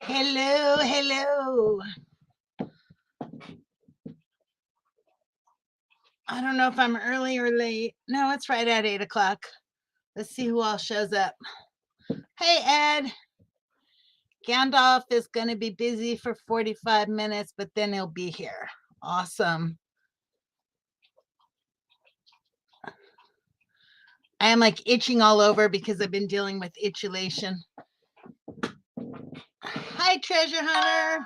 Hello, hello. I don't know if I'm early or late. No, it's right at 8 o'clock. Let's see who all shows up. Hey, Ed. Gandalf is going to be busy for 45 minutes, but then he'll be here. Awesome. I am like itching all over because I've been dealing with itchulation. Hi, Treasure Hunter.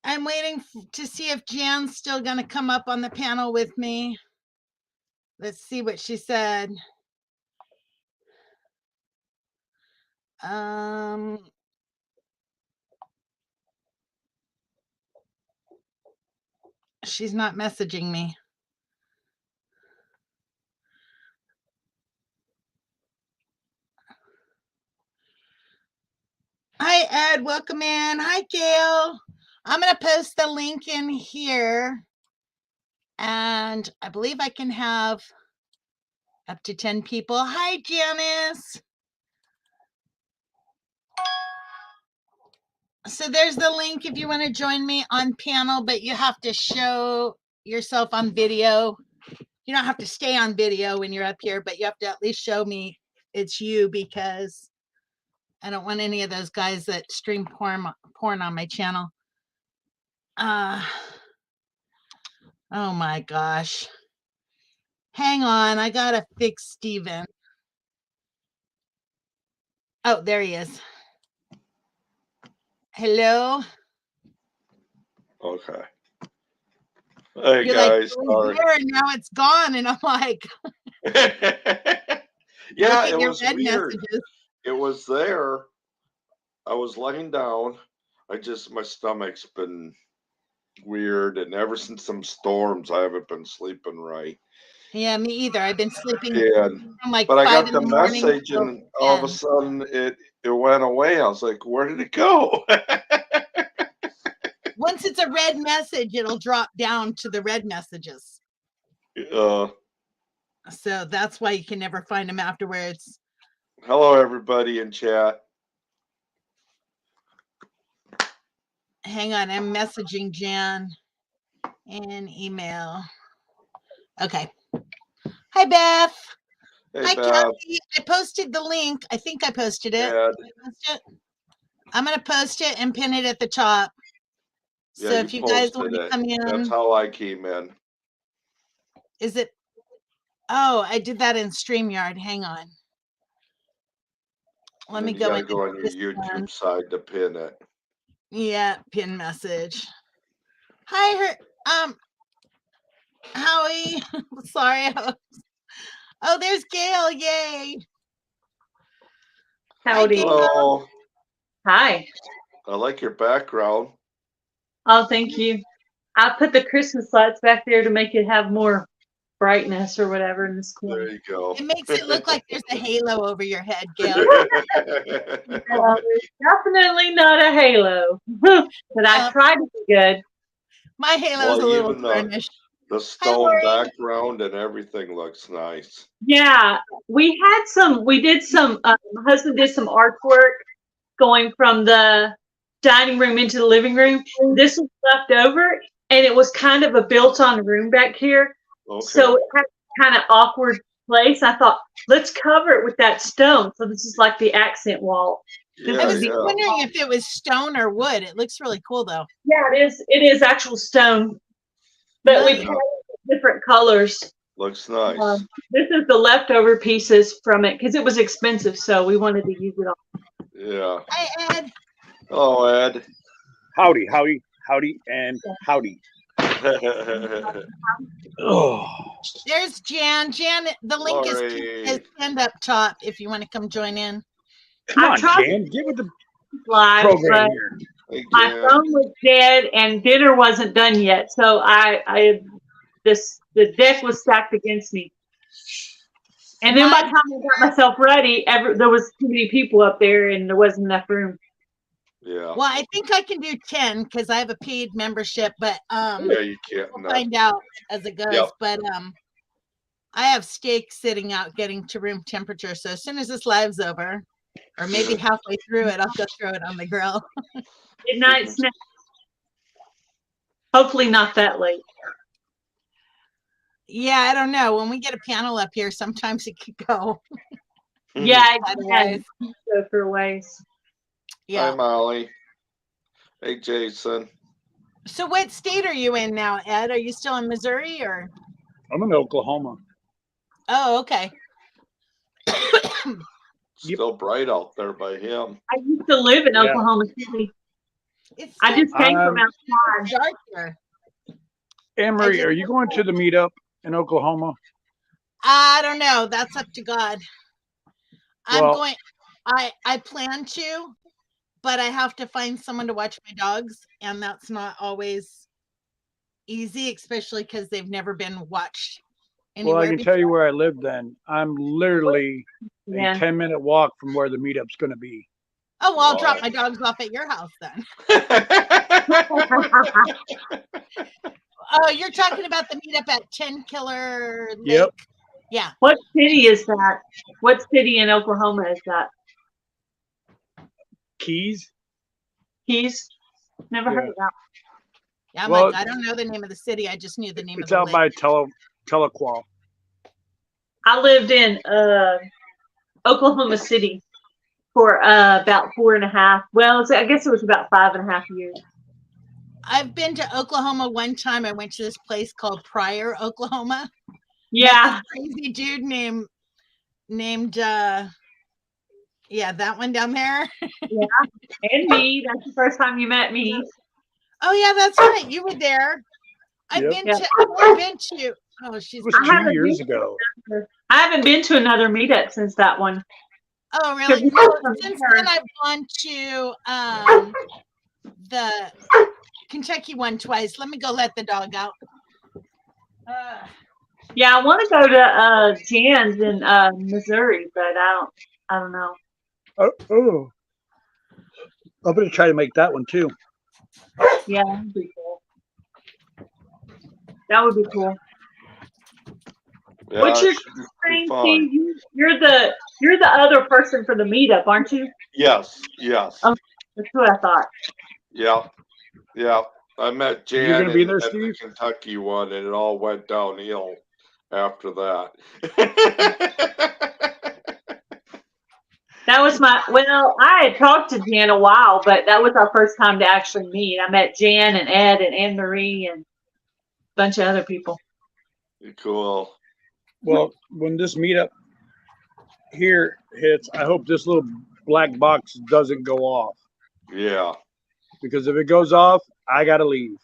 I'm waiting to see if Jan's still going to come up on the panel with me. Let's see what she said. She's not messaging me. Hi, Ed. Welcome in. Hi, Gail. I'm going to post the link in here. And I believe I can have up to 10 people. Hi, Janice. So there's the link if you want to join me on panel, but you have to show yourself on video. You don't have to stay on video when you're up here, but you have to at least show me it's you because I don't want any of those guys that stream porn on my channel. Oh my gosh. Hang on, I gotta fix Steven. Oh, there he is. Hello. Okay. Hey, You're guys. like, sorry. Here and now it's gone, and I'm like, yeah, it was weird. Messages. It was there. I was laying down. My stomach's been weird, and ever since some storms, I haven't been sleeping right. Yeah, me either. I've been sleeping. Yeah, from like but I got the morning message, and all of a sudden it went away. I was like, "Where did it go?" Once it's a red message, it'll drop down to the red messages. So that's why you can never find them afterwards. Hello, everybody in chat. Hang on, I'm messaging Jan in email. Okay. Hi, Beth. Hey, hi, Beth. Kathy. I posted the link. I think I posted it. I'm going to post it and pin it at the top. Yeah, so if you guys want to come in. That's how I came in. Is it? Oh, I did that in StreamYard. Hang on. Let me go. You gotta go on your YouTube side to pin it. Yeah, pin message. Hi, Howie. Sorry. Oh, there's Gail. Yay. Howdy. Hello. Hi. I like your background. Oh, thank you. I put the Christmas lights back there to make it have more brightness or whatever in this corner. There you go. It makes it look like there's a halo over your head, Gail. Definitely not a halo, but I tried to be good. My halo's a little tarnished. The stone background and everything looks nice. Yeah, we did some, my husband did some artwork going from the dining room into the living room. This was left over, and it was kind of a built-on room back here. Okay. So it had kind of awkward place. I thought, let's cover it with that stone. So this is like the accent wall. I was wondering if it was stone or wood. It looks really cool, though. Yeah, it is. It is actual stone, but we had different colors. Looks nice. This is the leftover pieces from it because it was expensive, so we wanted to use it all. Yeah. Hi, Ed. Hello, Ed. Howdy, howdy, howdy, and howdy. Oh. There's Jan. Jan, the link is pinned up top if you want to come join in. Come on, Jan, get with the live program here. Hey, my phone was dead and dinner wasn't done yet, so the deck was stacked against me. And then by the time I got myself ready, there was too many people up there and there wasn't enough room. Yeah. Well, I think I can do 10 because I have a paid membership, but yeah, you can't. We'll find out as it goes. Yep. But I have steak sitting out getting to room temperature. So as soon as this live's over, Or maybe halfway through it, I'll go throw it on the grill. Midnight snack. Hopefully not that late. Yeah, I don't know. When we get a panel up here, sometimes it could go. Yeah, Otherwise, go for a ways. yeah. Hi, Molly. Hey, Jason. So what state are you in now, Ed? Are you still in Missouri or? I'm in Oklahoma. Oh, okay. Still bright out there by him. I used to live in Yeah. Oklahoma City. It's I just came from outside. dark here. Anne Marie, just- are you going to the meetup in Oklahoma? I don't know. That's up to God. I'm Well- going. I plan to, but I have to find someone to watch my dogs, and that's not always easy, especially because they've never been watched anywhere. Well, I can before. tell you where I live then. I'm literally Yeah. a 10-minute walk from where the meetup's going to be. Oh, well, I'll drop my dogs off at your house then. Oh, you're talking about the meetup at 10 Killer Lake? Yep. Yeah. What city is that? What city in Oklahoma is that? Keys? Keys? Never heard Yeah. of that. Yeah, I'm Well, like, I don't know the name of the city. I just knew the name It's of the out lake. by Telequal. I lived in Oklahoma City for about 4.5. Well, I guess it was about 5.5 years. I've been to Oklahoma one time. I went to this place called Pryor, Oklahoma. Yeah. Crazy dude named yeah, that one down there. And me. That's the first time you met me. Oh yeah, that's right. You were there. I've Yep. been Yeah. to oh, she's It was I haven't 2 years been- ago. I haven't been to another meetup since that one. oh really? Because No, from since there- then I've gone to the Kentucky one twice. Let me go let the dog out. Yeah, I want to go to Jan's in Missouri, but I don't know. Oh. I'm going to try to make that one too. Yeah, that would be cool. That would be cool. Yeah, What's your it should be Steve, fun. you're the other person for the meetup, aren't you? Yes. Oh. That's what I thought. Yeah. Yeah. I met Jan You're gonna be there, at the Steve? Kentucky one, and it all went downhill after that. That was I had talked to Jan a while, but that was our first time to actually meet. I met Jan and Ed and Anne Marie and a bunch of other people. Cool. Well, when this meetup here hits, I hope this little black box doesn't go off. Yeah. Because if it goes off, I got to leave.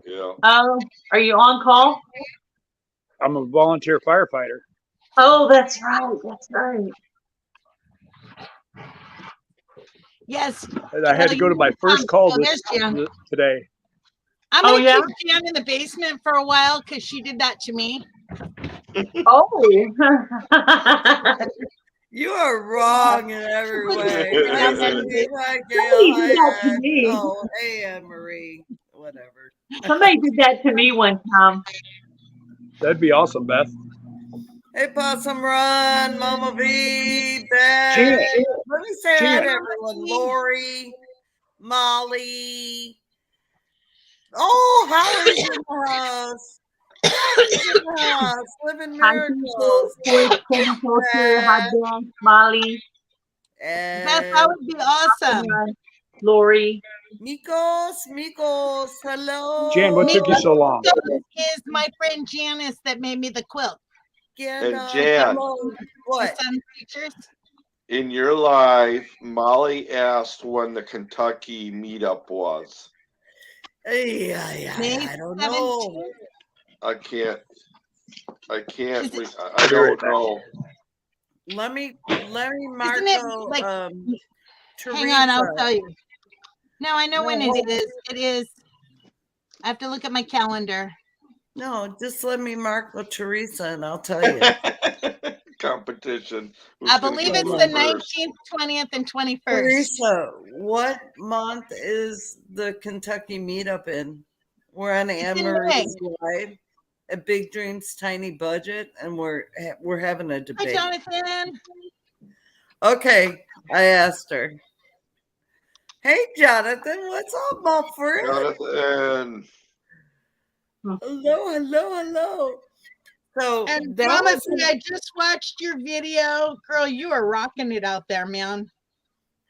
Yeah. Oh, are you on call? I'm a volunteer firefighter. Oh, that's right. That's right. Yes. And I had to go to my first call there's Jan. today. I'm Oh, gonna yeah? keep Jan in the basement for a while because she did that to me. Oh. You are wrong in every way. Yeah, Somebody did that to me. Oh, hey, Anne Marie. Whatever. Somebody did that to me one time. That'd be awesome, Beth. Hey, Possum Run, Mama V, Beth. Jan. Let me say hi Jan. to everyone. Lori, Molly. Oh, Holly's in the house. Holly's in the house. Living Hi, miracles. Hi, Dan, Molly, And Beth, that would be awesome. Lori. Mikos, hello. Jan, what took you so long? Is my friend Janice that made me the quilt. And Jan. hello. The What? sun pictures. In your life, Molly asked when the Kentucky meetup was. Yeah, May I don't know. 17th? I can't. I Is it- don't know. Let me Isn't Marco. it like- Hang on, I'll tell you. No, I know when No. it is. It is. I have to look at my calendar. No, just let me Marco Teresa and I'll tell you. Competition. Who's I gonna believe come it's in the first? 19th, 20th, and 21st. Teresa, what month is the Kentucky meetup in? We're on Anne in Marie's live at Big Dreams Tiny Budget, and we're having a Hi, debate. Jonathan. Okay, I asked her. Hey, Jonathan, what's up, my friend? Jonathan. Hello. So And that Mama was B, I just watched your video. Girl, you are rocking it out there, man.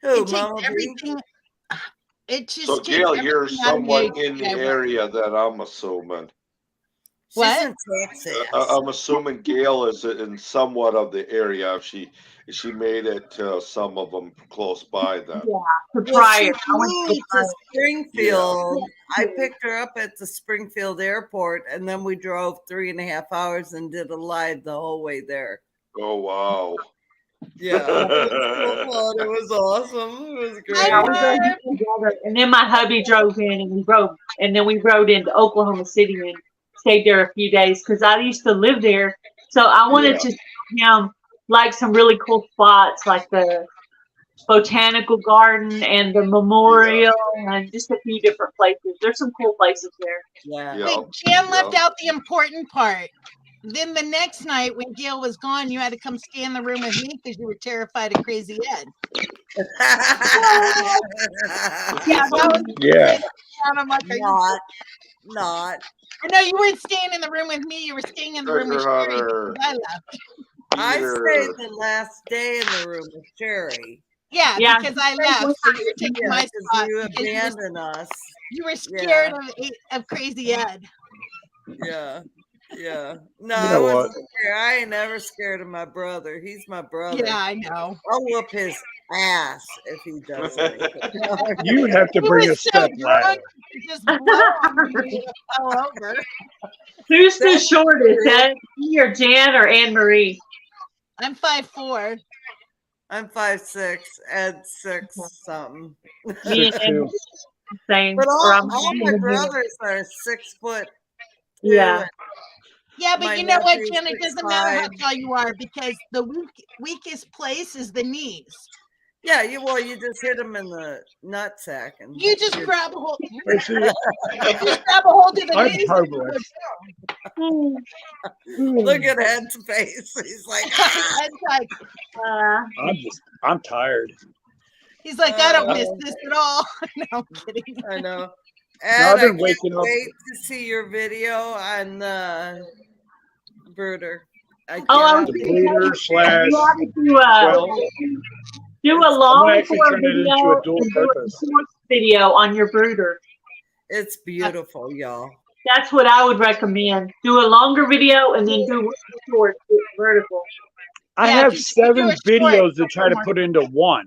who, It takes Mama B? everything. It just So takes Gail, you're everything out of me. somewhat in the area that I'm assuming. She's What? in Texas. I'm assuming Gail is in somewhat of the area. If she made it to some of them close by then. Yeah, to Well, she Pryor. I went flew to to Pryor. Springfield. I picked her up at the Springfield airport, and then we drove 3.5 hours and did a live the whole way there. Oh wow. Yeah, it was so fun. It was awesome. It was great. Yeah, we drove together, and then my hubby drove in, and then we rode into Oklahoma City and stayed there a few days because I used to live there, so I wanted to show him like some really cool spots, like the botanical garden and the memorial, and just a few different places. There's some cool places there. Yeah. Yeah. Wait, Jan left out the important part. Then the next night when Gail was gone, you had to come stay in the room with me because you were terrified of Crazy Ed. Yeah, that was Yeah. and I'm like, are you Not. I know you weren't staying in the room with me. You were staying in the room with Treasure Sherry hunter. because I left. I Peter. stayed the last day in the room with Sherry. Yeah, Yeah, because I left. So you're taking Yeah, my because spot. you because abandoned us. you were scared of Crazy Ed. Yeah. No, You I know wasn't scared. I ain't never scared of my brother. He's my brother. Yeah, I know. I'll whoop his ass if he does anything. You would have to He bring a was so step ladder. drunk, he just blow on me and fell over. Who's the That's shortest, true. Ed? Me or Jan or Anne Marie? I'm 5'4". I'm 5'6", Ed 6 something. Me and 6'2". Anne Marie, same. But Or I'm all in my the middle. brothers are 6 foot. Yeah. Yeah, but My you know what, nephew's Jen? It doesn't matter how 6'5". tall you are because the weakest place is the knees. Yeah, you just hit him in the nutsack and You just grab a hold. I see. Just grab a hold of the I'm knees. harmless. look at Ed's face. He's like, ah! Ed's like, I'm tired. he's like, I don't miss this at all. No, I'm kidding. I know. No, Ed, I've I been can't waking up. wait to see your video on the brooder. Oh, I was The gonna say, breeder slash. you ought to Well, do a I'm gonna long actually form turn it video into a dual and do a purpose. short video on your brooder. It's beautiful, y'all. That's what I would recommend. Do a longer video and then do short vertical. I Yeah, have if you do 7 a short- videos to try to put into one.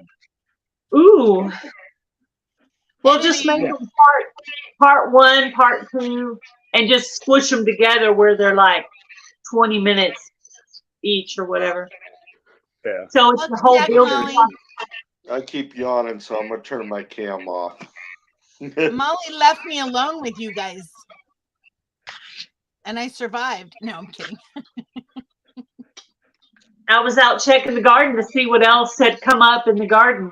Ooh. Well, just make Editing. them part 1, part 2, and just squish them together where they're like 20 minutes each or whatever. Yeah. So it's the Welcome whole back, building. Molly. I keep yawning, so I'm gonna turn my cam off. Molly left me alone with you guys. And I survived. No, I'm kidding. I was out checking the garden to see what else had come up in the garden.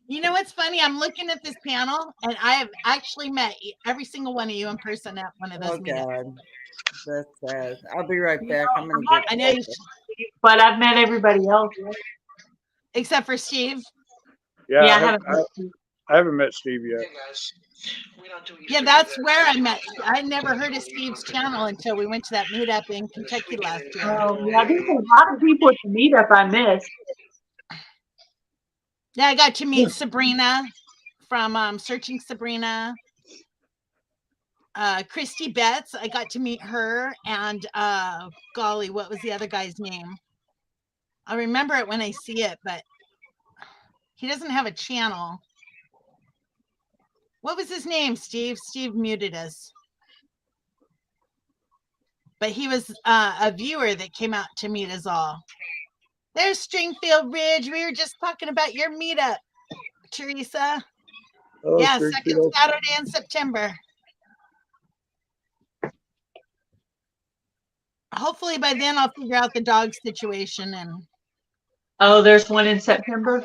You know what's funny? I'm looking at this panel, and I have actually met every single one of you in person at one of those Oh, meetups. God. That's sad. I'll be right back. I'm going I to know, get But I've met everybody else. except for Steve. Yeah, Yeah, I haven't met Steve yet. Yeah, that's where I met. I never heard of Steve's channel until we went to that meetup in Kentucky last year. Yeah, there's a lot of people at the meetup I missed. Yeah, I got to meet Sabrina from Searching Sabrina. Christy Betts, I got to meet her, and golly, what was the other guy's name? I'll remember it when I see it, but he doesn't have a channel. What was his name, Steve? Steve muted us. But he was a viewer that came out to meet us all. There's Stringfield Ridge. We were just talking about your meetup, Teresa. Oh, Yeah, Springfield. second Saturday in September. Hopefully by then I'll figure out the dog situation and Oh, there's one in September?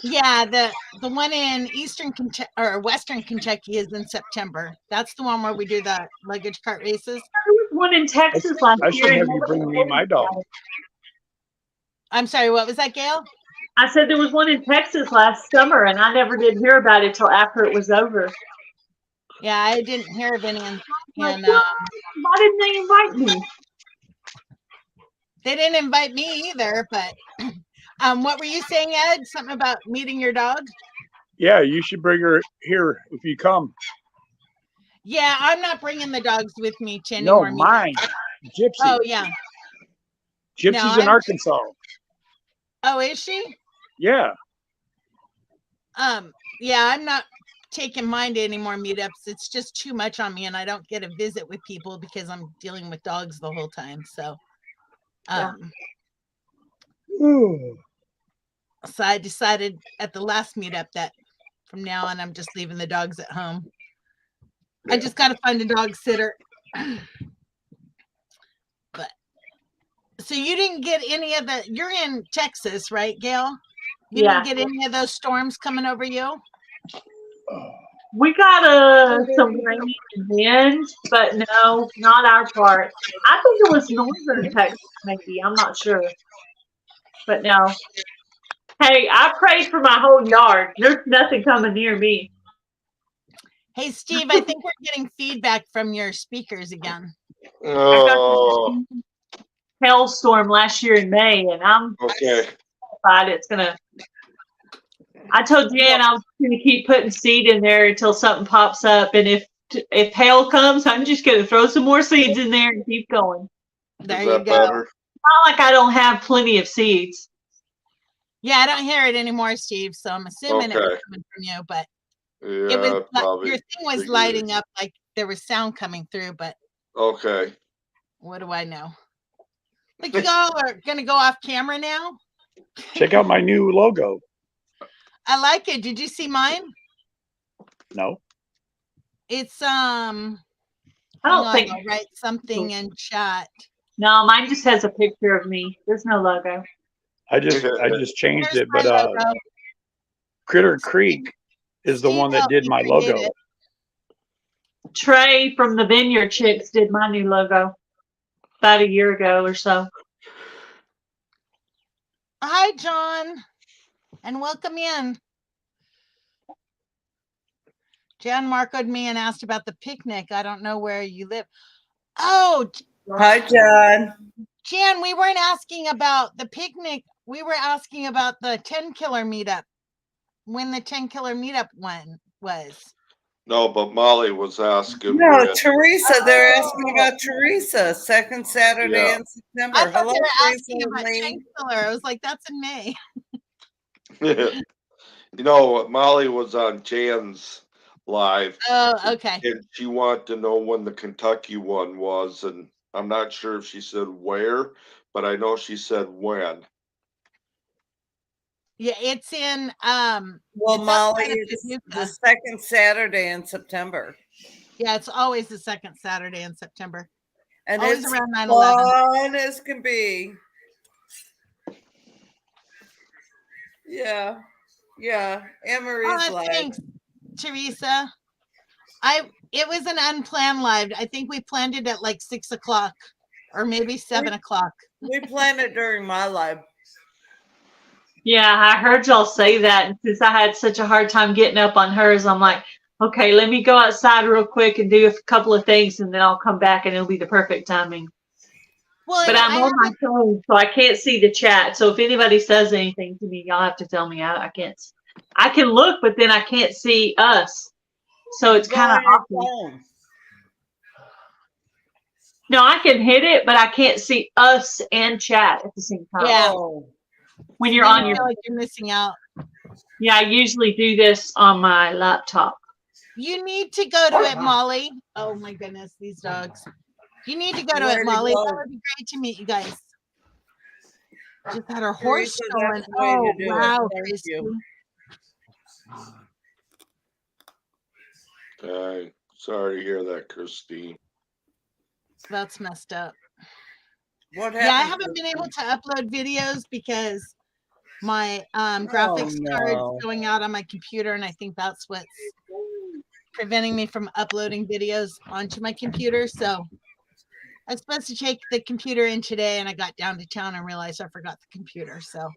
yeah, the one in Eastern Kentucky or Western Kentucky is in September. That's the one where we do the luggage cart races. There was one in Texas last I should year. have you bring me my dog. I'm sorry, what was that, Gail? I said there was one in Texas last summer, and I never did hear about it till after it was over. Yeah, I didn't hear of any. Like, And what? Why didn't they invite me? they didn't invite me either. But what were you saying, Ed? Something about meeting your dog? Yeah, you should bring her here if you come. Yeah, I'm not bringing the dogs with me to any No, more meetings. mine. Gypsy. Oh yeah. Gypsy's No, in Arkansas. Oh, is she? Yeah. Yeah, I'm not taking mine to any more meetups. It's just too much on me, and I don't get a visit with people because I'm dealing with dogs the whole time. So, so I decided at the last meetup that from now on I'm just leaving the dogs at home. Yeah. I just got to find a dog sitter. But so you didn't get any of the. You're in Texas, right, Gail? You Yeah. didn't get any of those storms coming over you? We got some rain and wind, but no, not our part. I think it was northern Texas, maybe. I'm not sure. But no. Hey, I prayed for my whole yard. There's nothing coming near me. Hey, Steve, I think we're getting feedback from your speakers again. Oh, Hailstorm last year in May, and I'm okay. terrified it's gonna. I told Jan I was gonna keep putting seed in there until something pops up, and if hail comes, I'm just gonna throw some more seeds in there and keep going. There Is you that go. better? Not like I don't have plenty of seeds. Yeah, I don't hear it anymore, Steve. So I'm assuming it was Okay. coming from you, but Yeah, it was probably. your thing was figured. lighting up like there was sound coming through, but Okay. what do I know? Like you all are gonna go off camera now. Check out my new logo. I like it. Did you see mine? No. It's I hang don't on, think. I'll write something in chat. No, mine just has a picture of me. There's no logo. I just changed Here's it, my but logo. Critter Creek is the Steve one that helped did me my create logo. it. Trey from the Vineyard Chicks did my new logo about a year ago or so. Hi, John, and welcome in. Jan Marcoed me and asked about the picnic. I don't know where you live. Oh, Hi, John. Jan, we weren't asking about the picnic. We were asking about the 10 killer meetup. When the 10 killer meetup one was. No, but Molly was asking. No, when- Teresa. They're asking about Teresa. Second Saturday Yeah. in September. I thought Hello, they were Teresa asking and about 10 Lee. killer. I was like, that's in May. You know, Molly was on Jan's live, Oh, okay. and she wanted to know when the Kentucky one was, and I'm not sure if she said where, but I know she said when. Yeah, it's in Well, it's Molly, outside of it's the Paducah. second Saturday in September. Yeah, it's always the second Saturday in September. And Always it's around 9/11. fun as can be. Yeah. Yeah. Anne Marie's Oh, live. thanks, Teresa. It was an unplanned live. I think we planned it at like 6 o'clock or maybe 7 o'clock. We planned it during my live. Yeah, I heard y'all say that. And since I had such a hard time getting up on hers, I'm like, okay, let me go outside real quick and do a couple of things, and then I'll come back and it'll be the perfect timing. Well, But I'm on my phone, so I can't see the chat. So if anybody says anything to me, y'all have to tell me. I can't. I can look, but then I can't see us. So it's Go kind of on your awkward. phone. No, I can hit it, but I can't see us and chat at the same time. Yeah. Oh. When you're then on you your, feel like you're missing out. yeah, I usually do this on my laptop. You need to go to it, Molly. Oh my goodness, these dogs. You need to go to Way it, to Molly. go. That would be great to meet you guys. Just had her horse Teresa, stolen. that's the way Oh to do it. wow, Thank Christy. you. Okay. Sorry to hear that, Christine. That's messed up. What happened? Yeah, I haven't been able to upload videos because my graphics no. card's going out on my computer, and I think that's what's preventing me from uploading videos onto my computer. So I was supposed to take the computer in today, and I got down to town and realized I forgot the computer. So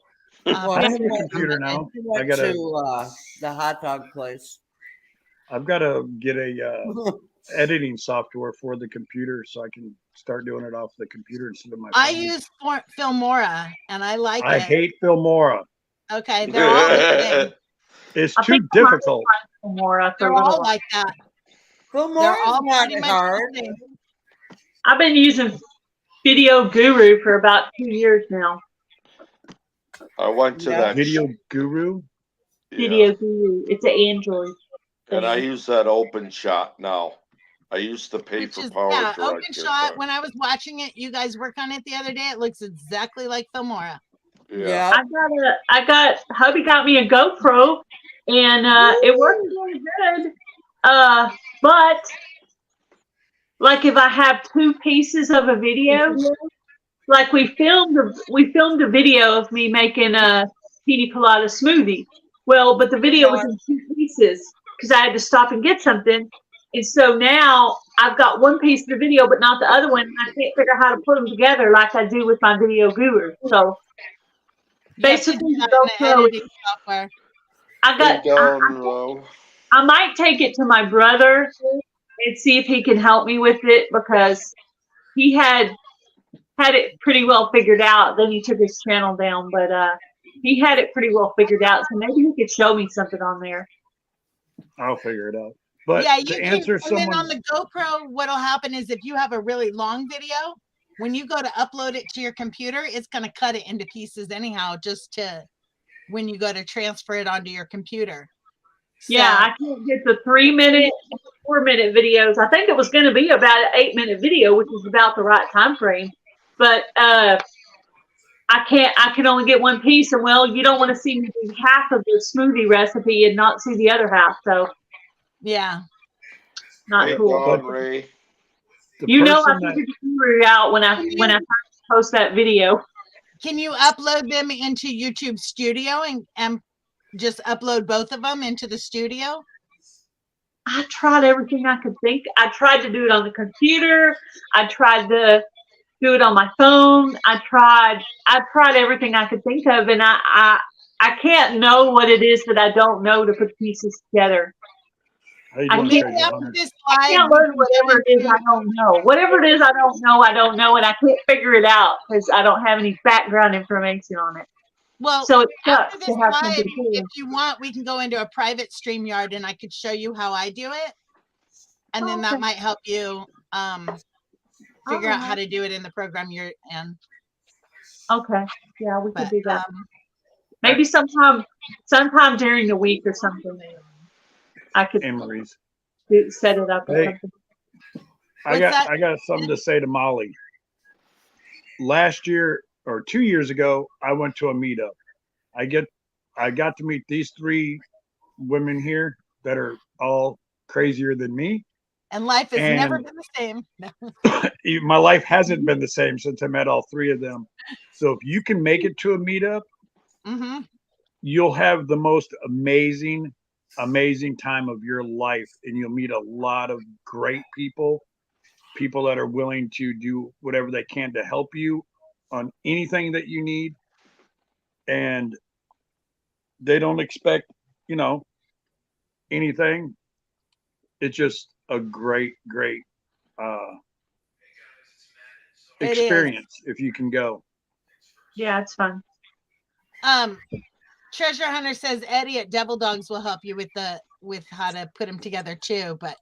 Well, I he have a went- computer now. he went I gotta- to the hot dog place. I've got to get a editing software for the computer so I can start doing it off the computer instead of my phone. I use Filmora and I like I it. hate Filmora. Okay, they're all the same. It's I too think mine- difficult. More They're all like that. Well, They're more all not pretty much hard. the same. I've been using Video Guru for about 2 years now. I went to Yeah. that Video Guru. yeah, Video Guru. It's an Android. and I use that Open Shot now. I used to pay Which for is, Power yeah, Direct. Open Shot. When I was watching it, you guys work on it the other day. It looks exactly like Filmora. Yeah. I got hubby got me a GoPro, and it works really good. But like if I have 2 pieces of a video, like we filmed a video of me making a pina colada smoothie. Well, but the video was in 2 pieces because I had to stop and get something. And so now I've got 1 piece of the video, but not the other one. And I can't figure out how to put them together like I do with my Video Guru. So You have to do basically, that in the GoPro, editing software. I might take it to my brother and see if he can help me with it because he had it pretty well figured out. Then he took his channel down, but he had it pretty well figured out. So maybe he could show me something on there. I'll figure it out. But Yeah, you to can. answer And then on someone's, the GoPro, what'll happen is if you have a really long video, when you go to upload it to your computer, it's going to cut it into pieces anyhow, just to when you go to transfer it onto your computer. Yeah, I can't get the 3-minute, 4-minute videos. I think it was going to be about an 8-minute video, which is about the right time frame. But I can only get 1 piece. And well, you don't want to see me do half of the smoothie recipe and not see the other half. So Yeah. not Hey, cool. Dawn Ray. the You know, I person figured the guru out when I first post that video. Can you upload them into YouTube Studio and just upload both of them into the studio? I tried everything I could think. I tried to do it on the computer. I tried to do it on my phone. I tried everything I could think of, and I can't know what it is that I don't know to put pieces together. How you I doing, can't- Treasure Maybe Hunter? after this I live, can't learn whatever it is I don't know. Whatever it is I don't know, and I can't figure it out because I don't have any background information on it. well, So it after sucks this to have live, something to if you want, we can go into a private StreamYard and I could show you how I do it. And then that Okay. might help you figure out how to do it in the program you're in. Okay, yeah, we could But do that. um, sometime during the week or something. I could Emery's. set it up or Hey. something. What's that? I got something to say to Molly. Last year or 2 years ago, I went to a meetup. I got to meet these 3 women here that are all crazier than me. and life has never And- been the same. My life hasn't been the same since I met all 3 of them. So if you can make it to a meetup, Hmm. you'll have the most amazing time of your life, and you'll meet a lot of great people that are willing to do whatever they can to help you on anything that you need, and they don't expect anything. It's just a great It is. experience if you can go. Yeah, it's fun. Treasure Hunter says Eddie at Devil Dogs will help you with how to put them together too. But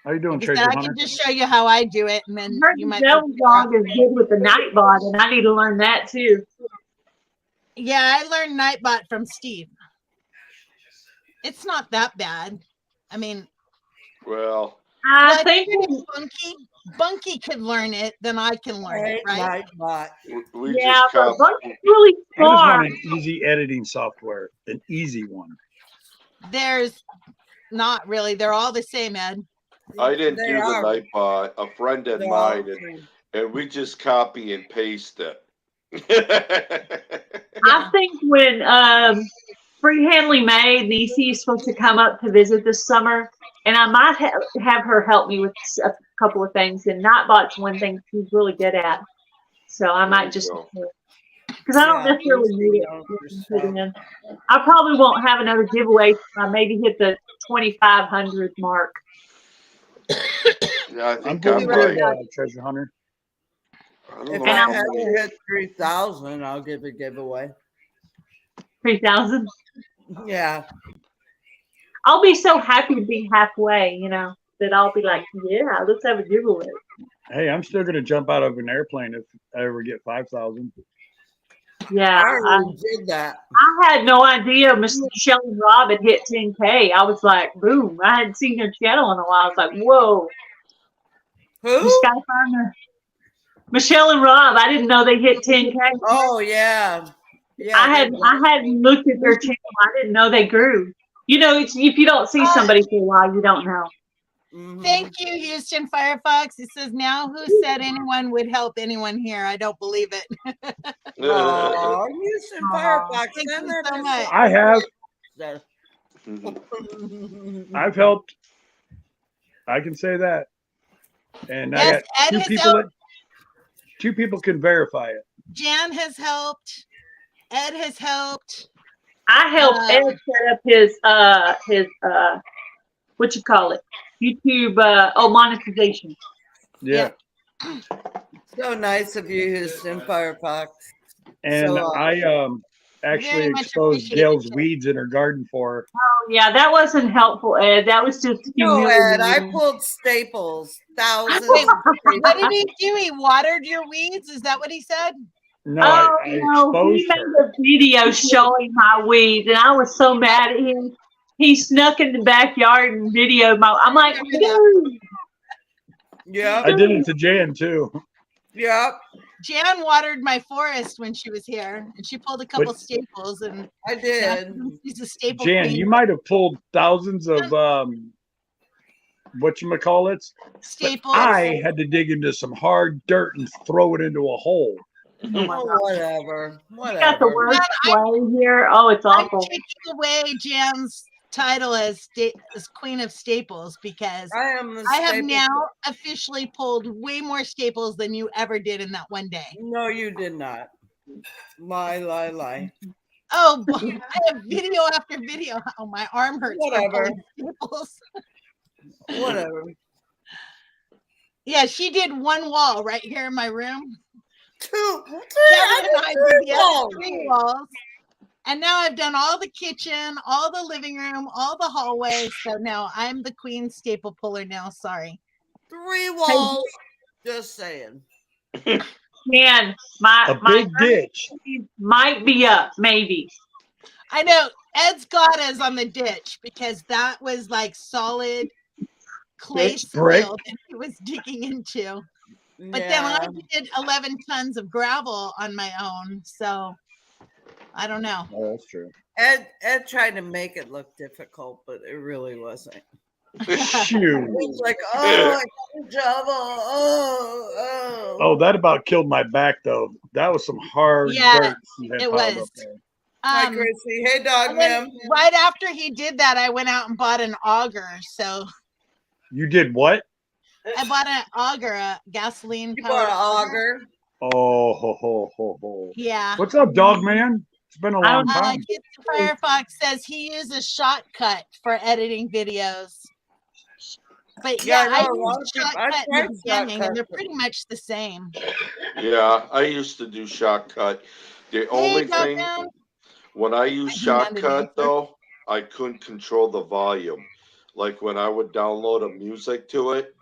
How you doing, like I said, Treasure I Hunter? can just show you how I do it, and then I heard you the might. Devil Dog is good with the Nightbot, and I need to learn that too. Yeah, I learned Nightbot from Steve. It's not that bad. I mean, Well, I but think if Bunky could learn it, then I can learn it, right? But we yeah, just but cop- Bunky's really I just smart. want an easy editing software, an easy one. There's not really. They're all the same, Ed. I didn't they do the are. Nightbot. A friend of They're all mine, the same. and we just copy and paste it. I think when Freehandly May, Nisi, is supposed to come up to visit this summer, and I might have her help me with a couple of things. And Nightbot's one thing she's really good at, so I might just. There because I don't Yeah, necessarily need don't it. put Put it in. I probably won't have another giveaway. Maybe hit the 2,500 mark. Yeah, I I'm think pretty I'm right good, like, Treasure Hunter. I don't If know And I how I'm had many. to hit 3,000, I'll give a giveaway. 3,000. Yeah. I'll be so happy to be halfway, you know, that I'll be like, yeah, let's have a giveaway. Hey, I'm still gonna jump out of an airplane if I ever get 5,000. Yeah, I already did that. I had no idea Michelle and Rob had hit 10K. I was like, boom. I hadn't seen their channel in a while. I was like, whoa. Who? Just gotta find her. Michelle and Rob. I didn't know they hit 10K. Oh yeah. Yeah. I hadn't looked at their channel. I didn't know they grew. You know, it's, if you don't see somebody for a while, you don't know. Mhm. Thank you, Houston Firefox. It says, now who said anyone would help anyone here? I don't believe it. Oh, Houston Firefox. Thank Send you that so to much. I have. somebody. I've helped. I can say that. And I Yes, got Ed two has people helped. that 2 people can verify it. Jan has helped. Ed has helped. I helped Ed set up his what you call it? YouTube monetization. Yeah. So nice of you, Houston Firefox. And So, I actually Very much exposed appreciated, Gail's Jen. weeds in her garden for her. Oh, yeah, that wasn't helpful, Ed. That was just no, Ed, I humiliating. pulled staples, thousands. Wait, of what did staples. he do? He watered your weeds? Is that what he said? No, Oh I no, he exposed made her. a video showing my weeds, and I was so mad at him. He snuck in the backyard and videoed my. I'm like, dude. Yep, I did it to Jan too. yep, Jan watered my forest when she was here, and she pulled a couple staples, and I now did. she's a staple Jan, queen. you might have pulled thousands of whatchamacallits, but Staples. I had to dig into some hard dirt and throw it into a hole. Oh my Oh, God. whatever, We got the whatever. worst Yeah, play here. Oh, it's I'm awful. taking away Jan's title as Queen of Staples because I am the I have staple. now officially pulled way more staples than you ever did in that one day. No, you did not. Lie. Oh, boy, I have video after video. Oh, my arm hurts. from Whatever. pulling staples. Whatever. Yeah, she did one wall right here in my room. Two, Kevin I and I did did the other walls. 3 walls. And now I've done all the kitchen, all the living room, all the hallways. So now I'm the queen staple puller now. Sorry. 3 walls. Just saying. Man, A my big ditch. might be up, maybe. I know Ed's got us on the ditch because that was like solid clay Ditch brick. soil that he was digging into. But Yeah. then I did 11 tons of gravel on my own. So I don't know. Oh, that's true. Ed tried to make it look difficult, but it really wasn't. Shoot. It was like, oh, I got a job. Oh, that about killed my back though. That was some hard Yeah, dirt she had it piled was. up there. Hi, Um, Gracie. Hey, dog, and then ma'am. right after he did that, I went out and bought an auger. So You did what? I bought an auger, a gasoline You powered bought an auger. Oh, ho. Yeah. What's up, dog man? It's been a I long don't time. Firefox says he uses Shotcut for editing videos. But Yeah, yeah, I I know, a lot used of people- I've Shotcut in tried the beginning, and they're Shotcut. pretty much the same. Yeah, I used to do Shotcut. The only thing, Dogman. when I used I demanded Shotcut answer. though, I couldn't control the volume. Like when I would download a music to it,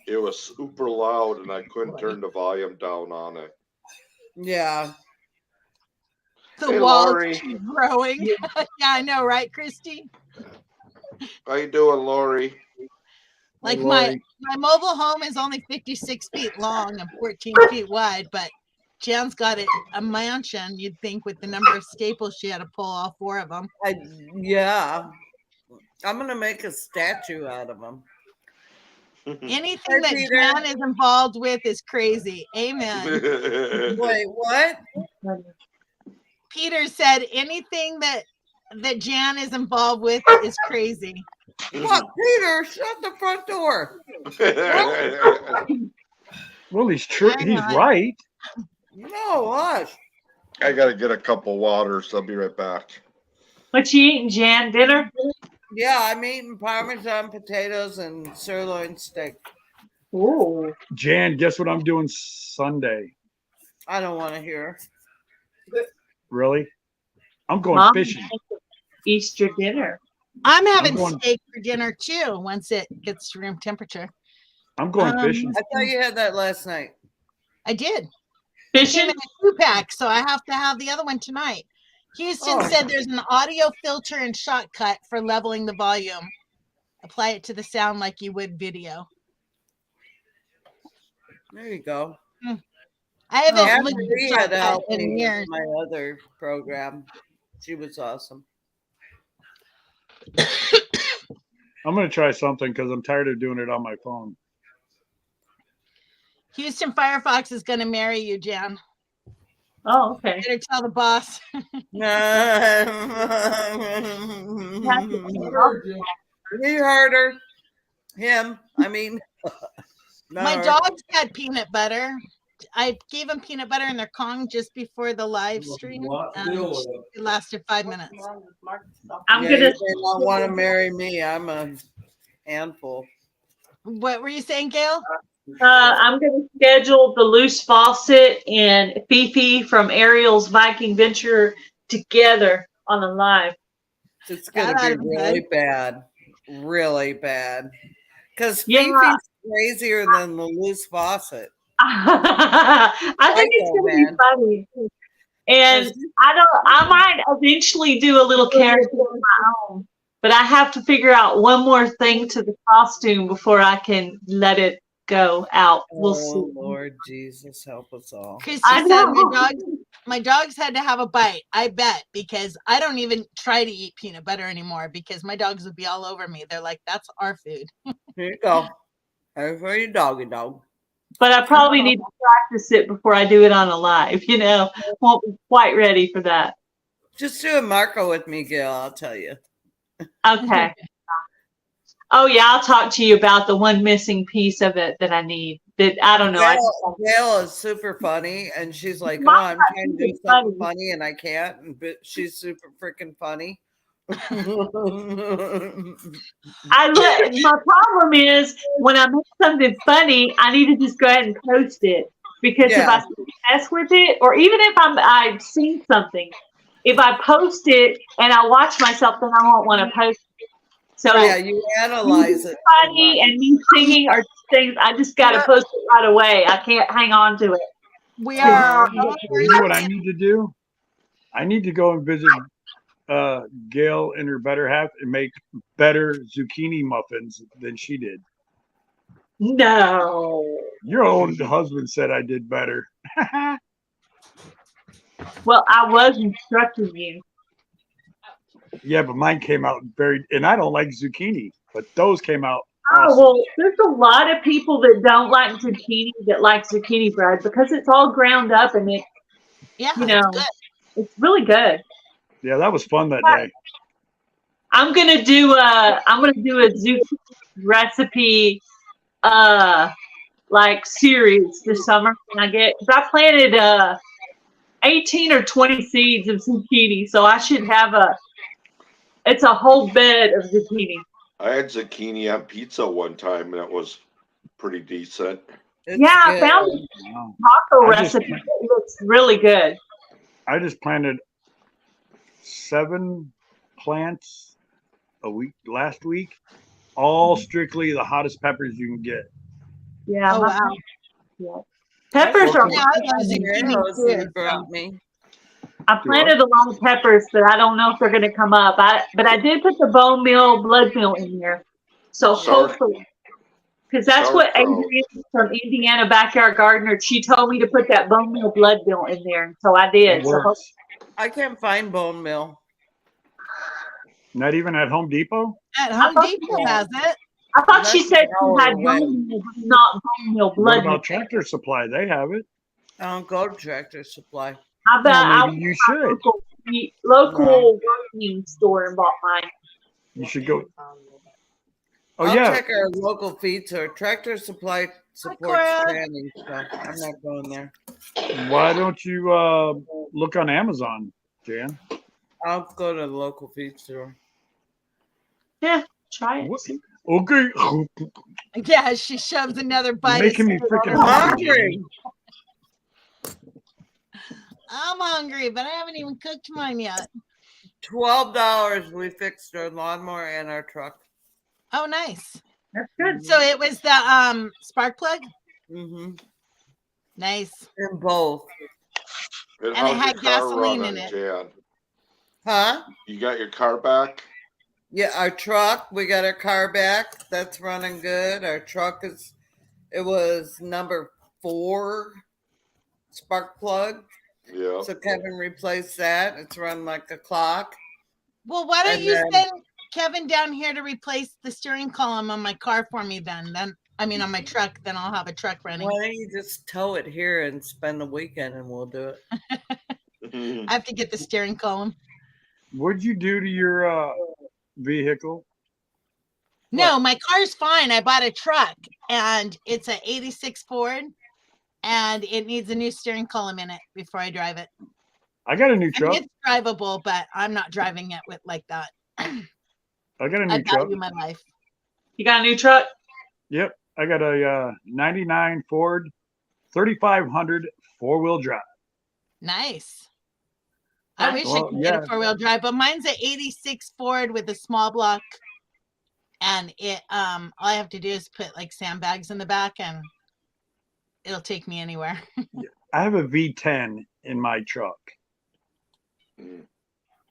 it was super loud and I couldn't turn the volume down on it. Yeah. The Hey, walls Lori. keep growing. Yeah, I know, right, Christy? How you doing, Lori? Like Hey, my Lori. mobile home is only 56 feet long and 14 feet wide, but Jan's got it a mansion. You'd think with the number of staples she had to pull all 4 of them. Yeah. I'm gonna make a statue out of them. Anything that Peter. Jan is involved with is crazy. Amen. Wait, what? Peter said anything that Jan is involved with is crazy. What, Peter? Shut the front door. Well, he's true. I He's know. right. No, hush. I gotta get a couple waters. I'll be right back. What you eating, Jan? Dinner? Yeah, I'm eating Parmesan potatoes and sirloin steak. Ooh. Jan, guess what I'm doing Sunday? I don't want to hear. Really? I'm going Mom, fishing. Easter dinner. I'm having going- steak for dinner too once it gets to room temperature. I'm going fishing. I thought you had that last night. I did. It came Fishing? in a 2-pack, so I have to have the other one tonight. Houston Oh. said there's an audio filter and shortcut for leveling the volume. Apply it to the sound like you would video. There you go. I haven't Anne looked Marie at had to help shortcut in me years. with my other program. She was awesome. I'm going to try something because I'm tired of doing it on my phone. Houston Firefox is going to marry you, Jan. Oh, okay. Better tell the boss. You heard her. Him. I mean, My no. dogs had peanut butter. I gave them peanut butter in their Kong just before the live stream. It lasted 5 minutes. I'm Yeah, gonna. you may not want to marry me. I'm a handful. What were you saying, Gail? I'm gonna schedule the loose faucet and Fifi from Ariel's Viking Venture together on a live. It's gonna That be oughta be really bad. Really bad. Because Yeah. Fifi's crazier than the loose faucet. I think it's Psycho, gonna be man. funny. And I might eventually do a little character of my own, but I have to figure out one more thing to the costume before I can let it go out. We'll Oh, see. Lord Jesus, help us all. Christy I said know. my dogs had to have a bite. I bet, because I don't even try to eat peanut butter anymore because my dogs would be all over me. They're like, that's our food. Here you go. Have for your doggy dog. But I probably need to practice it before I do it on a live. Won't be quite ready for that. Just do a Marco with me, Gail. I'll tell you. Okay. Oh yeah, I'll talk to you about the one missing piece of it that I need. That I don't know. Gail is super funny, and she's like, "Oh, My I'm trying to do is something funny. funny, and I can't." But she's super freaking funny. My problem is when I make something funny, I need to just go ahead and post it, because if I mess with it, or even if I've seen something, if I post it and I watch myself, then I won't want to post it. So yeah, you analyze it. funny and me singing are things I just got to post it right away. I can't hang on to it. We are. You know what I need to do? I need to go and visit Gail and her better half and make better zucchini muffins than she did. No. Your own husband said I did better. Well, I was instructing you. Yeah, but mine came out and I don't like zucchini, but those came out Oh, awesome. well, there's a lot of people that don't like zucchini that like zucchini bread because it's all ground up and it, Yeah, you know, it's good. it's really good. Yeah, that was fun that day. I'm gonna do a zucchini recipe like series this summer when because I planted 18 or 20 seeds of zucchini, so I should have it's a whole bed of zucchini. I had zucchini on pizza one time, and it was pretty decent. I found a Wow. taco I just- recipe that looks really good. I just planted 7 plants last week, all strictly the hottest peppers you can get. Yeah. Oh, wow. Yeah. Peppers are. Yeah, I love zucchini too. brought me. I planted a lot of peppers, but I don't know if they're going to come up. But I did put the bone meal, blood meal in there, so hopefully, because that's what Adrienne from Indiana Backyard Gardener. She told me to put that bone meal, blood meal in there, and so I did. It works. I can't find bone meal. Not even at Home Depot? At Home Depot has it. I thought she That's said an she hour had away. bone meal, but not bone meal, What blood meal. about Tractor Supply? They have it. I don't go to Tractor Supply. I bet Well, maybe you should. local grocery store and bought mine. You should go. Oh I'll yeah, check our local feed store. Tractor Supply supports Cora. tranny, so I'm not going there. Why don't you look on Amazon, Jan? I'll go to the local feed store. Yeah, try it. What? Okay. Yeah, she shoves another You're bite. making me steak freaking in her mouth. Hungry. I'm hungry, but I haven't even cooked mine yet. $12. We fixed our lawnmower and our truck. Oh, nice. That's good. So it was the spark plug. Mm-hmm. Nice. In both. And And it how's had your car gasoline in running, it. Jan? Huh? You got your car back? Yeah, our truck, we got our car back. That's running good. Our truck it was number 4 spark plug. Yeah. So Kevin replaced that. It's run like a clock. Well, why don't And you then- send Kevin down here to replace the steering column on my car for me then? On my truck, then I'll have a truck running. Why don't you just tow it here and spend the weekend and we'll do it. I have to get the steering column. What'd you do to your vehicle? No, my car's fine. I bought a truck and it's a 86 Ford and it needs a new steering column in it before I drive it. I got a new I mean, truck. it's drivable, but I'm not driving it with like that. I got a I new truck. value my life. You got a new truck? Yep. I got a 99 Ford 3500 4-wheel drive. Nice. I wish I Well, could get yeah. a 4-wheel drive, but mine's an 86 Ford with a small block. And it all I have to do is put like sandbags in the back and it'll take me anywhere. I have a V10 in my truck.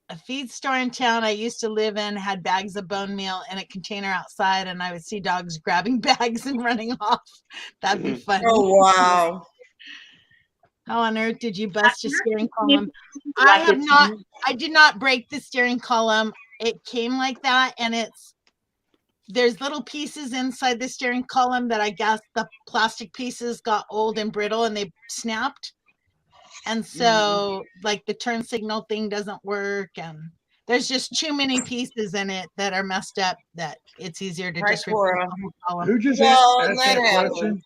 A feed store in town I used to live in had bags of bone meal in a container outside, and I would see dogs grabbing bags and running off. That'd be funny. Oh, wow. How on earth did you bust a steering column? Like it's- I did not break the steering column. It came like that, and there's little pieces inside the steering column that I guess the plastic pieces got old and brittle and they snapped. And so like the turn signal thing doesn't work, and there's just too many pieces in it that are messed up that it's easier to Hi, just replace Cora. the whole column. Who just Well, asked that that happens. question?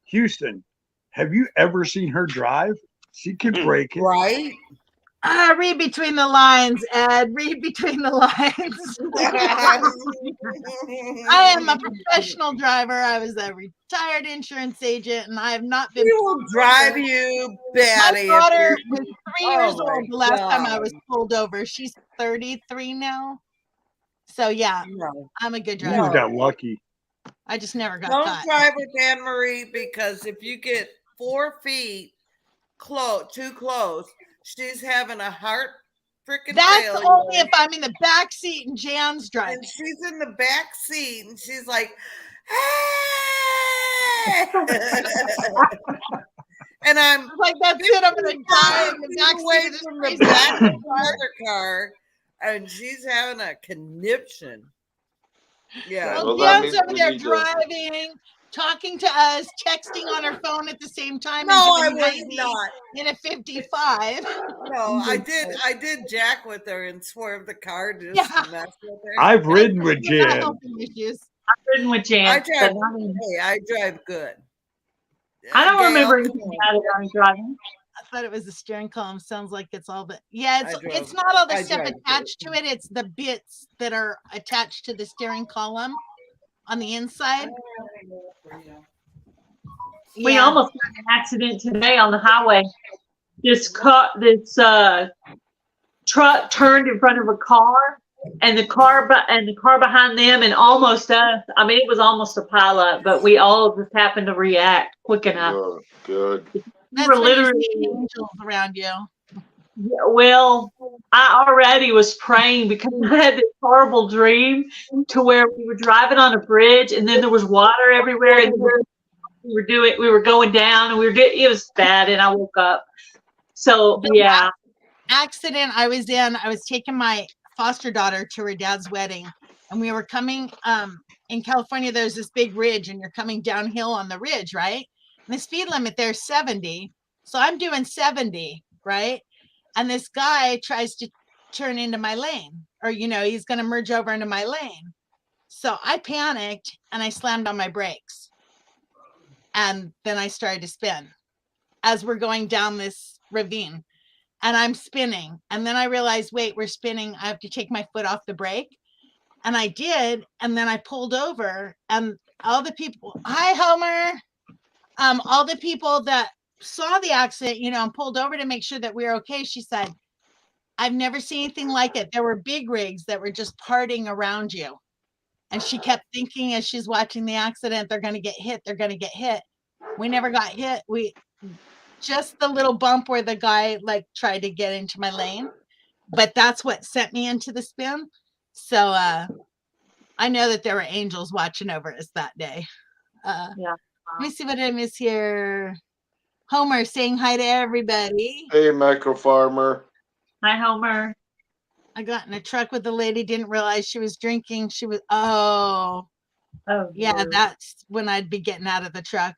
Houston, have you ever seen her drive? She could break it. Right? Read between the lines, Ed. Read between the lines. I am a professional driver. I was a retired insurance agent, and I have not been. We will drive you batty. My if daughter you're- was 3 years Oh my old the last time I was God. pulled over. She's 33 now. So yeah, No. I'm a good You driver. just got lucky. I just never got Don't caught. drive with Anne Marie because if you get 4 feet too close, she's having a heart freaking That's failure. only if I'm in the back seat and Jan's driving. And she's in the back seat and she's like, hey! And I'm Like that's it. I'm gonna die in the back away seat of this from the crazy back car. of the other car, and she's having a conniption. Yeah. Well, Well, that Jan's means over we there need to- driving, talking to us, texting on her phone at the same time. No, I and doing was 90 not. in a 55. No, I did jack with her and swerve the car just Yeah. to mess with her. I've ridden with She's got Jan. health issues. I've ridden with Jan. I but drive. I mean, Hey, I drive good. I don't Gail, remember come anything on. bad about driving. I thought it was the steering column. Sounds like it's all the it's I drove- it's not all the I stuff drive attached to it. It's the bits that are attached to the steering column on the inside. We Yeah. almost had an accident today on the highway. This truck turned in front of a car, and the car behind them, and almost us. I mean, it was almost a pileup, but we all just happened to react quick enough. Good. We That's were when you see literally. angels around you. Yeah, well, I already was praying because I had this horrible dream to where we were driving on a bridge and then there was water everywhere and we were going down and it was bad and I woke up. So yeah. Accident I was taking my foster daughter to her dad's wedding, and we were coming in California. There's this big ridge and you're coming downhill on the ridge, right? And the speed limit there's 70. So I'm doing 70, right? And this guy tries to turn into my lane, or he's going to merge over into my lane. So I panicked and I slammed on my brakes. And then I started to spin as we're going down this ravine, and I'm spinning. And then I realized, wait, we're spinning. I have to take my foot off the brake. And I did. And then I pulled over, and all the people, hi, Homer. All the people that saw the accident, and pulled over to make sure that we were okay. She said, I've never seen anything like it. There were big rigs that were just parting around you. And she kept thinking as she's watching the accident, they're going to get hit. They're going to get hit. We never got hit. Just the little bump where the guy tried to get into my lane, but that's what sent me into the spin. So I know that there were angels watching over us that day. Yeah. Let me see what I miss here. Homer saying hi to everybody. Hey, Micro Farmer. Hi, Homer. I got in a truck with a lady, didn't realize she was drinking. Oh, yeah, Lord. that's when I'd be getting out of the truck.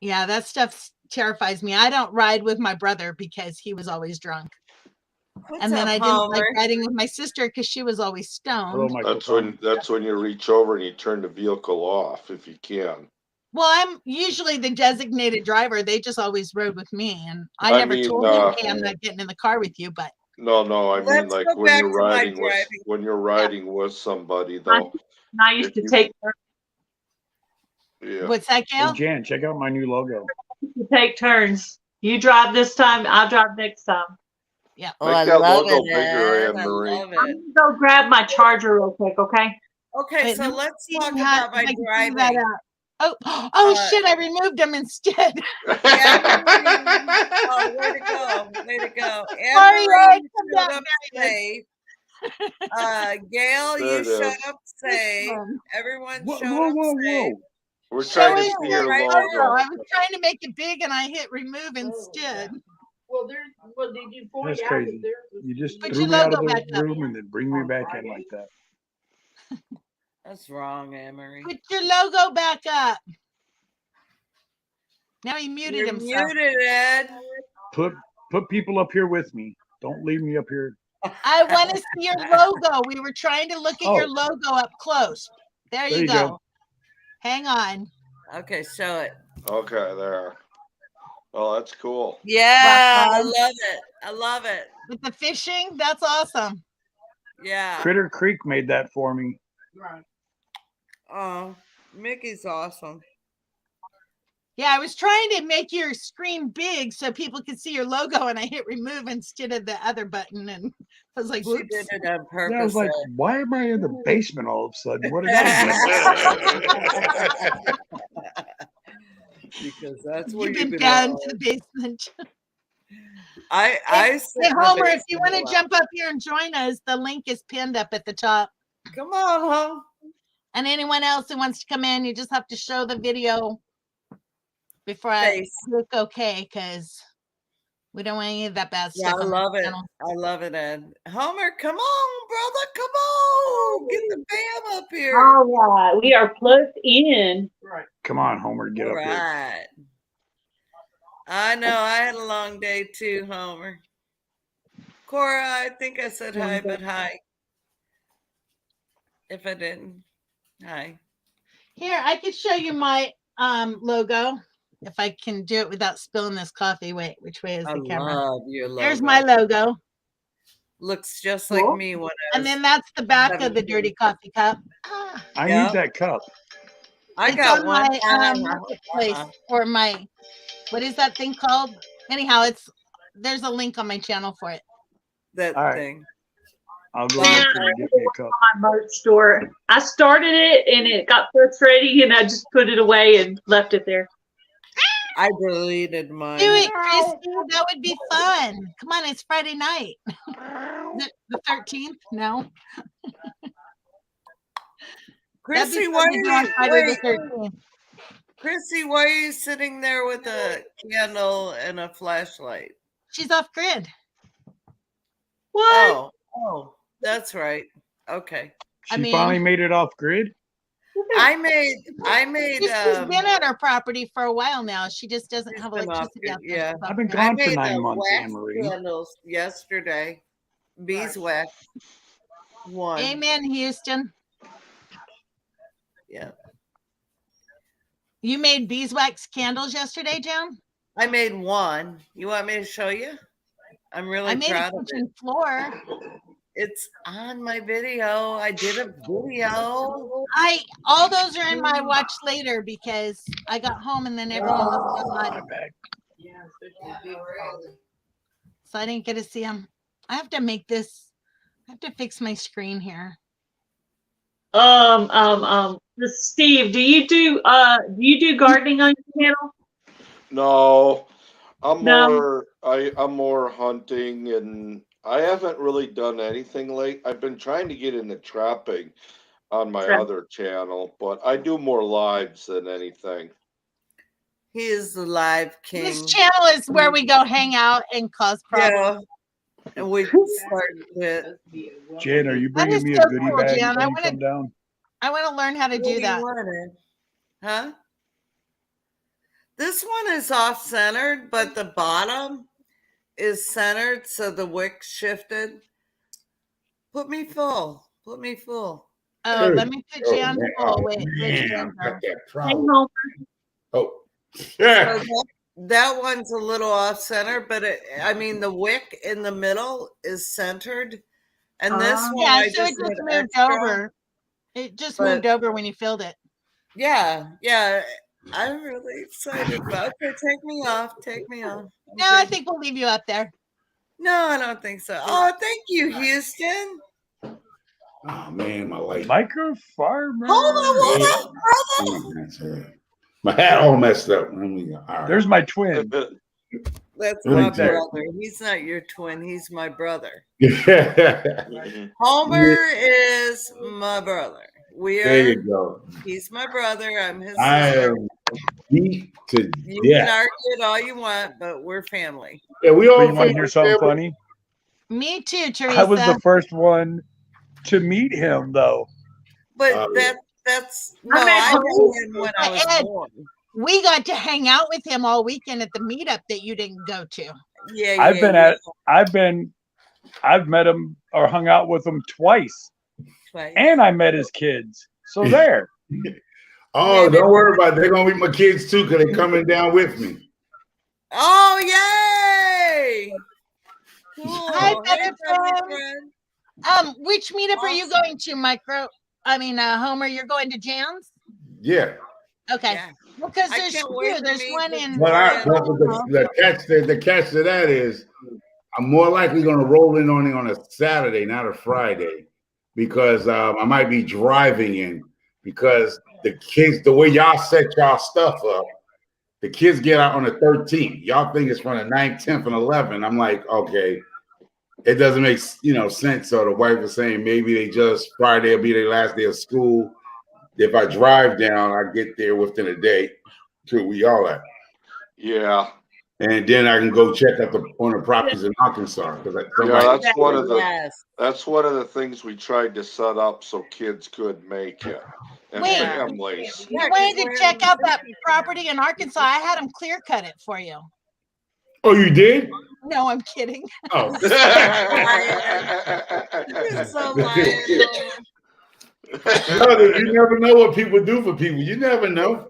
Yeah, that stuff terrifies me. I don't ride with my brother because he was always drunk. What's And then up, I didn't like Homer? riding with my sister because she was always Hello, stoned. Michael. That's when you reach over and you turn the vehicle off if you can. Well, I'm usually the designated driver. They just always rode with me. And I I never mean, told him, hey, I'm not getting in the car with you, but No, I mean Let's like go when back you're to my riding with driving. somebody though. And I used If to you- take Yeah. what's that, Hey, Gail? Jan, check out my new logo. turns. You drive this time, I'll drive next time. Oh, Make I that love logo it, bigger, Ed. Anne I Marie. love I'm it. gonna go grab my charger real quick, okay? Okay, Wait, so let me let's see talk how- about my if I can figure that driving. out. Oh Uh, shit, I removed them instead. Anne-Marie, oh, way to go. Way to go. Sorry, Anne-Marie, Ed, you come showed back, up there safe. Gail, There you it showed is. up safe. Um, Everyone Whoa, showed whoa, up whoa, safe. whoa. We're Show trying to us see your your right logo. logo. I was trying to make it big and I hit remove instead. Well, did you point That's out crazy. that there was You just Put threw your me out of logo the back up. room and then bring me back in like that. That's wrong, Anne-Marie. Put your logo back up. Now he muted You're himself. muted, Ed. Put people up here with me. Don't leave me up here. I want to see your logo. We were trying to look at your Oh. logo up close. There There you you go. go. Hang on. Okay, show it. Okay, there. Oh, that's cool. Yeah, I Wow. love it. I love it. With the fishing, that's awesome. Yeah. Critter Creek made that for me. right. Oh, Mickey's awesome. Yeah, I was trying to make your screen big so people could see your logo, and I hit remove instead of the other button, and I was like, She whoops. did it on purpose. Yeah, I was like, Ed. why am I in the basement all of a sudden? What did I do? Because that's where You've you been belong. down to the basement. I sit Hey, in the Homer, if you basement want a to lot. jump up here and join us, the link is pinned up at the top. Come on, huh? And anyone else who wants to come in, you just have to show the video before I Face. click OK, because we don't want any of that bad Yeah, stuff. I on the love it. channel. I love it, Ed. Homer, come on, brother. Come on. Get the bam up here. All right, we are plugged in. Right. Come on, Homer, get All up here. right. I know. I had a long day too, Homer. Cora, I think I said hi, but hi. If I didn't, hi. Here, I could show you my logo if I can do it without spilling this coffee. Wait, which way is I the camera? love your logo. There's my logo. Looks just like Cool. me when I And was. then that's the back of the 17. dirty coffee cup. Ah, I Yeah. need that cup. I it's got on one. my marketplace or my, what is that thing called? Anyhow, there's a link on my channel for it. That All right. thing. I'll go Yeah. look here and get me a cup. My merch store. I started it and it got frustrating, and I just put it away and left it there. I deleted mine. Do it, Christy. That would be fun. Come on, it's Friday night. Is it the 13th? No. That'd Chrissy, be why fun to do on are Friday you, the 13th. Chrissy, why are you sitting there with a candle and a flashlight? She's off grid. What? Oh, that's right. Okay. I She mean- finally made it off grid. I made She's been at her property for a while now. She just doesn't She's have been off electricity out grid, there. yeah. She's off I've been grid. I gone for made 9 the months, wax Anne Marie. candles yesterday. Beeswax. One. Amen, Houston. Yeah. You made beeswax candles yesterday, Joan? I made one. You want me to show you? I'm really I made a proud of it. kitchen floor. It's on my video. I did a video. All those are in my watch later because I got home and then everyone was online. So I didn't get to see them. I have to make this. I have to fix my screen here. Steve, do you do gardening on your channel? No, I'm No. I'm more hunting, and I haven't really done anything late. I've been trying to get into trapping on my other channel, but I do more lives than anything. He is the live king. This channel is where we go hang out and cause problems. Yeah. And we started it. Jan, are you That bringing is me so a goodie cool, bag Jan. when you come down? I want to learn how to What do you that. wanted? Huh? This one is off-centered, but the bottom is centered, so the wick shifted. Put me full. Put me full. Oh, let me put Jan full. Wait, where's Jan I got go? that Hey, problem. Homer. Oh, So yeah. that one's a little off-center, but the wick in the middle is centered. And this one, Yeah, I so it just just did moved extra. over. It just But- moved over when you filled it. Yeah. I'm really excited about it. Take me off. Take me off. No, I think we'll leave you up there. No, I don't think so. Oh, thank you, Houston. Oh man, my life. Micro farmer. Hold on, what up, My hat all messed up. All right. There's my twin. That's Really my did. brother. He's not your twin. He's my brother. Mhm. Homer is my brother. There you go. He's my brother. I'm his I sister. am beat to You can death. argue it all you want, but we're family. Yeah, we But all you want to hear something funny? Me too, Teresa. I was the first one to meet him, though. But that's no, I knew him when I was Ed. born. We got to hang out with him all weekend at the meetup that you didn't go to. Yeah, I've met him or hung out with him twice, twice. and I met his kids. So there. Oh, don't worry about it. They're gonna be my kids too, because they're coming down with me. Oh, yay! Cool. Hi, Hey, better brother friend. friend. Which meetup are you going to, Homer? You're going to Jan's? Yeah. Okay. Yeah. Well, because I there's can't two. wait to There's meet one the- in. But the catch to that is I'm more likely gonna roll in on a Saturday, not a Friday, because I might be driving in because the kids, the way y'all set y'all stuff up, the kids get out on the 13th. Y'all think it's from the 9th, 10th, and 11th. I'm like, okay, it doesn't make sense. So the wife was saying maybe they just Friday will be their last day of school. If I drive down, I get there within a day to where we all at. Yeah. And then I can go check out on the properties in Arkansas because That's one of the Yes. that's one of the things we tried to set up so kids could make it and Wait. families. You wanted to check out that property in Arkansas. I had them clear cut it for you. Oh, you did? No, I'm kidding. Oh, You're so lying. brother, you never know what people do for people. You never know.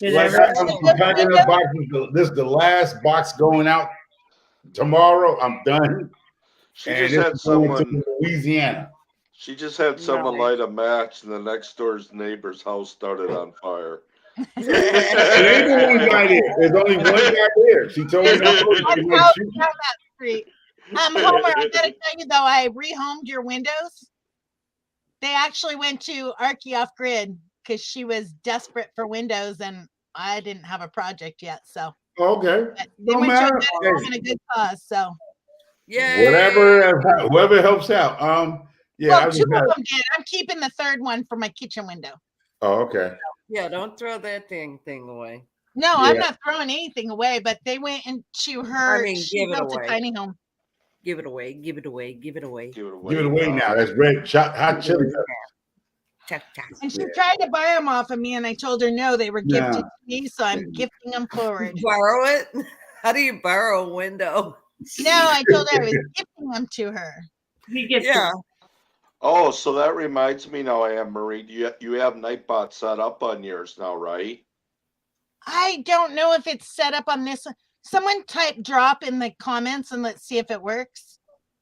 Like I'm packing up boxes. This is the last box going out tomorrow. I'm done. She And just had it's going someone. to Louisiana. She just had someone Nice. light a match, and the next door's neighbor's house started on fire. There ain't no one guy there. There's only one guy there. She told me not to That's go how shoot. down that street. Homer, I gotta tell you though, I rehomed your windows. They actually went to Archie off grid because she was desperate for windows, and I didn't have a project yet. So Okay. but they No went to a matter. good home and a good cause. So Yay. Whoever helps out. Yeah. I well, just two of got- them did. I'm keeping the third one for my kitchen window. Oh, okay. Yeah, don't throw that thing away. No, I'm Yeah. not throwing anything away, but they went into her. She give it built away. a tiny home. Give it away. Give it away. Give it away. Give it away. Give it away now. That's red hot chili peppers. Chuck, chuck. And she Yeah. tried to buy them off of me, and I told her no, they were gifted Nah. to me, so I'm gifting them forward. Borrow it? How do you borrow a window? No, I told her I was gifting them to her. He gets Yeah. Oh, so that reminds me now, Anne Marie, you have Nightbot set up on yours now, right? I don't know if it's set up on this. Someone type drop in the comments and let's see if it works.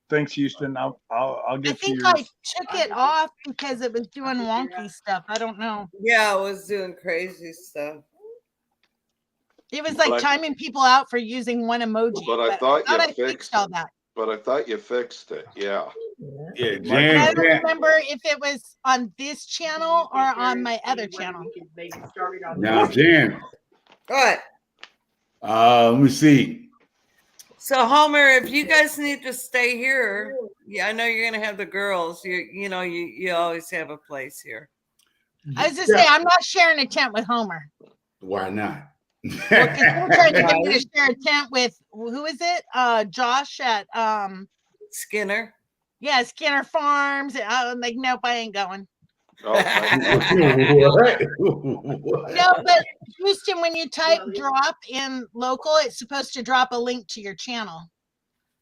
Thanks, Houston. I'll I get think you I yours. took it off because it was doing wonky stuff. I don't know. Yeah, I was doing crazy stuff. It was like But I- timing people out for using one emoji. But I thought you I fixed all it. that. But I thought you fixed it. Yeah. Yeah, But I Jan, don't remember if it was on this channel or on my other channel. now Jan, All right. let me see. So Homer, if you guys need to stay here, yeah, I know you're gonna have the girls. You always have a place here. I was just saying, I'm not sharing a tent with Homer. Why not? Well, because they're trying to get me to share a tent with who is it? Josh at Skinner. yeah, Skinner Farms. I'm like, nope, I ain't going. Oh, thank What? No, but Houston, when you type drop in local, it's supposed to drop a link to your channel.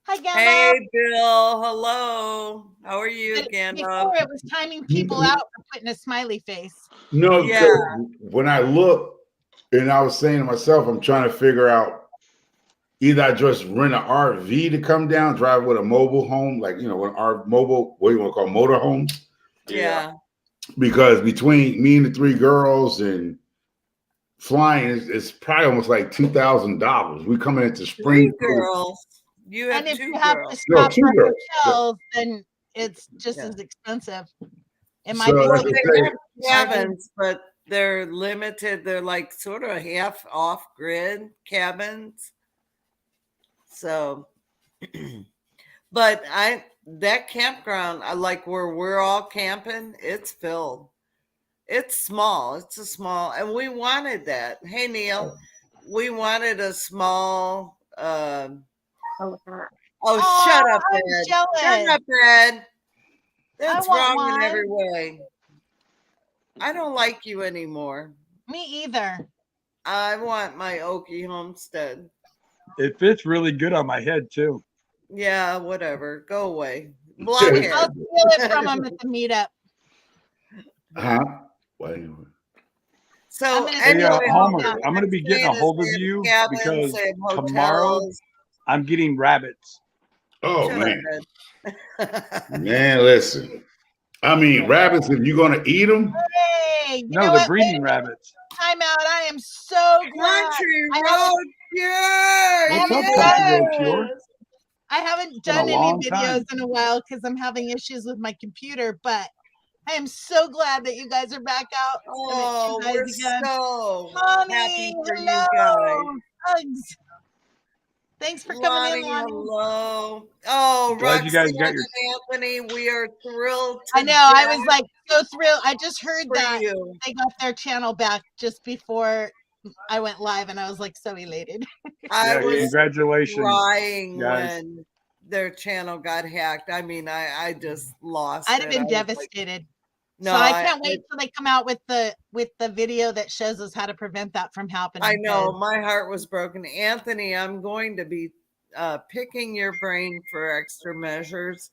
Hi, Gandalf. Hey, Bill. Hello. How are you, But Gandalf? before it was timing people out for putting a smiley face. No, Yeah. 'cause when I look and I was saying to myself, I'm trying to figure out either I just rent an RV to come down, drive with a mobile home, like our mobile, what do you want to call motor homes? Yeah. Because between me and the three girls and flying, it's probably almost like $2,000. We coming into spring. Three girls. You have And if two you have to girls. No, stop two for girls. hotels, then it's just Yeah. as expensive. It might So be that's like the They thing. have cabins, but they're limited. They're like sort of half off grid cabins. So, but that campground, I like where we're all camping, it's filled. It's small. It's a small, and we wanted that. Hey, Neil, we wanted a small, oh, shut up, I'm Red. jealous. Shut up, Red. That's want wrong in one. every way. I don't like you anymore. Me either. I want my Okie homestead. It fits really good on my head too. Yeah, whatever. Go away. Blockhead. I'll steal it from them at the meetup. Huh? Wait. So I'm gonna Hey, anyway, Homer, Homer, I'm going to be getting a hold of you because tomorrow I'm getting rabbits. Oh Shut man, up, man, listen. I mean, rabbits. If you're gonna eat them, Hey, you No, know they're what? breeding rabbits. Time out. I am so glad. Country I Road Pure. What's up, Yes. Country Road Pure? I haven't Been a done any long videos time. in a while because I'm having issues with my computer, but I am so glad that you guys are back out. Oh, and we're it's you guys again. so Lonnie, happy for hello. you guys. Hugs. Thanks for coming in, Lonnie. Hello. Oh, Glad you guys Roxanne got your- and Anthony, we are thrilled. I know. I was like so thrilled. I just heard for that you. they got their channel back just before I went live, and I was like so elated. I Yeah, was congratulations. crying guys. when their channel got hacked. I mean, I just lost. I'd have it. been I was like, devastated. no, So I can't wait till they come out with the video that shows us how to prevent that from happening. I know 'cause my heart was broken. Anthony, I'm going to be picking your brain for extra measures.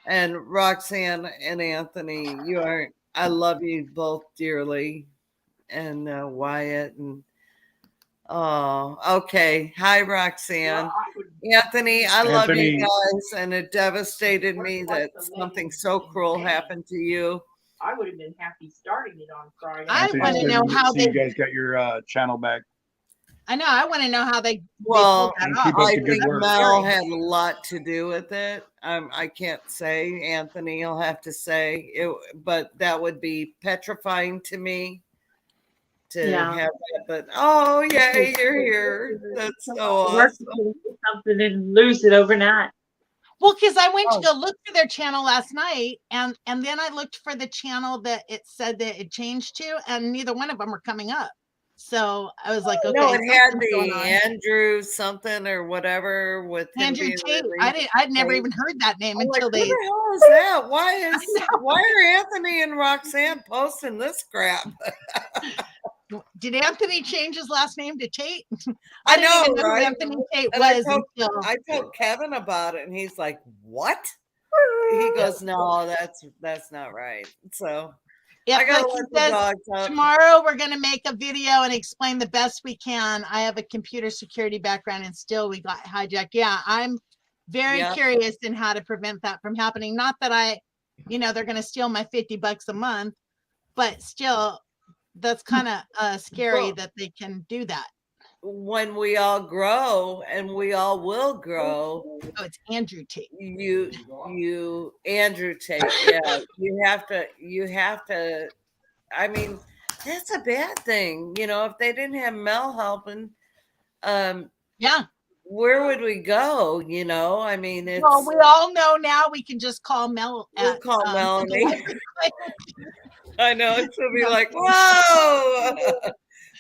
And Roxanne and Anthony, I love you both dearly. And Wyatt and oh, okay. Hi, Roxanne. Anthony, I love you Anthony. guys, and it devastated me that something so cruel happened to you. I would have been happy starting it on Friday. I Anthony's wanna good know to how see you guys got your channel back. I know. I want to know how they Well, pulled that and off. keep up I the good think work. Mel had a lot to do with it. I can't say. Anthony will have to say it, but that would be petrifying to me to Yeah. have that. But oh yay, you're here. That's so Work awesome. to do something and lose it overnight. Well, because I went Oh. to go look for their channel last night, and then I looked for the channel that it said that it changed to, and neither one of them were coming up. So I was like, okay, No, it had something's going the on. Andrew something or whatever with him Andrew being Tate. released. I'd never Tate. even heard that name I'm like, until who they. the hell is that? Why are Anthony and Roxanne posting this crap? Did Anthony change his last name to Tate? I didn't even know, know who right? Anthony Tate And I was until. told Kevin about it, and he's like, "What?" He goes, "No, that's not right." So, Yeah, I gotta like he let the says, dogs out. tomorrow we're going to make a video and explain the best we can. I have a computer security background and still we got hijacked. Yeah, I'm very Yep. curious in how to prevent that from happening. Not that they're going to steal my $50 a month, but still that's kind of scary Well- that they can do that. When we all grow, and we all will grow, Oh, it's Andrew Tate. you Andrew Tate, yeah, you have to. I mean, that's a bad thing, if they didn't have Mel helping, Yeah. where would we go? I mean, it's Well, we all know now we can just call Mel. we'll At, call Melanie. I know, she'll be like, whoa.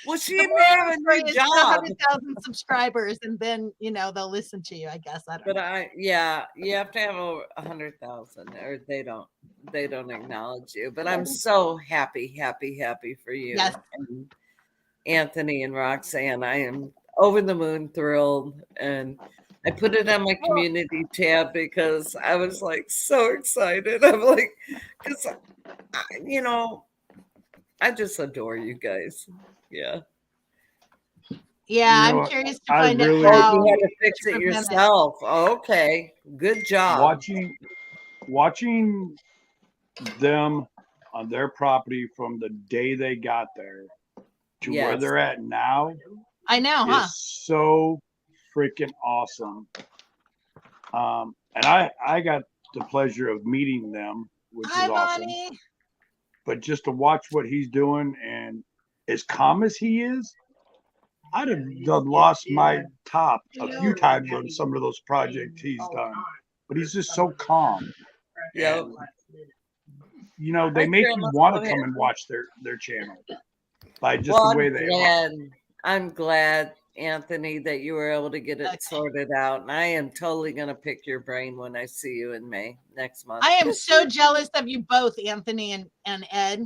Well, she The didn't have a world new is job. 100,000 subscribers, and then they'll listen to you. I guess I don't But know. you have to have over 100,000, or they don't acknowledge you. But I'm so happy for you, Yes. and Anthony and Roxanne. I am over the moon thrilled, and I put it on my community tab because I was like so excited. I'm like, because I just adore you guys. Yeah. Yeah, You know, I'm curious to I find really- out Oh, how. you had to fix it prevent it. yourself. Okay, good job. Watching them on their property from the day they got there to where Yes. they're at now I know, huh? is so freaking awesome. And I got the pleasure of meeting them, which Hi, is awesome. Bonnie. But just to watch what he's doing, and as calm as he is, I'd have lost my top a few times on some of those projects he's done. But he's just so calm. Yep. And, they My make you grandma's want so to come happy. and watch their channel by just Well, the way they are. I'm glad, Anthony, that you were able to get it Okay. sorted out. And I am totally going to pick your brain when I see you in May next month. I am so jealous of you both, Anthony and Ed.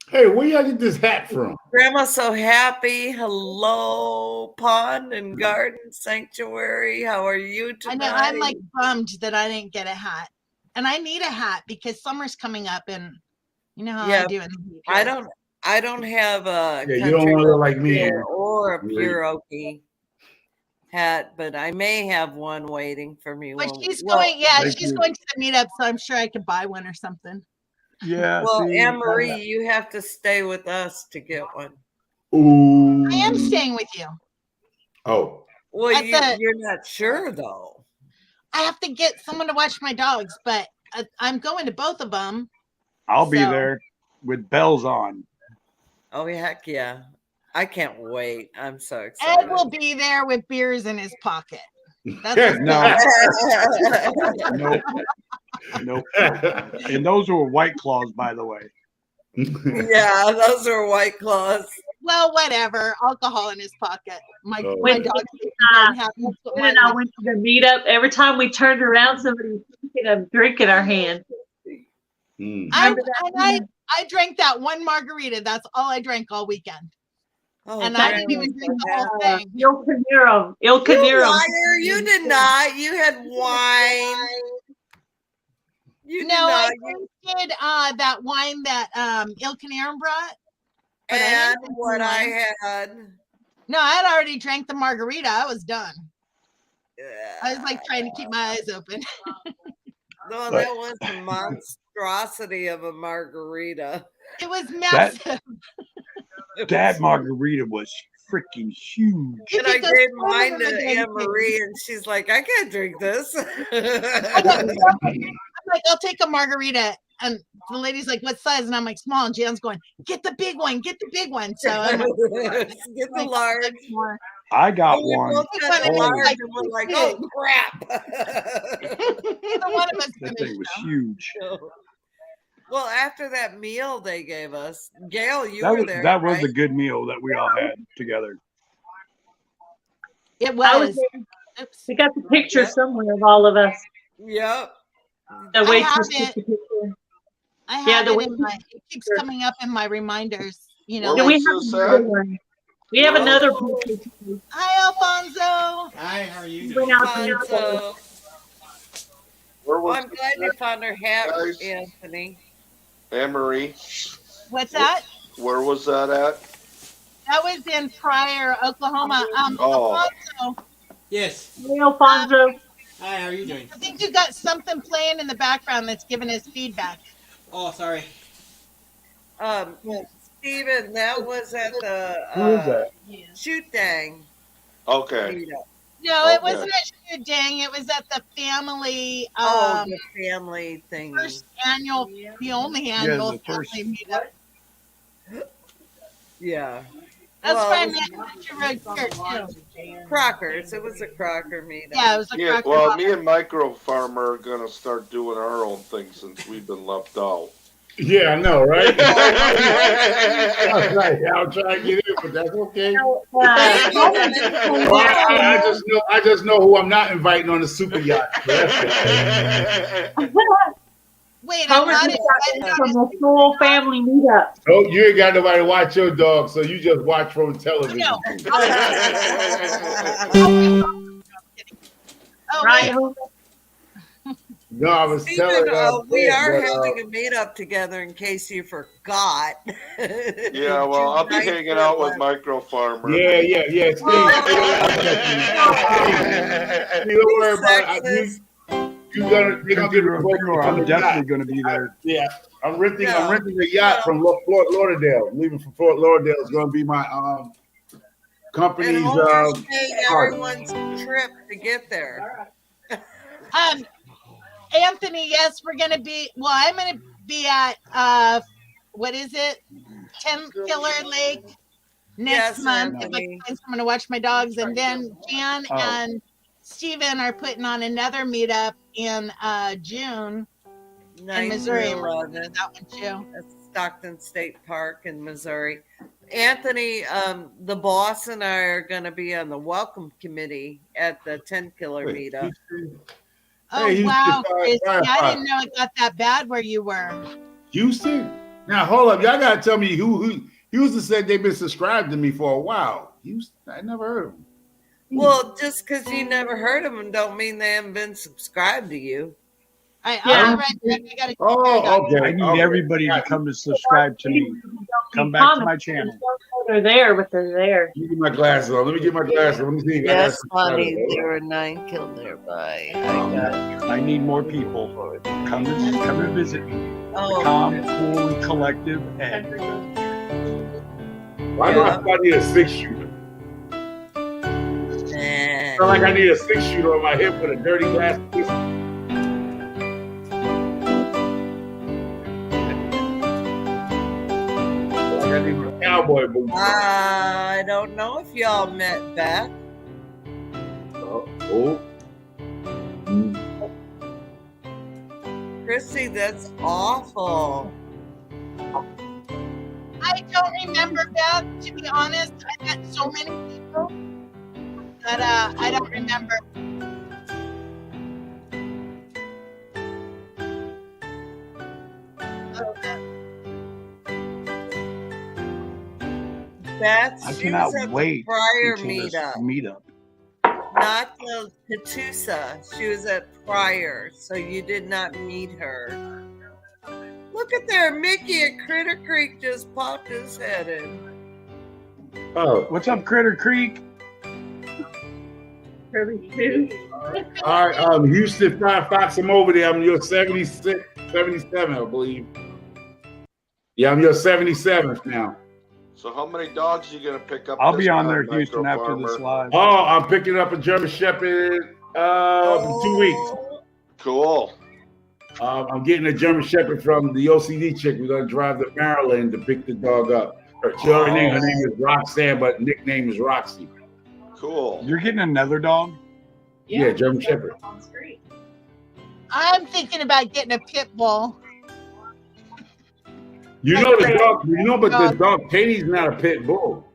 Hey, where y'all get this hat from? Grandma's so happy. Hello, Pond and Garden Sanctuary. How are you I tonight? know I'm like bummed that I didn't get a hat, and I need a hat because summer's coming up, and you know how Yeah, I do in the heat. I don't have a Yeah, you don't want to look like me. country or a Right. pure oaky hat, but I may have one waiting for me. But she's well, going. Yeah, thank she's you. going to the meetup, so I'm sure I could buy one or something. Yeah. Well, see, Anne Marie, you have to stay with us to get one. Ooh. I am staying with you. Oh. Well, At the- you're not sure though. I have to get someone to watch my dogs, but I'm going to both of them. I'll be So- there with bells on. Oh heck yeah! I can't wait. I'm so excited. Ed will be there with beers in his pocket. That's No, nope. And those were White Claws, by the way. Yeah, those are White Claws. well, whatever. Alcohol in his pocket. My Oh. my dog. When I went to the meetup, every time we turned around, somebody was taking a drink in our hand. Mm. I drank that one margarita. That's all I drank all weekend. Oh, And I didn't Grandma's even drink so the whole happy. thing. Il Canero. Il You Canero. liar! You did not. You had wine. You did No, I not. did that wine that Il Canero brought. But I And didn't drink what the I wine. had. No, I had already drank the margarita. I was done. I was like trying to keep my eyes open. No, that was a monstrosity of a margarita. It was massive. That margarita was freaking huge. You And I could go gave swim mine in to the damn Anne thing. Marie, and she's like, I can't drink this. I know, I'm like, I'll take a margarita. And the lady's like, what size? And I'm like, small. And Jan's going, get the big one, get the big one. So I'm like, Get the large. more. I got And we one. both got the One large, like and we're like, big. oh crap. Neither one of us That finished thing was them. huge. Well, after that meal they gave us, Gail, you That were was there. that was right? a good meal that we all had together. It I was was. there. Oops. We got the picture somewhere of all of us. Yep. The I waitress have took the picture. I Yeah, have the it way in my, it keeps coming up in my reminders. You know, Where Do like, we was have this another at? one? We have Whoa. another picture too. hi, Alfonso. Hi, how are you We doing? went out to Alfonso. Where Well, was I'm glad you found her hat, Guys. Anthony. Anne Marie? What's that? Where was that at? That was in Pryor, Oklahoma. Oh. Alfonso, Yes. Hey, Alfonso. Hi, how are you doing? I think you got something playing in the background that's giving us feedback. Oh, sorry. Steven, that was at Who is the that? Shoot Dang Okay. meetup. No, it Okay. wasn't at Shoot Dang. It was at the family The family thing. first annual, the only annual the first- family meetup. Yeah. That's Well, why I it was met Country Road Church too. Crockers. It was a Crocker meetup. Yeah, it was a Yeah, Crocker well, Bar. me and Micro Farmer are gonna start doing our own thing since we've been left out. Yeah, I know, right? I'll try to get in, but that's okay. I just know who I'm not inviting on the super yacht. So that's it. Wait, I'm not invited From on the full family meetup. Oh, you ain't got nobody to watch your dog, so you just watch from television. No. Oh, Right? wait. No, I was telling Steven, we are but, having a meetup together in case you forgot. Yeah, well, I'll be hanging out with Micro Farmer. Yeah. Steve, don't worry about it. You're gonna get I'm definitely going to be there. Yeah, I'm renting No. a yacht from Fort Lauderdale. Leaving from Fort Lauderdale is going to be my company's. And we'll just pay everyone's trip to get there. Anthony, yes, we're gonna be. Well, I'm gonna be at what is it, 10 Killer Lake next Yes, month. If I Anthony. can, I'm gonna watch my dogs, and then Jan and Steven are putting on another meetup in June in Missouri. We're gonna do 9/11 that one too. at Stockton State Park in Missouri. Anthony, the boss and I are going to be on the welcome committee at the 10 Killer meetup. Oh Hey, Houston wow, Christy, I Firefighter. didn't know it got that bad where you were. Houston. Now hold up, y'all gotta tell me who Houston said they've been subscribed to me for a while. Houston, I never heard of them. Well, just because you never heard of them don't mean they haven't been subscribed to you. I'll Yeah. be right back. I gotta. Oh, okay. I need okay. everybody to come to subscribe to me. Come back to my channel. They're there, but they're there. Let me get my glasses on. Let me get my glasses on. Let me see. Yes, honey, there were 9 killed nearby. I need more people. Come and visit me. Oh, Calm, cool, and collective. And Why do I feel I need a 6-shooter? I feel like I need a 6-shooter on my hip with a dirty glass pistol. Like I need a cowboy boots. I don't know if y'all met Beth. Oh. Chrissy, that's awful. I don't remember Beth, to be honest. I met so many people that I don't remember. Beth, I she was cannot at wait the prior until this meetup. meetup. Not the Catoosa. She was at Pryor, so you did not meet her. Look at there, Mickey at Critter Creek just popped his head in. Oh. What's up, Critter Creek? All right, Houston Firefox, I'm over there. I'm your 76, 77, I believe. Yeah, I'm your 77th now. So how many dogs are you gonna pick up? I'll this be on time, there, Micro Houston, after Farmer? this live. Oh, I'm picking up a German Shepherd for 2 weeks. Cool. I'm getting a German Shepherd from the OCD chick. We're gonna drive to Maryland to pick the dog up. Her name is Roxanne, but nickname is Roxy. Cool. You're getting another dog? Yeah, German Shepherd. Sounds great. I'm thinking about getting a pit bull. You know the dog, but the dog Katie's not a pit bull.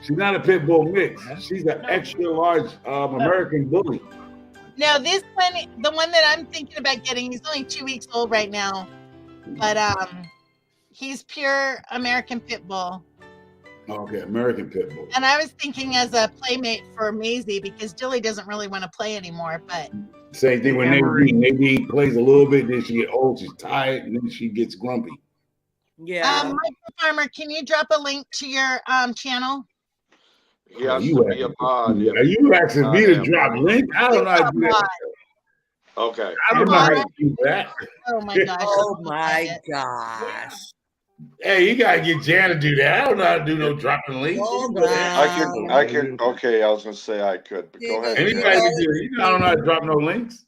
She's not a pit bull mix. She's an extra large American bully. No, this one, the one that I'm thinking about getting, he's only 2 weeks old right now, but he's pure American pit bull. Okay, American pit bull. And I was thinking as a playmate for Maisie because Dilly doesn't really want to play anymore. But Same thing with Nadine. Nadine plays a little bit, then she get old, she's tired, and then she gets grumpy. Yeah. Michael Farmer, can you drop a link to your channel? He Oh, has you to be a mod. Are you asking me to drop link? I don't know how to do that. Okay. I don't know how to do that. Oh my gosh. Oh you my did it. gosh. Hey, you gotta get Jan to do that. I don't know how to do no dropping links. Hold I can, okay, I was gonna say I could, but go ahead. Anybody can do it. I don't know how to drop no links.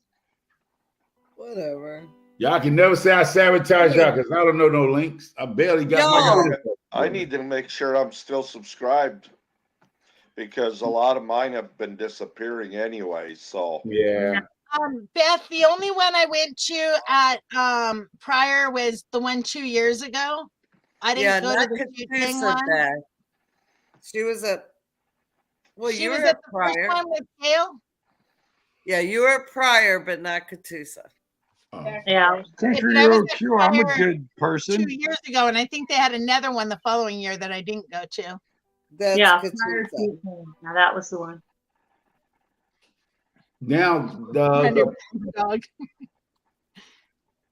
Whatever. Y'all can never say I sabotage y'all because I don't know no links. I barely got my Yo. I need to make sure I'm still subscribed because a lot of mine have been disappearing anyway, so. Yeah. Beth, the only one I went to at prior was the one 2 years ago. I didn't go to the shooting one. Back. She was at She was at the first one with Gail. Yeah, you were at Prior, but not Catoosa. Yeah. Country I was Road at Cure. I'm a Prior good person. 2 years ago, and I think they had another one the following year that I didn't go to. That's Yeah. Catoosa. Now that was the one. Now the Dog.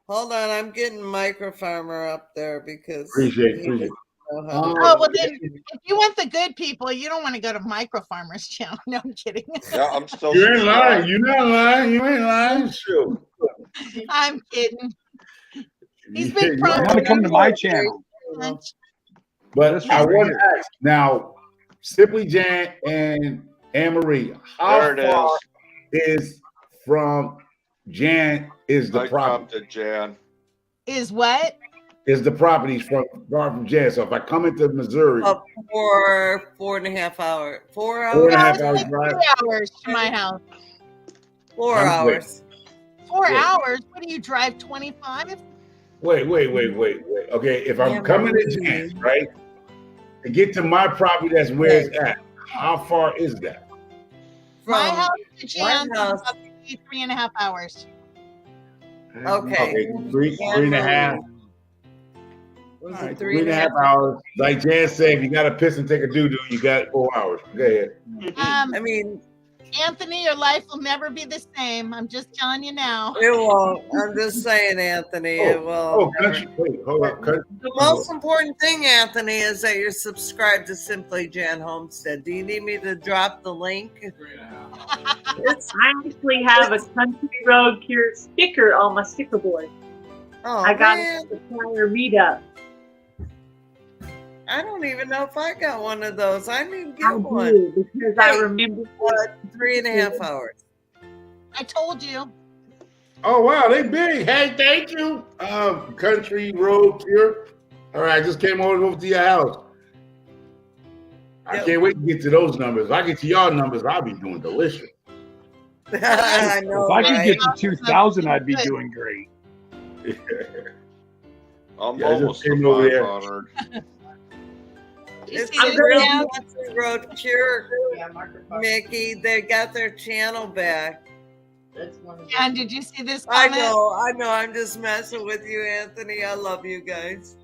Hold on, I'm getting Micro Farmer up there because appreciate. Oh, well then, if you want the good people, you don't want to go to Micro Farmer's channel. No, I'm kidding. Yeah, I'm still. You ain't lying. You're not lying. You ain't lying. Sure. I'm kidding. He's You been You want to come to my channel? But I want to ask now, Simply Jan and Anne Marie, how There it far is from Jan is the I property? dropped it, Jan. Is what? Is the properties from Jan? So if I come into Missouri, Up for 4.5 hours. 4 hours? 4.5 No, hours it's drive. 3 hours to my house. 4 I'm hours. 4 Wait. hours? What do you drive 25? Wait. Okay, if I'm coming to Jan, right, to get to my property, that's where it's at. How far is that? My From house to Jan's is house. about 3.5 hours. Okay. Three and a half. Was All right, it 3.5 hours. Like Jan said, if you got to piss and take a doo-doo, you got 4 hours. Go ahead. I mean, Anthony, your life will never be the same. I'm just telling you now. it won't. I'm just saying, Anthony, it will. Oh, country. Wait, hold up. Country. The most important thing, Anthony, is that you're subscribed to Simply Jan Homestead. Do you need me to drop the link? I actually have a Country Road Cure sticker on my sticker board. Oh, I got man. it at the prior meetup. I don't even know if I got one of those. I didn't I get one. do, because I remember 3.5 hours. I told you. Oh, wow, they big. Hey, thank you. Country Road Cure. All right, I just came over to your house. I can't wait to get to those numbers. If I get to y'all numbers, I'll be doing delicious. I know, If I could right? get to 2,000, I'd be doing great. I'm Yeah, I just almost came to over there. 500. It's see the this real now? Country Road Cure, Yeah, microphone. Mickey. They got their channel back. That's one of the- And did you see this I comment? know. I'm just messing with you, Anthony. I love you guys.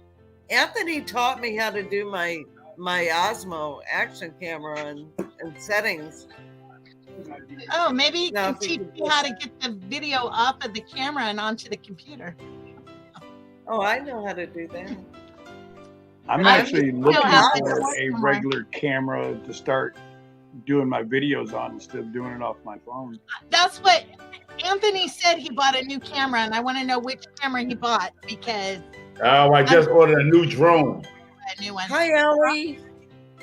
Anthony taught me how to do my Osmo action camera and settings. Oh, maybe you No, can if you teach could me do how to that. get the video off of the camera and onto the computer. Oh, I know how to do that. I'm I actually know looking how to for do a it. regular camera to start doing my videos on instead of doing it off my phone. That's what Anthony said. He bought a new camera, and I want to know which camera he bought because Oh, I just ordered a new drone. a new one. Hi, Ellie.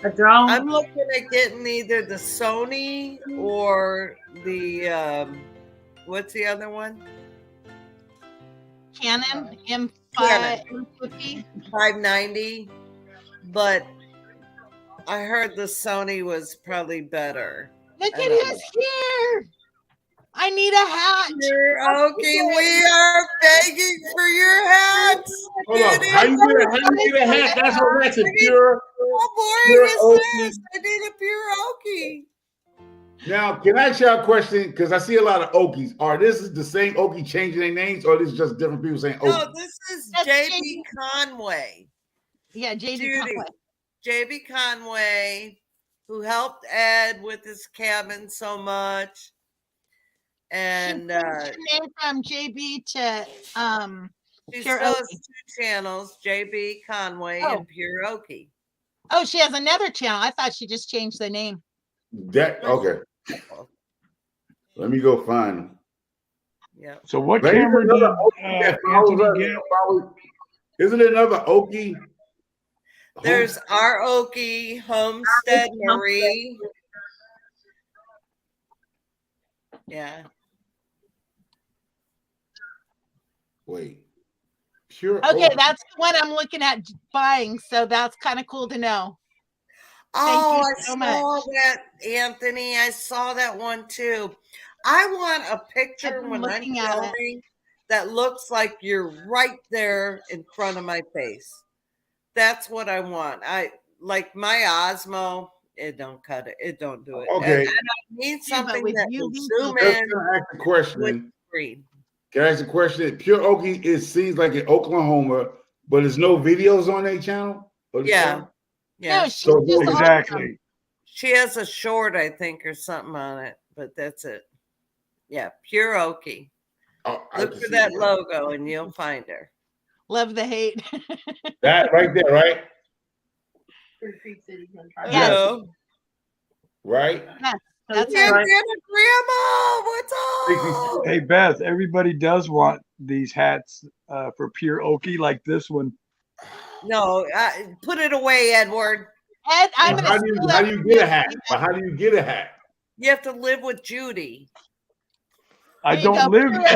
a drone. I'm looking at getting either the Sony or the what's the other one? Canon M5 Canon. M50. 590. But I heard the Sony was probably better. Look I at know. his hair. I need a hat. Okay, we are begging for your hats. Hold on. How you get a hat? That's a pure. How Pure boring is Okie. this? I need a pure Okie. Now, can I ask y'all a question? Because I see a lot of Okies. Are this is the same Okie changing their names, or this is just different people saying No, Okie? this is That's JB Conway. Yeah, JD Judy. Conway. JB Conway, who helped Ed with his cabin so much. And She changed her name from JB to She Pure still has Okie. 2 channels, JB Conway Oh. and Pure Okie. Oh, she has another channel. I thought she just changed the name. That okay. Let me go find them. Yeah. So what Maybe camera another did Okie that follows Anthony us, get? Isn't it another Okie? There's our Okie, Homestead Marie. Yeah. Wait. Pure Okay, Okie. that's the one I'm looking at buying. So that's kind of cool to know. Oh, you I so saw much. that, Anthony. I saw that one too. I want a picture been when I'm looking at it. filming that looks like you're right there in front of my face. That's what I want. I like my Osmo. It don't cut it. It don't do it. Okay. And I need Yeah, but something with that you will being zoom Just in gonna ask a with question. screen. Can I ask a question? Pure Okie, it seems like in Oklahoma, but there's no videos on their channel? Or the Yeah. channel? Yeah. No, she's So just Exactly. She has a short, I think, or something on it, but that's it. Yeah, Pure Okie. Oh, I Look can for see that logo and you'll find her. Love the hate. That right there, right? Yes. Hello. Right? That's Yeah, her. Grandma, what's up? Hey Beth, everybody does want these hats for Pure Okie, like this one. No, put it away, Edward. Ed, I'm Well, gonna how steal do that you from get a you. hat? Well, how do you get a hat? You have to live with Judy. I There you don't go. live with you.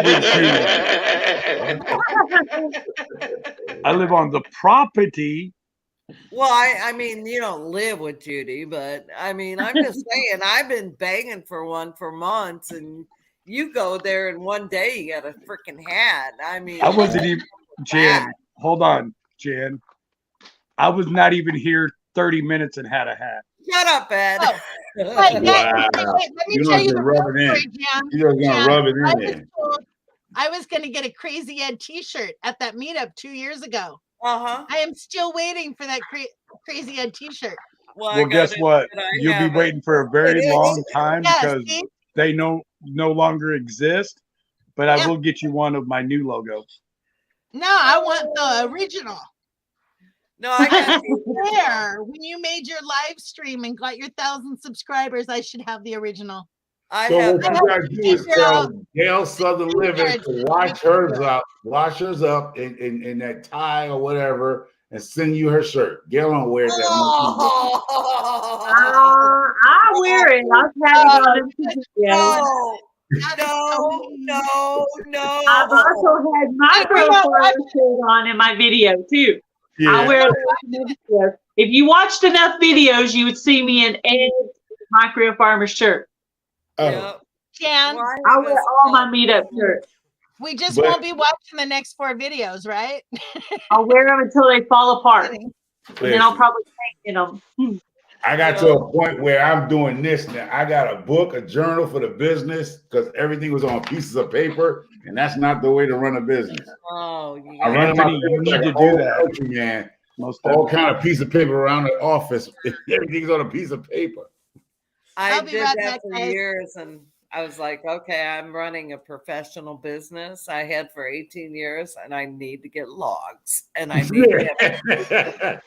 I live on the property. Well, I mean, you don't live with Judy, but I mean, I'm just saying, I've been begging for one for months, and you go there and one day you got a freaking hat. I mean, I wasn't even Jan. Hold on, Jan. I was not even here 30 minutes and had a hat. Shut up, Ed. Oh. Wait, Wow. let me You tell don't you just the rub real it in. story, Jan. You're just gonna Jan, rub it I in was there. told I was going to get a Crazy Ed t-shirt at that meetup 2 years ago. Uh-huh. I am still waiting for that Crazy Ed t-shirt. Well, guess what? You'll be waiting for a very long time because see? they no longer exist. But I will get you one of my new logos. No, I want the original. No, I got you. There, when you made your live stream and got your 1,000 subscribers, I should have the original. I So have what you gotta do is tell Gail Southern Living to wash hers up in that tie or whatever, and send you her shirt. Gail don't wear that much. I wear it. I've had it on this video. No. I've also had microfarmer shirt on in my video too. Yeah. I wear it. If you watched enough videos, you would see me in Ed's microfarmer shirt. Oh. Jan, I wear all my meetup shirts. we just But- won't be watching the next 4 videos, right? I'll wear them until they fall apart, and then I'll Listen, probably paint in them. I got to a point where I'm doing this now. I got a book, a journal for the business because everything was on pieces of paper, and that's not the way to run a business. Oh, I run my Anthony, you business need like to an do old that. country man. Most All definitely. kind of piece of paper around the office. Everything's on a piece of paper. I I'll be did right that back, for guys. years, and I was like, okay, I'm running a professional business. I had for 18 years, and I need to get logs, and I need to have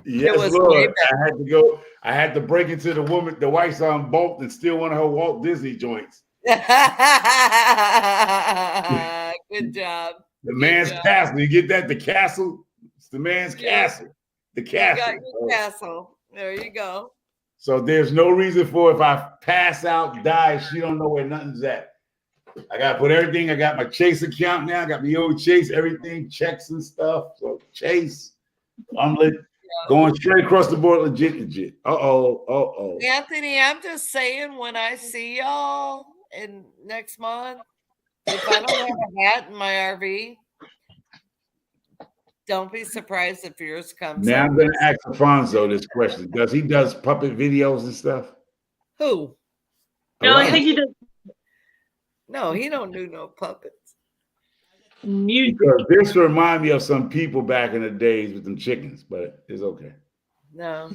Yes, was Lord. way I had to break into the wife's Bolt and steal one of her Walt Disney joints. Good job. The man's job. castle. You get that? The castle. It's the man's Yeah. castle. The You castle. got your castle. There you go. So there's no reason for if I pass out, die, she don't know where nothing's at. I got to put everything. I got my Chase account now. I got my old Chase, everything, checks and stuff. So Chase, I'm going straight across the board, legit. Uh-oh. Anthony, I'm just saying, when I see y'all in next month, if I don't have a hat in my RV, don't be surprised if yours comes Now up. I'm going to ask Alfonso this question. Does he does puppet videos and stuff? Who? No, I think he does No, he don't do no puppets. music. Because this remind me of some people back in the days with them chickens, but it's okay. No,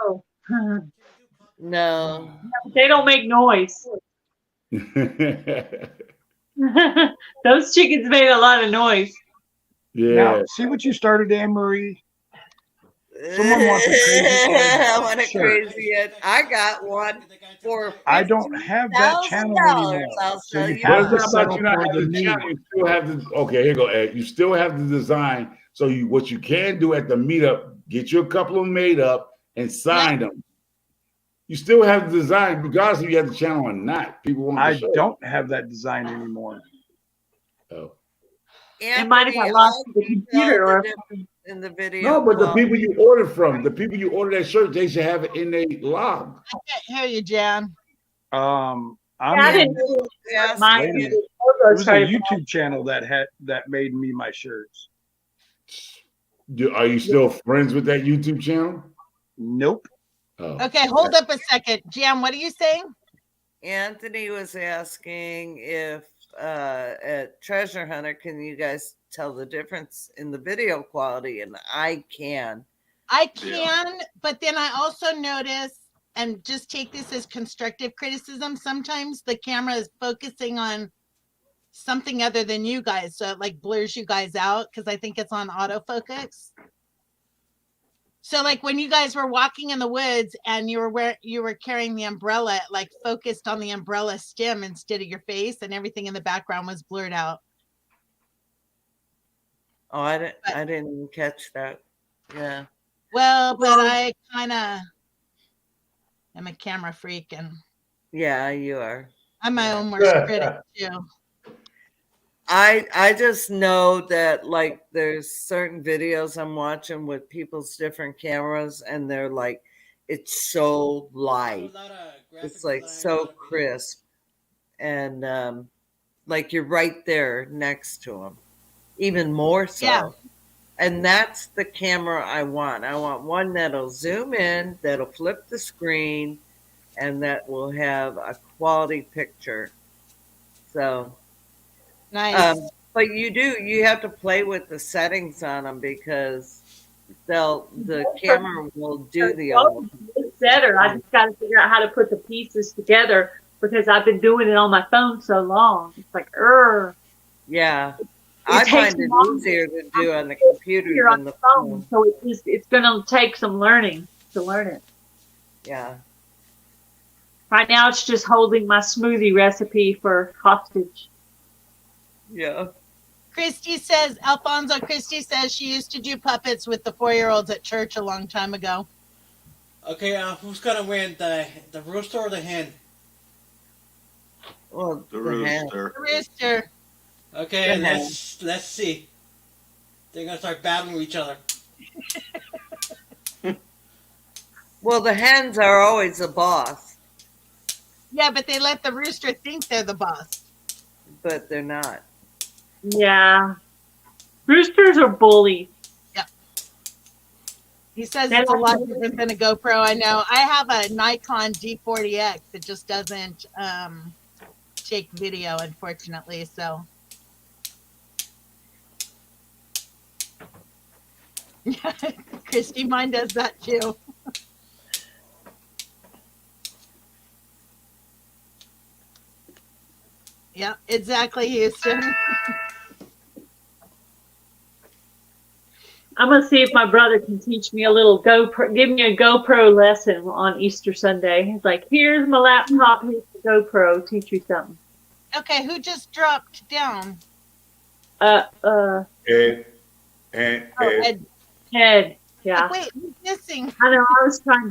Oh. no. They don't make noise. Those chickens made a lot of noise. Yeah. Now, see what you started, Anne Marie. Someone wants a Crazy Ed I want a shirt. Crazy Ed. I got one for I don't have that channel anymore. I'll So tell you you What have is to that about settle you not for the having the new channel? one. You still have the okay. Here you go, Ed. You still have the design. So what you can do at the meetup, get you a couple of them made up and sign them. You still have the design, regardless if you have the channel or not. People want I the show. don't have that design anymore. Oh. It might have got Anthony, lost I'll in the detail computer the or difference in the video. No, but the quality. people you ordered from, the people you ordered that shirt, they should have it in their log. I can't hear you, Jan. I'm Yeah, I didn't in, know Yes, mine. wait a minute. The It logo was a started- YouTube channel that made me my shirts. Are you still friends with that YouTube channel? Nope. Oh. Okay, hold up a second. Jan, what are you saying? Anthony was asking if at Treasure Hunter, can you guys tell the difference in the video quality? And I can. I can, but then I also notice, and just take this as constructive criticism, sometimes the camera is focusing on something other than you guys. So it like blurs you guys out because I think it's on autofocus. So like when you guys were walking in the woods and you were carrying the umbrella, it like focused on the umbrella stem instead of your face, and everything in the background was blurred out. Oh, I didn't catch that. Yeah. Well, but I kind of am a camera freak, and Yeah, you are. I'm my own worst critic too. I just know that like there's certain videos I'm watching with people's different cameras and they're like it's so light. It's like so crisp. And like you're right there next to them. Even more so. Yeah. And that's the camera I want. I want one that'll zoom in, that'll flip the screen, and that will have a quality picture. So Nice. but you have to play with the settings on them because the camera will do the It's better. I just got to figure out how to put the pieces together because I've been doing it on my phone so long. It's like, yeah. It I takes find it longer. easier to do on the computer You're than on the the phone, phone. so it's going to take some learning to learn it. Yeah. Right now, it's just holding my smoothie recipe for hostage. Yeah. Alfonso Christie says she used to do puppets with the 4-year-olds at church a long time ago. Okay, who's gonna win, the rooster or the hen? Well, The hen. rooster. The rooster. Okay, The hen. let's see. They're gonna start battling with each other. Well, the hens are always the boss, Yeah, but they let the rooster think they're the boss. but they're not. Yeah. Roosters are bullies. He says it's a lot different than a GoPro. I know. I have a Nikon D40X that just doesn't take video, unfortunately. So, Christy, mine does that too. Yeah, exactly, Houston. I'm going to see if my brother can teach me a little GoPro, give me a GoPro lesson on Easter Sunday. He's like, here's my laptop, here's the GoPro, teach you something. Okay, who just dropped down? Ed. Oh, Ed. Ted. Yeah. Wait, who's missing? I know. I was trying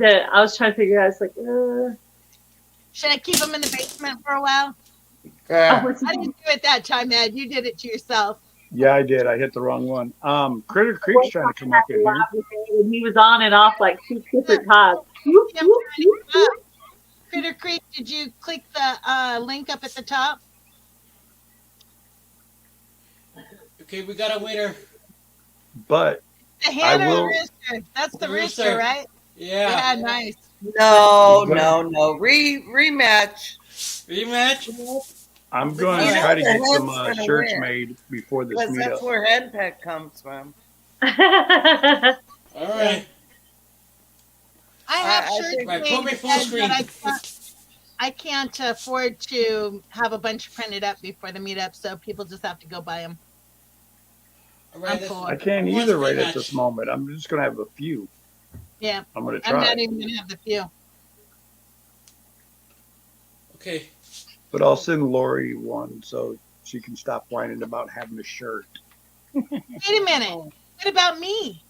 to figure out. It's like, Should I keep him in the basement for a while? I I didn't do it that time, Ed. You did it to yourself. Yeah, I did. I hit the wrong one. Critter Creek's trying to come up in here. And he was on and off like 2 different times. Kim, Critter Creek, did you click the link up at the top? Okay, we got a winner. But The hen I or the will- rooster? That's the The rooster, rooster. right? Yeah. Yeah, nice. No. Rematch. Rematch? I'm going to You know try to the get some hen's gonna shirts win. made before this Because that's meetup. where hen pet comes from. All right. I have I shirts think- Right, made, put me full Ed, screen. but can't afford to have a bunch printed up before the meetup, so people just have to go buy them. All right, I'm this- full. I can't Who wants either right rematch? at this moment. I'm just gonna have a few. Yeah, I'm gonna I'm try. not even gonna have the few. Okay. But I'll send Lori one so she can stop whining about having a shirt. Wait a minute. What about me?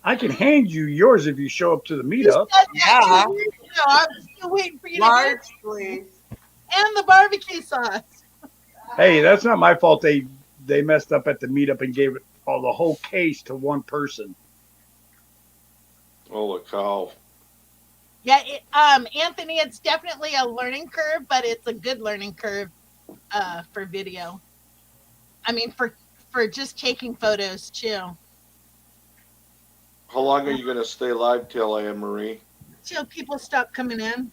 I can hand you yours if you show up to the You meetup. said that Yeah. 2 years ago. I'm still waiting for you to Large, hand it. please. And the barbecue sauce. Hey, that's not my fault. They messed up at the meetup and gave it all the whole case to one person. Holy cow. Yeah, Anthony, it's definitely a learning curve, but it's a good learning curve for video. I mean, for just taking photos too. How long are you gonna stay live till, Anne Marie? Till people stop coming in.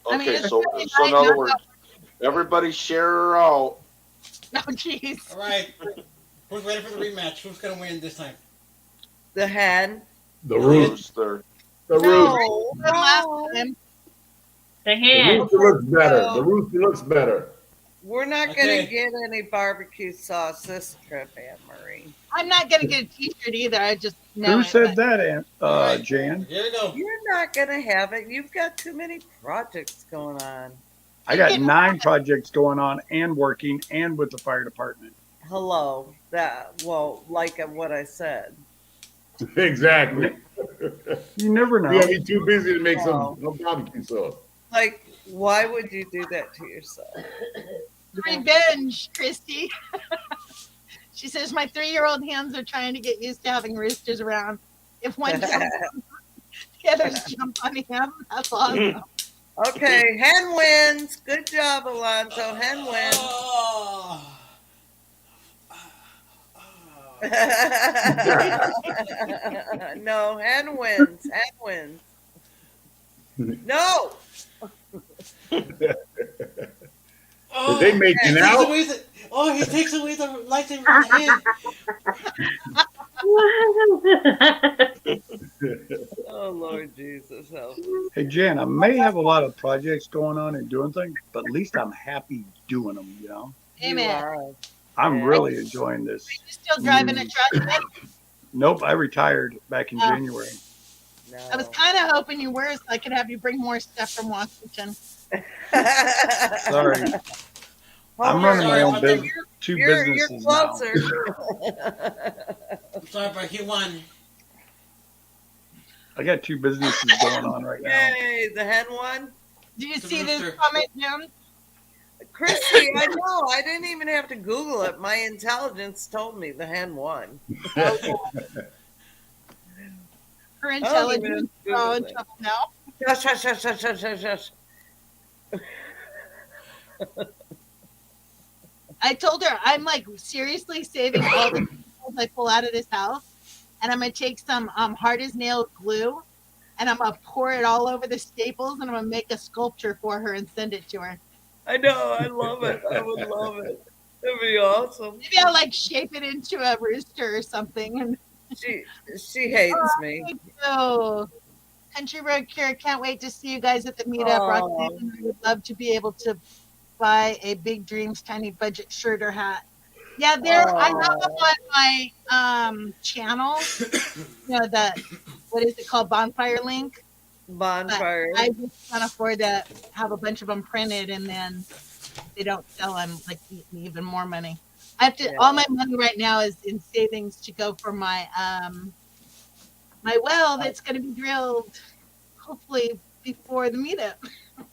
I mean, Okay, it's so Friday in night, other not words, everybody share her out. Oh, jeez. All right. Who's ready for the rematch? Who's gonna win this time? The hen. The roost. Rooster. The No. roost. Good last time. The The hand. rooster looks better. The rooster looks better. We're not Okay. gonna get any barbecue sauce this trip, Anne Marie. I'm not gonna get a T-shirt either. I just know Who it, said but- that, Aunt, All right. Jan? Here we go. You're not gonna have it. You've got too many projects going on. I got 9 projects going on and working and with the fire department. Hello. Like what I said. Exactly. You never You know. gotta be too busy to make Wow. some barbecue sauce. Like, why would you do that to yourself? Revenge, Christy. She says my 3-year-old hands are trying to get used to having roosters around. If one jumps, the others jump on him. That's awesome. Okay, hen wins. Good job, Alonso. Hen wins. Oh. No, hen wins. Hen wins. No. Oh. Did they make He it takes out? away the- Oh, he takes away the lightsaber from the hand. Oh, Lord Jesus, help. Hey, Jan, I may have a lot of projects going on and doing things, but at least I'm happy doing them, you know? Amen. You are. I'm Yeah. really enjoying this. Are you still driving a truck? Ben? Nope, I retired back in Oh. January. No. I was kind of hoping you were, so I could have you bring more stuff from Washington. Sorry. I'm Homer, running my own Sorry, business, 2 You're businesses now. closer. I'm sorry, but he won. I got 2 businesses going on right now. Yay, the hen one. Do you The see this rooster. comment, Jim? Christy, I know. I didn't even have to Google it. My intelligence told me the hen won. Her Oh, intelligence is all in Google it. trouble now. Shush, shush, shush, shush, shush, shush, shush. I told her I'm like seriously saving all the staples I pull out of this house, and I'm gonna take some hard as nail glue, and I'm gonna pour it all over the staples, and I'm gonna make a sculpture for her and send it to her. I know. I love it. I would love it. It'd be awesome. Maybe I'll like shape it into a rooster or something. And She hates me. so, Country Road Cure, can't wait to see you guys at the meetup. Aw. Roxanne, I would love to be able to buy a Big Dreams Tiny Budget shirt or hat. Yeah, I have them on my channel. You know, what is it called? Bonfire link. Bonfire. I just can't afford to have a bunch of them printed, and then they don't sell them, like even more money. I have to. Yeah. All my money right now is in savings to go for my my well that's going to be drilled, hopefully before the meetup.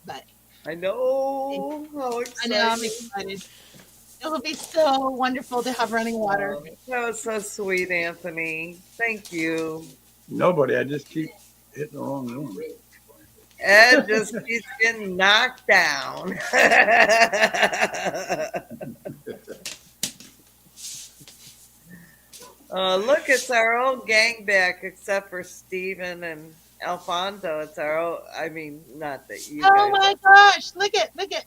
But I know. How I exciting. know I'm excited. It will be so wonderful to have running water. That was so sweet, Anthony. Thank you. Nobody, I just keep hitting the wrong one. Ed just keeps getting knocked down. Look, it's our old gang back, except for Steven and Alfonso. It's our old, I mean, not that you Oh guys. my gosh! Look at.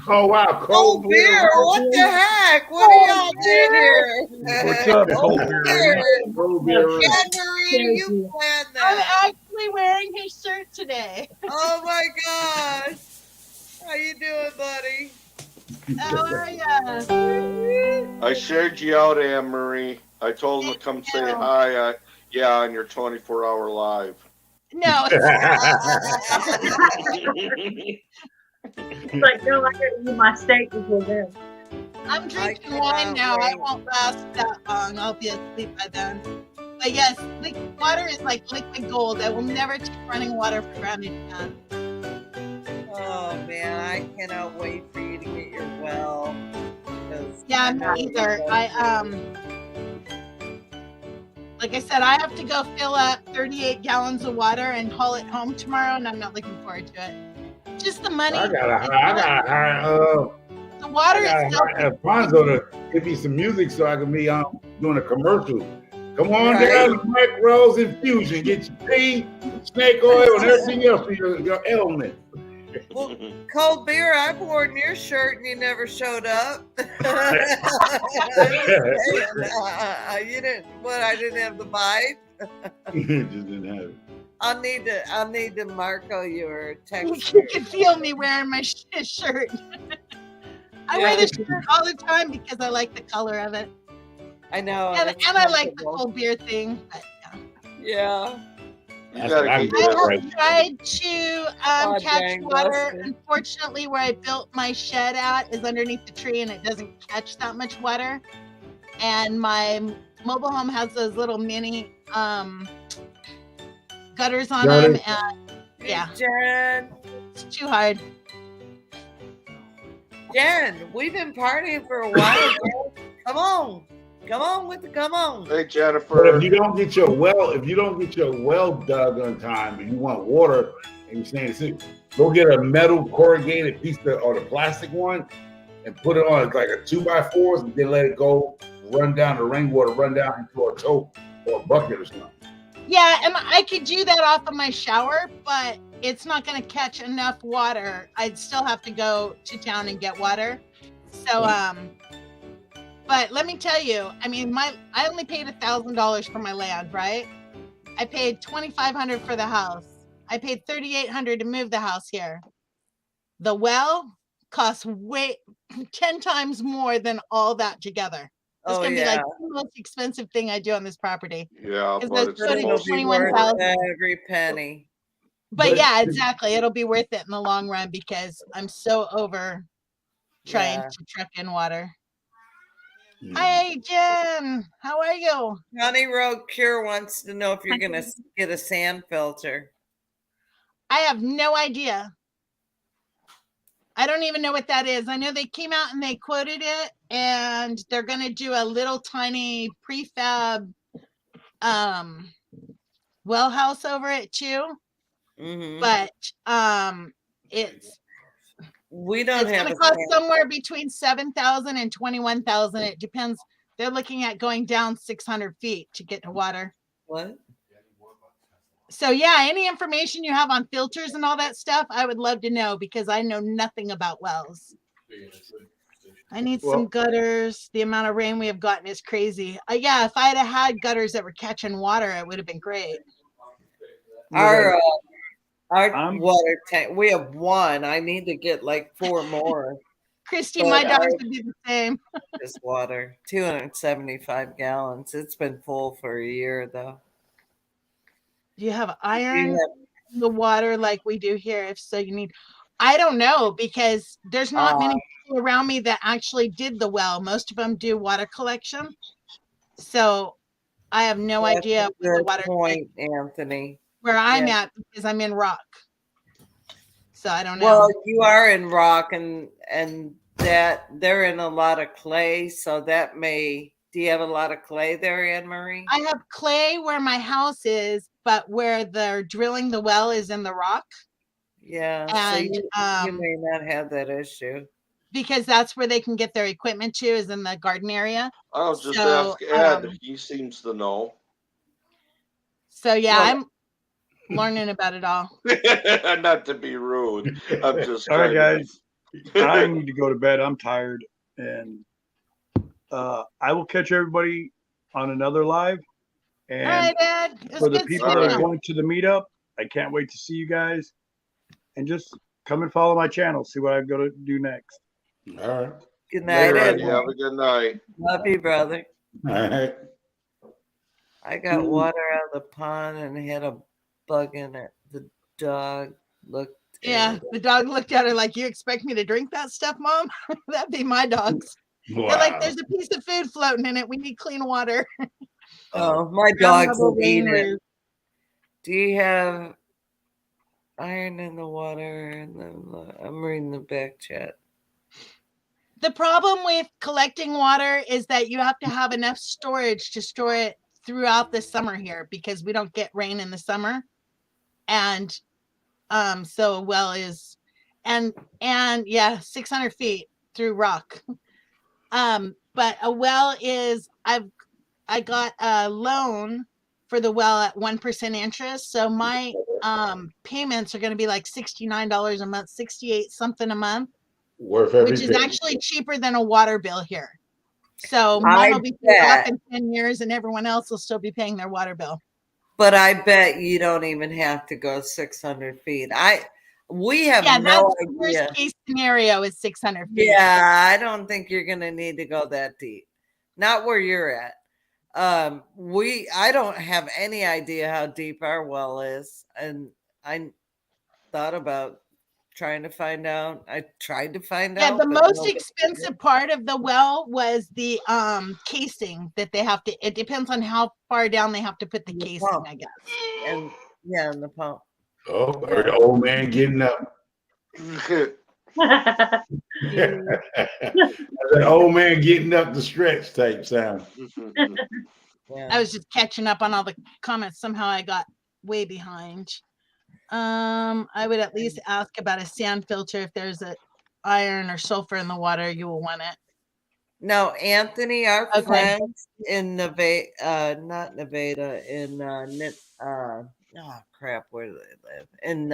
Oh wow, Cold cold beer, what the heck? What are y'all doing here? What's up, cold beer? beer? Cold beer. Anne Marie, you planned I'm that. actually actually wearing his shirt today. Oh my gosh. How you doing, buddy? How are ya? I shared you out, Anne Marie. I told him to come say you. hi. Yeah, on your 24-hour live. No, It's like, no, I gotta eat my steak before then. I'm drinking cannot wine now. I wait. won't last that long. I'll be asleep by then. But yes, liquid water is like liquid gold. I will never take running water for granted again. Oh man, I cannot wait for you to get your well. 'cause Yeah, I know me you either. love Like I said, I have to go fill up 38 gallons of water and haul it home tomorrow, and I'm not looking forward to it. Just the money. I gotta hire The water itself. Alfonso to give me some music so I can be doing a commercial. Come on Right. down to Mike Rose Infusion. Get your tea, snake oil, and everything else for your ailment. Well, cold beer, I've worn your shirt and you never showed up. You didn't. What? I didn't have the vibe. Just didn't have it. I'll need to Marco your text. You can feel me wearing my shirt. I wear this shirt all the time because I like the color of it. I know. And it's I like the comfortable. cold beer thing. But, Yeah. You gotta I keep I that have right. tried to Oh, catch dang, water. Leslie. Unfortunately, where I built my shed at is underneath the tree and it doesn't catch that much water. And my mobile home has those little mini gutters on them. Gutters. And yeah, Jen, it's too hard. we've been partying for a while. Jen. Come on. Come on with the come on. Hey, But Jennifer. if you don't get your well dug on time, and you want water, and you're saying it's go get a metal corrugated piece or the plastic one, and put it on. It's like a 2x4, and then let it go, run down the rainwater, run down into a tote or a bucket or something. Yeah, and I could do that off of my shower, but it's not going to catch enough water. I'd still have to go to town and get water. So, but let me tell you, I mean, I only paid $1,000 for my land, right? I paid $2,500 for the house. I paid $3,800 to move the house here. The well costs 10 times more than all that together. It's Oh gonna be yeah. like the most expensive thing I do on this property. Yeah, 'Cause but those it's footage supposed It'll be to. 21,000. worth every penny. But yeah, exactly. It'll be worth it in the long run because I'm so over trying Yeah. to truck in water. Yeah. Hi, Jen. How are you? Honey Road Cure wants to know if you're gonna get a sand filter. I have no idea. I don't even know what that is. I know they came out and they quoted it, and they're gonna do a little tiny prefab well house over it too. Mhm. But it's We don't have gonna a cost sand. somewhere between 7,000 and 21,000. It depends. They're looking at going down 600 feet to get to water. What? So yeah, any information you have on filters and all that stuff, I would love to know because I know nothing about wells. I need some Well- gutters. The amount of rain we have gotten is crazy. Yeah, if I'd have had gutters that were catching water, it would have been great. Our I'm- water tank. We have one. I need to get like 4 more. Christy, But my dogs our- would be the same. This water, 275 gallons. It's been full for a year though. Do you have We iron have- in the water like we do here? If so, you need. I don't know because there's not many people around me that actually did the well. Most of them do water collection. So I have no That's idea a what the good water point, Anthony. where I'm Yeah. at because I'm in rock. So I don't know. Well, you are in rock, and that they're in a lot of clay, so that may. Do you have a lot of clay there, Anne Marie? I have clay where my house is, but where they're drilling the well is in the rock. Yeah, so And you may not have that issue. because that's where they can get their equipment to is in the garden area. I'll just So, ask Ed. He seems to know. So yeah, Well- I'm learning about it all. Not to be rude. I'm just All right, trying to- guys. I need to go to bed. I'm tired, and I will catch everybody on another live. All And right, Ed. It was for the good people seeing that are you. going to the meetup, I can't wait to see you guys, and just come and follow my channel. See what I'm gonna do next. All right. Good night, Later, All right, Ed. you have a good night. Love you, brother. All right. I got water out of the pond and it had a bug in it. The dog looked. Yeah, at it. the dog looked at her like, "You expect me to drink that stuff, Mom?" That'd be my dogs. Wow. They're like, "There's a piece of food floating in it. We need clean water." Oh, my Ground dogs level will eat rain it. roof. Do you have iron in the water? And I'm reading the back chat. The problem with collecting water is that you have to have enough storage to store it throughout the summer here, because we don't get rain in the summer. And so a well is, and yeah, 600 feet through rock. But a well is, I got a loan for the well at 1% interest. So my payments are going to be like $69 a month, 68 something a month, Worth every which is penny. actually cheaper than a water bill here. So I mine will be paid off bet. in 10 years and everyone else will still be paying their water bill. But I bet you don't even have to go 600 feet. We have Yeah, that's no the idea. worst case scenario is 600 feet. Yeah, I don't think you're gonna need to go that deep. Not where you're at. I don't have any idea how deep our well is, and I thought about trying to find out. I tried to find Yeah, out. the but most nobody- expensive part of the well was the casing that they have to, it depends on how far down they have to put the The casing, pump. I guess. and yeah, and the pump. Oh, I heard the old man getting up. That old man getting up the stretch type sound. Yeah. I was just catching up on all the comments. Somehow I got way behind. I would at least ask about a sand filter. If there's a iron or sulfur in the water, you will want it. No, Anthony, our Okay. friends in Nevada, not Nevada, in oh crap, where do they live? In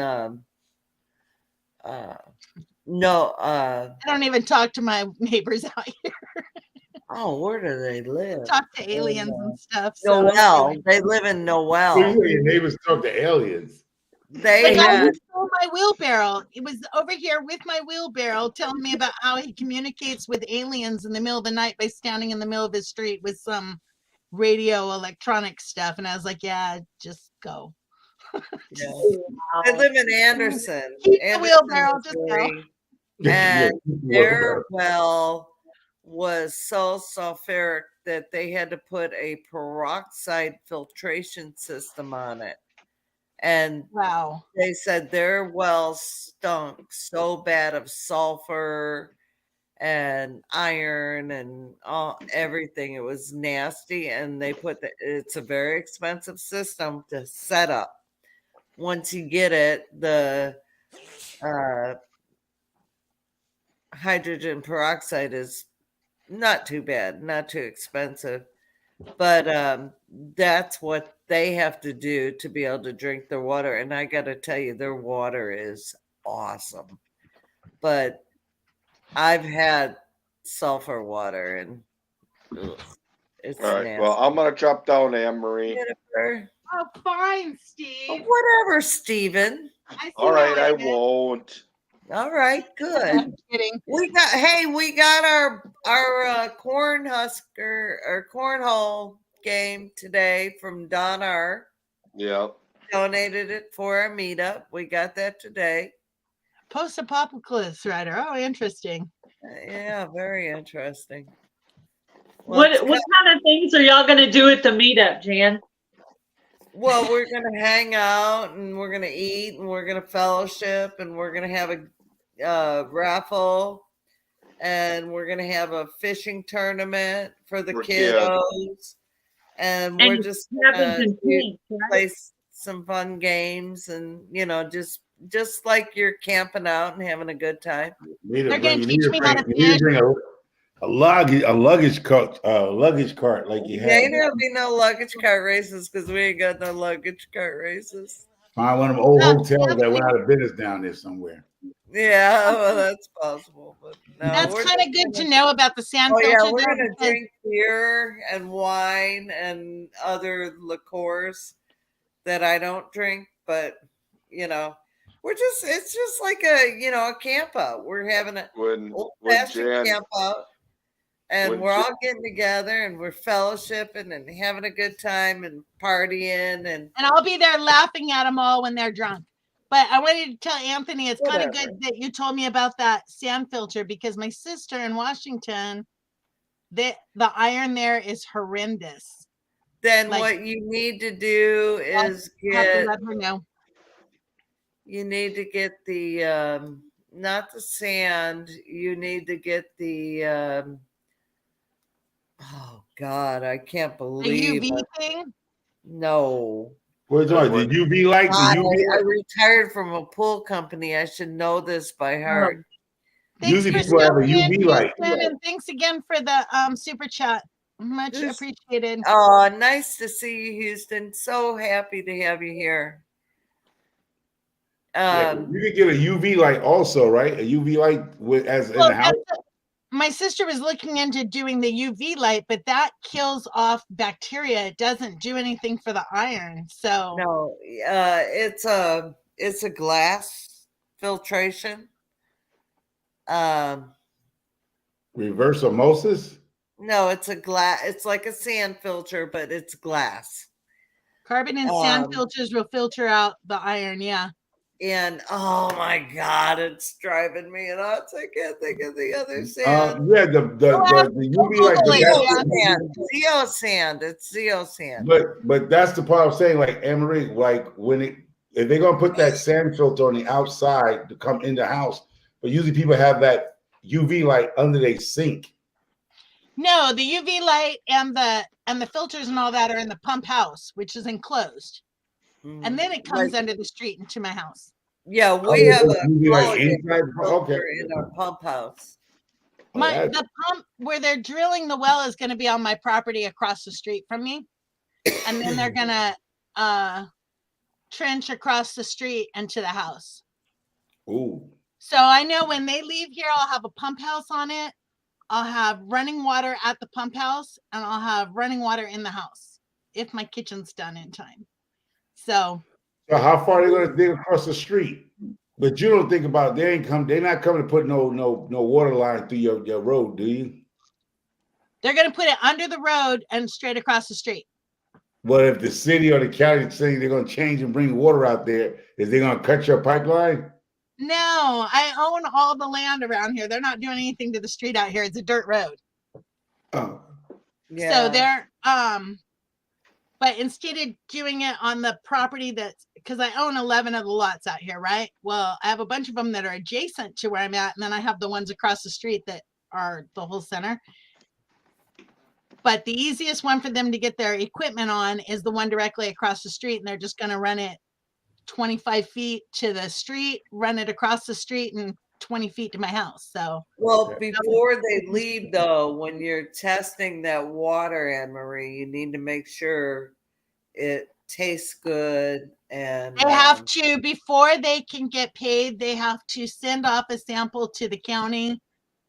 no, I don't even talk to my neighbors out here. oh, where do they live? Talk to aliens and stuff. So Noel. They live in Noel. Your neighbors talk to aliens. They the guy had who stole my wheelbarrow, it was over here with my wheelbarrow telling me about how he communicates with aliens in the middle of the night by standing in the middle of the street with some radio electronic stuff. And I was like, yeah, just go. yeah. They live in Anderson. Keep the Anderson, wheelbarrow, just go. Missouri. Yeah, And their well was so sulfuric that they had to put a peroxide filtration system on it. And Wow. they said their well stunk so bad of sulfur and iron and everything. It was nasty. And they put it's a very expensive system to set up. Once you get it, the hydrogen peroxide is not too bad, not too expensive, but that's what they have to do to be able to drink their water. And I got to tell you, their water is awesome. But I've had sulfur water and ugh, it's All right. nasty. Well, I'm gonna drop down, Anne Marie. Jennifer. Oh, fine, Steve. Whatever, Steven. I see All right, how I it is. won't. All right, good. I'm kidding. We got our corn husker or cornhole game today from Don R. Yeah. Donated it for our meetup. We got that today. Post-apocalypse writer. Oh, interesting. Yeah, very interesting. Well, What kind of things are y'all gonna do at the meetup, Jan? well, we're gonna hang out and we're gonna eat and we're gonna fellowship and we're gonna have a raffle and we're gonna have a fishing tournament for the For kids. kiddos. And we're just Cabins gonna and paint, right? play some fun games and just like you're camping out and having a good time. They're gonna teach me how to You need fish. to bring a luggage cart like you Yeah, had. there'll be no luggage cart races because we ain't got no luggage cart races. Find one of them old Yeah, hotels that went out of business down there somewhere. Yeah, well, that's possible. But no, That's we're kind of just good to gonna- know about the sand Oh yeah, filter. we're there, gonna because drink beer and wine and other liqueurs that I don't drink. but it's just like a camp out. We're having a when old-fashioned Jan, camp out, and when we're Jan- all getting together and we're fellowshipping and having a good time and partying and I'll be there laughing at them all when they're drunk. But I wanted to tell Anthony, it's kind of Whatever. good that you told me about that sand filter, because my sister in Washington, the iron there is horrendous. then Like, what you need to do is I have to get let her know. you need to get the not the sand, you need to get the oh God, I can't The believe UV it. thing. No. What are you talking about? The UV light? God, The UV I light? retired from a pool company. I should know this by heart. Thanks Usually for people have a stopping in, UV light. Houston, and thanks again for the super chat. Much This- appreciated. Oh, nice to see you, Houston. So happy to have you here. Yeah, you could get a UV light also, right? A UV light as in Well, the house. my sister was looking into doing the UV light, but that kills off bacteria. It doesn't do anything for the iron. So No, it's a glass filtration. Reverse osmosis. No, it's a glass. It's like a sand filter, but it's glass. carbon and sand filters will filter out the iron. Yeah. And oh my God, it's driving me nuts. I can't think of the other sand. Yeah, the UV light. Zeo sand. It's Zeo sand. But that's the part I'm saying. Like Anne-Marie, like if they're gonna put that sand filter on the outside to come in the house, but usually people have that UV light under their sink. No, the UV light and the filters and all that are in the pump house, which is enclosed. And then it comes under the street into my house. Yeah, we have a inside. Okay. in our pump house. The pump where they're drilling the well is going to be on my property across the street from me, and then they're going to trench across the street into the house. Ooh. So I know when they leave here, I'll have a pump house on it. I'll have running water at the pump house, and I'll have running water in the house if my kitchen's done in time. So how far are they going to dig across the street? But you don't think about they're not coming to put no water line through your road, do you? They're going to put it under the road and straight across the street. But if the city or the county saying they're going to change and bring water out there, is they going to cut your pipeline? No, I own all the land around here. They're not doing anything to the street out here. It's a dirt road. Oh. Yeah. So they're but instead of doing it on the property because I own 11 of the lots out here, right? Well, I have a bunch of them that are adjacent to where I'm at, and then I have the ones across the street that are the whole center. But the easiest one for them to get their equipment on is the one directly across the street, and they're just going to run it 25 feet to the street, run it across the street, and 20 feet to my house. So, well, before they leave, though, when you're testing that water, Anne-Marie, you need to make sure it tastes good. And they have to, before they can get paid, they have to send off a sample to the county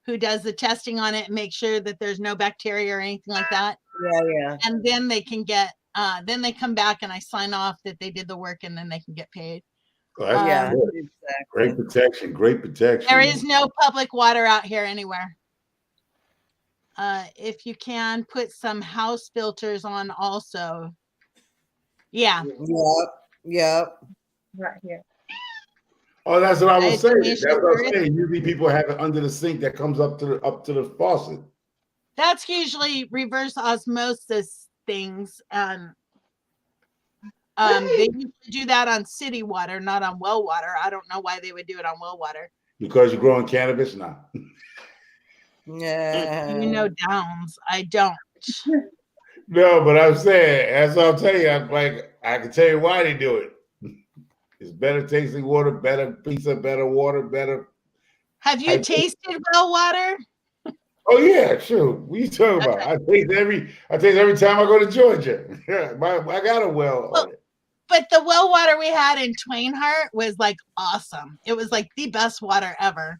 who does the testing on it and make sure that there's no bacteria or anything like that. Yeah. And then they can get, then they come back and I sign off that they did the work, and then they can get paid. Yeah, exactly. Great protection. Great protection. There is no public water out here anywhere. If you can put some house filters on also. Yeah. Yep. Right here. Oh, that's what I was saying. That's That's what I'm saying. Usually people have it under the sink that comes up to the faucet. That's usually reverse osmosis things. They usually do that on city water, not on well water. I don't know why they would do it on well water. Because you're growing cannabis now. Yeah. You know, Downs. I don't. No, but I'm saying, as I'll tell you, I can tell you why they do it. It's better tasting water, better pizza, better water, better. Have you tasted well water? Oh yeah, sure. What are you talking about? I taste every time I go to Georgia. I got a well on it. But the well water we had in Twainhart was like awesome. It was like the best water ever.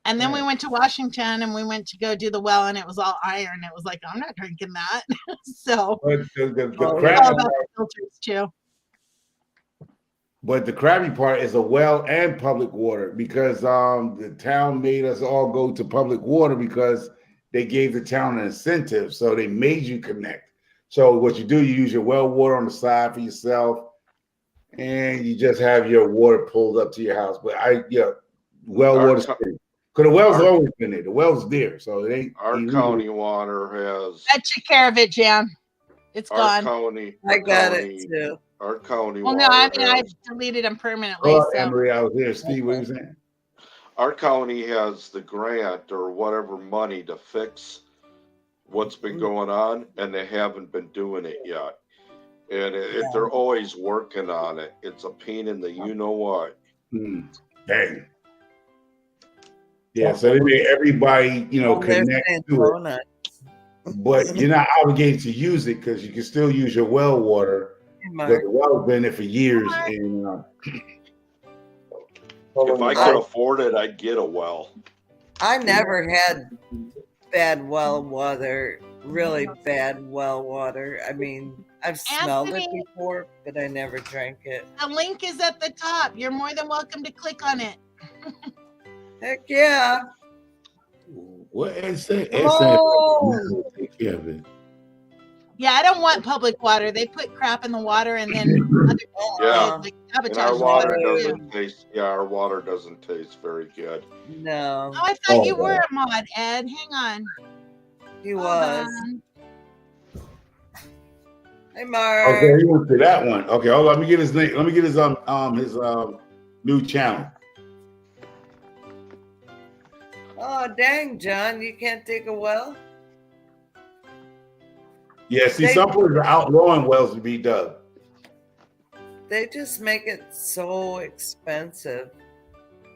And then we went to Washington and we went to go do the well, and it was all iron. It was like, I'm not drinking that. So But the all crap. about the filters too. But the crappy part is a well and public water because the town made us all go to public water because they gave the town an incentive. So they made you connect. So what you do, you use your well water on the side for yourself, and you just have your water pulled up to your house. But well Our water, co- because the well's our- always been there. The well's there, so it ain't. Our county water has. I took care of it, Jan. It's Our gone. county. I got it county- too. Our county Well, no, water I mean, I has, deleted them permanently. Oh, So Emery, I was there. Steve, what you saying? our county has the grant or whatever money to fix what's been going on, and they haven't been doing it yet. And if they're always working on it, it's a pain in the you know what. Dang. Yeah, so they made everybody, Oh, they're connect saying to it. donuts. But you're not obligated to use it because you can still use your well water. Mark. Because the well's been there for years. And If I could afford it, I'd get a well. I never had bad well water, really bad well water. I mean, I've smelled it Anthony. before, but I never drank it. the link is at the top. You're more than welcome to click on it. Heck yeah. what Ed said? Oh. Take care of it. Yeah, I don't want public water. They put crap in the water and then other Yeah. like And sabotage our the water water too. doesn't taste. Yeah, our water doesn't taste very good. No, Oh, I thought you Oh, were a mod, Ed. Hang on. he Hold was. on. Hey, Mark. Okay, he went to that one. Okay, hold on. Let me get his name. Let me get his new channel. Oh, dang, John, you can't dig a well? Yeah, see, They- some places are outlawing wells to be dug. They just make it so expensive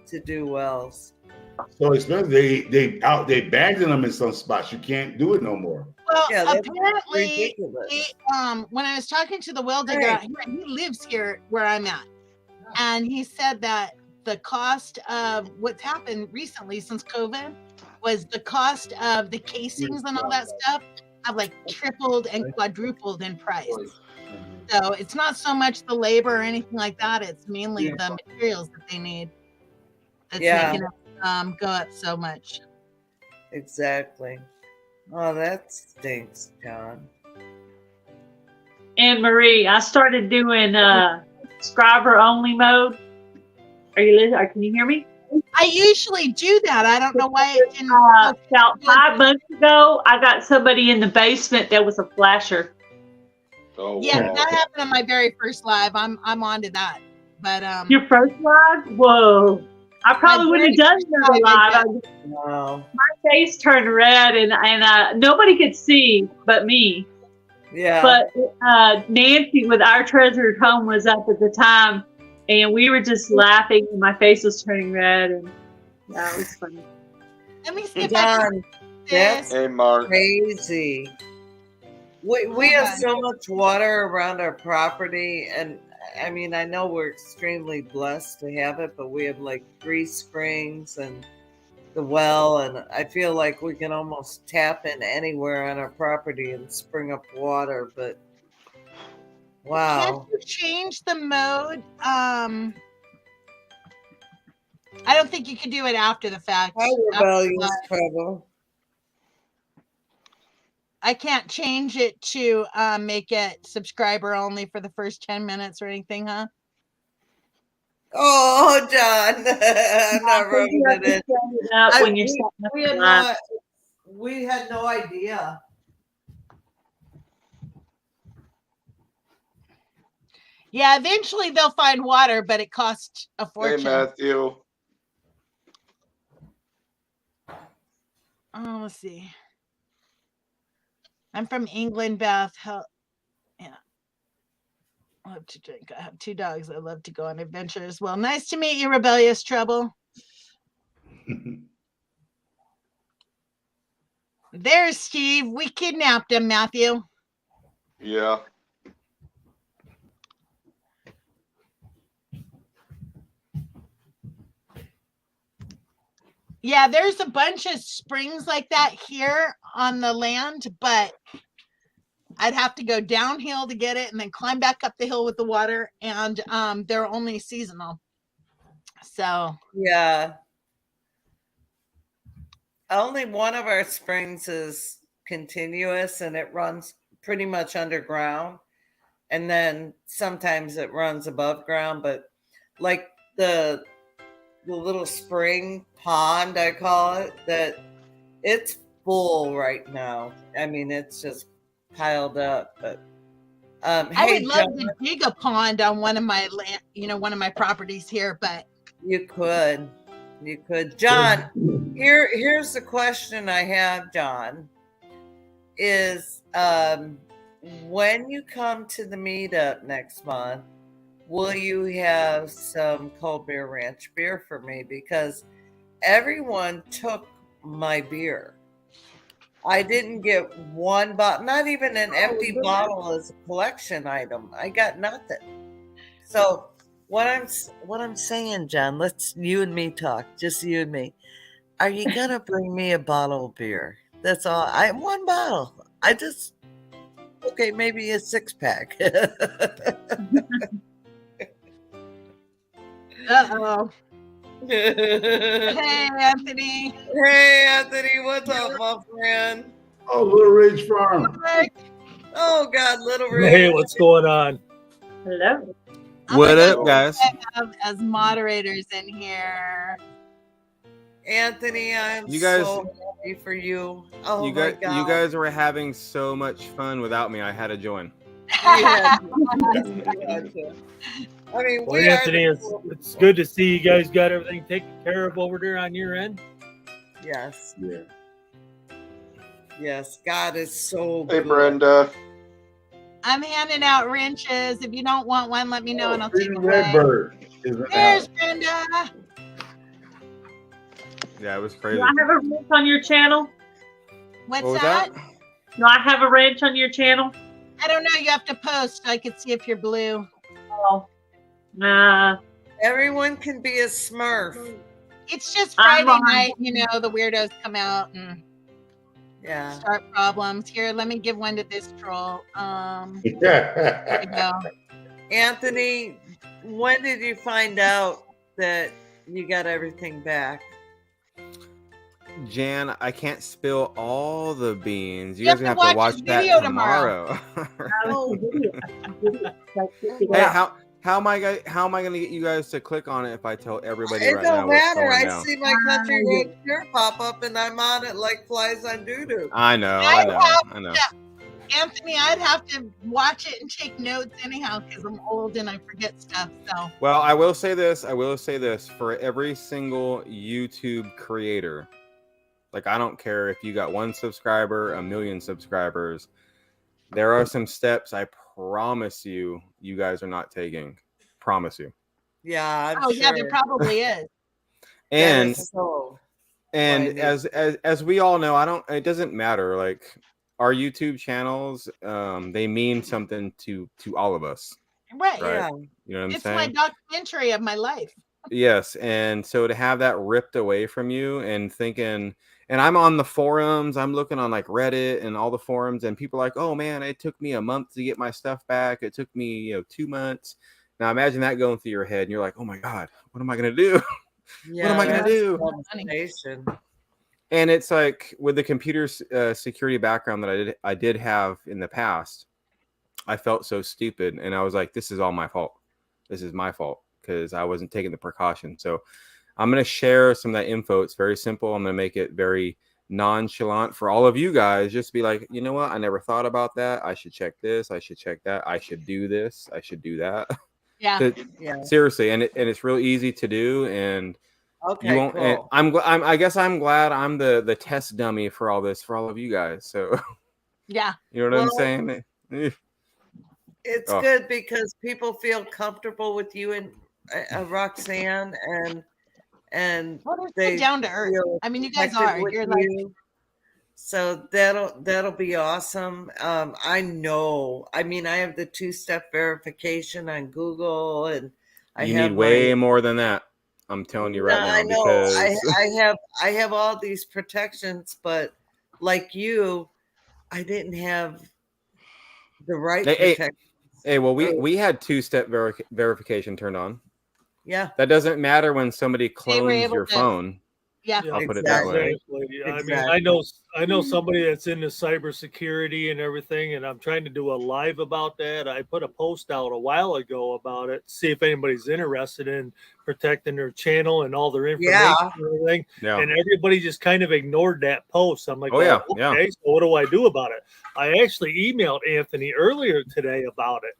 to do wells. So expensive. They abandon them in some spots. You can't do it no more. Well, Yeah, that's apparently, ridiculous. when I was talking to the well digger, Right. he lives here where I'm at, and he said that the cost of what's happened recently since COVID was the cost of the casings and all that stuff have like tripled and quadrupled in price. So it's not so much the labor or anything like that; it's mainly the materials that they need that's Yeah. making it go up so much. Exactly. Oh, that stinks, John. Anne Marie, I started doing subscriber only mode. Are you listening? Can you hear me? I usually do that. I don't know why it didn't. About 5 months ago, I got somebody in the basement that was a flasher. Oh, Yeah, wow. that happened on my very first live. I'm on to that. But Your first live? Whoa. I probably My wouldn't have very done first another live I live. Wow. My face turned red and nobody could see but me. Yeah. But Nancy with Our Treasured Home was up at the time, and we were just laughing, and my face was turning red, and yeah, it was funny. let me see if I can John, do that's this. Hey, Mark. crazy. We have so much water around our property, and I mean, I know we're extremely blessed to have it, but we have like 3 springs and the well, and I feel like we can almost tap in anywhere on our property and spring up water, but wow. Can't you change the mode? I don't think you can do it after the fact. Hi, After rebellious the- trouble. I can't change it to make it subscriber only for the first 10 minutes or anything, huh? Oh, John, I'm not rubbing You have it to in. set it up when you're setting up We the had live. we had no idea. Yeah, eventually they'll find water, but it costs a Hey, fortune. Matthew. Oh, let's see. I'm from England, Beth. Yeah. I love to drink. I have 2 dogs. I love to go on adventures. Well, nice to meet you, Rebellious Trouble. There's Steve. We kidnapped him, Matthew. Yeah. Yeah, there's a bunch of springs like that here on the land, but I'd have to go downhill to get it and then climb back up the hill with the water. And they're only seasonal. So Yeah. Only one of our springs is continuous and it runs pretty much underground. And then sometimes it runs above ground, but like the little spring pond, I call it, that it's full right now. I mean, it's just piled up. But I hey, would love John, to dig a pond on one of my land, one of my properties here, but you could. John, here's the question I have, John, is when you come to the meetup next month, will you have some Cold Beer Ranch beer for me? Because everyone took my beer. I didn't get one bottle, not even an empty bottle as a collection item. I got nothing. So what I'm saying, John, let's you and me talk, just you and me. Are you gonna bring me a bottle of beer? That's all. One bottle. Okay, maybe a 6-pack. uh-oh. Hey, Anthony. Hey, Anthony, what's up, my friend? Oh, Little Ridge Farm. Oh God, Little Ridge. Hey, what's going on? Hello. What up, guys? As moderators in here. Anthony, I'm You guys- so happy for you. Oh you my guys, God. you guys were having so much fun without me. I had to join. Yeah. I mean, Well, Anthony, it's good to see you guys got everything taken care of over there on your end. Yes. Yeah. Yes. God is so Hey, good. Brenda. I'm handing out wrenches. If you don't want one, let me know and I'll take Freedom it away. Redbird is in the There's house. Brenda. Yeah, it was Do crazy. I have a ranch on your channel? What's What was that? that? Do I have a ranch on your channel? I don't know. You have to post so I could see if you're blue. Oh. Everyone can be a Smurf. It's just I'm Friday on. night, the weirdos come out and Yeah. start problems. Here, let me give one to this troll. There you go. Anthony, when did you find out that you got everything back? Jan, I can't spill all the beans. You You guys have are gonna to have watch to watch his that video tomorrow. Oh, Hey, how am I gonna get you guys to click on it if I tell everybody It right now don't what's matter. going I down? see my country road shirt pop up and I'm on it like flies on doo-doo. I know. Anthony, I'd have to watch it and take notes anyhow because I'm old and I forget stuff. So Well, I will say this. For every single YouTube creator, like I don't care if you got 1 subscriber, 1 million subscribers, there are some steps I promise you guys are not taking. Promise you. Yeah, I'm oh sure. yeah, there probably is. And That is so and funny. as we all know, it doesn't matter. Like our YouTube channels, they mean something to all of us. Right. Right. Yeah. You know what I'm It's saying? my documentary of my life. Yes, and so to have that ripped away from you and thinking, and I'm on the forums, I'm looking on like Reddit and all the forums, and people are like, oh man, it took me a month to get my stuff back. It took me 2 months. Now imagine that going through your head, and you're like, oh my God, what am I gonna do? Yeah, What am I gonna that's do? devastation. And it's like with the computer security background that I did have in the past, I felt so stupid, and I was like, this is all my fault. This is my fault because I wasn't taking the precaution. So I'm going to share some of that info. It's very simple. I'm going to make it very nonchalant for all of you guys. Just be like, you know what? I never thought about that. I should check this. I should check that. I should do this. I should do that. Yeah. Yeah. Seriously. And it's real easy to do. And Okay, you won't, cool. and I guess I'm glad I'm the test dummy for all this, for all of you guys. So, Yeah. you know what I'm Well, saying? It's Oh. good because people feel comfortable with you and Roxanne, and Well, they're they so down to earth. feel I mean, you guys connected are. with You're like, you. So that'll be awesome. I know. I mean, I have the 2-step verification on Google, and I You have need way my, more than that. I'm telling you right No, now, I know. because I have all these protections, but like you, I didn't have The right Hey, protection. well, we had two-step verification turned on. Yeah. That doesn't matter when somebody They were clones able your to- phone. Yeah. I'll put it that way. Exactly. I mean, Exactly. I know somebody that's into cybersecurity and everything, and I'm trying to do a live about that. I put a post out a while ago about it, see if anybody's interested in protecting their channel and all their information Yeah. and everything. Yeah. And everybody just kind of ignored that post. I'm like, Oh, yeah, well, yeah. okay, so what do I do about it? I actually emailed Anthony earlier today about it,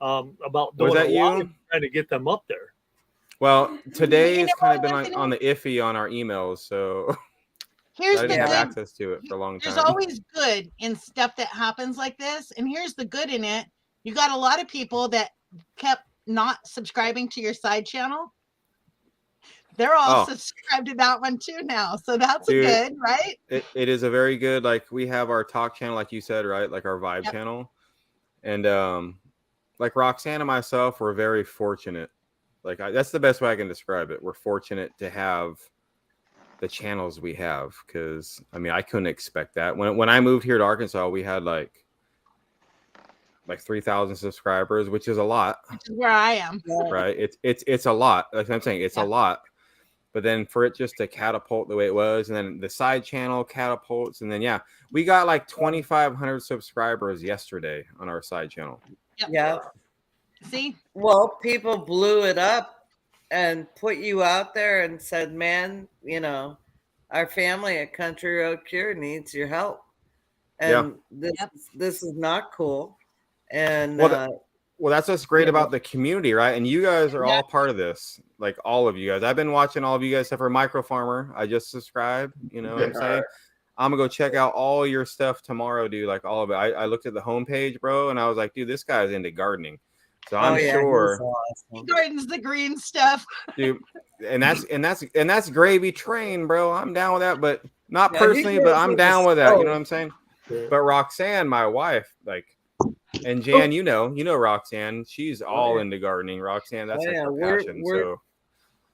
about Was doing that a you? live, trying to get them up there. Well, today You has know kind of what, been like Anthony? on the iffy on our emails, so Here's I the didn't have good. access to it for a long There's time. always good in stuff that happens like this, and here's the good in it. You got a lot of people that kept not subscribing to your side channel. They're all Oh. subscribed to that one too now, so that's Dude. good, right? It is a very good, like, we have our talk channel, like you said, right? Like our vibe Yep. channel. And like Roxanne and myself, we're very fortunate. Like that's the best way I can describe it. We're fortunate to have the channels we have, because I mean, I couldn't expect that. When I moved here to Arkansas, we had like 3,000 subscribers, which is a lot, Which is where I am. right? It's a lot. Like I'm saying, it's Yeah. a lot. But then for it just to catapult the way it was, and then the side channel catapults, and then yeah, we got like 2,500 subscribers yesterday on our side channel. Yeah. See? Well, people blew it up and put you out there and said, man, you know, our family at Country Road Cure needs your help. And this is not cool. And Well, that's what's great Yeah. about the community, right? And you guys are all part of this, like all of you guys. I've been watching all of you guys except for Micro Farmer. I just subscribed, you know what I'm saying? I'm gonna go check out all your stuff tomorrow, dude. Like all of it. I looked at the homepage, bro, and I was like, dude, this guy's into gardening. So I'm sure, He gardens the green stuff. dude. And that's gravy train, bro. I'm down with that, but not Yeah, he personally, but goes I'm with down the with that. You know stove. what I'm saying? But Roxanne, my wife, like, and Jan, you know Roxanne. She's all into gardening. Roxanne, that's like her passion. we're So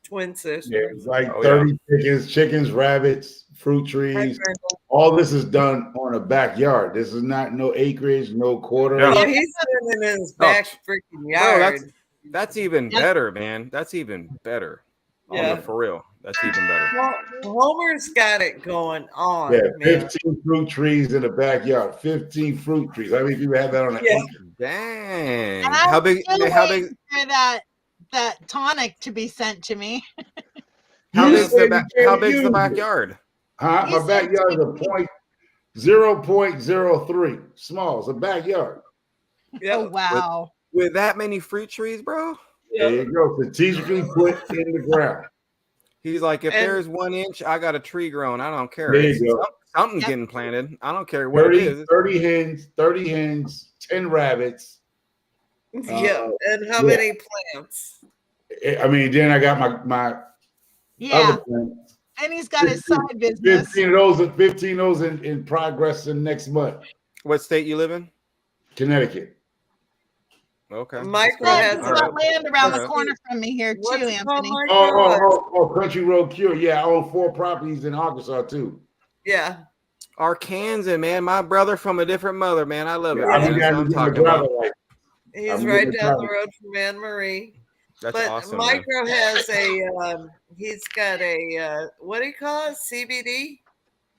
twin sisters. Yeah, it's like Oh, yeah. 30 chickens, rabbits, fruit trees. All this is done on a backyard. This is not no acreage, no quarter. Yeah. Yeah, he's sitting in his back freaking bro, yard. that's even better, man. That's even better. Yeah. For real. That's even better. Well, Homer's got it going on, Yeah, man. 15 fruit trees in the backyard. 15 fruit trees. How many people have that on an Yeah. acre? Dang. And How I'm big? still How waiting big? for that tonic to be sent to me. How You big's said the you How can't big's the use it. backyard? Huh? You My said backyard is a 0.03. Small. It's a backyard. Oh wow. With that many fruit trees, bro? There you go. Strategically put in the ground. He's like, if And- there's 1 inch, I got a tree growing. I don't care. There you It's go. Something's Yep. getting planted. I don't care what it 30, is. 30 hens, 10 rabbits. Yeah. And how yeah. many plants? I mean, then I got my Yeah. other plants. And he's got his side business. 15 of those in progress in next month. What state you live in? Connecticut. Okay. Micro Yeah, has he's All got right. land around the Alright. corner from me here too, What's it called, Anthony. Micro? Country Road Cure. Yeah, I own 4 properties in Arkansas too. Yeah. Arkansas, man. My brother from a different mother, man. I love it. I've Man. been That's what down I'm to get my talking about. driver license. He's I'm right getting down the excited. road from Anne Marie. That's But awesome. Man. Micro has a he's got a what do you call it? CBD?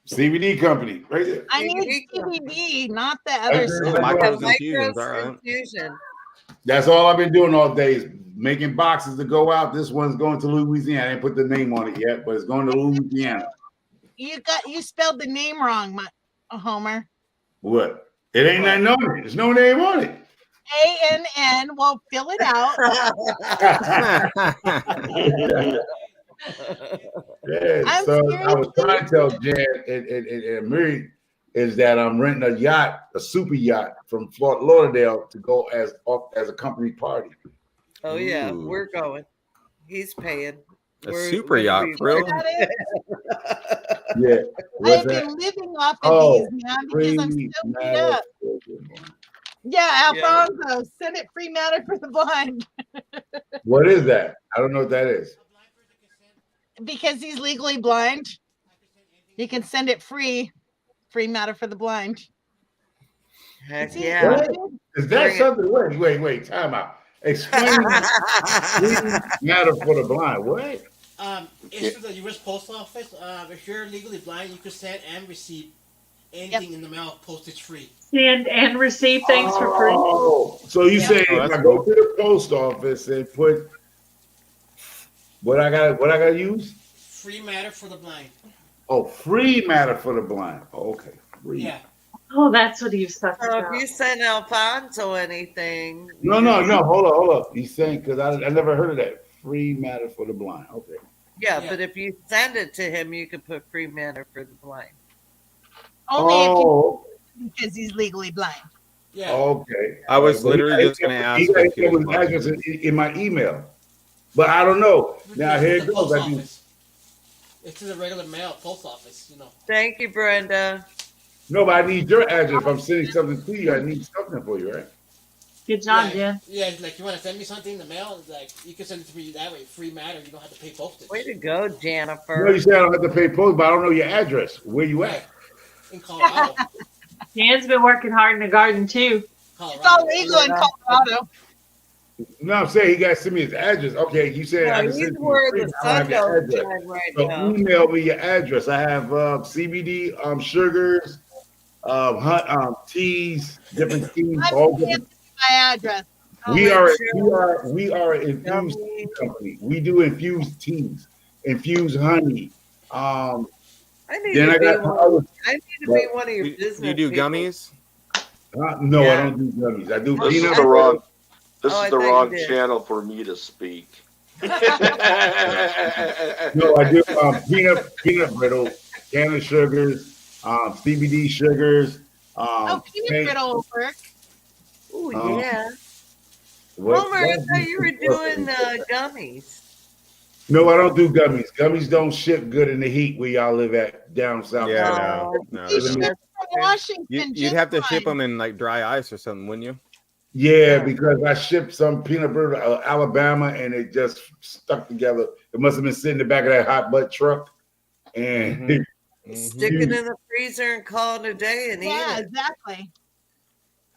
CBD company, right there. I need CBD. CBD, not the other That's stuff. right. Micro's Micro's infusions, all right. infusion. That's all I've been doing all day is making boxes to go out. This one's going to Louisiana. I didn't put the name on it yet, but it's going to Louisiana. You spelled the name wrong, Homer. What? It ain't nothing on it. There's no name on it. ANN. Well, fill it out. Yeah, I'm so I was seriously- trying to tell Jan and Mary is that I'm renting a yacht, a super yacht from Fort Lauderdale to go as a company party. Oh yeah, Ooh. we're going. He's paying. A We're super gonna yacht, be- for real? That is. Yeah. What's I've that? been living off of Oh, these, man, because I'm Free so beat matter up. for the blind. Yeah, Yeah. Alfonso, send it free matter for the blind What is that? I don't know what that is. because he's legally blind. You can send it free matter for the blind. Heck See, yeah. What? Is that something? Wait, time out. Explain free matter for the blind. What? It's through the U.S. Post Office. If you're legally blind, you can send and receive anything in the mail, postage free. Send and receive things for free. Oh, so you say if I go to the post office and put what I gotta use? Free matter for the blind. Oh, free matter for the blind. Oh, okay, free. Yeah. Oh, that's what he was talking So about. if you send Alfonso anything, No. Hold up. He's saying because I never heard of that. Free matter for the blind. Okay. yeah, but if you send it to him, you could put free matter for the blind. Only if Oh, you, because he's legally blind. Yeah. okay. I was Well, literally he- just going to ask. He got if he was his address in my email, but I don't know. Now here it The goes. post I mean, office. It's in the regular mail, post office, you know. Thank you, Brenda. no, but I need your address. If I'm sending something to you, I need something for you, right? Good job, yeah, Jen. yeah, like you want to send me something in the mail, like you can send it to me that way, free matter. You don't have to pay postage. Way to go, No, Jennifer. you said I don't have to pay post, but I don't know your address. Where you at? In Colorado. Jan's been working hard in the garden too. It's all legal in Colorado. No, I'm saying he got to send me his address. Okay, you said I No, can he's send you where free. the I sun don't have your don't address. shine right So now. email me your address. I have CBD, sugars, teas, different teas, all different. My address. We are an infused tea company. We do infused teas, infused honey. I need Then to I be got one. I need to be one of your You, business. you do people. gummies? no, Yeah. I don't do gummies. I do This is peanut the butter. wrong. This Oh, I is the thought you wrong did. channel for me to speak. No, I do peanut brittle, can of sugars, CBD sugars. Oh, peanut paint- brittle will work. Oh Um, yeah. what- Homer, I thought you were doing gummies. No, I don't do gummies. Gummies don't ship good in the heat where y'all live at down south. Yeah, Oh, no. You they ship don't. from Washington. You'd have to ship Gentlemen. them in like dry ice or something, wouldn't you? Yeah, because I shipped some peanut butter to Alabama and it just stuck together. It must have been sitting in the back of that hot butt truck. And Stick it in the freezer and call it a day and Yeah, eat it. exactly.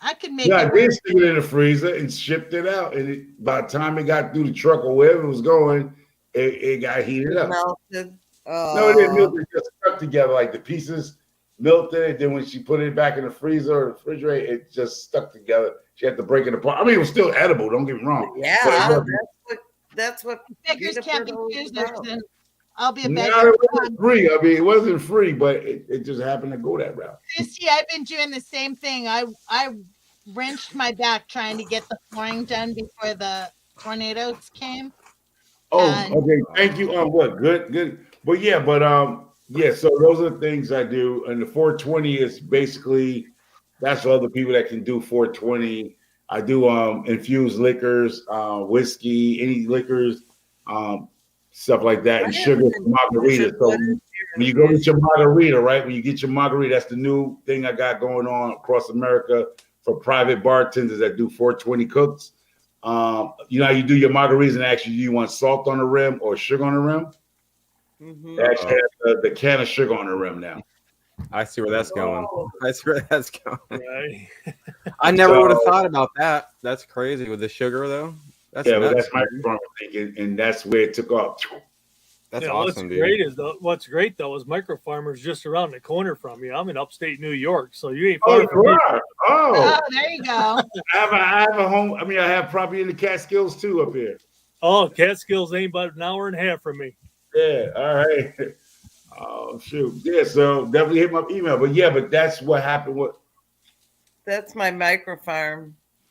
I could make yeah, I it did work. stick it in the freezer and shipped it out. And by the time it got through the truck or wherever it was going, it got heated up. Melted. No, it didn't melt. It just stuck together like the pieces melted it. Then when she put it back in the freezer or the refrigerator, it just stuck together. She had to break it apart. I mean, it was still edible. Don't get me wrong. Yeah, But it wasn't- that's what Beggars peanut can't be butter is choosers. about. Then I'll be a No, beggar. it wasn't free. I mean, it wasn't free, but it just happened to go that route. This year, I've been doing the same thing. I wrenched my back trying to get the flooring done before the tornadoes came. Oh, And- okay. Thank you. What? Good. But yeah, yeah. So those are the things I do, and the 420 is basically that's for other people that can do 420. I do infused liquors, whiskey, any liquors, stuff like that, and sugar margarita. So when you go get your margarita, right? When you get your margarita, that's the new thing I got going on across America for private bartenders that do 420 cooks. You know how you do your margaritas and actually you want salt on the rim or sugar on the rim? They actually have the can of sugar on the rim now. I see where that's going. I see where that's going. Right. I never would have So- thought about that. That's crazy with the sugar, though. That's Yeah, but nuts, that's my dude. farm thinking, and that's where it took off. That's Yeah, awesome, dude. What's great though is Micro Farmer's just around the corner from you. I'm in upstate New York, so you ain't Oh, far from me. right. Oh, Oh, there you go. I have a home. I mean, I have property in the Catskills too up here. Oh, Catskills ain't but an hour and a half from me. Yeah. All right. Oh shoot. Yeah. So definitely hit my email. But yeah, but that's what happened. What? That's my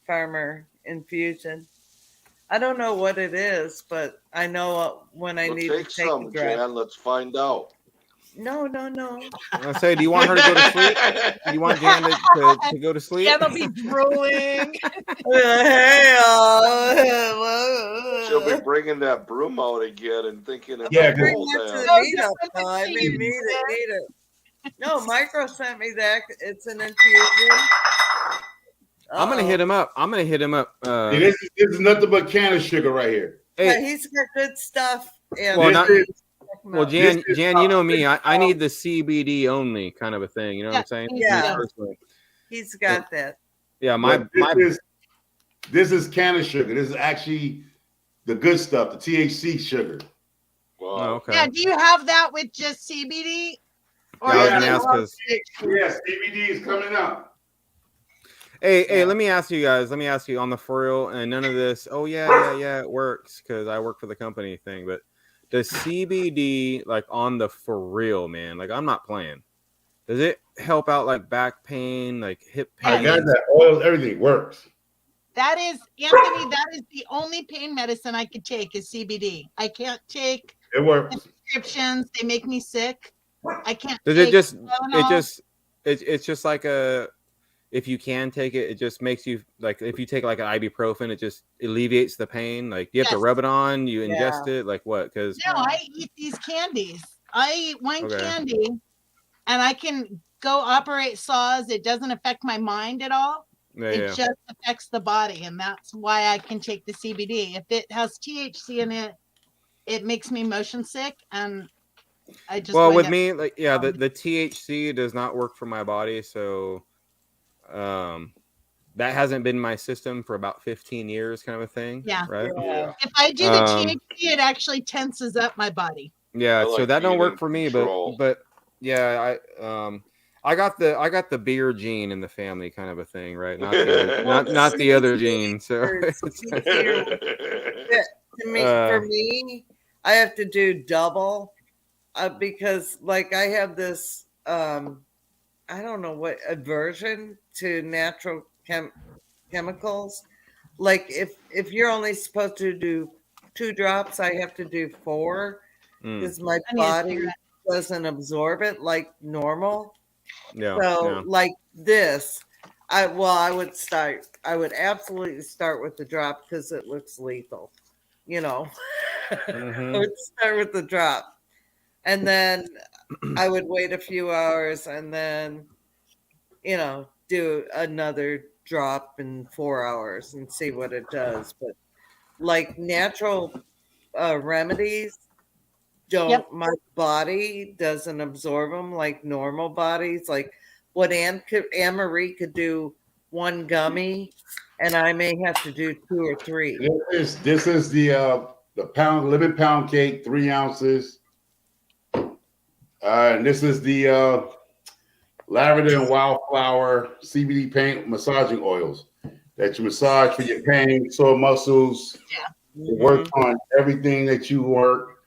farmer infusion. I don't know what it is, but I know when I Well, need take to take some, a drive. Jan. Let's find out. No. I say, do you want her to go to sleep? Do you want Jan to go to sleep? Yeah, they'll be drooling. She'll be bringing that broom out again and thinking it's Yeah, a Bring whole that to the damn. meetup, though. I mean, need it. No, Micro sent me that. It's an infusion. I'm gonna hit him up. Yeah, this is nothing but can of sugar right here. Yeah, he's got good stuff. And Well, This not- is- Well, Jan, This is you know me. I need the CBD only kind of a thing. You know what I'm saying? Yeah. Personally. he's got that. Yeah, But this is canned sugar. This is actually the good stuff, the THC sugar. Oh, Wow. okay. Yeah, do you have that with just CBD? Yeah, I was is gonna it ask all 'cause- THC? Yes, CBD is coming up. Hey, let me ask you guys. Let me ask you on the for real, and none of this. Oh yeah, it works because I work for the company thing. But does CBD like on the for real, man? Like I'm not playing. Does it help out like back pain, like hip pain? I got that oil. Everything works. That is, Anthony, that is the only pain medicine I could take is CBD. I can't take It works. prescriptions. They make me sick. I can't Does take it just? Tylenol. It's just like a. If you can take it, it just makes you like if you take like an ibuprofen, it just alleviates the pain. Like you have to Yes. rub it on, you ingest it, like what? Because No, I eat these candies. I eat one Okay. candy and I can go operate saws. It doesn't affect my mind at all. It just affects the body. And that's why I can take the CBD. If it has THC in it, it makes me motion sick. And I just, well, wind with up- me, like the THC does not work for my body, so that hasn't been in my system for about 15 years, kind of a thing. Yeah. Right. Yeah. if I do the THC, it actually tenses up my body. Yeah. I So like that don't being work in for me, control. but yeah, I got the beer gene in the family, kind of a thing, right? Not the other, not the other gene. So it's, To me, for me, I have to do double because, like, I have this I don't know what aversion to natural chemicals. Like, if you're only supposed to do 2 drops, I have to do 4 because my I need a body cigarette. doesn't absorb it like normal. yeah. So, yeah. like this, I would absolutely start with the drop because it looks lethal. You know, Mhm. I would start with the drop, and then I would wait a few hours, and then, you know, do another drop in 4 hours and see what it does. But like natural remedies, my body doesn't absorb them like normal bodies. Like what Anne Marie could do 1 gummy, and I may have to do 2 or 3. This is the lemon pound cake, 3 ounces. And this is the lavender and wildflower CBD paint massaging oils that you massage for your pain, sore muscles. Yeah. It works on everything that you work.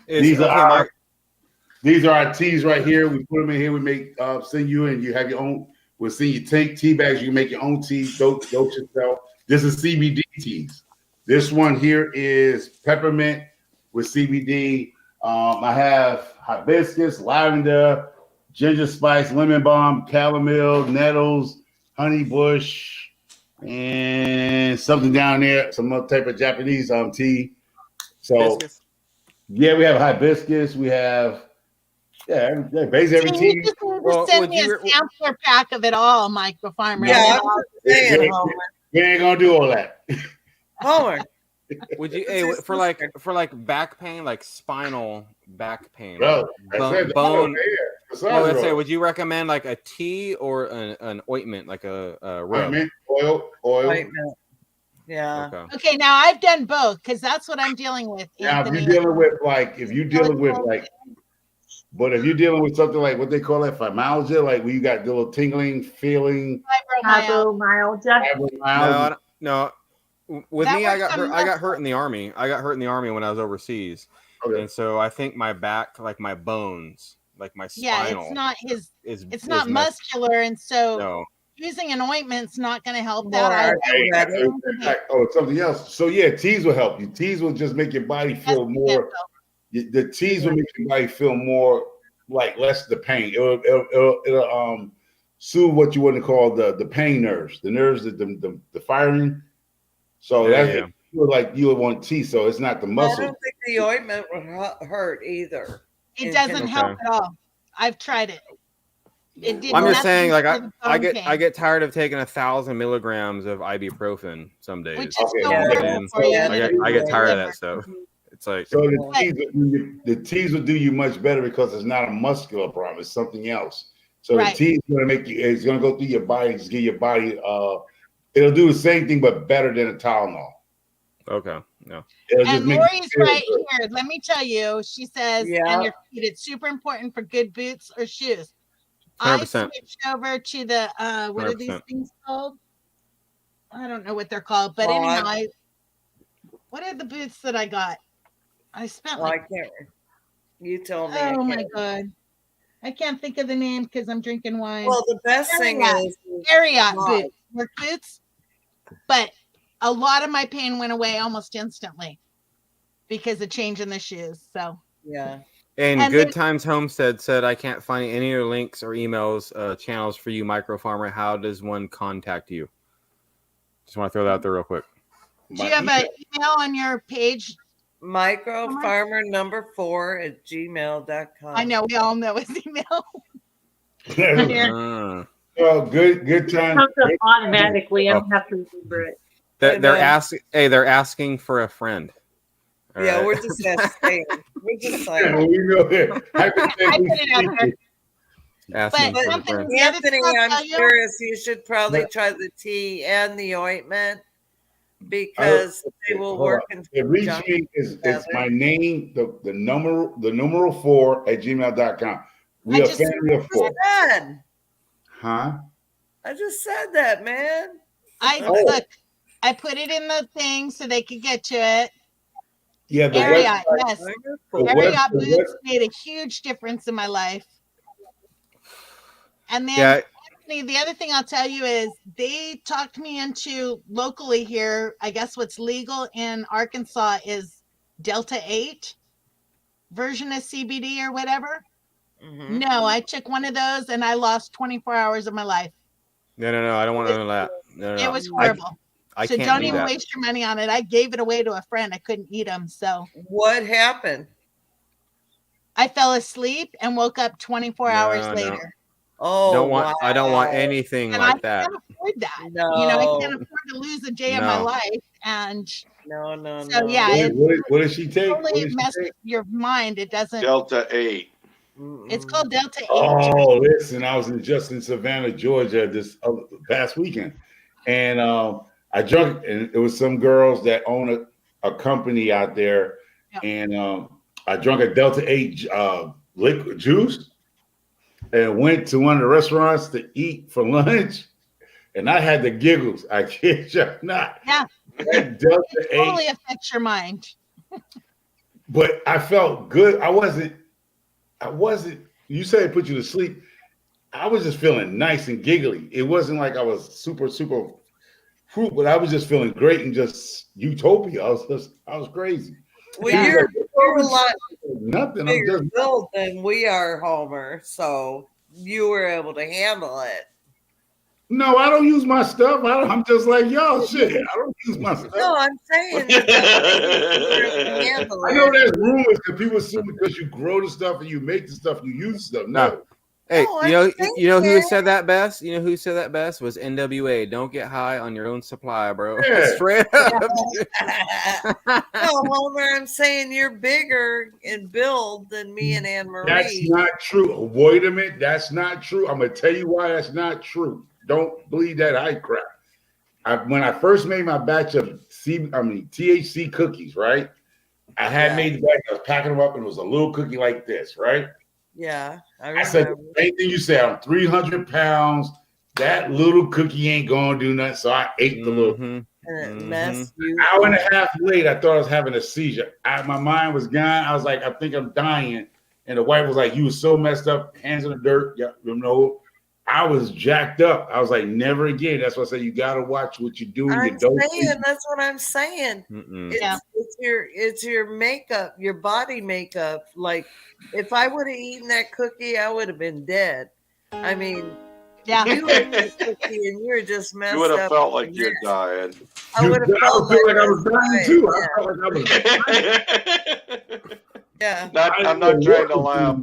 It's- These okay, are our teas right here. We put them in here. We make send you, and you have your own. We'll send you tea bags. You can make your own tea. Dope yourself. This is CBD teas. This one here is peppermint with CBD. I have hibiscus, lavender, ginger spice, lemon balm, chamomile, nettles, honey bush, and something down there, some other type of Japanese tea. So Hibiscus. yeah, we have hibiscus. We have basically every See, you tea. just need to Well, send would me a you- sampler pack of it all, Microfarmer. Yeah, and I'm I'll- just saying, Homer. We ain't gonna do all that. Homer. Would you It's for like back pain, like spinal back pain, Bro, I bone, said, bone massage well, let's say, oil. would you recommend like a tea or an ointment, like a rub? Ointment, oil. Ointment. Yeah. Okay. Okay, now I've done both because that's what I'm dealing with. Now, if Anthony. you're dealing with but if you're dealing with something like what they call it, fibromyalgia, like where you got the little tingling, feeling, Fibromyalgia. fibromyalgia. No. With That me, I works got on hurt. I got muscle. hurt in the army. I got hurt in the army when I was overseas, Okay. and so I think my back, like my bones, like my Yeah, spinal, it's not his. is It's not messed- muscular, and so No. using an ointment's not going to help More that. It's something else. So yeah, teas will help you. Teas will just make your body feel more. The teas will make your body feel more like less the pain. It'll soothe what you want to call the pain nerves, the nerves that the firing. So Yeah, that's yeah. feel like you would want tea. So it's not the I muscle. don't think the ointment would hurt either. It doesn't help Okay. at all. I've tried it. It did. I'm just nothing saying, like for the I bone get pain, get tired of taking 1,000 milligrams of ibuprofen some days. which is Okay. so Yeah. horrible for you. I get tired of that stuff. It's like So the teas will do you much better because it's not a muscular problem. It's something else. So Right. the tea is gonna make you. It's gonna go through your body, just give your body. It'll do the same thing, but better than a Tylenol. Okay. No. It'll And make you Lori's feel right good. here. Let me tell you, she says, Yeah. and your feet, it's super important for good boots or shoes. I 100%. switched over to the what are these 100%. things called? I don't know what they're called, but Oh, anyhow, what are the boots that I got? I spent Well, I like, can't. You told me. I oh my can't. god, I can't think of the name because I'm drinking wine. Well, the best thing Ariat. is Ariat Right. boots, work boots, but a lot of my pain went away almost instantly because of changing the shoes. So yeah. And And Good then- Times Homestead said, I can't find any of your links or emails, channels for you, Micro Farmer. How does one contact you? Just want to throw that out there real quick. do you have an email on your page? Microfarmer4@gmail.com. I know we all know his email. Here. Ah. Well, good time. Comes up automatically. I don't have to remember it. They're asking. Hey, they're asking for a friend. All Yeah, right. we're just saying. We're just Yeah, saying. we know that. I put it out there. asking But for a something- friend. The other Anthony, thing I'll I'm tell you- curious. You should probably But- try the tea and the ointment because they will Hold work on. in It reach conjunction me is it's together. my name, the numeral 4@gmail.com. We I are just- family of four. Said. Huh? I just said that, man. Look, I put it in the thing so they could get to it. Yeah, the Ariat, website. yes. The Ariat web- the boots made a huge difference in my life. And then Yeah. Anthony, the other thing I'll tell you is they talked me into locally here. I guess what's legal in Arkansas is Delta 8 version of CBD or whatever. Mhm. No, I took one of those and I lost 24 hours of my life. No. I don't want none of that. No. It was I- horrible. I So can't don't do even that. waste your money on it. I gave it away to a friend. I couldn't eat them. So What happened? I fell asleep and woke up 24 hours No. later. Oh, I don't want wow. anything And like I that. can't afford that. No. You know, I can't afford to lose a day of my No. life. And No. so, yeah, What did she take? What totally did she messed take? with your mind. It doesn't, Delta 8. it's called Delta 8. Oh, listen, I was in Savannah, Georgia this past weekend. And I drunk, and it was some girls that own a company out there. Yeah. And I drunk a Delta 8 liquid juice and went to one of the restaurants to eat for lunch. And I had the giggles. I kid you not. Yeah. That Delta It 8. totally affects your mind. But I felt good. I wasn't, you said it put you to sleep. I was just feeling nice and giggly. It wasn't like I was super fruit, but I was just feeling great and just utopia. I was crazy. Well, Yeah. you're a lot Nothing. I'm bigger just build than we are, Homer. So you were able to handle it. no, I don't use my stuff. I'm just like y'all. Shit, I don't use my stuff. No, I'm saying that you were able to handle I know it. there's rumors because people assume because you grow the stuff and you make the stuff, you use the stuff. No. Hey, No, you I'm know who saying- said that best? You know who said that best was NWA. Don't get high on your own supply, bro. Yeah. Straight up. No, Homer, I'm saying you're bigger in build than me and Anne That's Marie. not true. Wait a minute. That's not true. I'm gonna tell you why that's not true. Don't believe that hype crap. When I first made my batch of THC cookies, right? I had Yeah. made the batch. I was packing them up, and it was a little cookie like this, right? Yeah, I said remember. the same thing you said. I'm 300 pounds. That little cookie ain't gonna do nothing. So I ate the little. Mhm. And it messed you. Hour and a half later, I thought I was having a seizure. My mind was gone. I was like, I think I'm dying. And the wife was like, you were so messed up, hands in the dirt. Yeah, you know, I was jacked up. I was like, never again. That's why I say you gotta watch what you do. I'm You don't. saying that's what I'm saying. Mm-mm. It's, Yeah. it's your makeup, your body makeup. Like if I would have eaten that cookie, I would have been dead. I mean, Yeah. you ate that cookie and you're just messed You would have up. felt like you're dying. I would have I felt feel like like I was dying too. I yeah. felt like I was. Yeah. I'm not trying to laugh.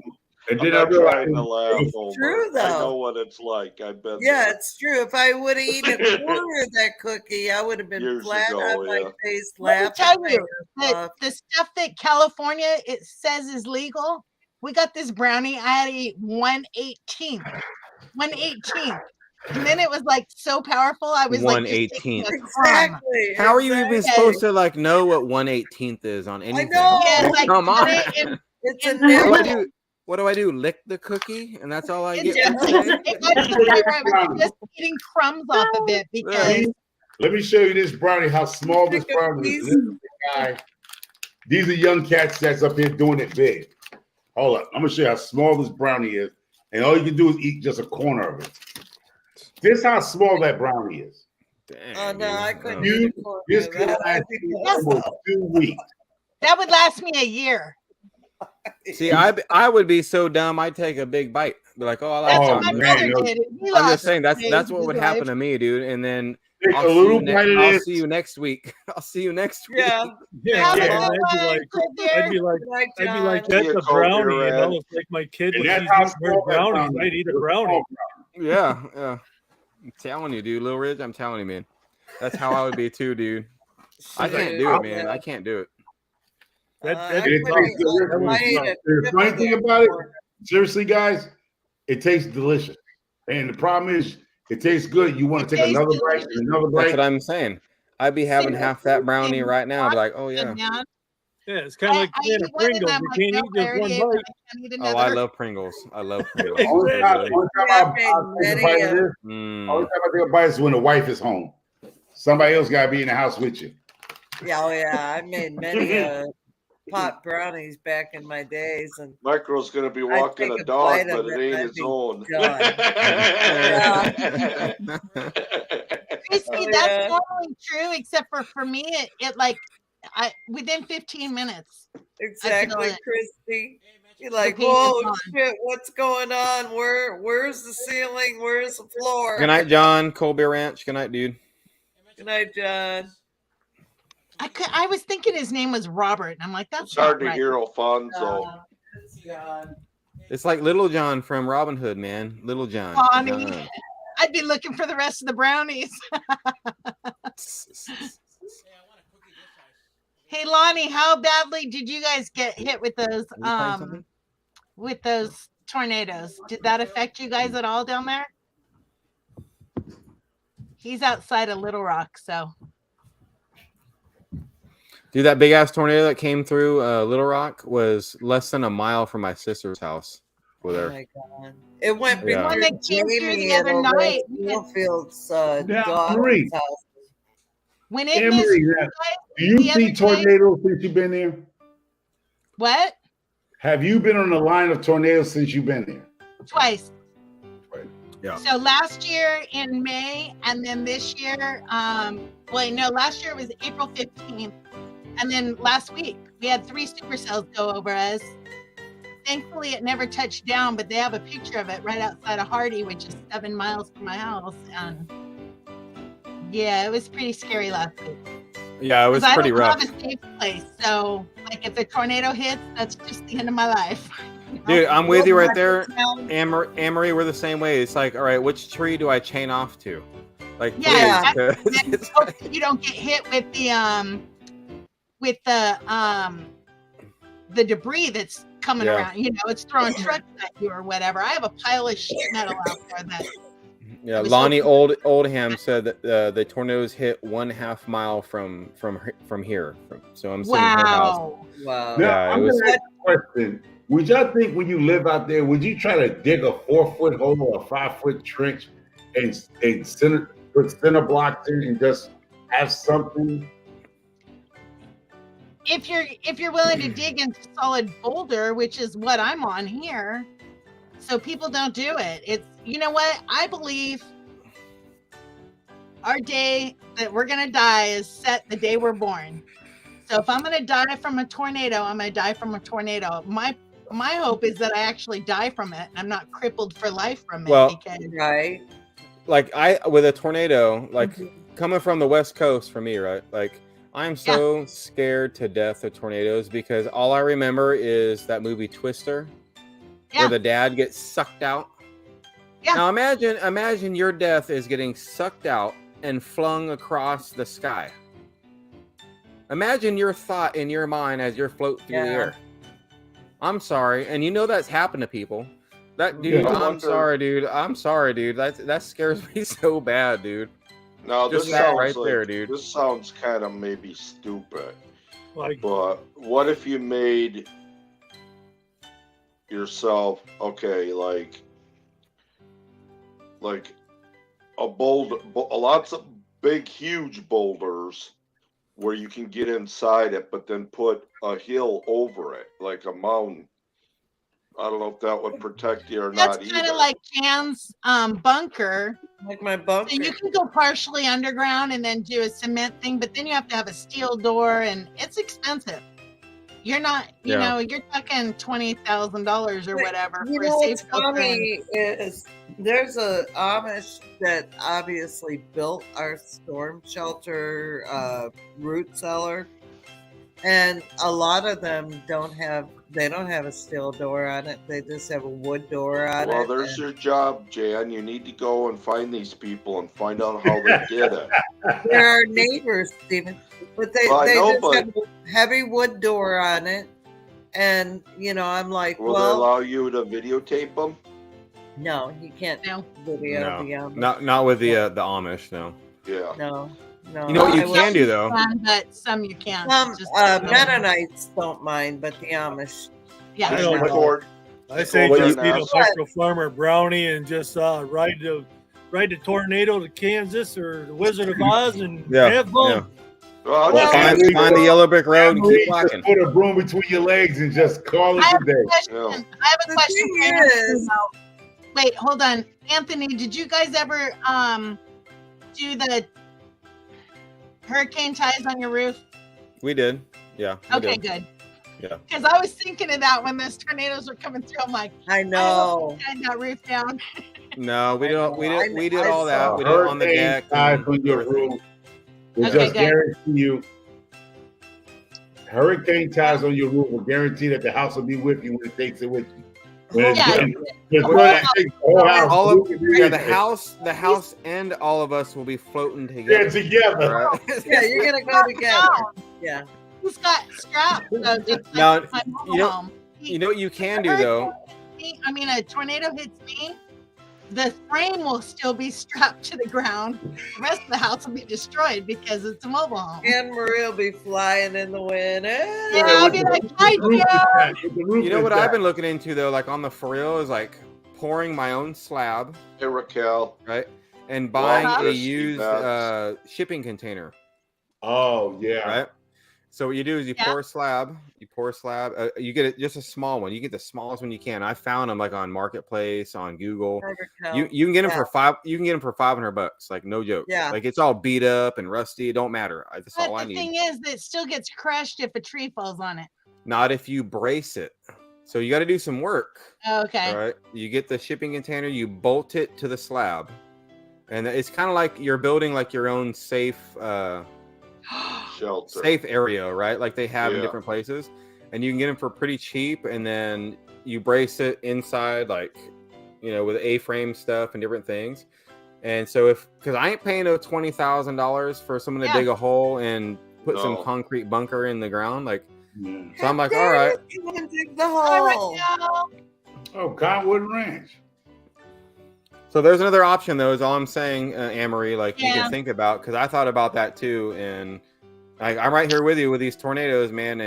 And I'm then I not realized trying to laugh. it's Homer. true, I though. know what it's like. I've been Yeah, there. it's true. If I would have eaten a quarter of that cookie, I would have been Years flat ago, on my yeah. face Let me laughing. tell my you, ass the, off. the stuff that California it says is legal. We got this brownie. I had to eat 1/18 1/18. And then it was like so powerful. I was like, just taking 1/18. a crumb. Exactly. How are you even Yes. supposed to like know what 1/18 is on anything? know. Yes, I Come cut on. it in It's a in What do I nibble. do? What do I do? Lick the cookie, and that's all I It's get. just, for today? it got to the point where I was just eating crumbs off of it because Let me show you this brownie, how small this Take a brownie is. piece. This is the guy. These are young cats that's up here doing it big. Hold up. I'm going to show you how small this brownie is. And all you can do is eat just a corner of it. This is how small that brownie is. Dang, Oh no, I dude. couldn't. You, eat a corner this of could that. last you almost 2 weeks. that would last me a year. See, I would be so dumb. I'd take a big bite. Be like, oh, I like. That's Oh, what my chocolate. man, brother no. did. He I'm lost just saying that's weight what in would his happen life. to me, dude. And then Take I'll a see you little next. bite of I'll this. see you next week. I'll see you next week. Yeah. Yeah, Have a and good I'd be one, like, I'd be like, Good night, I'd be like, John. that's See a you, Cole, brownie, you're you know. red. It's like my kid And when that's she's how eating her small that brownies, brownie I'd eat a is. A brownie. small Yeah, yeah. I'm telling you, dude. Lil Ridge, I'm telling you, man. That's how I would be too, dude. I can't do it, man. I can't do it. That'd It be tastes tough. That would I be ate tough. a The funny thing about it, seriously, guys, it tastes delicious. And the problem is, it tastes good. You want to It take tastes another bite delicious. and another That's bite. what I'm saying. I'd be having half that brownie right now. Be like, oh yeah. Yeah. Yeah, it's kind of like I saying eat a one and Pringles. I'm You like, can't no, eat I just already one ate one. bite. I can't eat Oh, another. I love Pringles. I love Pringles. Only time, Exactly. only time Yeah, I'll take a many bite of this, Mm. only time I take a bite is when the wife is home. Somebody else got to be in the house with you. Yeah, oh yeah, I made many pot brownies back in my days, and Micro's gonna be I'd walking take a a dog, bite but of it it, ain't I'd his be own. Christy, Oh, that's yeah. normally true, except for me, it like within 15 minutes. Exactly, it. Christy. You're like, pain is whoa, gone. shit, what's going on? Where's the ceiling? Where's the floor? Good night, John. Colby Ranch. Good night, dude. Good night, John. I was thinking his name was Robert, and I'm like, that's It's hard not to right. hear Alfonso. It's like Little John from Robin Hood, man. Little John. Bonnie. John. I'd be looking for the rest of the brownies. Hey Lonnie, how badly did you guys get hit with those tornadoes? Did that affect you guys at all down there? He's outside of Little Rock, so Dude, that big ass tornado that came through Little Rock was less than a mile from my sister's house. Over Oh there. my God. It went Yeah. One between that came through Jamie the and other night. Field's Now, daughter's Marie. house. when it Emery, missed now, do you the other see day- tornadoes since you've been there? what? Have you been on the line of tornadoes since you've been there? Twice. Yeah. So last year in May, and then this year, last year was April 15th, and then last week we had 3 supercells go over us. Thankfully, it never touched down, but they have a picture of it right outside of Hardy, which is 7 miles from my house. And yeah, it was pretty scary last week. Yeah, it was 'Cause pretty I don't rough. have a safe place, so like if a tornado hits, that's just the end of my life. You know? Dude, I'm with you right there. Now, Amory, we're the same way. It's like, all right, which tree do I chain off to? Like, Yeah, please, 'cause and it's hope like- that you don't get hit with the debris that's coming Yeah. around. You know, it's throwing trucks at you or whatever. I have a pile of sheet metal out there that yeah. was Lonnie hoping- Oldham said that the tornadoes hit 1/2 mile from here. So I'm seeing her house. wow. Wow. Now, Yeah, it I'm was- gonna ask you a question. Would y'all think when you live out there, would you try to dig a 4-foot hole or a 5-foot trench and put center blocks in and just have something? If you're willing to dig into solid boulder, which is what I'm on here, so people don't do it. It's, you know what? I believe our day that we're gonna die is set the day we're born. So if I'm gonna die from a tornado, I'm gonna die from a tornado. My hope is that I actually die from it and I'm not crippled for life from it. Well- because Right. Like with a tornado, like coming from the West Coast for me, right? Like I'm so scared to death of tornadoes because all I remember is that movie Twister, Yeah. where the dad gets sucked out. Yeah. Now imagine your death is getting sucked out and flung across the sky. Imagine your thought in your mind as you're floating through the Yeah. air. I'm sorry, and you know that's happened to people. That dude, I I'm wonder- sorry, dude. I'm sorry, dude. That scares me so bad, dude. Now Just this that sounds right like, there, dude. This sounds kind of maybe stupid, Like, but what if you made yourself like a lots of big, huge boulders where you can get inside it, but then put a hill over it, like a mountain. I don't know if that would protect you or That's not kind either. of like Jan's bunker. Like my bunker. So you can go partially underground and then do a cement thing, but then you have to have a steel door, and it's expensive. You're not, you Yeah. know, you're talking $20,000 or But whatever You for know a what's safe filter. funny is there's a Amish that obviously built our storm shelter root cellar, and a lot of them don't have a steel door on it. They just have a wood door on it. Well, there's your job, Jan. You need to go and find these people and find out how they did it. They're our neighbors, Stephen, but they Well, I know, just but- have a heavy wood door on it, and I'm like, Will they well, allow you to videotape them? no, you can't No. video the Amish. Not with the Amish, no. Yeah. No. You know what you I will- can do though? But some you can't. Some Just- Mennonites don't mind, but the Amish. yeah. I don't know. Record. I say Well, just you- eat a micro farmer brownie and just ride the tornado to Kansas or the Wizard of Oz and Yeah, have fun. yeah. Well, Well, Find the yellow brick road and Marie, keep walking. just put a broom between your legs and just call it I have a day. a question. Yeah. I have a The question thing for Anthony, is- though. Wait, hold on. Anthony, did you guys ever do the hurricane ties on your roof? We did. Yeah. we Okay, did. good. Yeah. Because I was thinking of that when those tornadoes were coming through. I'm like, I I hope know. we tied that roof down. No, we don't. We I- did. We did I all that. saw We did it on the Hurricane deck. ties and on your everything. roof will Okay, just good. guarantee you. Hurricane ties on your roof will guarantee that the house will be with you when it takes it with you. When it's Yeah. done, it's gonna take the whole house. All of Look at yeah, it. the house, and all of us will be floating They're together. together. Right? Yeah, you're gonna go together. Yeah. He's got straps. So just like Now, my you know- home. You know what you can do though. I mean, a tornado hits me, the frame will still be strapped to the ground. The rest of the house will be destroyed because it's a mobile home. And Marie will be flying in the wind. Yeah, I'll be like, hi, With the roof Joe. intact, with the roof You know what I've intact. been looking into though, like on the for real, is like pouring my own slab, Hey, Raquel. right, and buying a Just used that. shipping container, Oh yeah. right? So what you do is you Yeah. pour a slab. You pour a slab. You get it just a small one. You get the smallest one you can. I found them like on Marketplace, on Google. You can get them Yeah. for $5. You can get them for $500. Like no joke. Yeah. Like it's all beat up and rusty. It don't matter. That's all I But the need. thing is, that it still gets crushed if a tree falls on it. Not if you brace it. So you got to do some work. Okay. Right. You get the shipping container. You bolt it to the slab, and it's kind of like you're building like your own safe Shelter. safe area, right? Like they have in Yeah. different places, and you can get them for pretty cheap. And then you brace it inside, like with A-frame stuff and different things. And so because I ain't paying $20,000 for someone to Yeah. dig a hole and put some No. concrete bunker in the ground, like Yeah. so I'm like, all right. Come and dig the Hi, hole. Raquel. Oh, Cottonwood Ranch. So there's another option though, is all I'm saying, Anne-Marie, like you Yeah. can think about, because I thought about that too, and I'm right here with you with these tornadoes, man,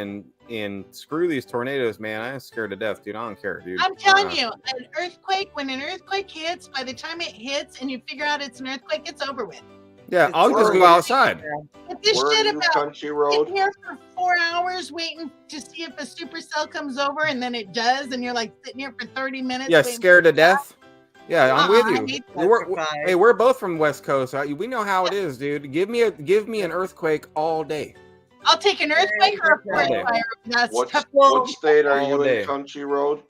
and screw these tornadoes, man. I'm scared to death, dude. I don't care, dude. I'm telling you, an earthquake, when an earthquake hits, by the time it hits and you figure out it's an earthquake, it's over with. Yeah, I'll just Where go are you? outside. But this Where shit are you, about Country sitting Road? here for 4 hours waiting to see if a supercell comes over, and then it does, and you're like sitting here for 30 minutes. Yeah, waiting scared for to death. Yeah, I'm I with hate you. that We're, for five. hey, we're both from West Coast. Right? We know how it is, dude. Give me an earthquake all day. I'll take an earthquake or a forest Okay. fire. That's What, tough. what state are All you day. in, Country Road?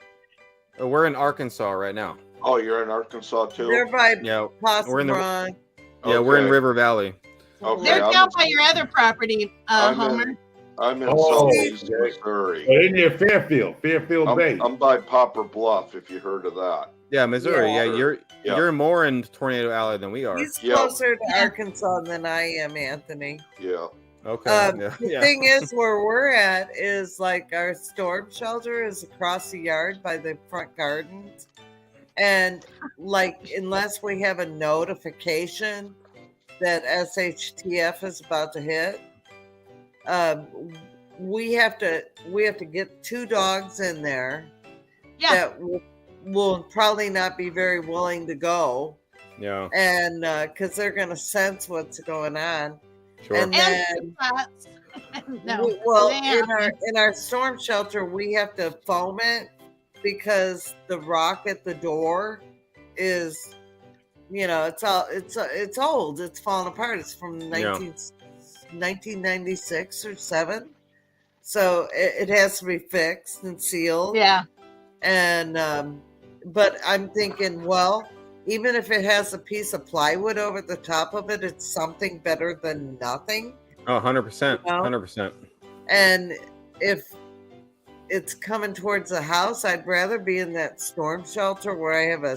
We're in Arkansas right now. Oh, you're in Arkansas too? They're by Yeah, Possum we're in the- Run. we're in Okay. River Valley. Okay, They're I'm- down by your other property, I'm Homer. in, I'm in Oh, southeast okay. Missouri. Well, in near Fairfield Bay. I'm by Popper Bluff, if you heard of that. Yeah, Missouri. Yeah. Yeah, Yeah. you're more in Tornado Alley than we are. He's Yeah. closer to Arkansas than I am, Anthony. Yeah. Okay. The yeah. thing is, where we're at is like our storm shelter is across the yard by the front gardens, And like, unless we have a notification that SHTF is about to hit, we have to get 2 dogs in there that will probably not be very willing to go. Yeah. And because they're going to sense what's going on. Sure. And then, no. well, in our storm shelter, we have to foam it because the rock at the door is, it's old. It's falling apart. It's from 1996 or 7. So it has to be fixed and sealed. Yeah. And but I'm thinking, well, even if it has a piece of plywood over the top of it, it's something better than nothing. Oh, 100%. 100%. And if it's coming towards the house, I'd rather be in that storm shelter where I have a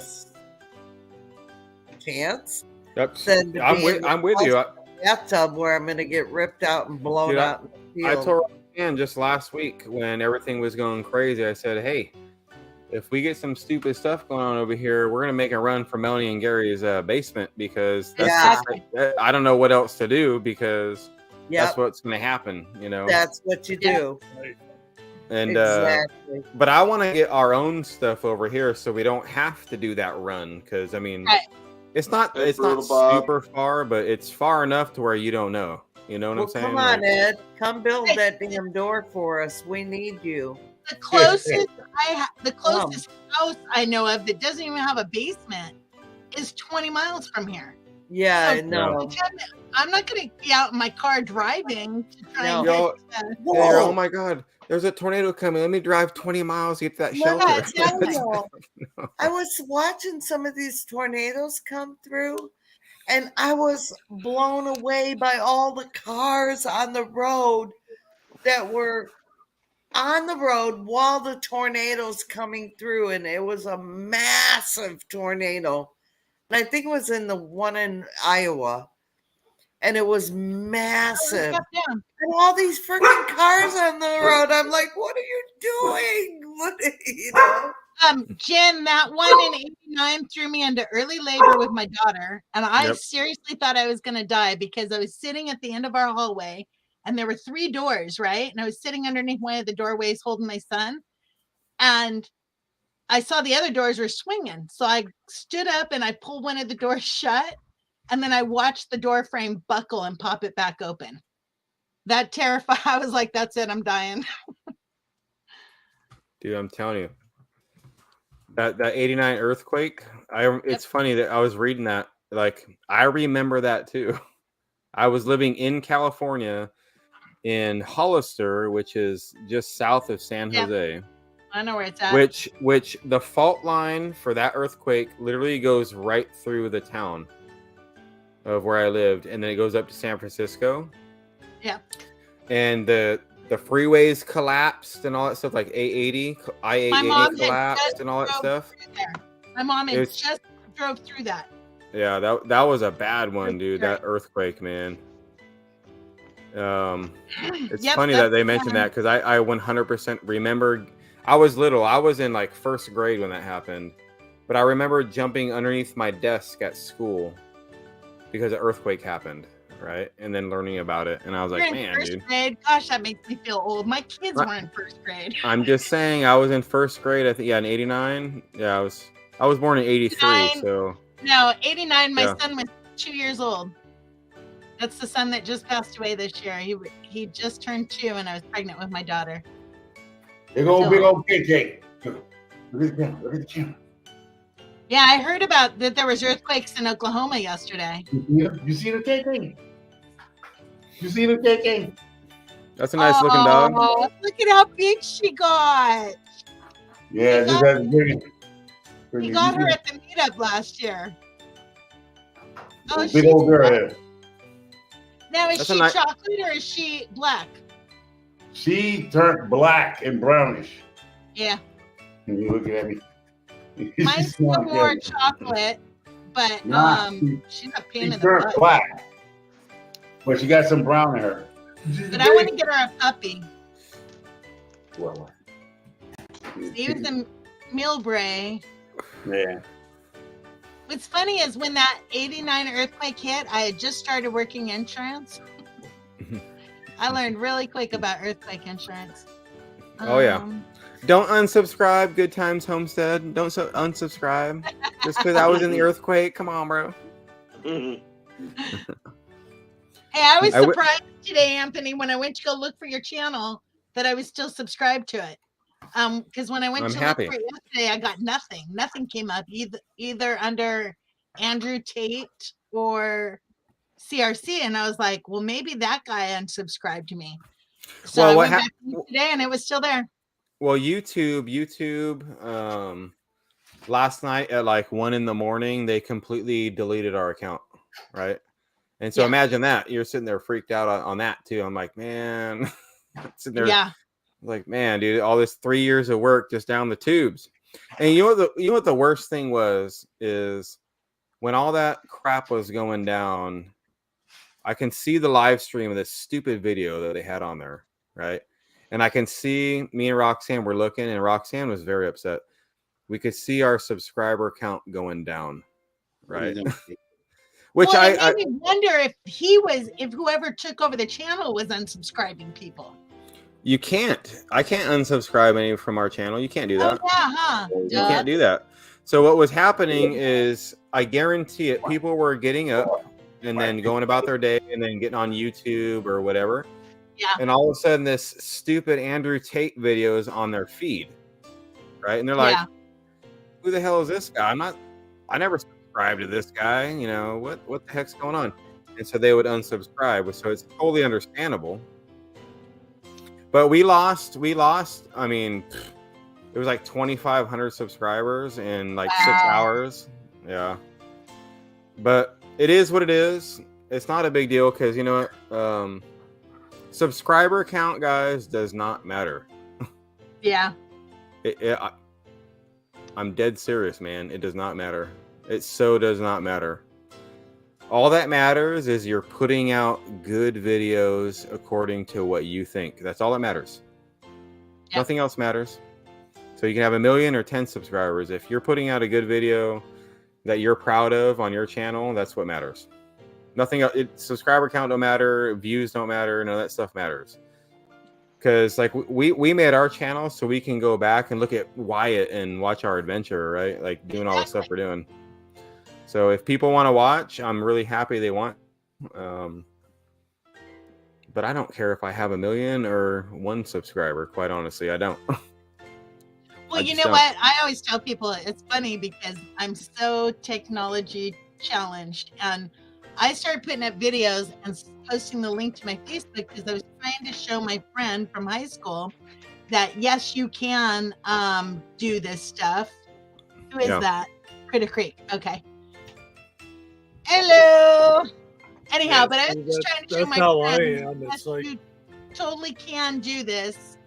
chance. Yep. Than I'm with you. Bathtub where I'm going to get ripped out and blown out in the field. I told Ryan just last week when everything was going crazy, I said, hey, if we get some stupid stuff going on over here, we're going to make a run for Melanie and Gary's basement because I don't know what else to do because that's what's going to happen, That's what you do. And exactly. But I want to get our own stuff over here so we don't have to do that run because I mean it's not super far, but it's far enough to where you don't know. You know what I'm saying? Come on, Ed. Come build that damn door for us. We need you. The closest house I know of that doesn't even have a basement is 20 miles from here. Yeah, So I know. I'm not going to be out in my car driving to try and get oh my God. There's a tornado coming. Let me drive 20 miles to get to that shelter. I was watching some of these tornadoes come through, and I was blown away by all the cars on the road that were on the road while the tornado's coming through, and it was a massive tornado. And I think it was in the one in Iowa. And it was massive. And all these freaking cars on the road. I'm like, what are you doing? Jen, that one in 89 threw me into early labor with my daughter. And I seriously thought I was going to die because I was sitting at the end of our hallway and there were 3 doors, right? And I was sitting underneath one of the doorways holding my son. And I saw the other doors were swinging. So I stood up and I pulled one of the doors shut. And then I watched the door frame buckle and pop it back open. That terrified. I was like, that's it. I'm dying. Dude, I'm telling you. That 89 earthquake, it's funny that I was reading that. Like, I remember that too. I was living in California in Hollister, which is just south of San Jose. I know where it's at. Which the fault line for that earthquake literally goes right through the town of where I lived, and then it goes up to San Francisco. Yeah. And the freeways collapsed and all that stuff, like I-80 collapsed and all that stuff. My mom just drove through that. Yeah, that was a bad one, dude. That earthquake, man. It's funny that they mentioned that because I 100% remember. I was little. I was in like first grade when that happened, but I remember jumping underneath my desk at school because an earthquake happened, right? And then learning about it, and I was like, man, dude. Grade. Gosh, that makes me feel old. My kids were in first grade. I'm just saying, I was in first grade. I think, in '89. Yeah, I was born in '83, so. No, 89. My son was 2 years old. That's the son that just passed away this year. He just turned 2, and I was pregnant with my daughter. Big old KK. Look at the camera. Yeah, I heard about that there was earthquakes in Oklahoma yesterday. You see the KK? You see the KK? That's a nice looking dog. Look at how big she got. Yeah, We got her at the meetup last year. Oh, big old girl. Now, is she chocolate or is she black? She turned black and brownish. Yeah. You looking at me? Mine's more chocolate, but she's a pain in the turned butt. Black, but she got some brown in her. But I want to get her a puppy. Well, He was in Millbrae. Yeah. What's funny is when that 89 earthquake hit, I had just started working insurance. I learned really quick about earthquake insurance. Oh, yeah. Don't unsubscribe, Good Times Homestead. Don't unsubscribe just because I was in the earthquake. Come on, bro. Hey, I was surprised today, Anthony, when I went to go look for your channel that I was still subscribed to it. Because when I went to look for it yesterday, I got nothing. Nothing came up either under Andrew Tate or CRC, and I was like, well, maybe that guy unsubscribed to me. So I went back today, and it was still there. Well, YouTube, last night at like 1 a.m, they completely deleted our account, right? And so imagine that you're sitting there freaked out on that too. I'm like, man, sitting there, like, man, dude, all this 3 years of work just down the tubes. And you know what the worst thing is when all that crap was going down, I can see the live stream of this stupid video that they had on there, right? And I can see me and Roxanne were looking, and Roxanne was very upset. We could see our subscriber count going down, right? Which it made me wonder if whoever took over the channel was unsubscribing people. You can't. I can't unsubscribe any from our channel. You can't do that. Oh, yeah, huh? You can't do that. So what was happening is, I guarantee it, people were getting up and then going about their day and then getting on YouTube or whatever. Yeah. And all of a sudden, this stupid Andrew Tate video is on their feed, right? And they're like, "Who the hell is this guy? I never subscribed to this guy. You know what the heck's going on?" And so they would unsubscribe. So it's totally understandable. But we lost. I mean, it was like 2,500 subscribers in like 6 hours. Yeah. But it is what it is. It's not a big deal because, you know what? Subscriber count, guys, does not matter. Yeah. I'm dead serious, man. It does not matter. It so does not matter. All that matters is you're putting out good videos according to what you think. That's all that matters. Yep. Nothing else matters. So you can have 1 million or 10 subscribers. If you're putting out a good video that you're proud of on your channel, that's what matters. Nothing else. Subscriber count don't matter. Views don't matter. None of that stuff matters. Because like we made our channel so we can go back and look at Wyatt and watch our adventure, right? Like doing all the stuff we're doing. So if people want to watch, I'm really happy they want. But I don't care if I have 1 million or 1 subscriber. Quite honestly, I don't. Well, you know what? I always tell people it's funny because I'm so technology challenged, and I started putting up videos and posting the link to my Facebook because I was trying to show my friend from high school that yes, you can do this stuff. Who is that? Critter Creek. Okay. Hello. Anyhow, but I was just trying to show my friend yes, you totally can do this.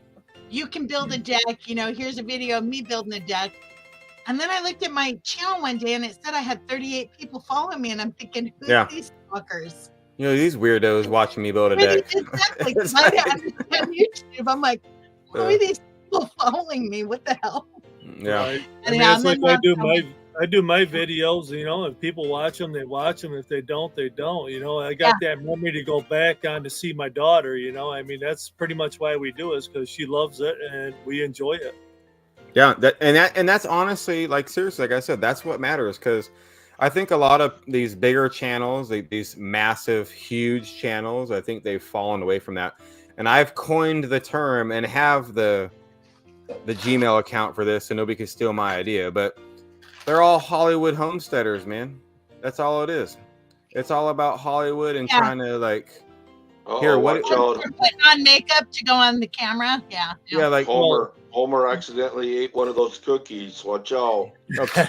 You can build a deck. You know, here's a video of me building a deck. And then I looked at my channel one day and it said I had 38 people following me. And I'm thinking, who are these fuckers? You know, these weirdos watching me build a deck. Exactly. On YouTube, I'm like, who are these people following me? What the hell? Yeah. Right. I mean, it's like I do my videos, you know, if people watch them, they watch them. If they don't, they don't. You know, I got that memory to go back on to see my daughter, you know. I mean, that's pretty much why we do it, is because she loves it and we enjoy it. Yeah, that's honestly, like, seriously, like I said, that's what matters, because I think a lot of these bigger channels, these massive, huge channels, I think they've fallen away from that. And I've coined the term and have the Gmail account for this, so nobody can steal my idea, but they're all Hollywood homesteaders, man. That's all it is. It's all about Hollywood and trying to, like, what? Putting on makeup to go on the camera. Yeah. Yeah, like Homer accidentally ate one of those cookies. Watch out. Okay.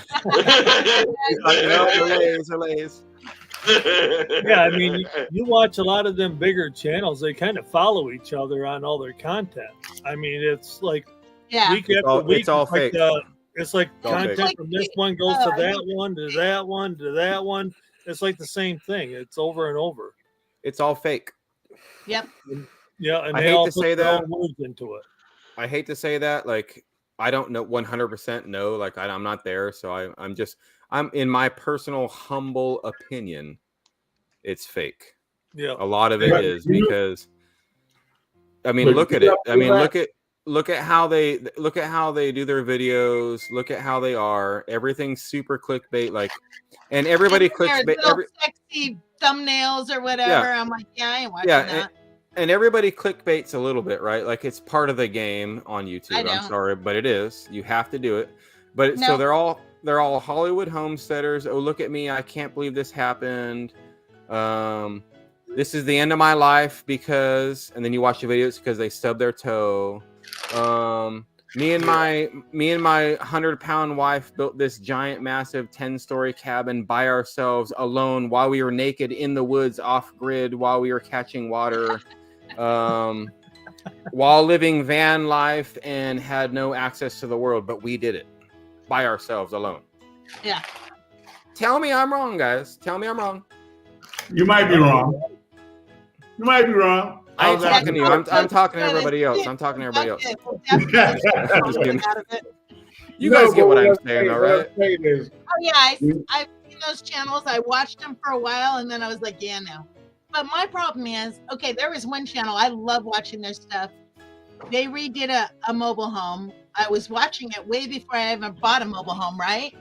Yeah, I mean, you watch a lot of them bigger channels, they kind of follow each other on all their content. I mean, it's like week after week. It's all fake. It's like content from this one goes to that one, to that one, to that one. It's like the same thing. It's over and over. It's all fake. Yep. Yeah, and I they hate all to put say their that. own words into it. I hate to say that. Like, I don't know 100% know. Like I'm not there, so I'm in my personal humble opinion, it's fake. Yeah. A lot of it But is you- because I mean, But look you at it. got- I mean, look at how they do their videos. Look at how they are. Everything's super clickbait, like, and everybody And their clickbait. little sexy thumbnails or whatever. I'm like, yeah, I ain't watching that. And everybody clickbaits a little bit, right? Like it's part of the game on YouTube. I I'm don't. sorry, but it is. You have to do it. But so No. they're all Hollywood homesteaders. Oh, look at me! I can't believe this happened. This is the end of my life because, and then you watch the videos because they stub their toe. Me and my 100-pound wife built this giant, massive 10-story cabin by ourselves, alone, while we were naked in the woods, off grid, while we were catching water, while living van life and had no access to the world. But we did it by ourselves, alone. Yeah. Tell me I'm wrong, guys. Tell me I'm wrong. You might be wrong. You might be wrong. I ain't talking to you. I'm talking to everybody else. I'm talking to everybody else. I'm just kidding. You guys get what I'm saying, though, right? Oh yeah, I've seen those channels. I watched them for a while, and then I was like, yeah, no. But my problem is, okay, there was one channel I love watching their stuff. They redid a mobile home. I was watching it way before I even bought a mobile home, right?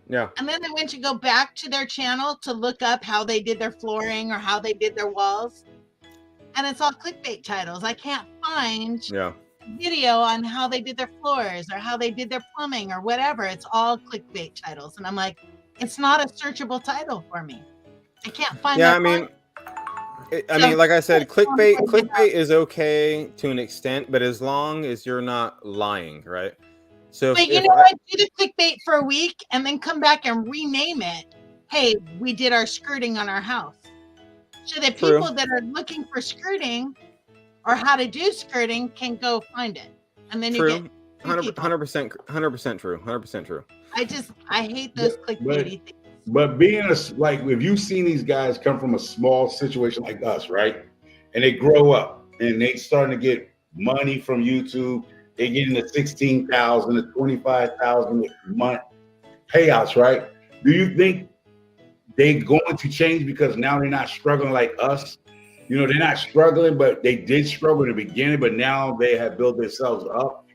Yeah. And then I went to go back to their channel to look up how they did their flooring or how they did their walls. And it's all clickbait titles. I can't find a video on how they did their floors or how they did their plumbing or whatever. It's all clickbait titles. And I'm like, it's not a searchable title for me. I can't find Yeah, that I mean, So- like I said, clickbait is okay to an extent, but as long as you're not lying, right? So But you know what? Do the clickbait for a week and then come back and rename it. Hey, we did our skirting on our house. So that True. people that are looking for skirting or how to do skirting can go find it. And then you True. get 100% true. 100% true. I hate those clickbaity things. But being like, if you've seen these guys come from a small situation like us, right? And they grow up and they starting to get money from YouTube. They're getting the 16,000 to 25,000 a month payouts, right? Do you think they're going to change because now they're not struggling like us? You know, they're not struggling, but they did struggle in the beginning, but now they have built themselves up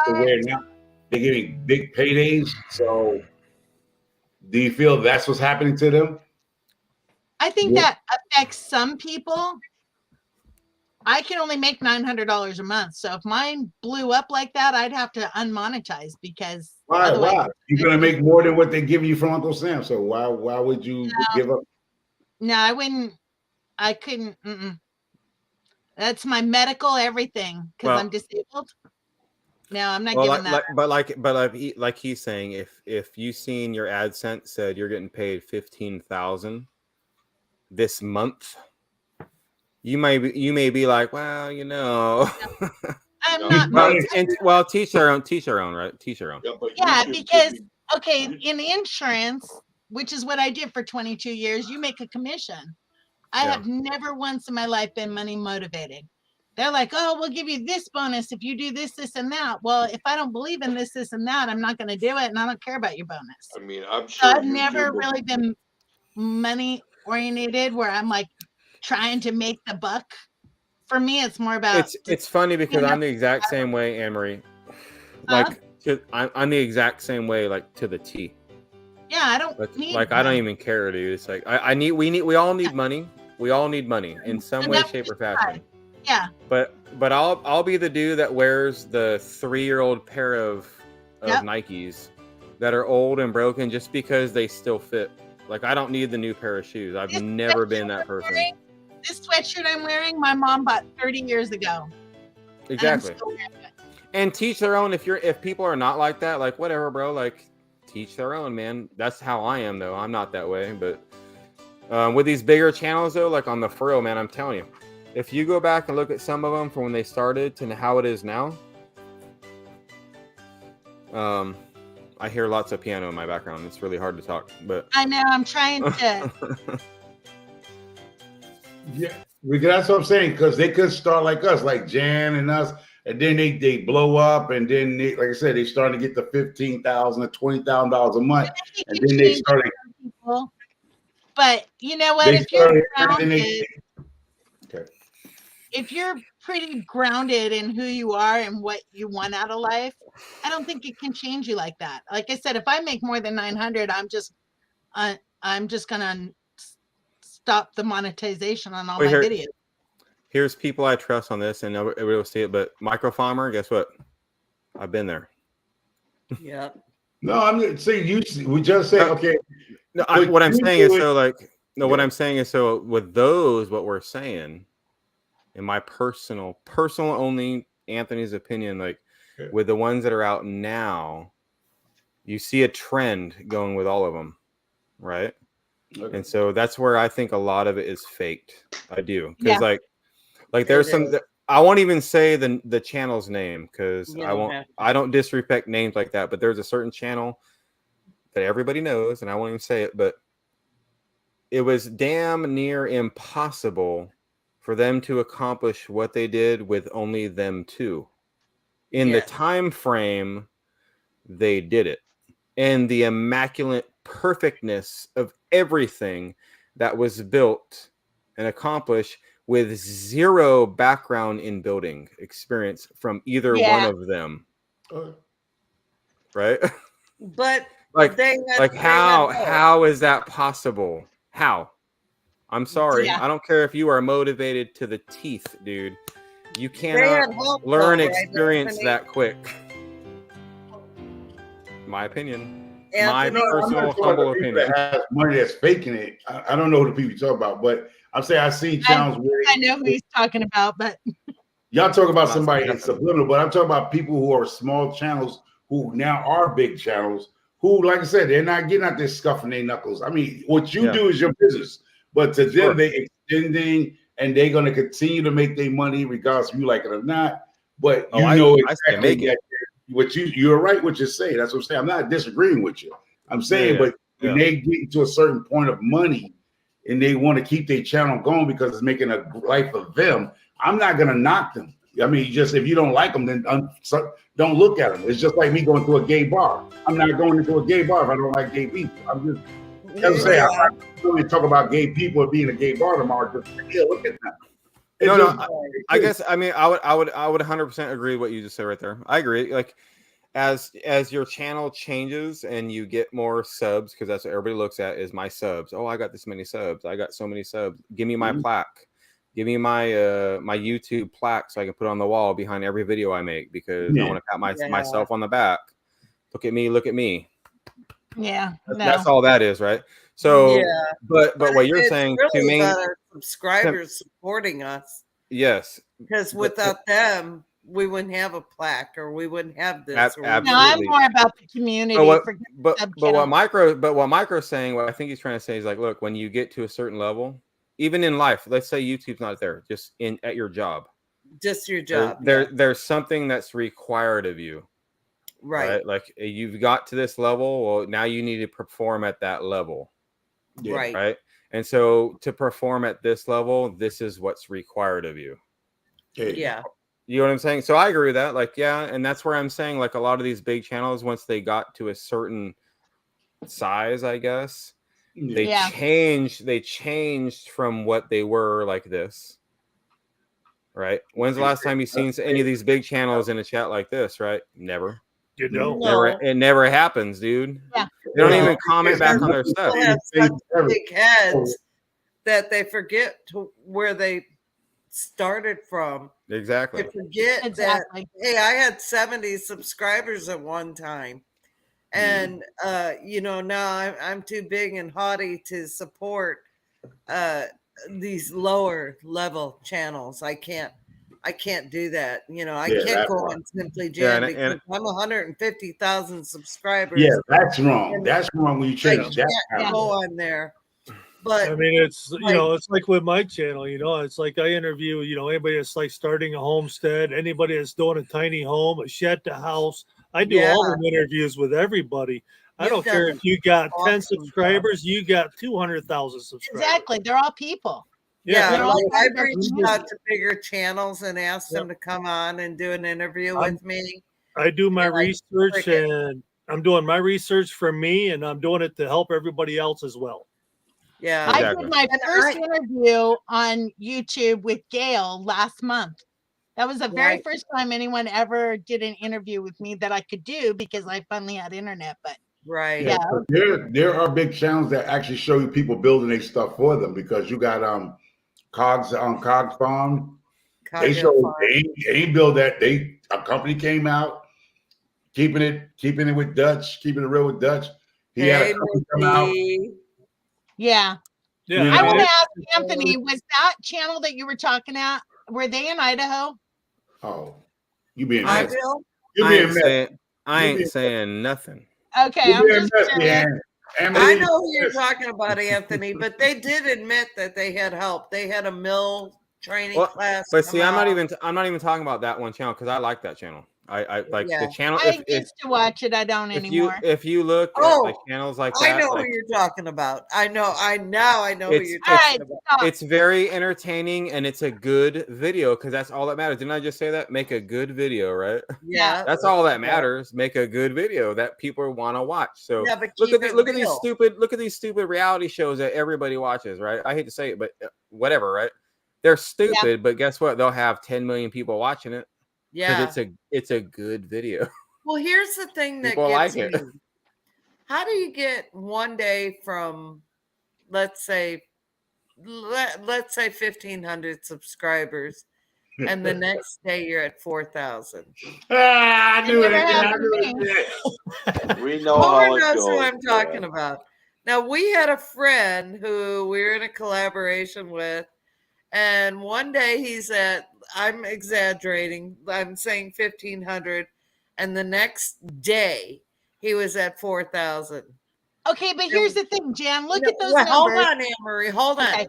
to where now they're getting big paydays. So do you feel that's what's happening to them? I think that affects some people. I can only make $900 a month. So if mine blew up like that, I'd have to unmonetize because Why? You're gonna make more than what they give you from Uncle Sam. So why would you give up? No, I wouldn't. I couldn't. That's my medical everything because I'm disabled. No, I'm not giving that. But like he's saying, if you seen your AdSense said you're getting paid 15,000 this month, you may be like, well, you know. I'm not. Well, teach their own, right? Teach their own. Yeah, because okay, in insurance, which is what I did for 22 years, you make a commission. I have never once in my life been money motivated. They're like, oh, we'll give you this bonus if you do this, this, and that. Well, if I don't believe in this, this, and that, I'm not going to do it, and I don't care about your bonus. I mean, I'm So sure I've never really been money oriented where I'm like trying to make the buck. For me, it's more about. It's funny because I'm the exact same way, Anne-Marie. Like I'm the exact same way, like to the T. Yeah, I don't need. Like I don't even care, dude. It's like we all need money. We all need money in some way, shape, or fashion. Yeah. But I'll be the dude that wears the 3-year-old pair of Nikes that are old and broken just because they still fit. Like I don't need the new pair of shoes. I've never been that person. This sweatshirt I'm wearing, my mom bought 30 years ago. Exactly. And teach their own. If people are not like that, like whatever, bro. Like teach their own, man. That's how I am, though. I'm not that way, but with these bigger channels, though, like on the furrow, man, I'm telling you, if you go back and look at some of them from when they started to how it is now, I hear lots of piano in my background. It's really hard to talk, but I know I'm trying to. Yeah, that's what I'm saying. Because they could start like us, like Jan and us. and then they blow up, and then they, like I said, they starting to get the $15,000 to $20,000 a month, and then they started. People. But you know what? They If you're started. grounded, Okay. if you're pretty grounded in who you are and what you want out of life, I don't think it can change you like that. Like I said, if I make more than 900, I'm just gonna stop the monetization on all my videos. Here's people I trust on this, and everybody will see it. But microfarmer, guess what? I've been there. Yeah. No, I'm saying we just said okay. No, what I'm saying is so like no. What I'm saying is so with those, what we're saying, in my personal only Anthony's opinion, like with the ones that are out now, you see a trend going with all of them, right? Okay. And so that's where I think a lot of it is faked. I do because like there's some. I won't even say the channel's name because I don't disrespect names like that. But there's a certain channel that everybody knows, and I won't even say it, but it was damn near impossible for them to accomplish what they did with only them two. In the time frame, they did it. And the immaculate perfectness of everything that was built and accomplished with zero background in building experience from either one of them. Right? But how is that possible? How? I'm sorry. I don't care if you are motivated to the teeth, dude. You cannot learn experience that quick. My opinion. My personal humble opinion. That has money that's faking it. I don't know who the people you talk about, but I'm saying I've seen channels where I know who he's talking about, but y'all talk about somebody that's subliminal, but I'm talking about people who are small channels who now are big channels who, like I said, they're not getting out there scuffing their knuckles. I mean, what you do is your business, but to them, they extending and they're going to continue to make their money regardless if you like it or not. But you know exactly that what you're right what you say. That's what I'm saying. I'm not disagreeing with you. I'm saying, but when they get to a certain point of money and they want to keep their channel going because it's making a life of them, I'm not going to knock them. I mean, just if you don't like them, then don't look at them. It's just like me going to a gay bar. I'm not going into a gay bar if I don't like gay people. I'm just, as I say, I'm not going to talk about gay people being a gay bar tomorrow. Just look at them. I guess I mean I would 100% agree with what you just said right there. I agree. Like as your channel changes and you get more subs, because that's what everybody looks at is my subs. Oh, I got this many subs. I got so many subs. Give me my plaque. Give me my my YouTube plaque so I can put it on the wall behind every video I make because I want to pat myself on the back. Look at me, look at me. Yeah, that's all that is, right? So, but what you're saying really to me, our subscribers supporting us. Yes, because without them, we wouldn't have a plaque or we wouldn't have this. Absolutely. No, I'm more about the community. But what Micro's saying, what I think he's trying to say is like, look, when you get to a certain level, even in life, let's say YouTube's not there, just at your job. Just your job. There's something that's required of you. Right. Like you've got to this level. Well, now you need to perform at that level. Right. Right. And so to perform at this level, this is what's required of you. Yeah. You know what I'm saying? So I agree with that. Like, yeah. And that's where I'm saying like a lot of these big channels, once they got to a certain size, I guess, they changed from what they were like this. Right. When's the last time you've seen any of these big channels in a chat like this? Right. Never. You don't. It never happens, dude. Yeah. They don't even comment back on their stuff. Have such big heads that they forget where they started from. Exactly. They forget that, hey, I had 70 subscribers at one time. And now I'm too big and haughty to support these lower level channels. I can't do that. I can't go on Simply Jam because I'm 150,000 subscribers. Yeah, that's wrong. That's wrong when you change that. Can't go on there. But I mean, it's it's like with my channel. It's like I interview anybody that's like starting a homestead, anybody that's doing a tiny home, a shed to house. I do all the interviews with everybody. I don't care if you got 10 subscribers, you got 200,000 subscribers. Exactly, they're all people. Yeah, They're all like part I've of our reached community. out to bigger channels and asked them to come on and do an interview with me. I do my And I research, cricket. and I'm doing my research for me, and I'm doing it to help everybody else as well. Yeah. I Exactly. did my And first interview on YouTube with Gail last month. That was the very Right. first time anyone ever did an interview with me that I could do because I finally had internet. But Right. yeah, but there are big channels that actually show you people building their stuff for them, because you got Cogs on Cogs Farm. They Coghill show Farm. they ain't build that. A company came out keeping it with Dutch, keeping it real with Dutch. He had Hey, a company come out. Mickey. yeah. Yeah, Yeah. I I mean, want to it's- ask Anthony, was that channel that you were talking at, were they in Idaho? Oh, you being I- messy. Coghill? You I being ain't messy. saying, I You ain't being- saying nothing. Okay, You I'm being just messy, curious. Ann. I know who you're talking about, Anthony, but they did admit that they had help. They had a mill training Well, class. but come see, I'm not out. even talking about that one channel because I like that channel. I like Yeah. the channel. I used to watch it. I don't if anymore. you look at Oh, like channels like I that, know like, who you're talking about. I know who It's- you're All talking right, about. stop. it's very entertaining and it's a good video because that's all that matters. Didn't I just say that? Make a good video, right? Yeah. That's all that matters. Make a good video that people want to watch. So Yeah, but look keep at it look at these real. stupid reality shows that everybody watches, right? I hate to say it, but whatever, right? They're stupid, but guess what? They'll have 10 million people watching it because Yeah. it's a good video. Well, here's the thing that People gets like it. me. How do you get one day from, let's say 1,500 subscribers, and the next day you're at 4,000? I knew it. never I happened knew to me. it. We know Homer how it knows goes. who I'm talking yeah. about. Now, we had a friend who we were in a collaboration with, and one day he's at, I'm exaggerating, I'm saying 1,500, and the next day he was at 4,000. Okay, but here's the thing, Jan. Look at those Well, hold numbers. on, Anne Marie, hold on. Okay.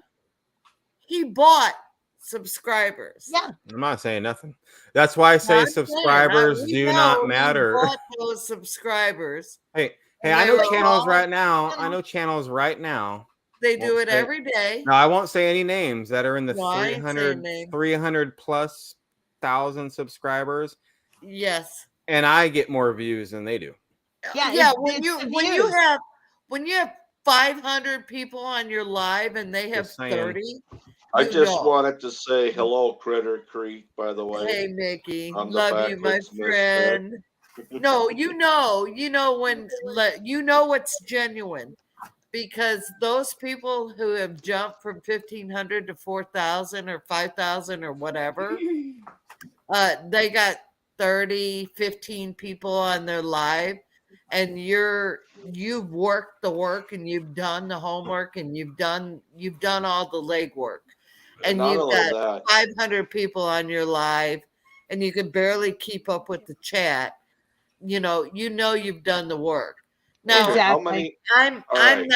He bought subscribers. Yeah. I'm not saying nothing. That's why I say I'm saying, subscribers we do know not he matter. bought those subscribers. Hey, And I they know were channels all- right now. I know channels right now. They do Won't it say- every day. No, I won't say any names that are in the No, I ain't saying 300 plus thousand subscribers, Yes. and I get more views than they do. Yeah, Yeah. it's When the you views. have 500 people on your live and they have Just saying. 30. I you just know. wanted to say hello, Critter Creek, by the way. Hey, Mickey, I'm the love you, my backwoods misfit. friend. No, you know when you know what's genuine, because those people who have jumped from 1,500 to 4,000 or 5,000 or whatever, they got 30, 15 people on their live, and you've worked the work and you've done the homework and you've done all the legwork, and Not you've only got that, 500 people on your live and you can barely keep up with the chat. You know you've done the work. Now okay, how Exactly. many? I'm All I'm right.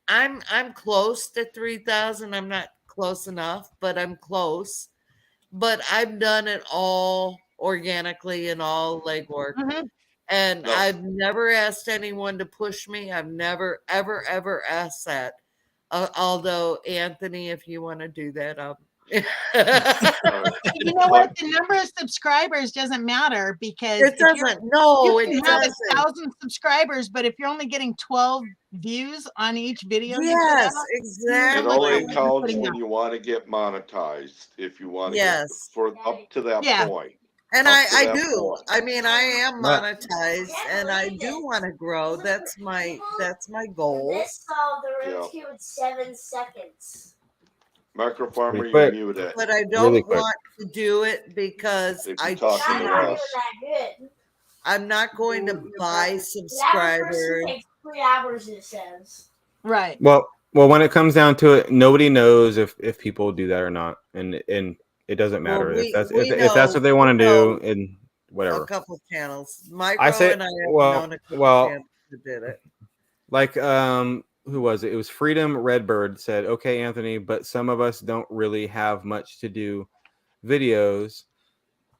not I'm close to 3,000. I'm not close enough, but I'm close. But I've done it all organically and all legwork. Mhm. And No. I've never asked anyone to push me. I've never, ever asked that. Although, Anthony, if you want to do that, All right. You know what? The number of subscribers doesn't matter because it if you're- doesn't. No, you it can have doesn't. 1,000 subscribers, but if you're only getting 12 views on each video, you put Yes, out, It exactly. only Exactly. counts Putting when out. you want to get monetized. If you want to Yes. get for up to that Yeah. point. And Up to I that do. point. I mean, I am But- monetized, and I do want to grow. That's my goal. This solved the Yeah. rescue in 7 seconds. Micro farmer, Pretty you quick. mute it. But I don't Really quick. want to do it because If you I talk to I'm the choose. not rest. doing that good. I'm not going to buy The average subscribers. person takes 3 hours, it says. Right. Well, when it comes down to it, nobody knows if people do that or not, and it doesn't Well, matter we if that's know- what they want we to know do, and whatever. A couple channels. Micro I say- and I have well- known a couple well- channels that did it. Like who was it? It was Freedom Redbird said, "Okay, Anthony, but some of us don't really have much to do videos.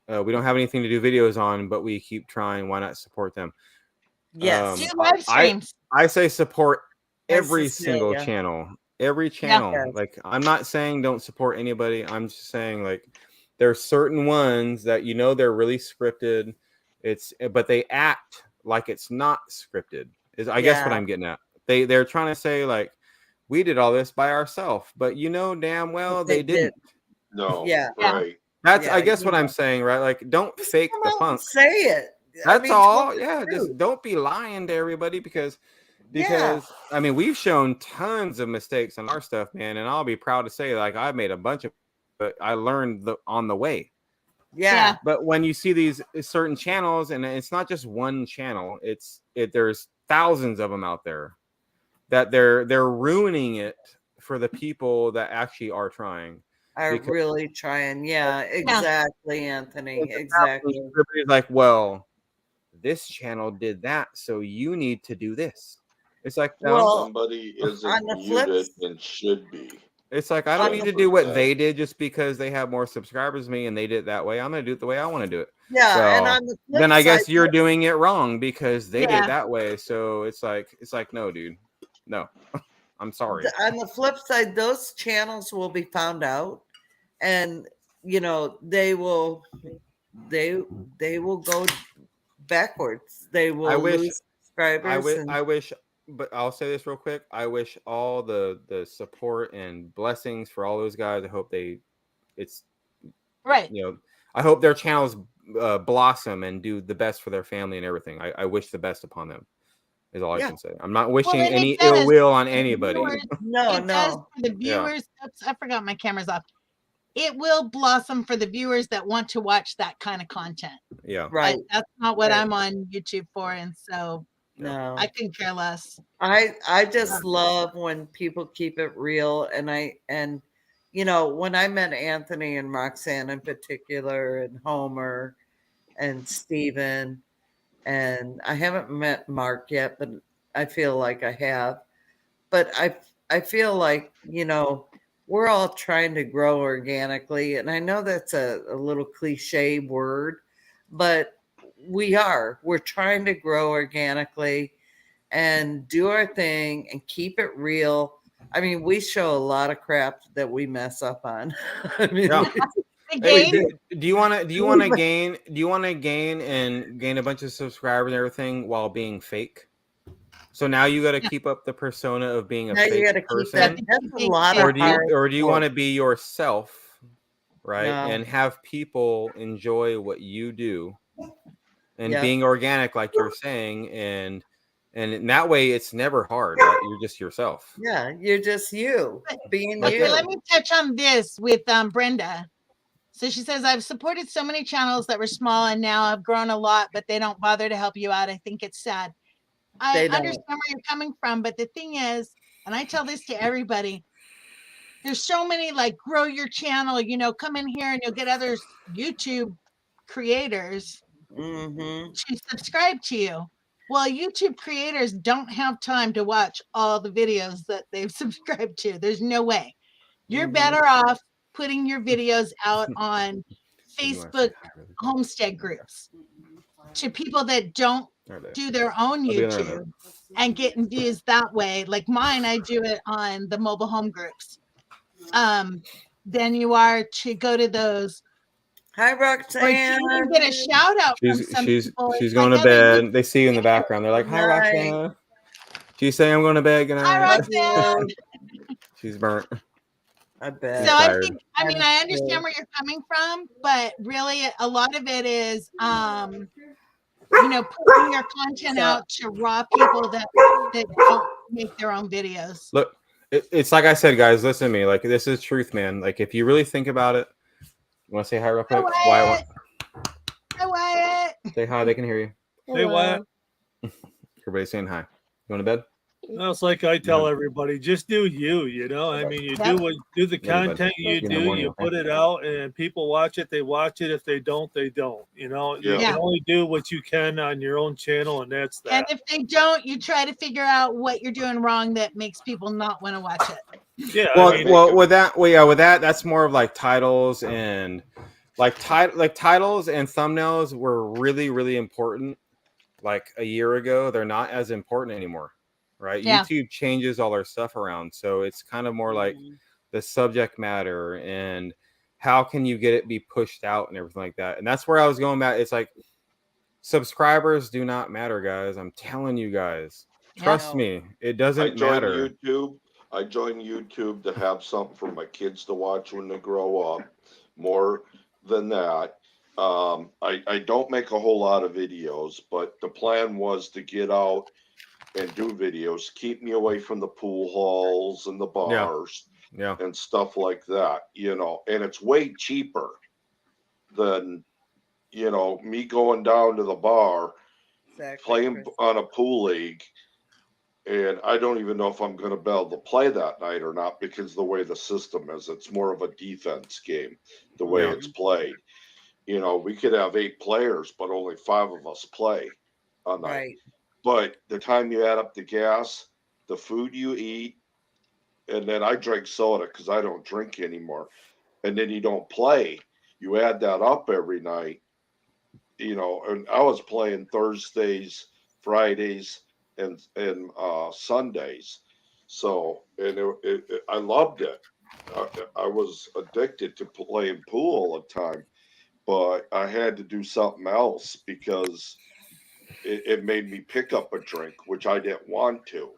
We don't have anything to do videos on, but we keep trying. Why not support them?" Yes. Do live streams. I say support That's every single Cecilia. channel. Every channel. Yes. Like, I'm not saying don't support anybody. I'm just saying, like, there's certain ones that they're really scripted. But they act like it's not scripted. Is I guess what Yeah. I'm getting at. They're trying to say, like, we did all this by ourselves, but damn well they didn't. No. Yeah. Right. That's Yeah, I guess you what I'm know. saying, right? Like, don't fake Come the on, funk. say it. I That's mean, all. tell the Yeah, just truth. don't be lying to everybody because Yeah. I mean, we've shown tons of mistakes on our stuff, man, and I'll be proud to say, like, I've made a bunch of, but I learned on the way. Yeah. But when you see these certain channels, and it's not just one channel, there's thousands of them out there that they're ruining it for the people that actually are trying. Are Because really trying. Yeah, exactly, Anthony. it's Exactly. everybody's like, well, this channel did that, so you need to do this. It's like, no. Well, Somebody on isn't the flip muted and should be. It's like, I don't on need the to do what 100%. they did just because they have more subscribers than me and they did it that way. I'm going to do it the way I want to do it. Yeah, and So on the flip then I guess side, you're doing it wrong because they did Yeah. it that way. So it's like, no, dude, no, I'm sorry. on the flip side, those channels will be found out, and they will go backwards. They will I wish- lose subscribers. I wish, but I'll say this real quick. I wish all the support and blessings for all those guys. I hope Right. I hope their channels blossom and do the best for their family and everything. I wish the best upon them. Is all I Yeah. can say. I'm not wishing and it any does. ill will on anybody. Viewers, No, it does no. for the viewers. Oops, I forgot my camera's off. It will blossom for the viewers that want to watch that kind of content. Yeah. Right. That's not what Right. I'm on YouTube for, and so No. I couldn't care less. I just love when people keep it real, and when I met Anthony and Roxanne in particular, and Homer and Steven, and I haven't met Mark yet, but I feel like I have. But I feel like we're all trying to grow organically, and I know that's a little cliche word, but we're trying to grow organically and do our thing and keep it real. I mean, we show a lot of crap that we mess up on. I mean, Yeah. Again, Do you want to gain a bunch of subscribers and everything while being fake? So now you got to keep up the persona of being a now you got to fake keep that. person, That's a lot or of do you hard want work. to be yourself, right? No. And have people enjoy what you do, and Yeah. being organic, like you're saying, and in that way, it's never hard. Right? You're just yourself. Yeah, you're just you being okay, you. let me touch on this with Brenda. So she says, I've supported so many channels that were small and now have grown a lot, but they don't bother to help you out. I think it's sad. I They don't. understand where you're coming from, but the thing is, and I tell this to everybody, there's so many like grow your channel, come in here and you'll get other YouTube creators Mm-hmm. to subscribe to you. Well, YouTube creators don't have time to watch all the videos that they've subscribed to. There's no way. You're Mhm. better off putting your videos out on Facebook homestead groups to people that don't do their own I'll be in there in a YouTube and getting views that way. Like mine, I do it on the mobile home groups. Than you are to go to those. Hi, Or Roxanne. to even get a shout out from some people. She's It's going like, to oh, bed. They see you in the background. They're like, "Hi, Night. Roxanne." She's saying, "I'm going to bed." Good Hi, night. Roxanne. She's burnt. I bet. So I tired. think, I mean, I understand where you're coming from, but really a lot of it is, putting your content out to raw people that don't make their own videos. Look, it's like I said, guys. Listen to me. Like, this is truth, man. Like, if you really think about it, you want to say hi real quick? Wyatt. Hi, Wyatt. Say hi. They can hear you. Hey, Wyatt. Everybody's saying hi. You going to bed? No, it's like I tell everybody, just do you. I mean, you do the Yeah, bud. content you See you in the do, morning, you okay? put it out, and people watch it. They watch it. If they don't, they don't. You Yeah. can only do what you can on your own channel, and that's And that. if they don't, you try to figure out what you're doing wrong that makes people not want to watch it. Yeah. Well, I mean, with that, that's more of like titles and titles and thumbnails were really, really important. Like a year ago, they're not as important anymore, right? Yeah. YouTube changes all our stuff around. So it's kind of more like the subject matter and how can you get it be pushed out and everything like that. And that's where I was going back. It's like subscribers do not matter, guys. I'm telling you guys. Trust me, it doesn't matter. I joined YouTube to have something for my kids to watch when they grow up. More than that, I don't make a whole lot of videos, but the plan was to get out and do videos, keep me away from the pool halls and the bars and stuff like that, you know, and it's way cheaper than, you know, me going down to the bar, playing on a pool league. And I don't even know if I'm going to be able to play that night or not because the way the system is, it's more of a defense game, the way it's played. You know, we could have 8 players, but only 5 of us play a night. Right. But the time you add up the gas, the food you eat, and then I drink soda because I don't drink anymore. And then you don't play. You add that up every night, you know, and I was playing Thursdays, Fridays, and Sundays. So, and I loved it. I was addicted to playing pool all the time, but I had to do something else because it made me pick up a drink, which I didn't want to.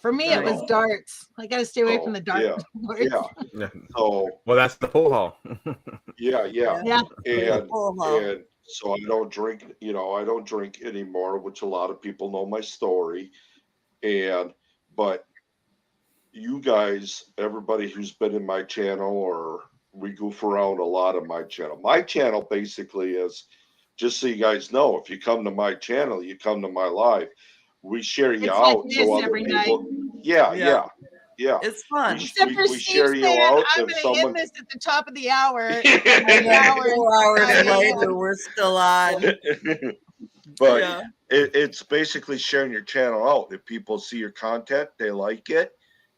For me, it was darts. I got to stay away from the darts. Yeah. So, well, that's the pool hall. Yeah. Yeah. And so I don't drink, you know, I don't drink anymore, which a lot of people know my story. But you guys, everybody who's been in my channel, or we goof around a lot on my channel. My channel basically is, just so you guys know, if you come to my channel, you come to my live. We share you out so other people. Yeah. It's fun. We share you out. I'm going to end this at the top of the hour. And 4 hours later, we're still on. But it's basically sharing your channel out. If people see your content, they like it.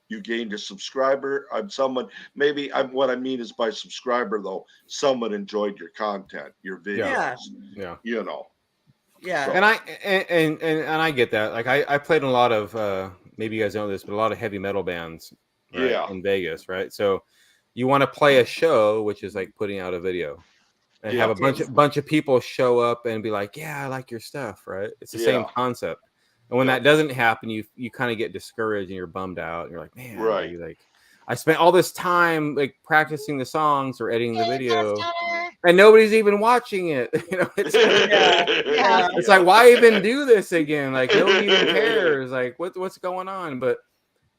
You gained a subscriber. What I mean is by subscriber though, someone enjoyed your content, your videos. Yeah. You know. Yeah. So. And I get that. Like I played in a lot of maybe you guys know this, but a lot of heavy metal bands in Vegas, right? So you want to play a show, which is like putting out a video. And have a bunch of people show up and be like, yeah, I like your stuff, right? It's the same concept. And when that doesn't happen, you kind of get discouraged and you're bummed out. And you're like, man, like I spent all this time like practicing the songs or editing the video, and nobody's even watching it. You know, it's like, why even do this again? Like nobody even cares. Like what's going on? But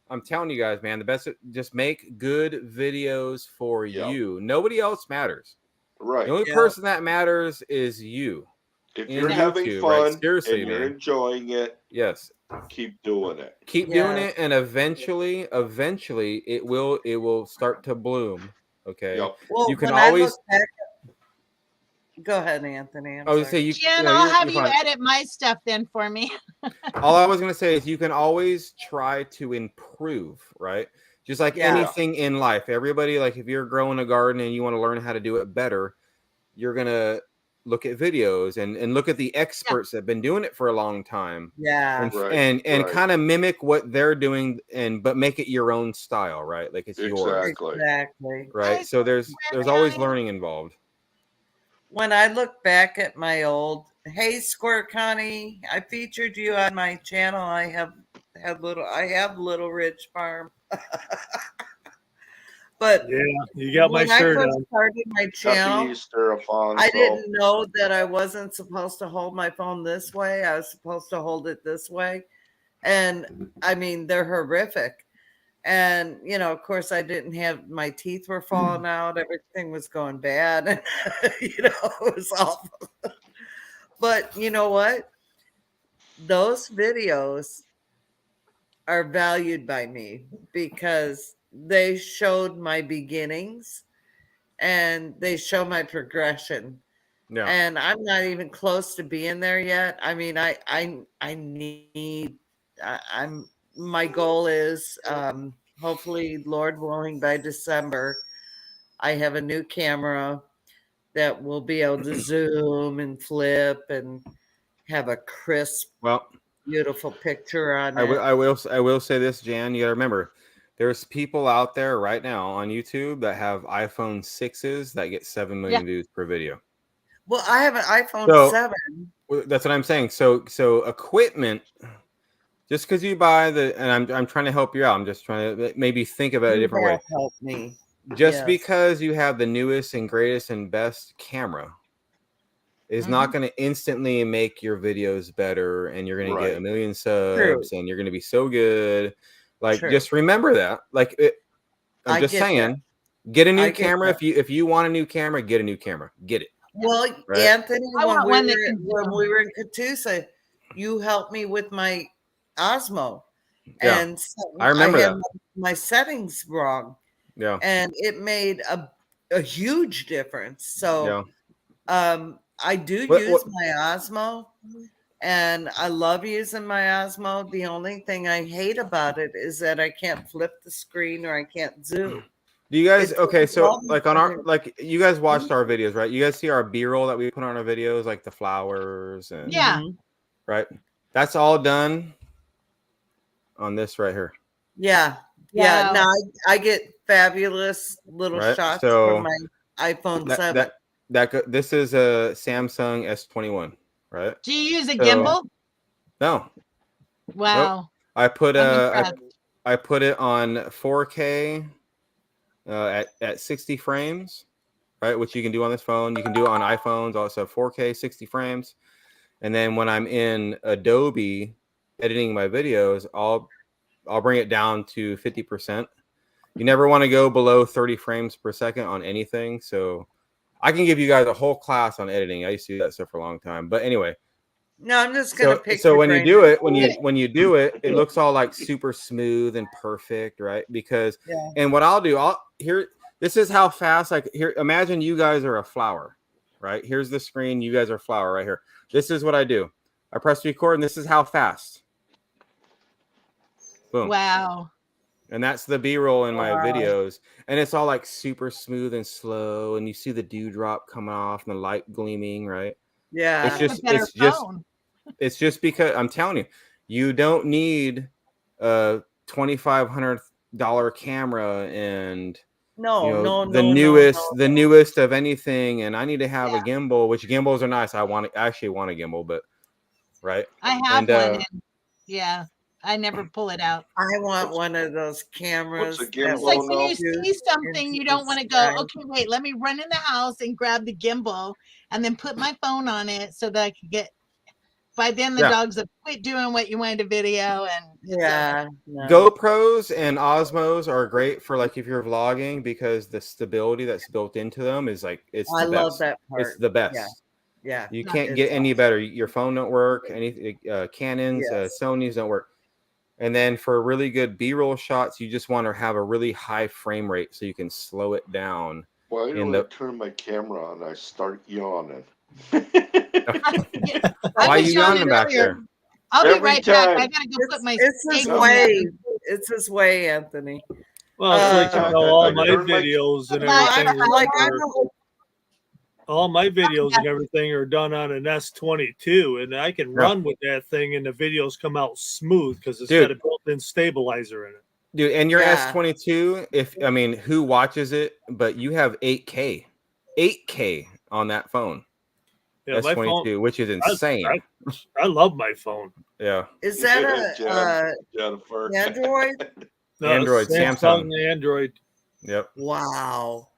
I'm telling you guys, man, the best, just make good videos for you. Nobody else matters. Right. The only person that matters is you. If you're having fun, seriously, and you're enjoying it, keep doing it. Keep doing it, and eventually, it will start to bloom. Okay. Well, you can always. Go ahead, Anthony. I was say Jen, I'll have you edit my stuff then for me. All I was going to say is you can always try to improve, right? Just like anything in life. Everybody, like if you're growing a garden and you want to learn how to do it better, you're going to look at videos and look at the experts that have been doing it for a long time. Yeah. And kind of mimic what they're doing but make it your own style, right? Like it's yours. Exactly. Right. So there's always learning involved. When I look back at my old, hey Squirt Connie, I featured you on my channel. I have Little Ridge Farm. But you got my shirt on. When I first started my channel, Happy Easter, Alfonso. I didn't know that I wasn't supposed to hold my phone this way. I was supposed to hold it this way. And I mean, they're horrific. And, you know, of course, I didn't have, my teeth were falling out. Everything was going bad. And, you know, it was awful. But you know what? Those videos are valued by me because they showed my beginnings and they show my progression. Yeah. And I'm not even close to being there yet. I mean, my goal is hopefully, Lord willing, by December, I have a new camera that will be able to zoom and flip and have a crisp beautiful picture on I it. will say this, Jan. You gotta remember, there's people out there right now on YouTube that have iPhone 6s that get 7 million views per video. Well, I have an iPhone So- 7. Well, that's what I'm saying. So equipment, just because you buy and I'm trying to help you out. I'm just trying to maybe think about it a different way. Help me. Just Yes. because you have the newest and greatest and best camera is not going to instantly make your videos better, and you're going to get a million subs and you're going to be so good. Like, just remember that. Like, I'm just saying, get a new camera. If you want a new camera, get a new camera. Get it. Well, Right? Anthony, I want one when we were in Catoosa, you helped me with my Osmo. Yeah. And I remember had that. my settings wrong. Yeah. And it made a huge difference. So I do use my Osmo, and I love using my Osmo. The only thing I hate about it is that I can't flip the screen or I can't zoom. Do you guys so like on our different. like you guys watched our videos, right? You guys see our B-roll that we put on our videos, like the flowers and right? That's all done on this right here. Yeah. No, I get fabulous little shots from my iPhone 7. This is a Samsung S21, right? Do you use a gimbal? No. Wow. Nope. I put it on 4K at 60 frames, right? Which you can do on this phone. You can do it on iPhones, also 4K 60 frames. And then when I'm in Adobe editing my videos, I'll bring it down to 50%. You never want to go below 30 frames per second on anything. So I can give you guys a whole class on editing. I used to do that stuff for a long time. But anyway. No, I'm just gonna pick. So when you do it, when you do it, it looks all like super smooth and perfect, right? Because and what I'll do, this is how fast imagine you guys are a flower, right? Here's the screen, you guys are a flower right here. This is what I do. I press record, and this is how fast. Boom. Wow. And that's the B-roll in my videos. And it's all like super smooth and slow. And you see the dewdrop coming off and the light gleaming, right? Yeah. It's just because I'm telling you, you don't need a $2,500 camera and the newest of anything. And I need to have a gimbal, which gimbals are nice. I actually want a gimbal, but right. I have one. I never pull it out. I want one of those cameras. What's a gimbal? It's like when you see something, you don't want to go, okay, wait, let me run in the house and grab the gimbal and then put my phone on it so that I can get. By then, the dogs have quit doing what you wanted to video. And GoPros and Osmos are great for like if you're vlogging because the stability that's built into them is like it's the best. I love that part. It's the best. Yeah. You can't get any better. Your phone don't work. Any Canons, Sonys don't work. And then for really good B-roll shots, you just want to have a really high frame rate so you can slow it down. Why do I turn my camera on? I start yawning. Why are you yawning back there? I'll be right back. I gotta go put my. It's his way. It's his way, Anthony. Well, it's like all my videos and everything. All my videos and everything are done on an S22, and I can run with that thing, and the videos come out smooth because it's got a built-in stabilizer in it. Dude, and your S22, who watches it? But you have 8K on that phone. Yeah, S22, phone, which is insane. I love my phone. Yeah. Is that a Android? No, Android, Samsung. Android. Yep. Wow.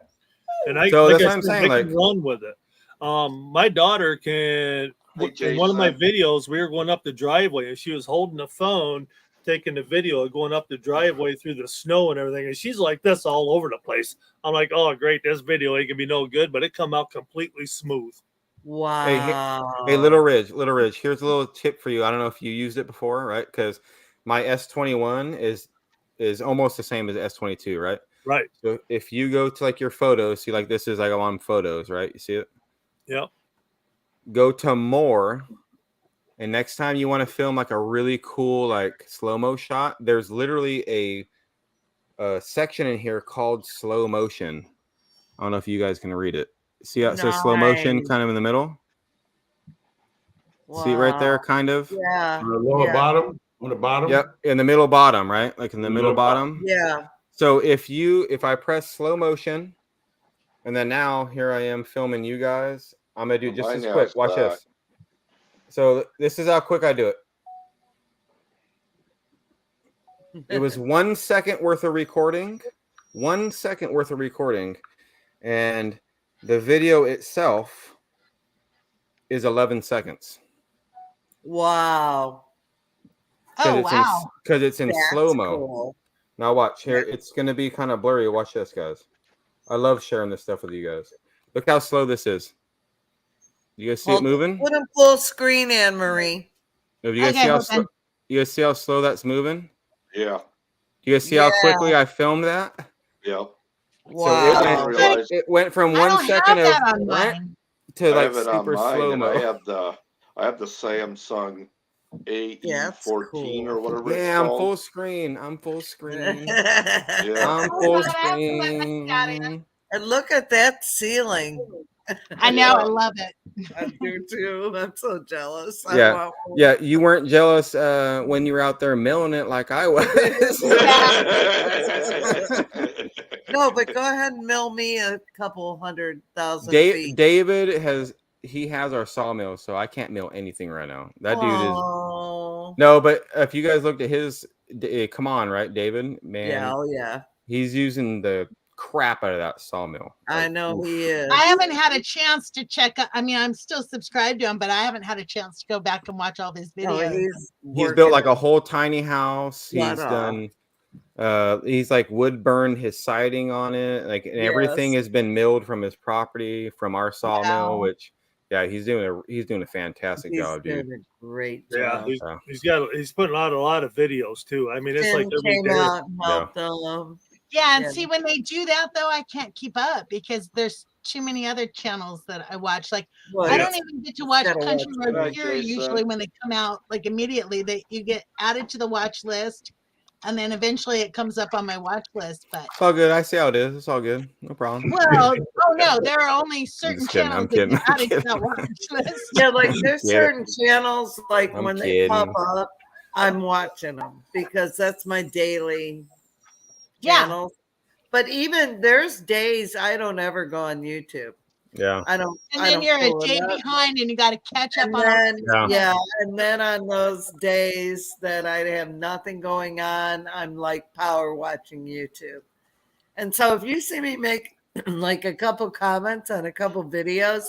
And I can run with it. My daughter can. In one of my videos, we were going up the driveway, and she was holding the phone, taking the video, going up the driveway through the snow and everything, and she's like this all over the place. I'm like, oh, great, this video ain't gonna be no good, but it come out completely smooth. Wow. Hey, Little Ridge, here's a little tip for you. I don't know if you used it before, right? Because my S21 is almost the same as S22, right? Right. So if you go to like your photos, see like this is like on photos, right? You see it? Yeah. Go to more, and next time you want to film like a really cool like slow-mo shot, there's literally a section in here called slow motion. I don't know if you guys can read it. See how it says slow motion kind of in the middle? See it right there, Wow. kind of. Yeah. On the lower Yeah. bottom, on the bottom. Yep, in the middle bottom, right? Like in the middle Middle bottom. Yeah. So if I press slow motion, and then now here I am filming you guys, I'm gonna do just Mine as quick. has Watch that. this. So this is how quick I do it. It was 1 second worth of recording, 1 second worth of recording, and the video itself is 11 seconds. Wow. Oh, wow. Because it's in That's slow mo. cool. Now watch here. It's gonna be kind of blurry. Watch this, guys. I love sharing this stuff with you guys. Look how slow this is. You guys see it moving? Put them full screen, Anne Marie. Do you guys Okay, see how hold slow? on. You guys see how slow that's moving? Yeah. Do you guys see how quickly I filmed that? Yeah. Wow. I realized It went from I 1 don't second have that of on mine. to I like have it on super mine, slow and mo. I have the Samsung AE14 or whatever it's Yeah, I'm called. full screen. I'm full screen. Yeah. I'm Oh, full God, I have to let my cat in. screen. And look at that ceiling. I know. I love it. I do too. I'm so jealous. I Yeah, want one. yeah. You weren't jealous when you were out there milling it like I was. No, but go ahead and mill me a couple 100,000 feet. David has our sawmill, so I can't mill anything right now. That dude is Oh. no. But if you guys looked at his, come on, right, David? Man, Yeah, oh yeah. he's using the crap out of that sawmill. I Like, know oof. he is. I haven't had a chance to check. I mean, I'm still subscribed to him, but I haven't had a chance to go back and watch all his No, videos. He's built like a whole tiny house. Right He's on. done he's like wood burned his siding on it, like, and everything Yes. has been milled from his property, from our sawmill. Wow. Which, yeah, he's doing a fantastic He's job, dude. doing a great Yeah, job. he's putting out a lot of videos too. I mean, it's like Tim every came day. out and helped them. Yeah, and Yeah. see, when they do that, though, I can't keep up because there's too many other channels that I watch. Like, Well, I yeah. don't even get to watch Gotta Country watch Road Right, Pure Jason. usually when they come out, like immediately. That you get added to the watch list, and then eventually it comes up on my watch list. But It's all good. I see how it is. It's all good. No problem. well, oh no, there are only certain just kidding, I'm channels that kidding, get I'm added to that kidding. watch list. Yeah, like there's Yeah. certain channels, like I'm when they pop kidding. up, I'm watching them because that's my daily Yeah. channels. But even there's days I don't ever go on YouTube. Yeah. I don't. And I then don't you're a pull it day up. behind, and you got to catch up And on. then, Yeah. yeah, and then on those days that I have nothing going on, I'm like power watching YouTube. And so if you see me make like a couple comments on a couple videos,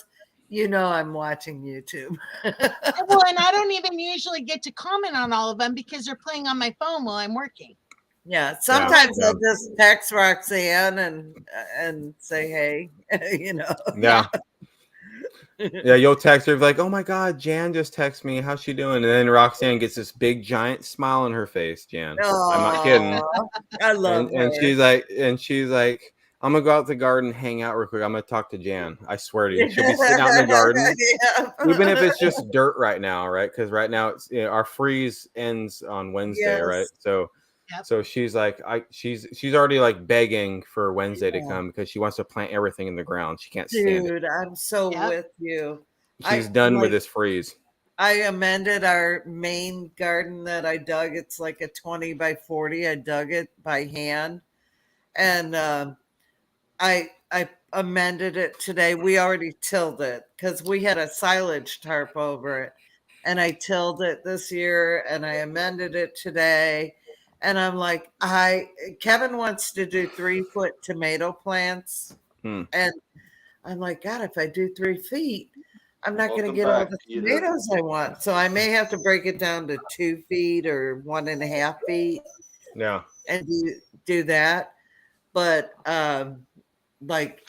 you know I'm watching YouTube. Well, and I don't even usually get to comment on all of them because they're playing on my phone while I'm working. Yeah, sometimes yeah. I'll just text Roxanne and say, hey, you know. Yeah. Yeah, you'll text her like, "Oh my God, Jan just texted me. How's she doing?" And then Roxanne gets this big giant smile on her face. Jan, I'm not kidding. Aw, I love And her. she's like, "I'm gonna go out the garden, hang out real quick. I'm gonna talk to Jan. I swear to you, she'll be sitting out in the garden, Yeah. even if it's just dirt right now, right? Because right now it's our freeze ends on Wednesday, right? Yes. So." Yep. So she's like, she's already like begging for Wednesday to Yeah. come because she wants to plant everything in the ground. She can't stand it. Dude, I'm so Yep. with you. She's done with like, this freeze. I amended our main garden that I dug. It's like a 20 by 40. I dug it by hand. And I amended it today. We already tilled it because we had a silage tarp over it. And I tilled it this year and I amended it today. And I'm like, Kevin wants to do 3-foot tomato plants. Hmm. And I'm like, God, if I do 3 feet, I'm not going to Welcome get all back, the Peter. tomatoes I want. So I may have to break it down to 2 feet or 1.5 feet Yeah. and do that. But like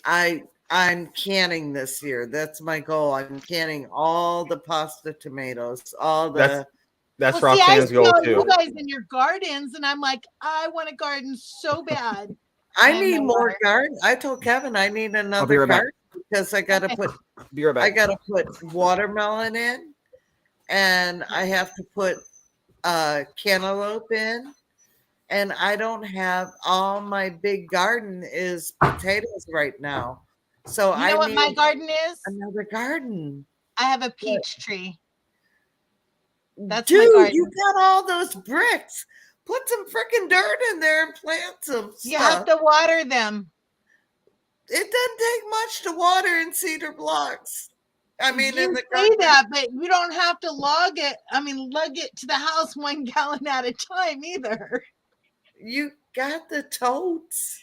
I'm canning this year. That's my goal. I'm canning all the pasta tomatoes, all the. That's Well, see, I Roxanne's see goal all too. you guys in your gardens, and I'm like, I want a garden so bad. I have need no more water. garden. I told Kevin I need be another right back. garden because I got to put Be right back. I got to put watermelon in, and I have to put cantaloupe in, and I don't have all my big garden is potatoes right now. So You know I what need my garden is? another garden. I have a peach tree. That's my Dude, garden. you got all those bricks. Put some freaking dirt in there and plant some You have stuff. to water them. It doesn't take much to water in cedar blocks. I mean, You in the say country. that, but you don't have to lug it to the house 1 gallon at a time either. You got the totes.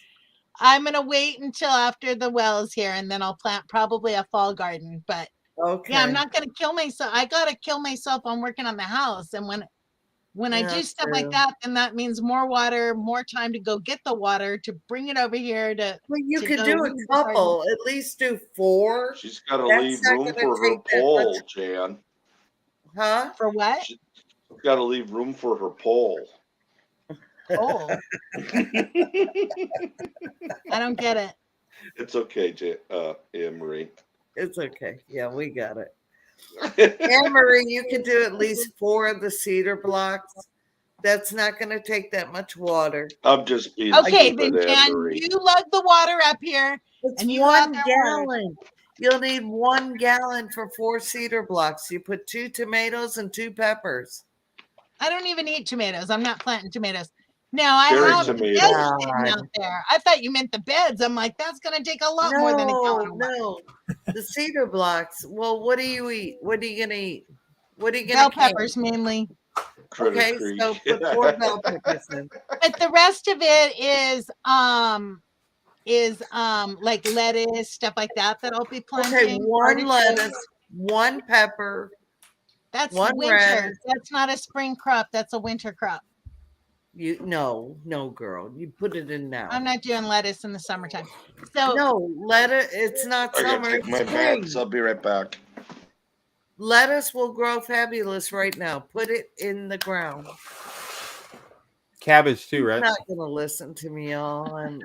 I'm gonna wait until after the well's here, and then I'll plant probably a fall garden. But Okay. yeah, I'm not gonna kill myself. I gotta kill myself on working on the house, and when I do That's stuff like true. that, then that means more water, more time to go get the water to bring it over here to. Well, you to could go do a weed the garden. couple, at least do 4. She's got to That's leave not room gonna for her take that pole, much. Jan. Huh? For what? She's got to leave room for her pole. Oh, I don't get it. It's okay, Anne Marie. It's okay. Yeah, we got it. Anne Marie, you could do at least 4 of the cedar blocks. That's not going to take that much water. I'm just being Okay, stupid, then Anne Jan, Marie. you lug the water up here. It's And you go out 1 there and work. gallon. You'll need 1 gallon for 4 cedar blocks. You put 2 tomatoes and 2 peppers. I don't even eat tomatoes. I'm not planting tomatoes. Now I Cherry have tomatoes. beds sitting God. out there. I thought you meant the beds. I'm like, that's gonna take a lot more than a gallon. of water. No. The cedar blocks. Well, what do you eat? What are you going to eat? What are you Bell going to peppers mainly, Critter Okay, Creek. so put 4 bell peppers in. but the rest of it is like lettuce, stuff like that I'll be planting. Okay, 1 artichokes. lettuce, 1 pepper. That's 1 winter. red. That's not a spring crop. That's a winter crop. No, girl. You put it in now. I'm not doing lettuce in the summertime. So No, lettuce. It's not I gotta summer. take my It's spring. meds. I'll be right back. Lettuce will grow fabulous right now. Put it in the ground. Cabbage too, right? Not gonna listen to me, y'all. I'm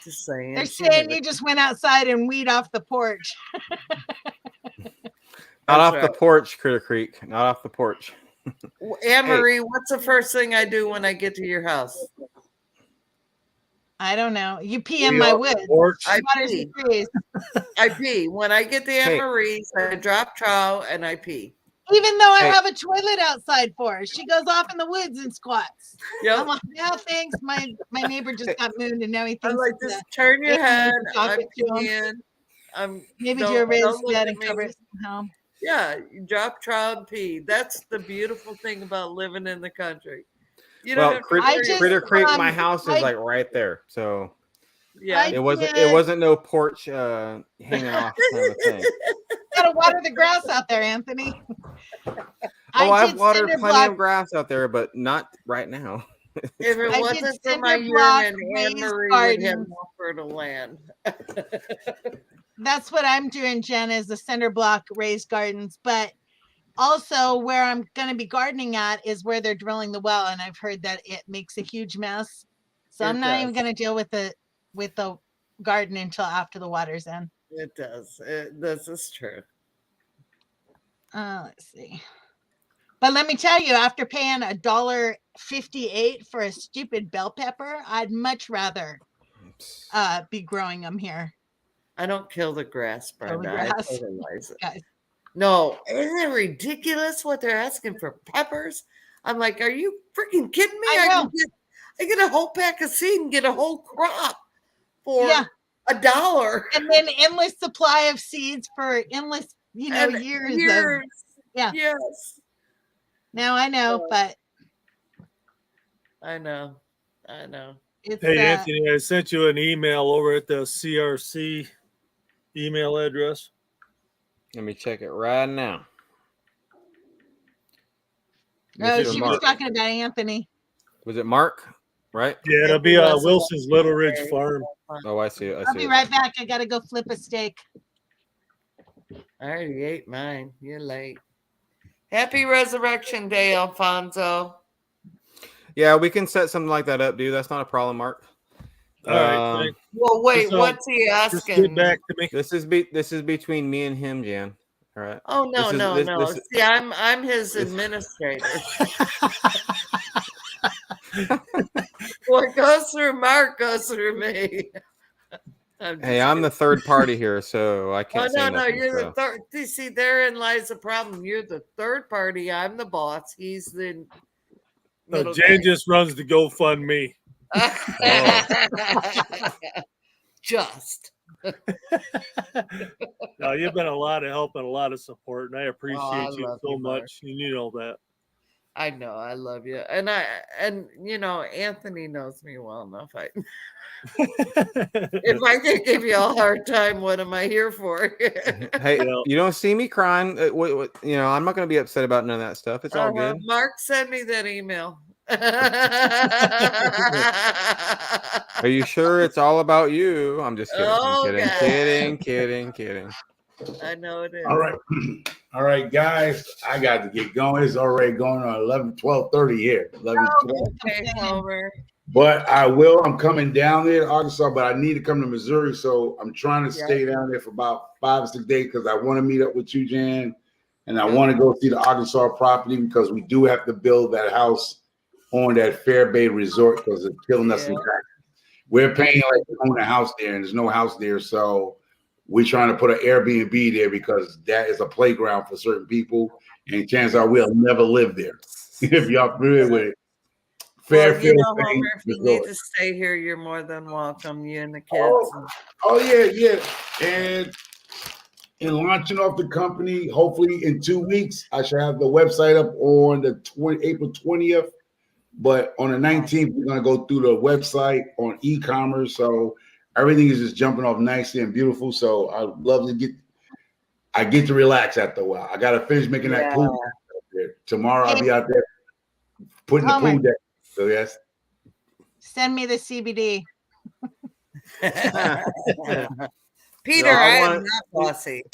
just saying. they're She saying never- you just went outside and weed off the porch. Not That's off the right. porch, Critter Creek. Not off the porch. Anne Marie, what's the first thing I do when I get to your house? I don't know. You pee in We my are woods. porch. I Waters pee. the trees. I pee. When I get to Anne Hey. Marie's, I drop trow and I pee. Even though I Hey. have a toilet outside for her, she goes off in the woods and squats. I'm Yep. like, no, thanks. My neighbor just got mooned and now he I'm thinks like, it's just turn your Yeah, head. talk I'm it to 'em. peeing. I'm maybe don't- do a raised don't look bed at and cover me. it somehow. Yeah, you drop trow and pee. That's the beautiful thing about living in the country. You don't Well, have to Critter, I worry just, Critter Creek, my um, house is I- like right there, so Yeah. I- it wasn't did- no porch hanging off kind of thing. Gotta water the grass out there, Anthony. Oh, I've did watered cinder plenty block- of grass out there, but not right now. If it I did wasn't for my cinder block urine, Anne raised Marie would have gardens. more fertile land. That's what I'm doing, Jen, is the cinder block raised gardens. But also where I'm gonna be gardening at is where they're drilling the well, and I've heard that it makes a huge mess. So It I'm not even does. gonna deal with the garden until after the water's in. It does. This is true. Let's see. But let me tell you, after paying $1.58 for a stupid bell pepper, I'd much rather be growing them here. I don't kill the grass, Kill the Brenda. grass. I fertilize it. Guys. No, isn't it ridiculous what they're asking for peppers? I'm like, are you freaking kidding me? I know. I get a whole pack of seed and get a whole crop for Yeah. $1. And then endless supply of seeds for endless, And years. Yeah. Yes. Now I know, but I know. it's Hey, Anthony, I sent you an email over at the CRC email address. Let me check it right now. oh, This is she was Mark. talking about Anthony. Was it Mark? Right? Yeah, it'll be Wilson's Little Ridge Farm. Oh, I see it. I I'll see be it. right back. I gotta go flip a steak. I already ate mine. You're late. Happy Resurrection Day, Alfonso. Yeah, we can set something like that up, dude. That's not a problem, Mark. All right, Um, thanks. Well, wait, So, what's he Just asking? get back to me. This is between me and him, Jan. All right. Oh no, This is- no, this- no. this is- See, I'm his administrator. What goes through Mark goes through me. Hey, I'm the third party here, so I Oh can't say no, nothing. you're so. the third. You see, therein lies the problem. You're the third party. I'm the boss. He's the middle Jan guy. just runs the GoFundMe. Just. No, you've been a lot of help and a lot of support, and I appreciate you love so you, Mark. much. And you know that. I know, I love you, and you know, Anthony knows me well enough. If I can give you a hard time, what am I here for? Hey, you don't see me crying. What, you know, I'm not going to be upset about none of that stuff. It's all good. Mark, send me that email. Are you sure it's all about you? I'm just kidding. Oh, I'm kidding. God. Kidding. I know it is. All right, guys. I got to get going. It's already going on 12:30 here. 11, 12. Okay, Homer. But I'm coming down there to Arkansas, but I need to come to Missouri. So I'm trying to stay down there for about 5 or 6 days because I want to meet up with you, Jan. And I want to go see the Arkansas property because we do have to build that house on that Fairbairn Resort because it's killing us in taxes. We're paying like to own a house there, and there's no house there. So we're trying to put an Airbnb there because that is a playground for certain people. And chances are we'll never live there. If y'all familiar with it. Well, you know, Homer, if you need to stay here, you're more than welcome. You and the kids. Oh yeah. And in launching off the company, hopefully in 2 weeks, I should have the website up on the April 20th. But on the 19th, we're gonna go through the website on e-commerce. So everything is just jumping off nicely and beautiful. So I'd love to get to relax after a while. I gotta finish making that pool deck out there. Tomorrow I'll be out there putting the pool deck. So yes. Send me the CBD. Peter, I am not bossy.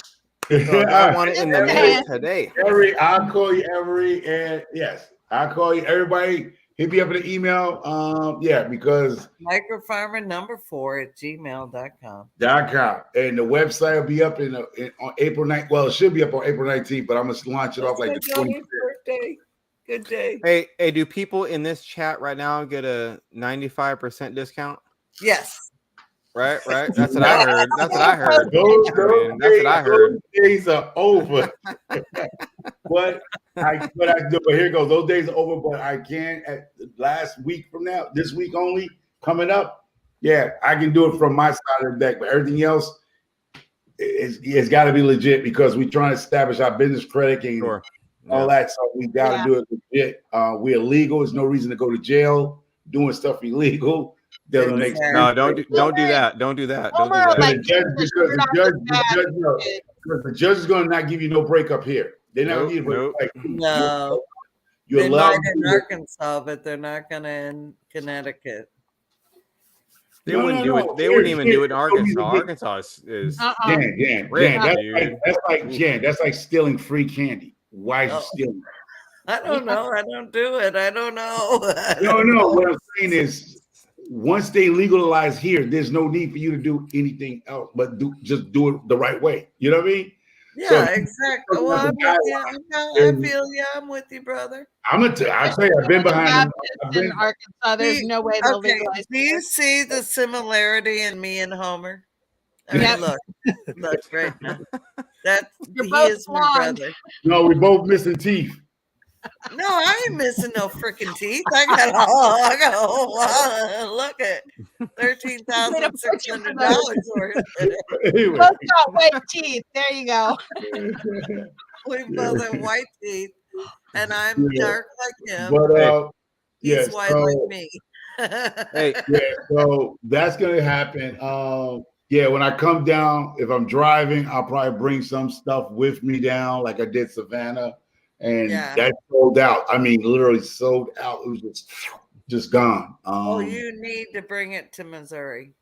I want it in the mail today. I'll call you and yes, I'll call you. Everybody, hit me up in the email. Because microfarmer4@gmail.com. And the website will be up on April 9th. Well, it should be up on April 19th, but I'm gonna launch it off like the 25th. Birthday. Good day. Hey, do people in this chat right now get a 95% discount? Yes. Right. That's what I heard. That's what I heard. Those days are over. But here it goes. Those days are over, but I can at last week from now, this week only, coming up. Yeah, I can do it from my side of the deck, but everything else it's got to be legit because we're trying to establish our business credit and all that. So we got to do it legit. We're illegal. There's no reason to go to jail doing stuff illegal. Doesn't make sense. No, don't do that. Don't do that. Don't do that. The judge is going to not give you no breakup here. They're not going to give you a break. No. You're allowed in Arkansas, but they're not going to in Connecticut. They wouldn't do it. They wouldn't even do it in Arkansas. Arkansas is Jan. That's like stealing free candy. Why is you stealing? I don't know. I don't do it. I don't know. No. What I'm saying is, once they legalize here, there's no need for you to do anything else, but just do it the right way. You know what I mean? Yeah, exactly. Well, I feel you. I'm with you, brother. I'll tell you, I've been behind in Arkansas. There's no way they'll legalize. Do you see the similarity in me and Homer? I mean, look right now. He is my brother. No, we're both missing teeth. No, I ain't missing no freaking teeth. I got a whole lot. Look at $13,600 worth. Both got white teeth. There you go. We both have white teeth, and I'm dark like him. But he's white like me. So that's gonna happen. When I come down, if I'm driving, I'll probably bring some stuff with me down, like I did Savannah. And that sold out. I mean, literally sold out. It was just gone. You need to bring it to Missouri.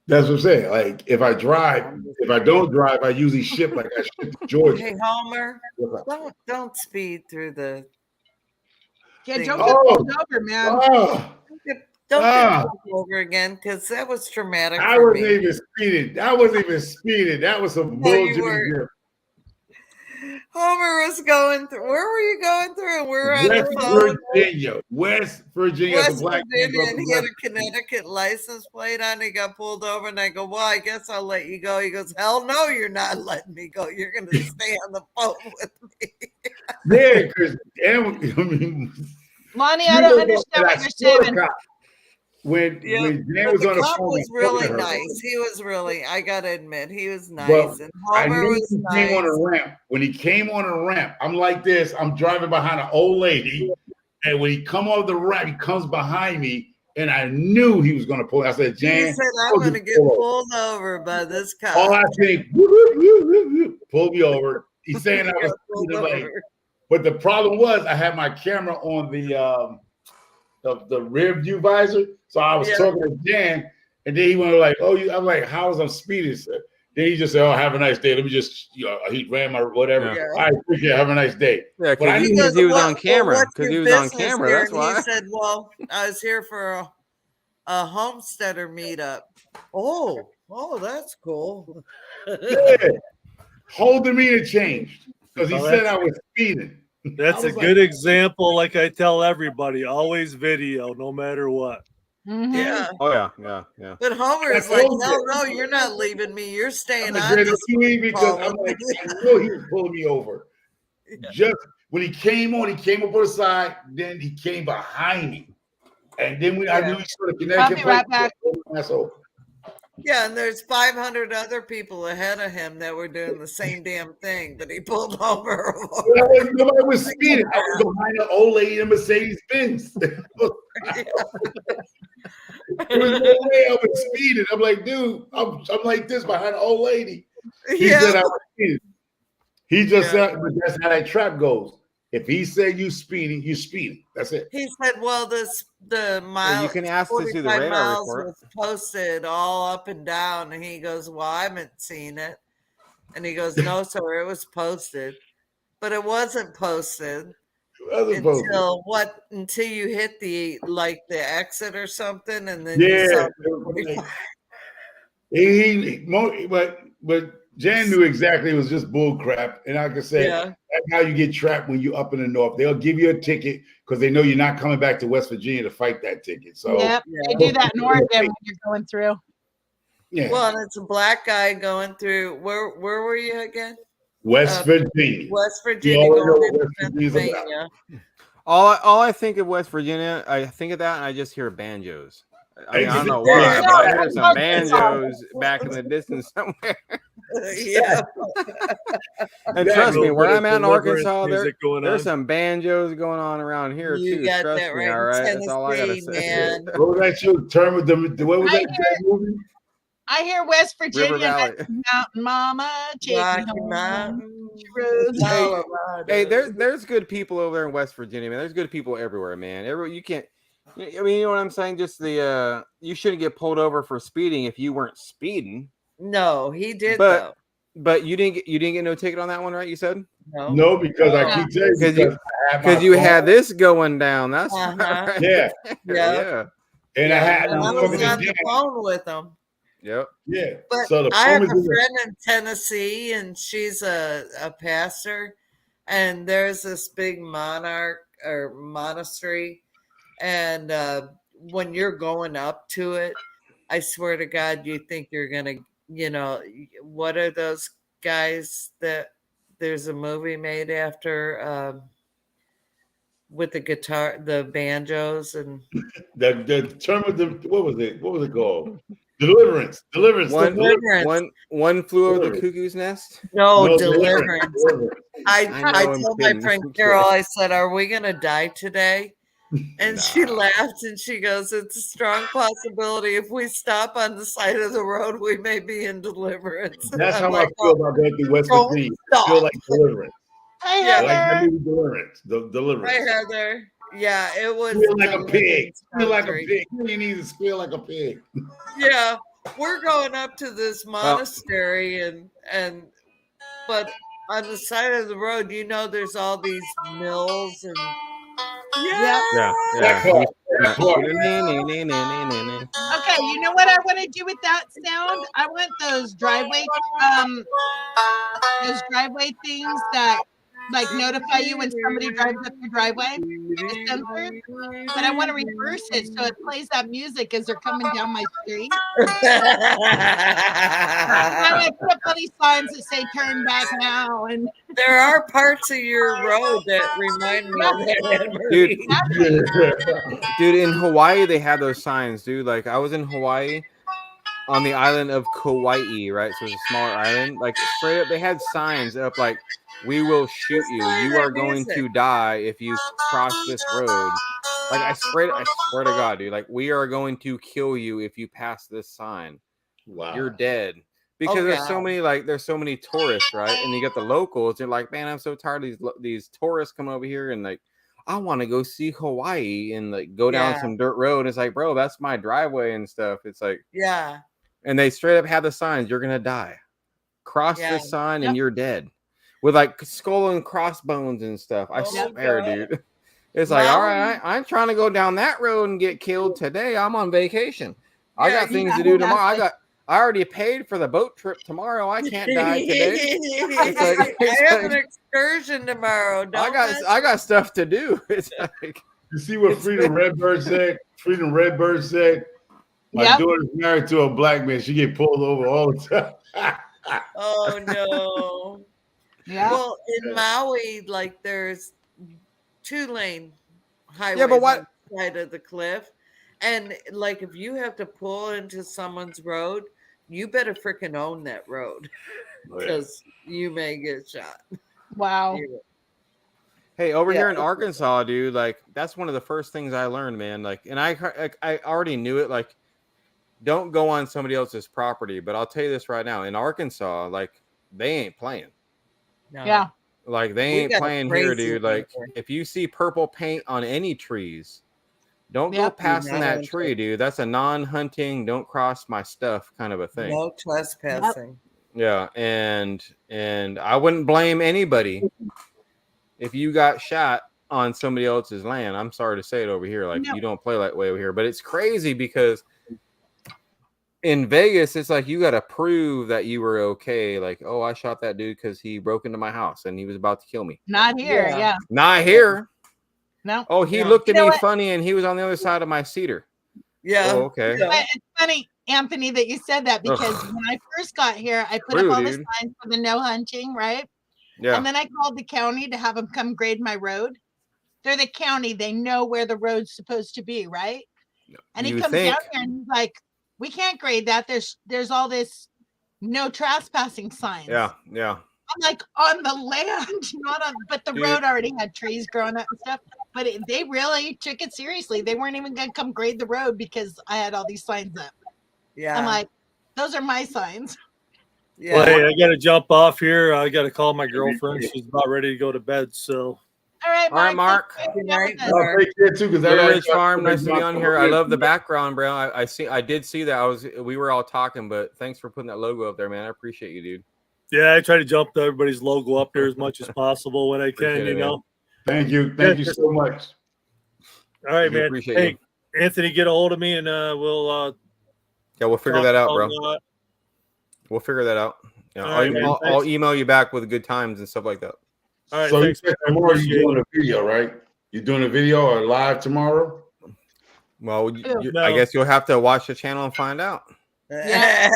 That's what I'm saying. Like, if I don't drive, I usually ship like I ship to Georgia. Hey, Homer, don't speed through the. Yeah, don't get pulled over, man. Don't get pulled over again because that was traumatic. I wasn't even speeding. That was some bullshit. Homer was going through. Where were you going through? And we're on West the phone. Virginia. West Virginia. West the black Virginia, man and he had a Connecticut license plate on. He got pulled over, and I go, "Well, I guess I'll let you go." He goes, "Hell no, you're not letting me go. You're going to stay on the phone with me." Yeah, because I mean, Lonnie, I don't understand what you're saying. When Jan But was the on the cop phone, was I told really her. nice. He was really, I gotta admit, he was nice. Well, and I Homer knew was he came on nice. a ramp. When he came on a ramp, I'm like this. I'm driving behind an old lady, and when he come off the ramp, he comes behind me, and I knew he was going to pull. I said, "Jan, He said, "I'm going to get pulled over by this cop." all I think, whoop, whoop, whoop, whoop, whoop, pull me over. He's saying I was speeding, like, but the problem was I had my camera on the rear view visor, so I was talking to Jan, and then he went like, "Oh, I'm like, how was I speeding?" Then he just said, "Oh, have a nice day. Let me just, he ran my whatever. Yeah. I appreciate it. Have a nice day." Yeah, But I because knew he was on camera. What's Because your he was on business camera. here? That's And why. he said, "Well, I was here for a homesteader meetup." Oh, that's cool. yeah, whole demeanor changed because he Well, said I was speeding. That's a good example. Like I tell everybody, always video, no matter what. Mhm. Yeah. Oh yeah. But Homer is I like, told "No, you. no, you're not leaving me. You're staying I'm on like, this because I'm phone." like, I know he was pulling me over. Just when he came on up on the side, then he came behind me. And then I knew he sort of connected. I'll be right back. Asshole. Yeah, and there's 500 other people ahead of him that were doing the same damn thing, but he pulled Homer over. Nobody was speeding. I was behind an old lady in Mercedes Benz. There was no way I was speeding. I'm like, dude, I'm like this behind an old lady. He said I was speeding. He just said, but that's how that trap goes. If he said you speeding, you speeding. That's it. He said, "Well, the mile, you can ask to see the 45 radar miles report. was posted all up and down." And he goes, "Well, I haven't seen it." And he goes, "No, sir, it was posted, but it wasn't posted until until you hit the exit or something, and then you saw but Jan knew exactly it was just bull crap. And like I said, that's how you get trapped when you're up in the north. They'll give you a ticket because they know you're not coming back to West Virginia to fight that ticket. So they do that in Oregon when you're going through. Yeah. Well, and it's a black guy going through. Where were you again? West Virginia. West Virginia going into Pennsylvania. All I think of West Virginia, I think of that, and I just hear banjos. I mean, I don't know why, Yeah. but I hear some banjos back in the distance somewhere. Yeah. And trust me, where I'm at in Deliverance Arkansas, music going there's on. some banjos going on around here You too. got Trust that me, right all in right. That's all I gotta Tennessee, say. man. What was that show? Term with the what was that movie? I hear West River Virginia, Valley. that's Mountain Mama, take me Rocky home. Mountain. Hey, hey, there's good people over there in West Virginia, man. There's good people everywhere, man. You can't. I mean, you know what I'm saying? Just the you shouldn't get pulled over for speeding if you weren't speeding. No, he did But though. but you didn't get no ticket on that one, right? You said No, because I keep telling you because you had this going down. That's Uh-huh. Yeah. yeah. And I had And I was on the phone with him. Yep. Yeah. But So the I have phone a is friend in Tennessee, and she's a pastor, and there's this big monarch or monastery, and when you're going up to it, I swear to God, you think you're gonna, what are those guys that there's a movie made after with the guitar, the banjos, and the term of the what was it called? Deliverance. One flew over the cuckoo's nest. No, Deliverance. I know, I'm told my kidding. friend Carol, I said, "Are we gonna die today?" And she laughed and she goes, "It's a strong possibility. If we stop on the side of the road, we may be in Deliverance." That's I'm how like, I feel about going through West don't Virginia. stop. I feel like Deliverance. Hi, Yeah. I like that Heather. movie Deliverance. Deliverance. Hi, Heather. Yeah, it was. Squeal like a pig. Deliverance Squeal like a country. pig. You need to squeal like a pig. Yeah, we're going up to this monastery, but on the side of the road, there's all these mills and Yeah. That part. Okay, you know what I want to do with that sound? I want those driveway things that like notify you when somebody drives up your driveway. The sensors. But I want to reverse it so it plays that music as they're coming down my street. I put up all these signs that say "Turn back now," and There are parts of your road that remind me of that. Dude, in Hawaii they have those signs, dude. Like I was in Hawaii on the island of Kauai, right? So it's a smaller island. Like straight up, they had signs up like, "We will shoot you. You are going to die if you cross this road." Like I swear to God, dude. Like we are going to kill you if you pass this sign. Wow. You're dead. Because there's so many tourists, right? And you get the locals. They're like, man, I'm so tired of these tourists coming over here and like, I want to go see Hawaii and like go down some dirt road. It's like, bro, that's my driveway and stuff. It's like, yeah. And they straight up have the signs, you're gonna die. Cross this sign and you're dead. With like skull and crossbones and stuff. I swear, dude. It's like, all right, I'm trying to go down that road and get killed today. I'm on vacation. I got things to do tomorrow. I already paid for the boat trip tomorrow. I can't die today. I have an excursion tomorrow. I got stuff to do. It's like, you see what Freedom Redbird said? Freedom Redbird said, my daughter's married to a black man. She get pulled over all the time. Oh no. Yeah. Well, in Maui, like there's 2-lane highways but what on the side of the cliff. And like if you have to pull into someone's road, you better freaking own that road because you may get shot. Wow. Hey, over here in Arkansas, dude, like that's one of the first things I learned, man. Like, and I already knew it. Like, don't go on somebody else's property. But I'll tell you this right now: in Arkansas, like they ain't playing. No. Yeah. Like they ain't playing here, dude. Like if you see purple paint on any trees, don't go past that tree, dude. That's a non-hunting, don't cross my stuff kind of a thing. No trespassing. Yeah, and I wouldn't blame anybody if you got shot on somebody else's land. I'm sorry to say it over here. Like you don't play that way over here. But it's crazy because in Vegas, it's like you got to prove that you were okay. Like, oh, I shot that dude because he broke into my house and he was about to kill me. Not here, yeah. Not here. No. Oh, he looked at me funny and he was on the other side of my cedar. Yeah. Oh, okay. But it's funny, Anthony, that you said that because when I first got here, I put up all the signs for the no hunting, right? Yeah. And then I called the county to have them come grade my road. They're the county. They know where the road's supposed to be, right? And he comes down here and he's like, we can't grade that. There's all this no trespassing signs. Yeah, yeah. I'm like, on the land, not on, but the road already had trees growing up and stuff. But they really took it seriously. They weren't even going to come grade the road because I had all these signs up. Yeah. I'm like, those are my signs. Yeah. Well, hey, I got to jump off here. I got to call my girlfriend. She's about ready to go to bed. So. All right, Mark. Good night. Take care too, because Blue Ridge Farm, nice to be on here. I love the background, bro. I did see that. We were all talking, but thanks for putting that logo up there, man. I appreciate you, dude. Yeah, I try to jump everybody's logo up there as much as possible when I can, you know. Thank you so much. All right, man. Hey, Anthony, get a hold of me and we'll we'll figure that out, bro. We'll figure that out. Yeah, I'll email you back with good times and stuff like that. All right, so you said tomorrow you're doing a video, right? You're doing a video or live tomorrow? Well, I guess you'll have to watch the channel and find out. Yeah.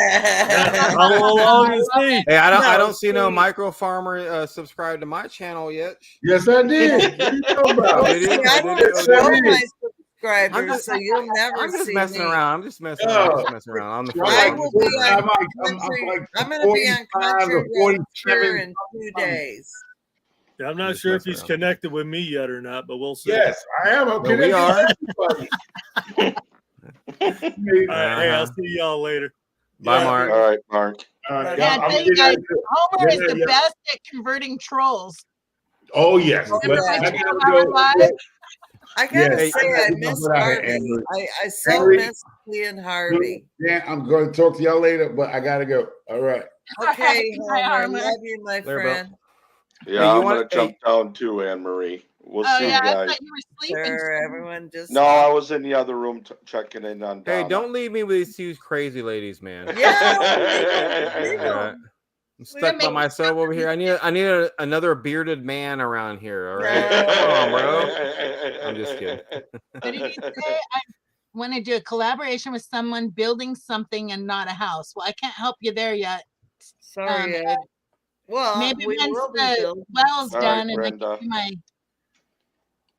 Hey, I don't see no micro farmer subscribe to my channel yet. Yes, I did. What are you talking about? Subscribers, so you'll never I'm just see messing me. around. I'm just messing around. I'm the I will be on I'm going to be on Country Road Tour in 2 days. Yeah, I'm not sure if he's connected with me yet or not, but we'll see. Yes, I am. Okay, we are. Hey, I'll see y'all later. Bye, Mark. All right, Mark. Yeah, I tell you guys, Homer is the best at converting trolls. Oh yes. I gotta say, I miss Harvey. I so miss seeing Harvey. Yeah, I'm going to talk to y'all later, but I gotta go. All right. Okay, Homer. Love you, my friend. Yeah, I'm gonna jump down too, Anne Marie. We'll see you guys. I thought you were sleeping. Sure, everyone just. No, I was in the other room checking in on. Hey, don't leave me with these two crazy ladies, man. Yeah. I'm stuck by make- myself over here. I need another bearded man around here. All right, come on, bro. I'm just kidding. What did you say? I want to do a collaboration with someone building something and not a house. Well, I can't help you there yet. Sorry, Ed. Well, Maybe we once will be the building. well's All right, done and I Brenda. can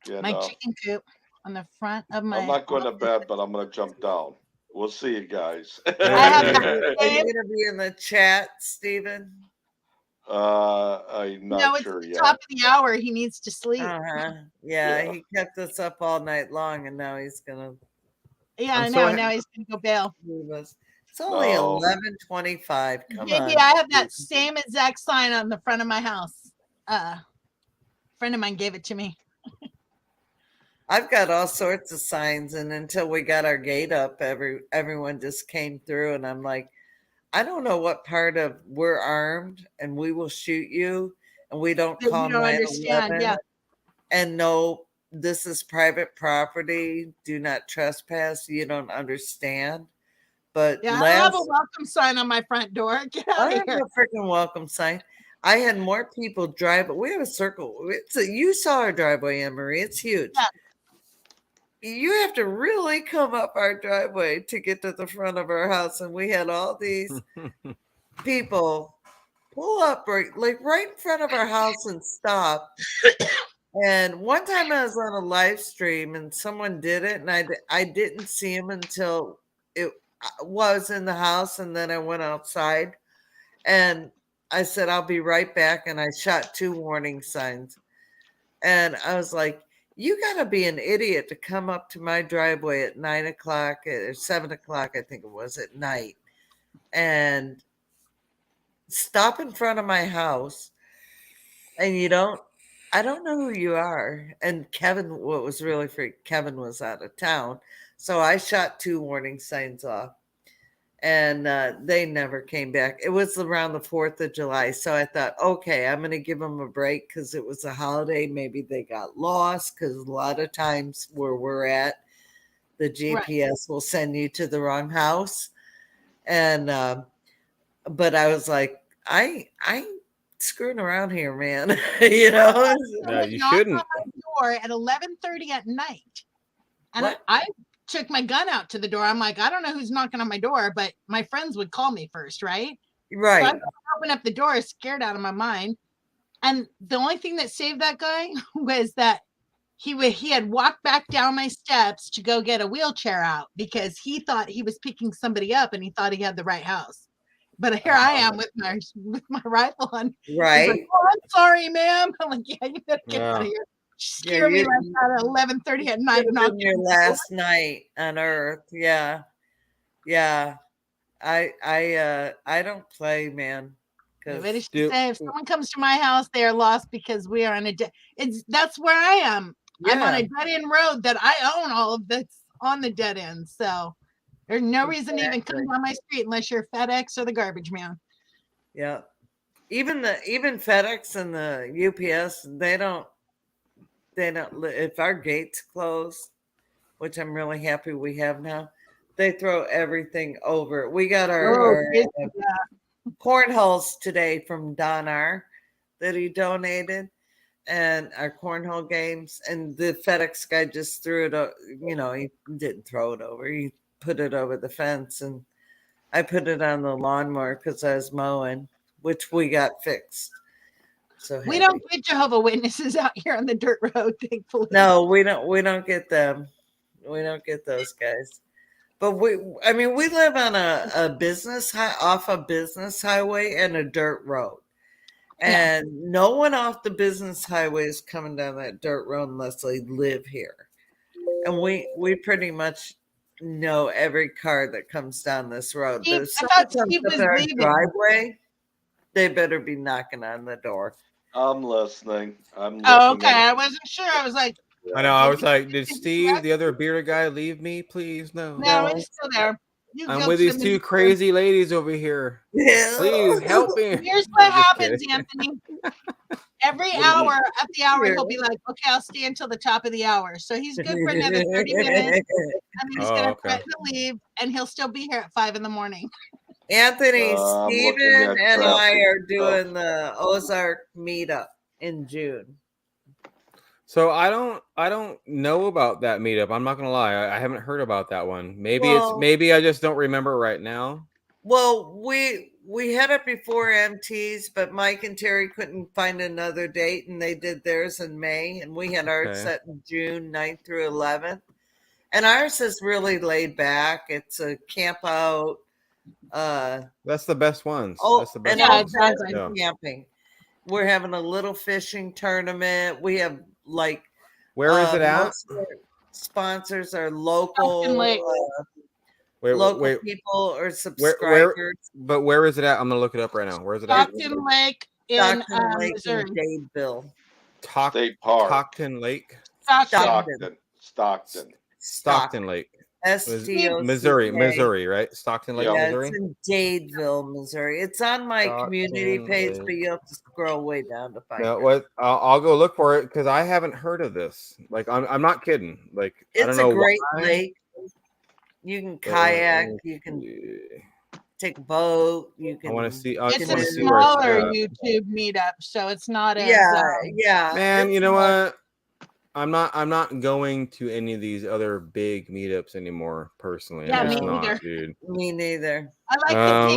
do my Yeah, chicken coop on the front of my. I'm not going to bed, but I'm going to jump down. We'll see you guys. I have that Are you same. gonna be in the chat, Stephen? I'm No, not it's sure the yet. top of the hour. He needs to sleep. Yeah, Yeah. he kept us up all night long, and now he's gonna Yeah, I'm I so know. ha- Now he's gonna go bail. leave us. It's only No. 11:25. Come Maybe on. I have that same exact sign on the front of my house. Friend of mine gave it to me. I've got all sorts of signs, and until we got our gate up, everyone just came through, and I'm like, I don't know what part of we're armed and we will shoot you, and we don't That you call don't understand, 911, yeah. and no, this is private property. Do not trespass. You don't understand. But Yeah, I have a last, welcome sign on my front door. Get out I of have here. a freaking welcome sign. I had more people drive, but we have a circle. You saw our driveway, Anne Marie. It's huge. Yeah. You have to really come up our driveway to get to the front of our house. And we had all these people pull up right in front of our house and stop. And one time I was on a live stream and someone did it, and I didn't see him until it was in the house, and then I went outside and I said, I'll be right back. And I shot 2 warning signs. And I was like, you got to be an idiot to come up to my driveway at 9 o'clock or 7 o'clock, I think it was, at night, and stop in front of my house. And I don't know who you are. And Kevin, what was really freak, Kevin was out of town. So I shot 2 warning signs off. And they never came back. It was around the 4th of July. So I thought, okay, I'm going to give them a break because it was a holiday. Maybe they got lost, because a lot of times where we're at, the GPS will send you to the wrong house. And, but I was like, I ain't screwing around here, man. You know? No, you Knocked shouldn't. on my door at 11:30 at night. And What? I took my gun out to the door. I'm like, I don't know who's knocking on my door, but my friends would call me first, right? So I Right. opened up the door, scared out of my mind. And the only thing that saved that guy was that he had walked back down my steps to go get a wheelchair out because he thought he was picking somebody up and he thought he had the right house. But here I am with my rifle on. He's Right. like, oh, I'm sorry, ma'am. I'm like, yeah, you better get out of Yeah. here. Scare me you- like that at 11:30 at night. Could have been knocking your on the door. last night on Earth. Yeah. Yeah. I don't play, man. What 'cause- did she Do- say? If someone comes to my house, they are lost because we are on a that's where I am. I'm on a dead end road that I own all of this on the dead end. So there's no reason to even come Exactly. down my street unless you're FedEx or the garbage man. Yeah. Even FedEx and the UPS, they don't if our gates close, which I'm really happy we have now, they throw everything over. We got our yeah. cornholes today from Don R that he donated, and our cornhole games, and the FedEx guy just threw it he didn't throw it over, he put it over the fence, and I put it on the lawnmower because I was mowing, which we got fixed. So We happy. don't get Jehovah Witnesses out here on the dirt road, thankfully. No, we don't get them. We don't get those guys. But we live on a business off a business highway and a dirt road. Yeah. And no one off the business highway is coming down that dirt road unless they live here. And we pretty much know every car that comes down this road. But Steve, if I someone thought comes Steve up was our leaving. driveway, they better be knocking on the door. I'm listening. I'm Oh, looking okay. at- I wasn't sure. I was like, I know. I was like, did Did you Steve, ask- the other bearded guy, leave me? Please, no. no, No. it's still there. You I'm go with to these the- two crazy ladies over here. Yeah. Please help me. Here's what I'm just happens, kidding. Anthony. Every What is hour, at the hour, Here. he'll be like, okay, I'll stay until the top of the hour. So he's good for another 30 minutes. And then he's Oh, going to okay. threaten to leave, and he'll still be here at 5 in the morning. Anthony, I'm looking Steven, at and I traffic are stuff. doing the Ozark meetup in June. So I don't know about that meetup. I'm not gonna lie. I haven't heard about that one. Maybe Well- maybe I just don't remember right now. Well, we had it before MT's, but Mike and Terry couldn't find another date, and they did theirs in May, and we had ours Okay. set in June 9th through 11th. And ours is really laid back. It's a camp out. That's the best ones. Oh, That's the best and Yeah, ones. outside Yeah. camping. We're having a little fishing tournament. We have like Where is it at? most of our sponsors are local, Stockton Lake. Wait, local wait. people or Where, subscribers. but where is it at? I'm gonna look it up right now. Where is it at? Stockton Lake in Stockton Lake Missouri. and Dadeville. State Park. Stockton Lake. Stockton. Stockton. Lake. STOCK. Missouri, right? Stockton Lake, Yeah. Yeah, Missouri. it's in Dadeville, Missouri. It's on my community Stockton page, Lake. but you have to scroll way down to find No, it. what? I'll go look for it because I haven't heard of this. Like, I'm not kidding. Like, I don't It's know a great why. lake. You can kayak. You can take a boat. You can. I want to see. I It's want a to see where it's smaller at. YouTube meetup, so it's not as Yeah. Man, it's you know small. what? I'm not going to any of these other big meetups anymore. Personally, Yeah, I'm just me not, neither. dude. Me neither. I like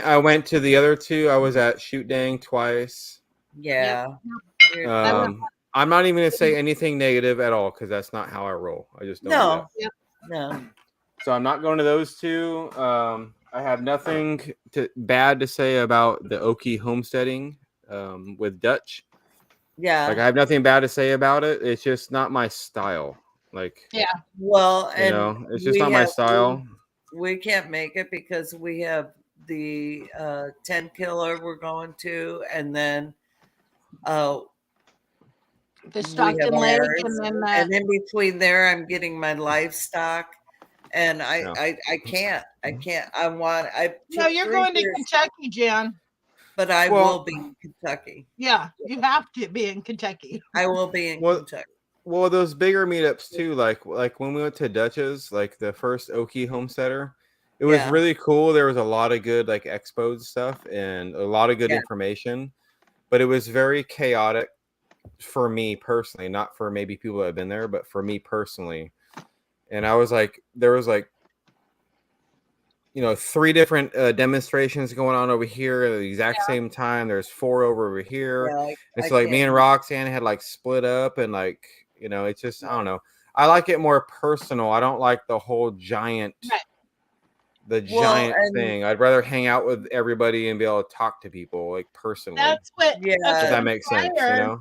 the I went to the other two. I was at Shoot Dang twice. Yeah. I'm not even gonna say anything negative at all because that's not how I roll. I just don't. No. do that. No. So I'm not going to those two. I have nothing bad to say about the Okie homesteading with Dutch. Yeah. Like I have nothing bad to say about it. It's just not my style. Like Well, you and know, it's just we not my have- style. We can't make it because we have the 10 killer we're going to, and then the we have Stockton Lake, ours, and then and in between there, I'm getting my livestock, and I can't. I no, took you're 3 going to years, Kentucky, Jan. but I Well- will be in Kentucky. Yeah, you have to be in Kentucky. I will be in Well, Kentucky. Well, those bigger meetups too, like when we went to Dutch's, like the first Okie homesteader, it was Yeah. really cool. There was a lot of good like expos stuff and a lot of good Yeah. information, but it was very chaotic for me personally, not for maybe people that have been there, but for me personally. And I was like, there was like, 3 different demonstrations going on over here at the exact same time. There's 4 over here. Yeah, And I so like me can't- and Roxanne had like split up and like, it's just, I don't know. I like it more personal. I don't like the whole giant, Right. giant and- thing. I'd rather hang out with everybody and be able to talk to people like personally. That's what. Yeah. that's If that what makes sense, Pryor-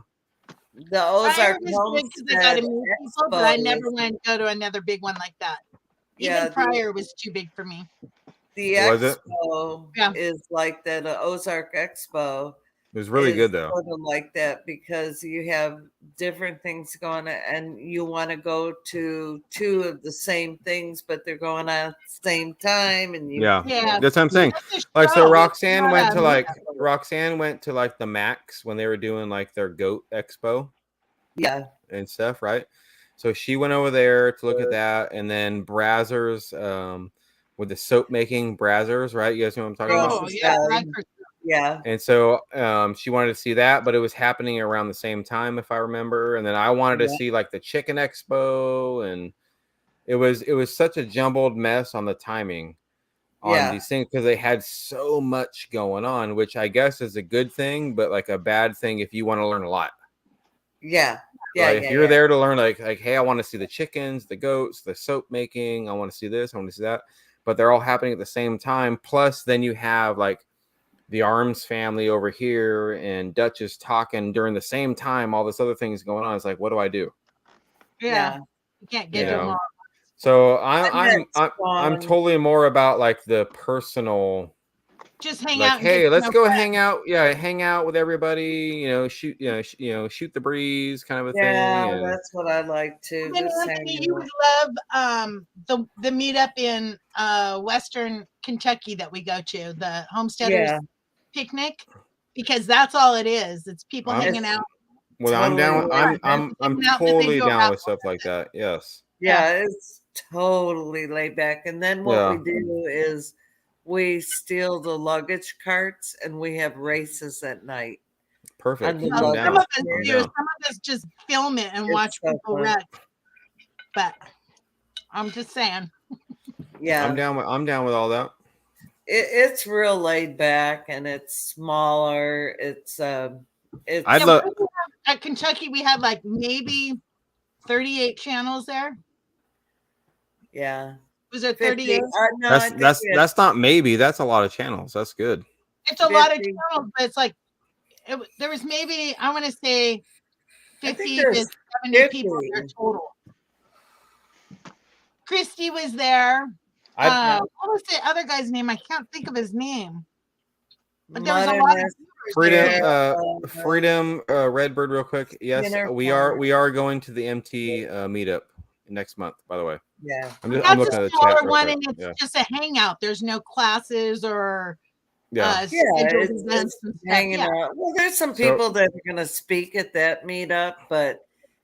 The Pryor Ozark was good because I got to Homestead meet people, but I Expo never is- went to go to another big one like that. Yeah, Even Pryor was too big for me. The Was it? expo Yeah. is like that. Ozark Expo It was really is good though. Sort of like that because you have different things going on, and you want to go to 2 of the same things, but they're going on at the same time, and you Yeah. Yeah. That's what I'm saying. That's a Like show, so it's Roxanne not went a to like meetup. the Max when they were doing like their goat expo yeah, and stuff, right? So she went over there to look at that, and then Brazzers, with the soap making Brazzers, right? You guys know what I'm talking Oh, about? Oh yeah, Valley. yeah. And so she wanted to see that, but it was happening around the same time, if I remember. And then I wanted to Yeah. see like the chicken expo, and it was such a jumbled mess on the timing on Yeah. these things because they had so much going on, which I guess is a good thing, but like a bad thing if you want to learn a lot. Yeah. Yeah. Right? yeah, If you're yeah. there to learn, like, hey, I want to see the chickens, the goats, the soap making. I want to see this. I want to see that. But they're all happening at the same time. Plus, then you have like the Arms family over here, and Dutch is talking during the same time. All this other things going on. It's like, what do I do? Yeah. You can't get You them know? all. So And that's I'm fun. totally more about like the personal. Just hang Like, out. and hey, get to let's know go friends. hang out. Yeah, hang out with everybody. Shoot. Shoot the breeze, kind of a Yeah, thing. And that's what I like too. And then Just Anthony, hanging you out. would love the meetup in Western Kentucky that we go to, the Homesteaders Yeah. Picnic, because that's all it is. It's people I'm- hanging out. well, I'm down. Totally. I'm Hanging out that they totally go down out with stuff like that. Yes. Yeah, it's totally laid back. And then what Yeah. we do is we steal the luggage carts and we have races at night. Perfect. And the I'm Some down. of us I'm do. down. Some of us just film it and It's watch so people fun. wreck. But I'm just saying. Yeah, I'm down with all that. it's real laid back and it's smaller. It's I'd Yeah, love. we have- at Kentucky, we had like maybe 38 channels there. yeah. Was it 50. 38? No, I think we had That's not maybe. That's a lot of channels. That's good. It's a lot of 50. channels, but it's like there was maybe I want to say I think 50 to there's 70 people 50. there total. Christy was there. I What was the other guy's name? I can't think of his name. But there was a Modern lot of Ass- viewers Freedom, there. Freedom, Redbird, real quick. Yes, Dinner we are going to the MT meetup next month. By the way, Yeah. I'm That's looking a at the smaller chat. Real one, quick. and it's Yeah, just a hangout. There's no classes or yeah. scheduled It's events and stuff. hanging Yeah. out. Well, there's some So- people that are going to speak at that meetup, but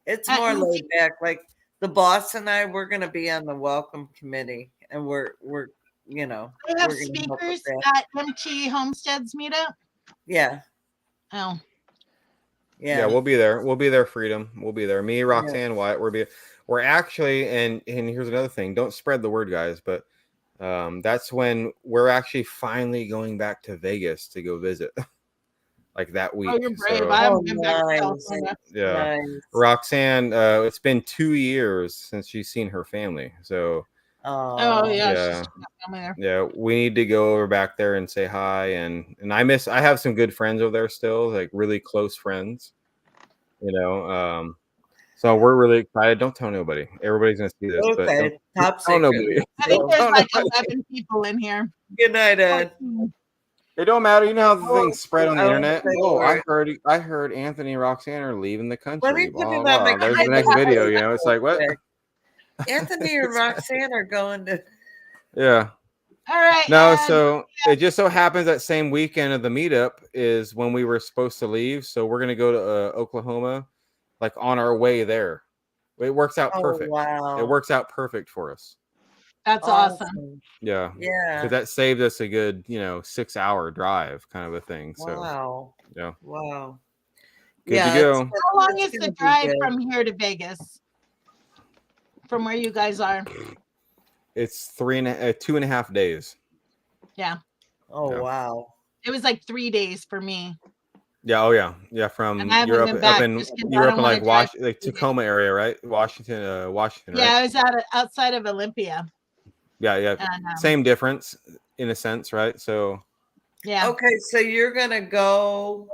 it's At more MT. laid back. Like the boss and I, we're going to be on the welcome committee, and we're you know, They have we're gonna help with speakers that. at MT Homesteads meetup. Yeah, Oh, Yeah, we'll be there. We'll be there, Freedom. We'll be there. Me, Roxanne, Wyatt. We're actually, and here's another thing. Don't spread the word, guys. But that's when we're actually finally going back to Vegas to go visit. Like that week. oh, you're brave. So, I haven't Oh, been back to nice. California. yeah, nice. Roxanne. It's been 2 years since she's seen her family. So Oh, yeah. Yeah. She's got family there. yeah, we need to go over back there and say hi. And I have some good friends over there still, like really close friends. You know, so we're really excited. Don't tell nobody. Everybody's gonna see this, but Okay, don't top tell secret. nobody. I think Don't there's tell like nobody. 11 people in here. Good night, Ed. It don't matter. You know how the Oh, things spread on the I won't internet. say a Oh, word. I heard Anthony and Roxanne are leaving the country. Let me put Blah, it on blah, my blah. There's the next calendar. video. You know, it's like what? Anthony and Roxanne are going to. Yeah. All right. No, and so it just so happens that same weekend of the meetup is when we were supposed to leave. So we're gonna go to Oklahoma, like on our way there. It works out Oh perfect. wow! It works out perfect for us. that's awesome. Yeah. Yeah. Because that saved us a good, 6-hour drive, kind of a thing. So Wow. yeah, Wow. good to go. How long it's is gonna the be drive good. from here to Vegas? From where you guys are? It's 2.5 days. Yeah. Oh Yeah. wow. It was like 3 days for me. Yeah. Oh yeah. Yeah. From And I haven't you're been up back in just 'cause I you're up don't in wanna like drive like Tacoma area, right? Washington, Washington, Yeah, right? I was outside of Olympia. Yeah. Yeah. And, Same difference in a sense, right? So yeah. Okay, so you're gonna go.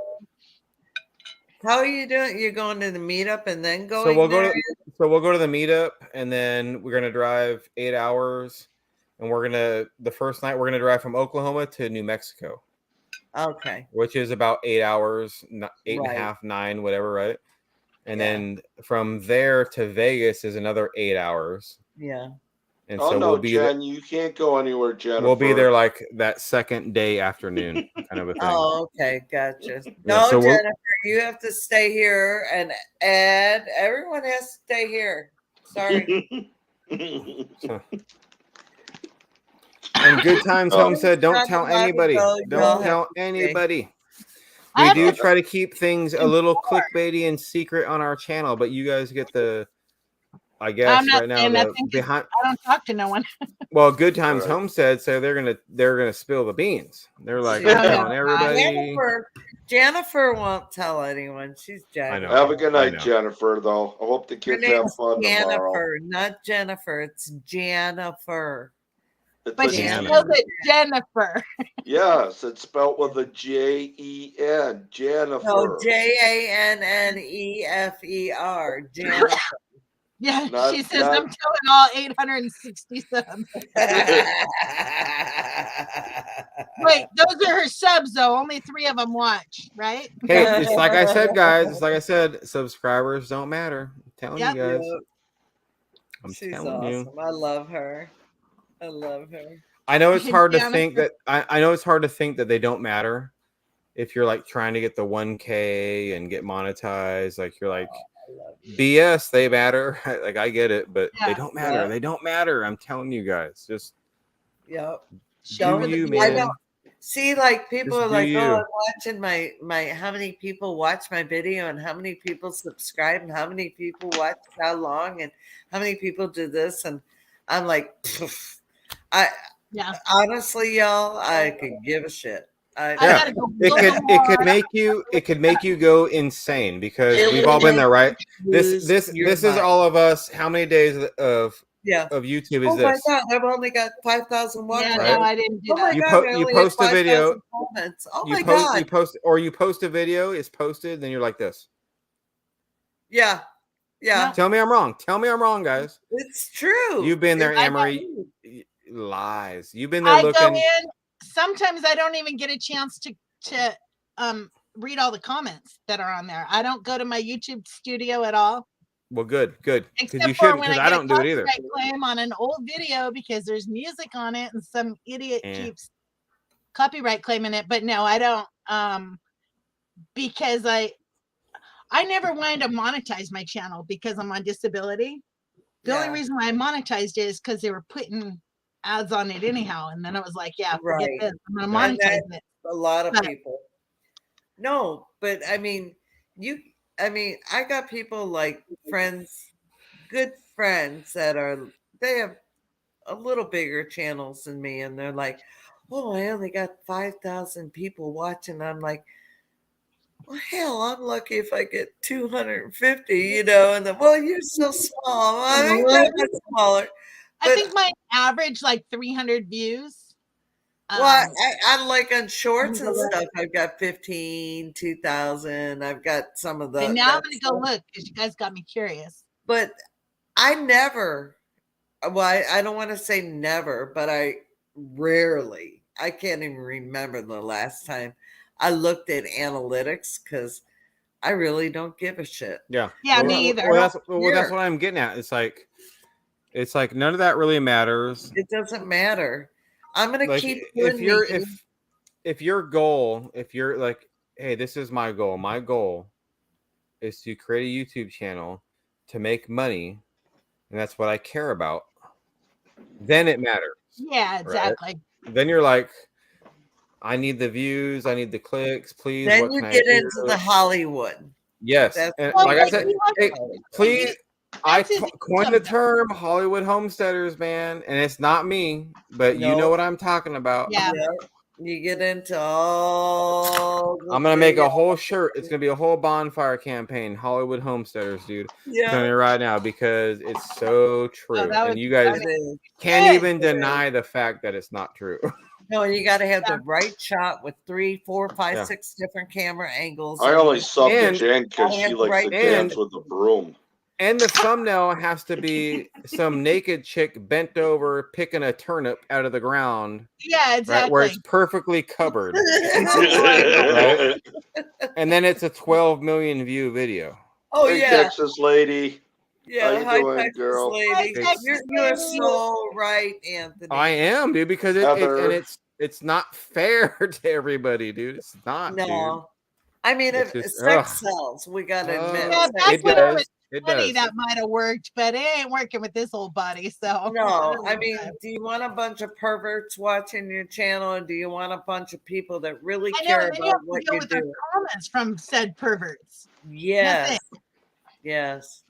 How are you doing? You're going to the meetup and then going So we'll go there? to the meetup, and then we're gonna drive 8 hours, and the first night we're gonna drive from Oklahoma to New Mexico, Okay. which is about 8 hours, eight and a Right. half, 9, whatever, right? And Yeah. then from there to Vegas is another 8 hours, Yeah. and Oh so no, we'll be Jen, you can't go anywhere, Jennifer. we'll be there like that second day afternoon, kind of a thing. Oh, okay, gotcha. Yeah, No, so we'll- Jennifer, you have to stay here, and Ed, everyone has to stay here. Sorry. And Good Times Home said, "Don't Not tell allowed to anybody. go, y'all Don't have tell to stay." anybody." I We have do to- try to keep things a little clickbaity and secret on our channel, but you guys get the, I guess, I'm not right now saying the nothing 'cause behind. I don't talk to no one. Well, Good Times Right. Homestead, so they're gonna spill the beans. They're like Yeah. they're telling everybody. Jennifer won't tell anyone. She's I Jennifer. know. Have a good I night, know. Jennifer. Though I hope the Her kids have name's fun tomorrow. Jennifer, not Jennifer. It's Jennifer. It's But a she Jan. spelled it Jennifer. yes, it's spelled with a Jen. Jennifer. No, Jannefer. Jennifer. Yeah, Not- she says not- I'm telling all 860 subs. Wait, those are her subs though. Only 3 of them watch, right? Hey, it's like I said, guys. It's like I said. Subscribers don't matter. I'm telling Yep. you guys. Yep. I'm She's telling awesome. you. I love her. I love her. I know it's hard to Jennifer. think that I know it's hard to think that they don't matter if you're like trying to get the 1K and get monetized. Like you're like I love you. BS, they matter. Like I get it, but they Yeah. don't matter. Yeah. They don't matter. I'm telling you guys. Just Yep. Shoot Don't for the you, views. I man. don't see like people Just are do like, you. oh, I'm watching my how many people watch my video and how many people subscribe and how many people watch how long and how many people do this, and I'm like, pff, I Yeah. honestly, y'all, I could give a shit. I Yeah. gotta go It build could a it could wall. make you go insane because It we've will all been there, make right? This lose this your this is mind. all of us. How many days of Yeah. YouTube is Oh my this? god, I've only got 5,000 watch Yeah, Right. no, hours. I didn't do Oh my that. You god, I you only have post a video. 5,000 comments. Oh You my post god. you post a video. It's posted. Then you're like this. Yeah. Yeah. Tell me I'm wrong. Tell me I'm wrong, guys. It's true. You've been there, It's Amory. true. Lies. You've been there I go looking. in. Sometimes I don't even get a chance to read all the comments that are on there. I don't go to my YouTube studio at all, Well, good, because except you for shouldn't. when Because I I get a don't do it either. copyright claim on an old video because there's music on it and some idiot Yeah. keeps copyright claiming it. But no, I don't. Because I never wanted to monetize my channel because I'm on disability. The only Yeah. reason why I monetized it is because they were putting ads on it anyhow. And then I was like, yeah, forget Right. this. I'm gonna And monetize that's it. a lot of But- people. No, but I mean, I got people like friends, good friends they have a little bigger channels than me, and they're like, oh, I only got 5,000 people watching. I'm like, well, hell, I'm lucky if I get 250, you know, and then, well, you're so small. I ain't that much smaller. I But- think my average like 300 views. Well, I like on shorts and stuff. I've got 15, 2,000. I've got some of the. And now I'm that gonna go stuff. look because you guys got me curious. But I never. Well, I don't want to say never, but I rarely. I can't even remember the last time I looked at analytics because I really don't give a shit. Yeah. Yeah, Well, me either. Well, that's Here. what I'm getting at. It's like none of that really matters. It doesn't matter. I'm gonna Like keep if doing you're me. if your goal, if you're like, hey, this is my goal. My goal is to create a YouTube channel to make money, and that's what I care about. Then it matters. Yeah, exactly. Then you're like, I need the views, I need the clicks, please. Then what you can I get do? into the Hollywood. Yes, That's- and Well, like I but said, you have hey, to- please. I That's his coined the income. term Hollywood homesteaders, man, and it's not me, but you No. know what I'm talking about. Yeah. You get into all. the I'm gonna make a video- whole shirt. It's gonna be a whole bonfire campaign, Hollywood homesteaders, dude. I'm telling Yeah, you right now because it's so true, Oh, that and would you be guys it is. can't Good. even deny the fact that it's not true. No, you got to have the right shot with 3, 4, 5, Yeah. 6 different camera angles. I only subbed to And- Jan because she likes to Right. dance with the broom. And the thumbnail has to be some naked chick bent over picking a turnip out of the ground, Yeah, right, where exactly. it's perfectly covered, Hey, and then it's a 12 million view video. Oh yeah, Texas lady. yeah. you Hi, doing, Texas girl? lady. Hi, Texas You're lady. so right, Anthony. I am, dude, because Heather. it's not fair to everybody, dude. It's not, dude. No, I mean, It's if just- sex ugh. sells, we got to admit. Yeah, sex back It when I does. was It 20, does. that might have worked, but it ain't working with this old body. So No, I mean, do you want a bunch of perverts watching your channel, or do you want a bunch of people that really I know, care and then you about have what to deal you with our do? comments from said perverts. Yes, yes.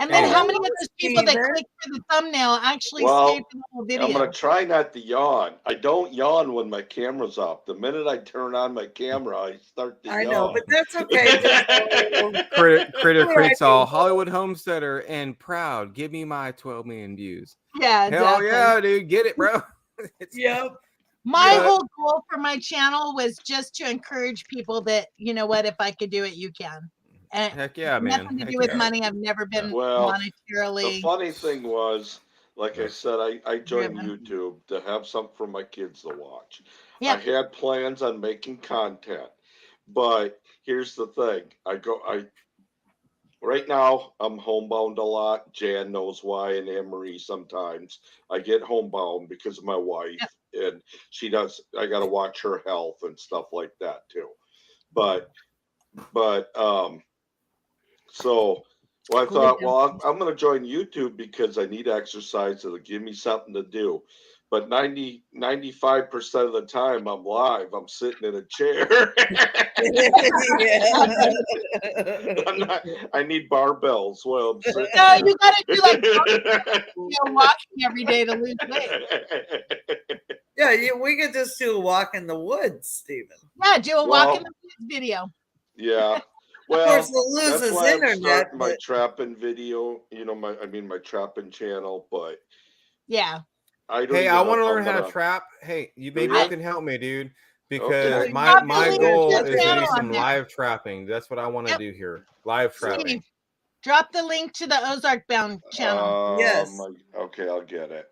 And then Hey. how many of those people that Steven? click for the thumbnail actually Well, stay for the whole video? I'm gonna try not to yawn. I don't yawn when my camera's off. The minute I turn on my camera, I start to I yawn. know, but that's okay. Just- Critter Yeah, creates I all do. Hollywood homesteader and proud. Give me my 12 million views. Yeah, Hell exactly. yeah, dude. Get it, bro. It's- Yep. My Yeah. whole goal for my channel was just to encourage people that, you know what, if I could do it, you can. And Heck yeah, man. nothing to Heck do with yeah. money. I've never been Well, The monetarily. funny thing was, like I said, I joined Driven. YouTube to have something for my kids to watch. Yeah. I had plans on making content, but here's the thing. Right now I'm homebound a lot. Jan knows why, and Anne-Marie sometimes. I get homebound because of my wife, and I gotta watch her health and stuff like that too. So I thought, well, I'm going to join YouTube because I need exercise. It'll give me something to do. but 95% of the time I'm live, I'm sitting in a chair. I need barbells while I'm sitting. No, you gotta do like walking every day to lose weight. Yeah, we could just do a walk in the woods, Stephen. Yeah, do a walk in the woods video. Yeah. Well, of course, we'll lose that's his why I'm internet. starting my But... trapping video, my trapping channel, but yeah. Hey, I want to learn how to trap. Hey, maybe you can help me, dude. Because my goal is to do some live trapping. That's what I want to do here. Live trapping. Steve, drop the link to the Ozark Bound channel. Yes. Okay, I'll get it.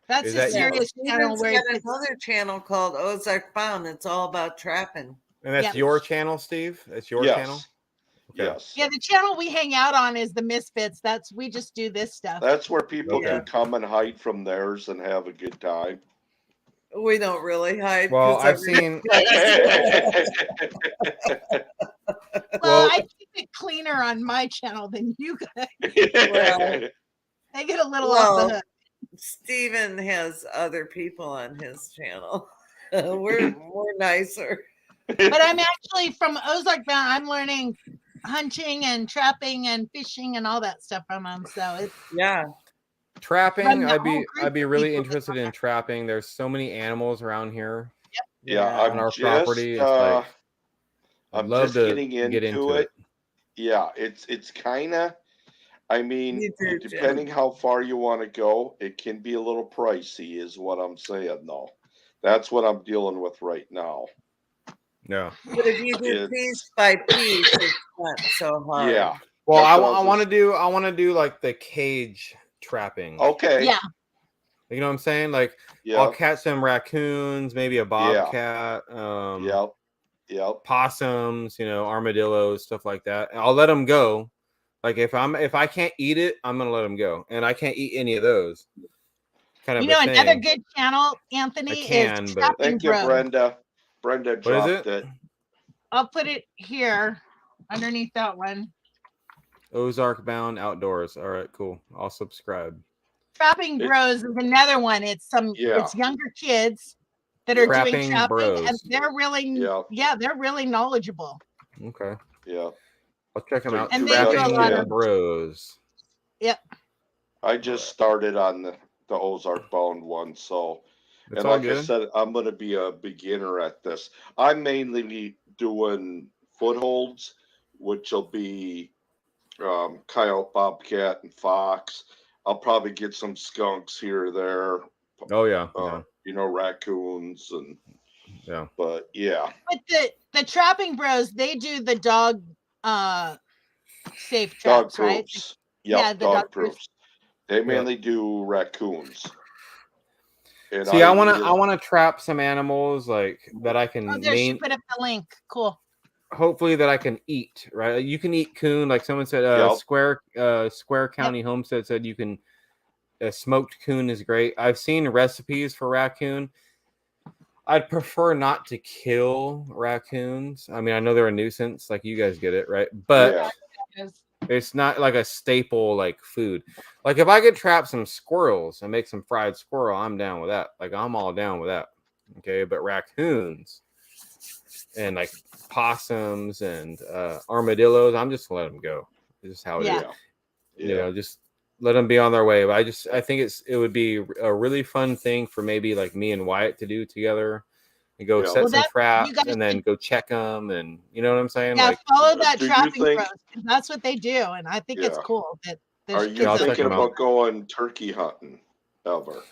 That's a serious channel. Where got another channel called Ozark Bound. It's all about trapping. And that's your channel, Steve? That's your channel? Okay. Yes. Yeah, the channel we hang out on is the Misfits. We just do this stuff. That's where people can come and hide from theirs and have a good time. We don't really hide. Well, I've seen. Well, I keep it cleaner on my channel than you guys. Well, they get a little off the hook. Stephen has other people on his channel. We're more nicer. But I'm actually from Ozark Bound. I'm learning hunting and trapping and fishing and all that stuff from them. So it's trapping. I'd be really interested in trapping. There's so many animals around here. Yep. Yeah, on our property. It's like I'd love to get into it. Yeah, it's kind of. I mean, depending how far you want to go, it can be a little pricey, is what I'm saying. Though, that's what I'm dealing with right now. No. But if you do piece by piece, it's not so hard. Yeah. Well, I want to do like the cage trapping. Okay. Yeah. You know what I'm saying? Like I'll catch some raccoons, maybe a bobcat, possums, armadillos, stuff like that. And I'll let them go. Like if I can't eat it, I'm gonna let them go, and I can't eat any of those. Kind of. Another good channel, Anthony, is Trapping Thank you, Bros. Brenda. Brenda dropped it. I'll put it here underneath that one. Ozark Bound Outdoors. All right, cool. I'll subscribe. Trapping Bros is another one. It's it's younger kids that are doing trapping, bros. and they're really they're really knowledgeable. Okay. Yeah. I'll check them out. And they do a lot of Bros. Yep. I just started on the Ozark Bound one, so it's like good. I said, I'm going to be a beginner at this. I'm mainly doing footholds, which will be coyote, bobcat, and fox. I'll probably get some skunks here or there. Oh yeah. Raccoons and But But the Trapping Bros, they do the dog safe traps, dog right? proofs. Yep, the dog proofs. They mainly do raccoons. And see, I want to trap some animals like that I can she put up the link. Cool. Hopefully that I can eat, right? You can eat coon, like someone said. Square County Homestead said you can. Smoked coon is great. I've seen recipes for raccoon. I'd prefer not to kill raccoons. I mean, I know they're a nuisance, like you guys get it, right? But it's not like a staple like food. Like if I could trap some squirrels and make some fried squirrel, I'm down with that. Like I'm all down with that. Okay, but raccoons and like possums and armadillos, I'm just gonna let them go. It's just how it is. Just let them be on their way. But I think it would be a really fun thing for maybe like me and Wyatt to do together and go set some traps and then go check them, and you know what I'm saying? Yeah, like, follow that Trapping Bros. That's what they do, and I think it's cool. Are you thinking about going turkey hunting ever?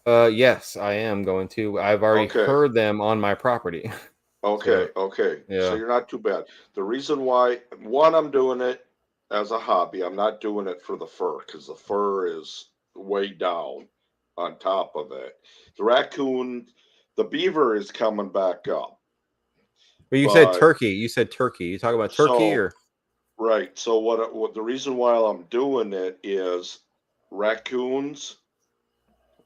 Yes, I am going to. I've already heard them on my property. Okay. So you're not too bad. The reason why, I'm doing it as a hobby. I'm not doing it for the fur because the fur is way down on top of it. The raccoon, the beaver is coming back up. But you said turkey. You said turkey. You talk about turkey or? Right. So what the reason why I'm doing it is raccoons,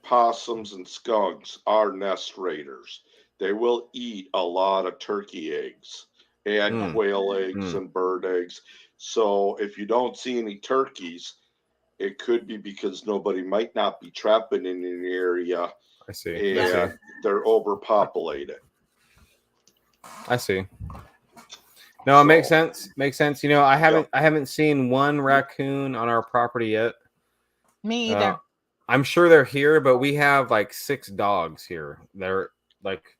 possums, and skunks are nest raiders. They will eat a lot of turkey eggs and quail eggs and bird eggs. So if you don't see any turkeys it could be because nobody might not be trapping in an area I see. and Yeah. they're overpopulated. I see. No, it makes So, sense. Makes sense. You know, I haven't seen one raccoon on our property yet. Me either. I'm sure they're here, but we have like 6 dogs here that are like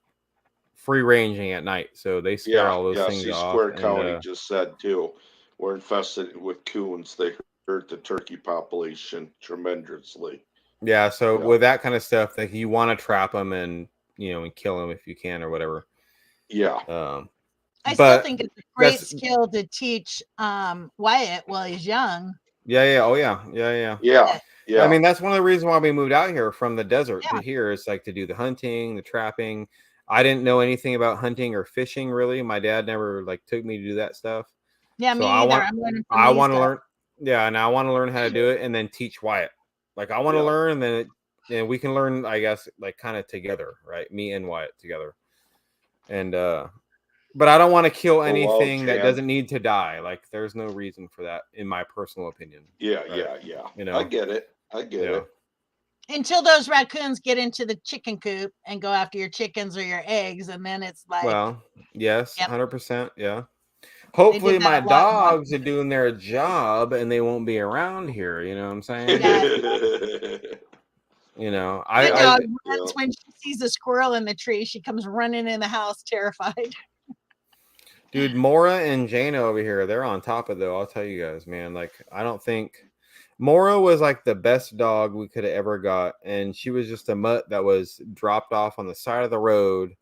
free ranging at night, so they scare all those things off. Square County just said too, we're infested with coons. They hurt the turkey population tremendously. Yeah, so with that kind of stuff, like you want to trap them and and kill them if you can or whatever. Yeah. I still think it's a great skill to teach Wyatt while he's young. Yeah. Oh yeah. Yeah. Yeah. I mean, that's one of the reasons why we moved out here from the desert to here. It's like to do the hunting, the trapping. I didn't know anything about hunting or fishing really. My dad never like took me to do that stuff. Yeah, so me either. I'm learning from I these want to guys. learn. Yeah, and I want to learn how to do it and then teach Wyatt. Like I want to learn, and then we can learn, I guess, like kind of together, right? Me and Wyatt together. And but I don't want to kill anything that doesn't need to die. Like there's no reason for that, in my personal opinion. Yeah. Right? You know, I get it. Until those raccoons get into the chicken coop and go after your chickens or your eggs, and then it's like, well, yes, 100%, yeah. Hopefully my dogs are doing their job and they won't be around here. You know what I'm saying? You know, my dog runs when she sees a squirrel in the tree. She comes running in the house, terrified. Dude, Mora and Jana over here, they're on top of it, though. I'll tell you guys, man. Like, I don't think Mora was like the best dog we could have ever got, and she was just a mutt that was dropped off on the side of the road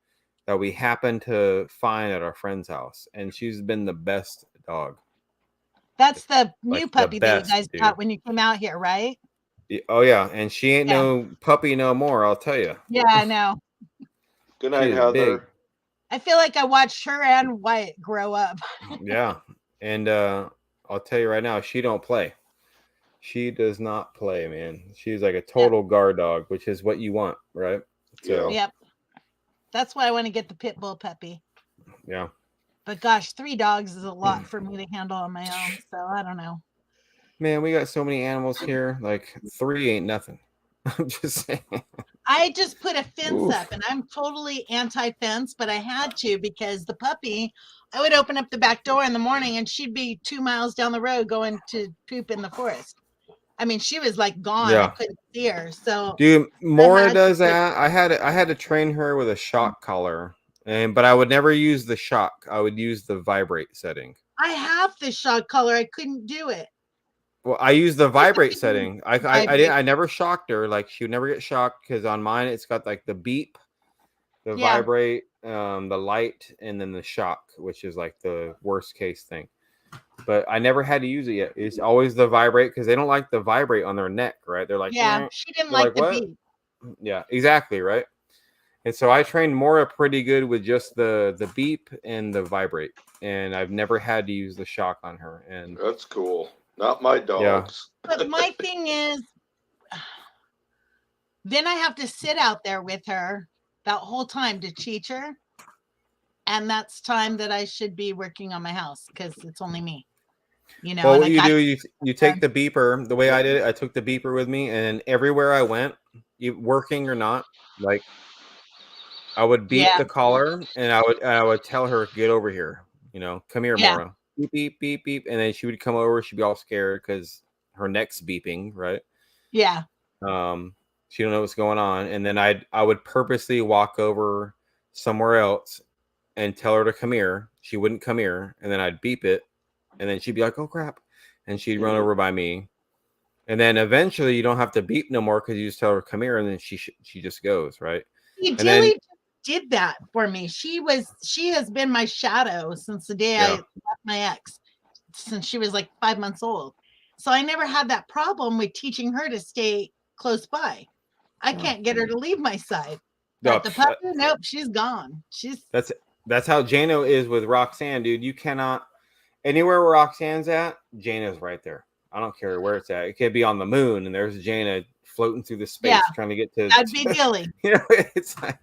that we happened to find at our friend's house, and she's been the best dog. That's the new Like, puppy the that you best, guys dude. got when you came out here, right? Oh yeah, and she ain't no puppy no more. I'll tell you. Yeah, I know. Good night, She's Heather. big. I feel like I watched her and Wyatt grow up. Yeah, and I'll tell you right now, she don't play. She does not play, man. She's like a total guard dog, which is what you want, right? So Yep. That's why I want to get the pit bull puppy. yeah. But gosh, 3 dogs is a lot for me to handle on my own. So I don't know. Man, we got so many animals here. Like 3 ain't nothing. I'm just saying. I just put a fence up, and I'm totally anti-fence, but I had to because the puppy, I would open up the back door in the morning and she'd be 2 miles down the road going to poop in the forest. I mean, she was like gone. Yeah. I couldn't see her. So Dude, Mora does that. I had to train her with a shock collar, but I would never use the shock. I would use the vibrate setting. I have the shock collar. I couldn't do it. Well, I use the vibrate setting. I never shocked her. Like she would never get shocked because on mine it's got like the beep, the vibrate, the light, and then the shock, which is like the worst case thing. But I never had to use it yet. It's always the vibrate because they don't like the vibrate on their neck, right? They're like, she didn't like the beep. Yeah, exactly, right. And so I trained Mora pretty good with just the beep and the vibrate, and I've never had to use the shock on her. And that's cool. Not my dogs. But my thing is, then I have to sit out there with her that whole time to teach her. And that's time that I should be working on my house because it's only me. You know, well, what you do, you take the beeper. The way I did it, I took the beeper with me, and everywhere I went, working or not, like I would beep the collar, and I would tell her, "Get over here." You know, come here, Mora. Beep, beep, beep, beep. And then she would come over. She'd be all scared because her neck's beeping, right? Yeah. She don't know what's going on. And then I would purposely walk over somewhere else and tell her to come here. She wouldn't come here. And then I'd beep it. And then she'd be like, oh, crap. And she'd run over by me. And then eventually you don't have to beep no more because you just tell her, come here. And then she just goes, right? Dilly did that for me. She has been my shadow since the day I left my ex, since she was like 5 months old. So I never had that problem with teaching her to stay close by. I can't get her to leave my side. But the puppy, nope, she's gone. That's how Jano is with Roxanne, dude. You cannot anywhere where Roxanne's at, Jana's right there. I don't care where it's at. It could be on the moon, and there's Jana floating through the space trying to get to. That'd be Dilly. You know, it's like,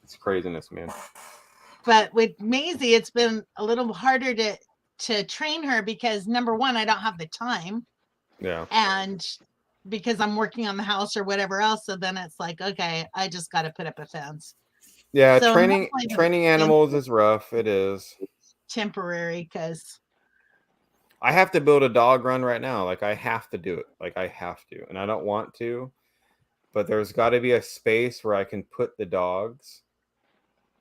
it's craziness, man. But with Maisie, it's been a little harder to train her because number one, I don't have the time. Yeah. And because I'm working on the house or whatever else, so then it's like, okay, I just got to put up a fence. Yeah, So training hopefully the training fence animals is rough. It is. temporary because I have to build a dog run right now. Like I have to do it. Like I have to. And I don't want to, but there's got to be a space where I can put the dogs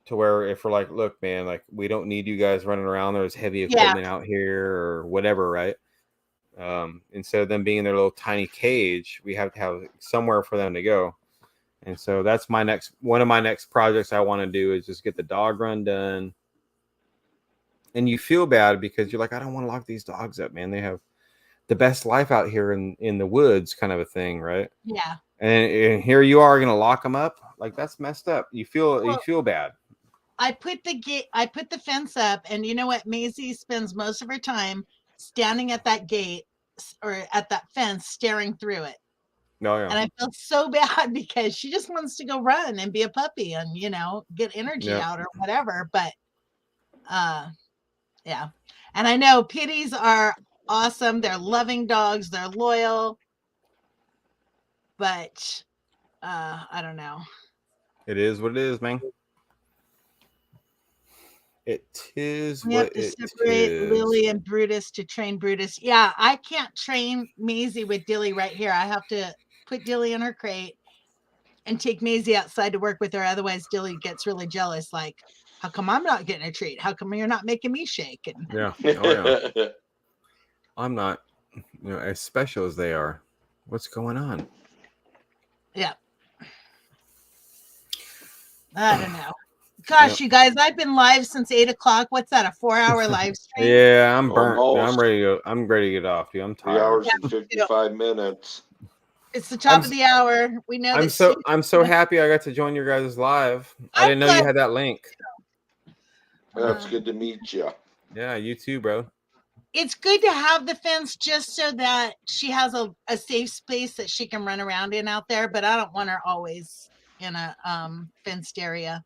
to where if we're like, look, man, like we don't need you guys running around. There's heavy equipment out here or whatever, right? Instead of them being in their little tiny cage, we have to have somewhere for them to go. And so that's one of my next projects I want to do is just get the dog run done. And you feel bad because you're like, I don't want to lock these dogs up, man. They have the best life out here in the woods, kind of a thing, right? yeah. And here you are going to lock them up. Like that's messed up. You feel bad. I put the fence up, and you know what? Maisie spends most of her time standing at that gate or at that fence, staring through it. No, yeah. And I feel so bad because she just wants to go run and be a puppy and get energy out or whatever. But yeah. And I know pitties are awesome. They're loving dogs. They're loyal. But I don't know. It is what it is, man. It is We what have to it separate is. Lily and Brutus to train Brutus. Yeah, I can't train Maisie with Dilly right here. I have to put Dilly in her crate and take Maisie outside to work with her. Otherwise, Dilly gets really jealous. Like, how come I'm not getting a treat? How come you're not making me shake? And Yeah. Oh, yeah. I'm not, as special as they are. What's going on? yeah. I don't know. Gosh, you guys, I've been live since 8:00. What's that? A 4-hour live stream? Yeah, I'm burnt. Almost. I'm ready to go. I'm ready to get off, dude. I'm 3 tired. hours and 55 minutes. It's the top of the hour. We know that. I'm so happy I got to join your guys live. I didn't know you had that link. That's good to meet you. Yeah, you too, bro. It's good to have the fence just so that she has a safe space that she can run around in out there, but I don't want her always in a fenced area.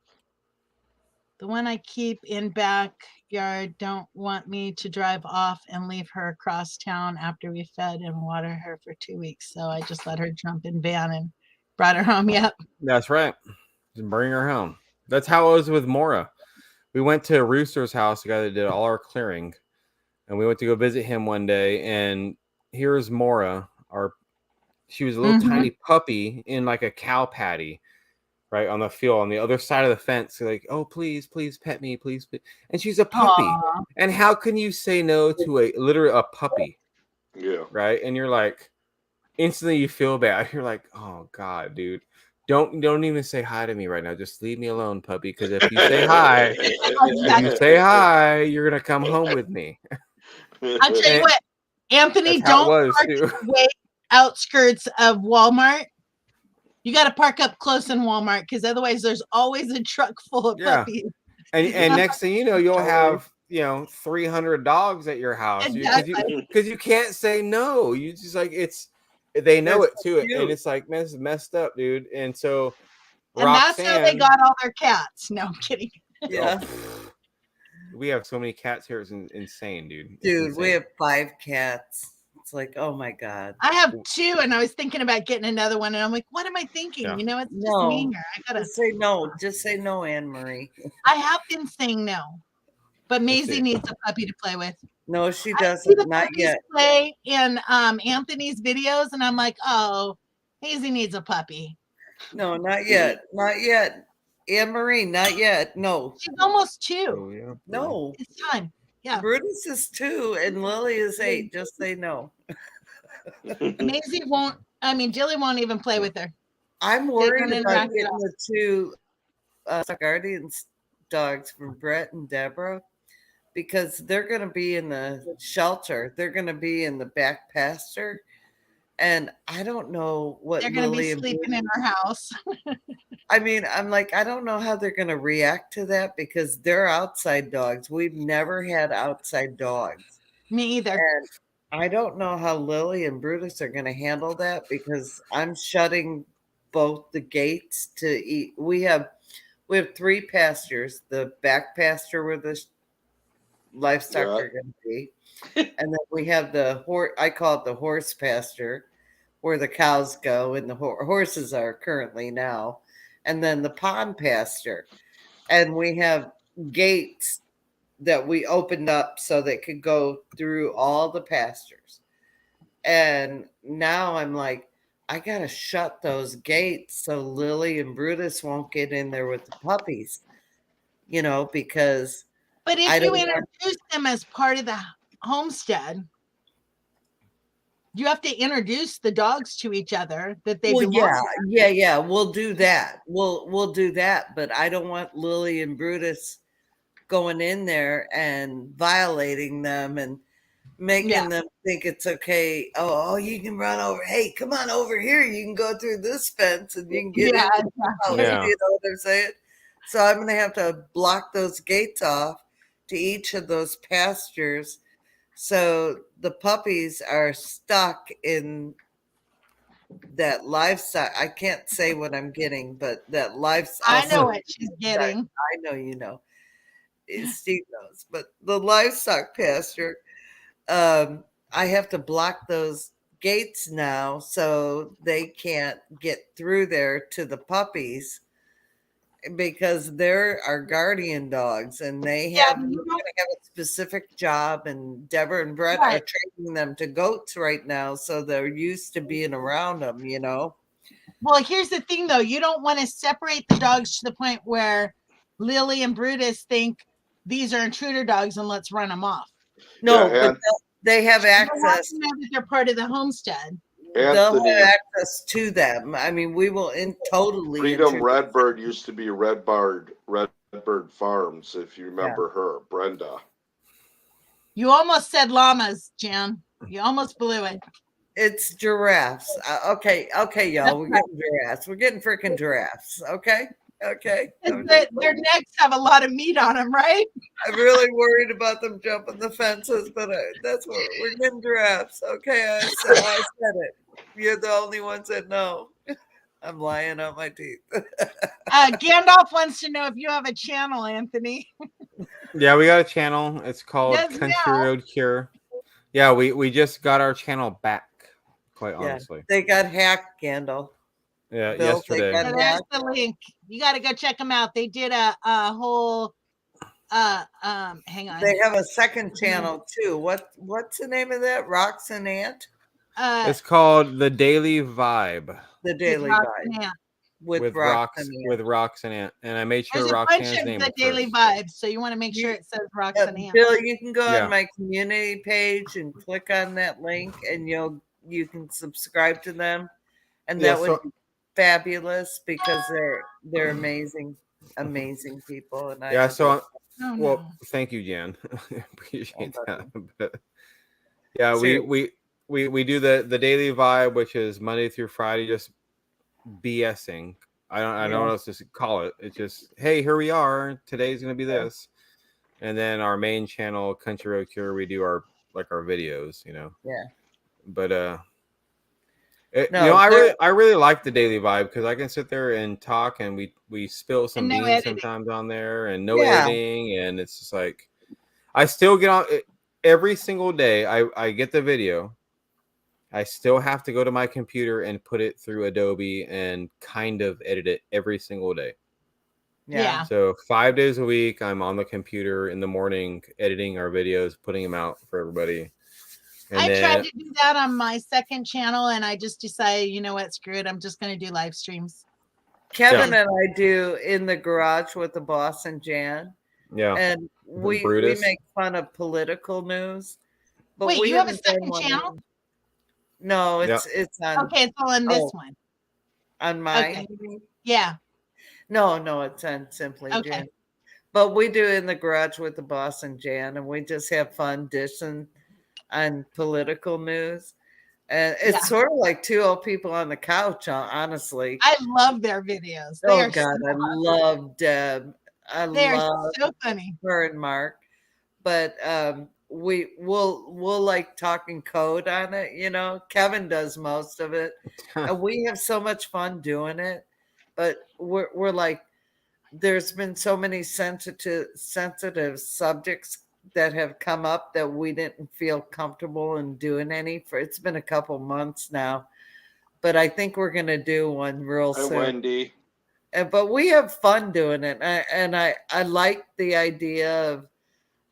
The one I keep in backyard don't want me to drive off and leave her across town after we fed and watered her for 2 weeks. So I just let her jump in van and brought her home. Yep. That's right. Just bring her home. That's how it was with Mora. We went to Rooster's house, the guy that did all our clearing, and we went to go visit him one day. And here's Mora. She was a little tiny puppy in like a cow patty. Right on the field on the other side of the fence. Like, oh, please pet me, please. And she's a puppy. Aww. And how can you say no to literally a puppy? Yeah. Right. And you're like, instantly you feel bad. You're like, oh God, dude, don't even say hi to me right now. Just leave me alone, puppy. Because if you say hi, you're gonna come home with me. I'll tell you what, Anthony, don't park way outskirts of Walmart. You got to park up close in Walmart because otherwise there's always a truck full of puppies. And next thing you know, you'll have 300 dogs at your house because you can't say no. You just like they know it too, and it's like, man, this is messed up, dude. And so, and that's how they got all their cats. No, I'm kidding. Yeah, we have so many cats here. It's insane, dude. Dude, we have 5 cats. It's like, oh my God. I have 2, and I was thinking about getting another one, and I'm like, what am I thinking? Yeah. It's just meaner. I gotta say no. Just say no, Anne Marie. I have been saying no, but Maisie needs a puppy to play with. No, she doesn't. Not yet. Play in Anthony's videos, and I'm like, oh, Maisie needs a puppy. No, not yet. Not yet. Anne Marie, not yet. No. She's almost 2. Oh, yeah. No. It's time. Yeah. Brutus is 2 and Lily is 8. Just say no. Maisie won't. Dilly won't even play with her. I'm worried about getting the 2 Guardians dogs from Brett and Deborah because they're going to be in the shelter. They're going to be in the back pasture. And I don't know what they're going to be sleeping in our house. I'm like, I don't know how they're going to react to that because they're outside dogs. We've never had outside dogs. Me either. And I don't know how Lily and Brutus are going to handle that because I'm shutting both the gates to eat. We have 3 pastures. The back pasture where the livestock Yeah. are going to be. And then we have the horse, I call it the horse pasture, where the cows go and the horses are currently now. And then the pond pasture. And we have gates that we opened up so they could go through all the pastures. And now I'm like, I got to shut those gates so Lily and Brutus won't get in there with the puppies, because But I if you don't want- introduce them as part of the homestead, you have to introduce the dogs to each other that they belong to. yeah, we'll do that. We'll do that, but I don't want Lily and Brutus going in there and violating them and making them think it's okay. Oh, you can run over. Hey, come on over here. You can go through this fence and you can get into the house. Yeah. You know what I'm saying? So I'm going to have to block those gates off to each of those pastures. So the puppies are stuck in that livestock. I can't say what I'm getting, but that livestock. I know what she's getting. I know you know. Steve knows, but the livestock pasture, I have to block those gates now so they can't get through there to the puppies because they're our guardian dogs and they have, we're going to have a specific job, and Deborah and Brett are training them to goats right now, so they're used to being around them, Well, here's the thing though, you don't want to separate the dogs to the point where Lily and Brutus think these are intruder dogs and let's run them off. No, but they have access. That they're part of the homestead. They'll have access to them. I mean, we will totally. Freedom Redbird used to be Redbird Farms, if you remember her, Brenda. You almost said llamas, Jan. You almost blew it. It's giraffes. Okay, y'all. We're getting giraffes. We're getting freaking giraffes. Okay. Their necks have a lot of meat on them, right? I'm really worried about them jumping the fences, but that's what we're getting giraffes. Okay, I said it. You're the only ones that know. I'm lying on my teeth. Gandalf wants to know if you have a channel, Anthony. Yeah, we got a channel. It's called Yes, Country now. Road Cure. Yeah, we just got our channel back, quite honestly. They got hacked, Gandalf. Yeah, Bill, yesterday. So there's the link. You got to go check them out. They did a whole hang on. They have a second channel too. What's the name of that? Rox and Ant? It's called The Daily Vibe. The Daily Vibe. With Rox and Ant. And I made sure There's a Roxanne's bunch of name the was Daily first. Vibes, so you want to make sure it says Rox and Ant. Bill, you can go Yeah. on my community page and click on that link, and you can subscribe to them, and Yeah, that would be fabulous because they're amazing people. And I well, thank you, Jan. I appreciate that. But yeah, Seriously. we do the Daily Vibe, which is Monday through Friday, just BSing. I don't know what else to call it. It's just, hey, here we are. Today's gonna be this. And then our main channel, Country Road Cure, we do our videos, Yeah. But No, I really like the Daily Vibe because I can sit there and talk, and we spill some And no beans editing. sometimes on there, and no Yeah. editing, and it's just like I still get on every single day. I get the video. I still have to go to my computer and put it through Adobe and kind of edit it every single day. Yeah. So 5 days a week, I'm on the computer in the morning editing our videos, putting them out for everybody. And I then, tried to do that on my second channel, and I just decided, you know what, screw it. I'm just going to do live streams. Kevin and I do In the Garage with the Boss and Jan. Yeah. And we make fun of political news. But Wait, we you have a haven't done second one channel? No, it's on. Okay, it's all on this one. On mine? Okay. Yeah. No, it's on Simply Okay. Jan. But we do In the Garage with the Boss and Jan, and we just have fun dishing on political news. And it's sort of like two old people on the couch, honestly. I love their videos. They Oh are God, so I love Deb. They're love so funny. her and Mark. But we'll like talking code on it, Kevin does most of it. And we have so much fun doing it. But we're like, there's been so many sensitive subjects that have come up that we didn't feel comfortable in doing any for. It's been a couple months now, but I think we're gonna do one real Hi, soon. Wendy. But we have fun doing it, and I like the idea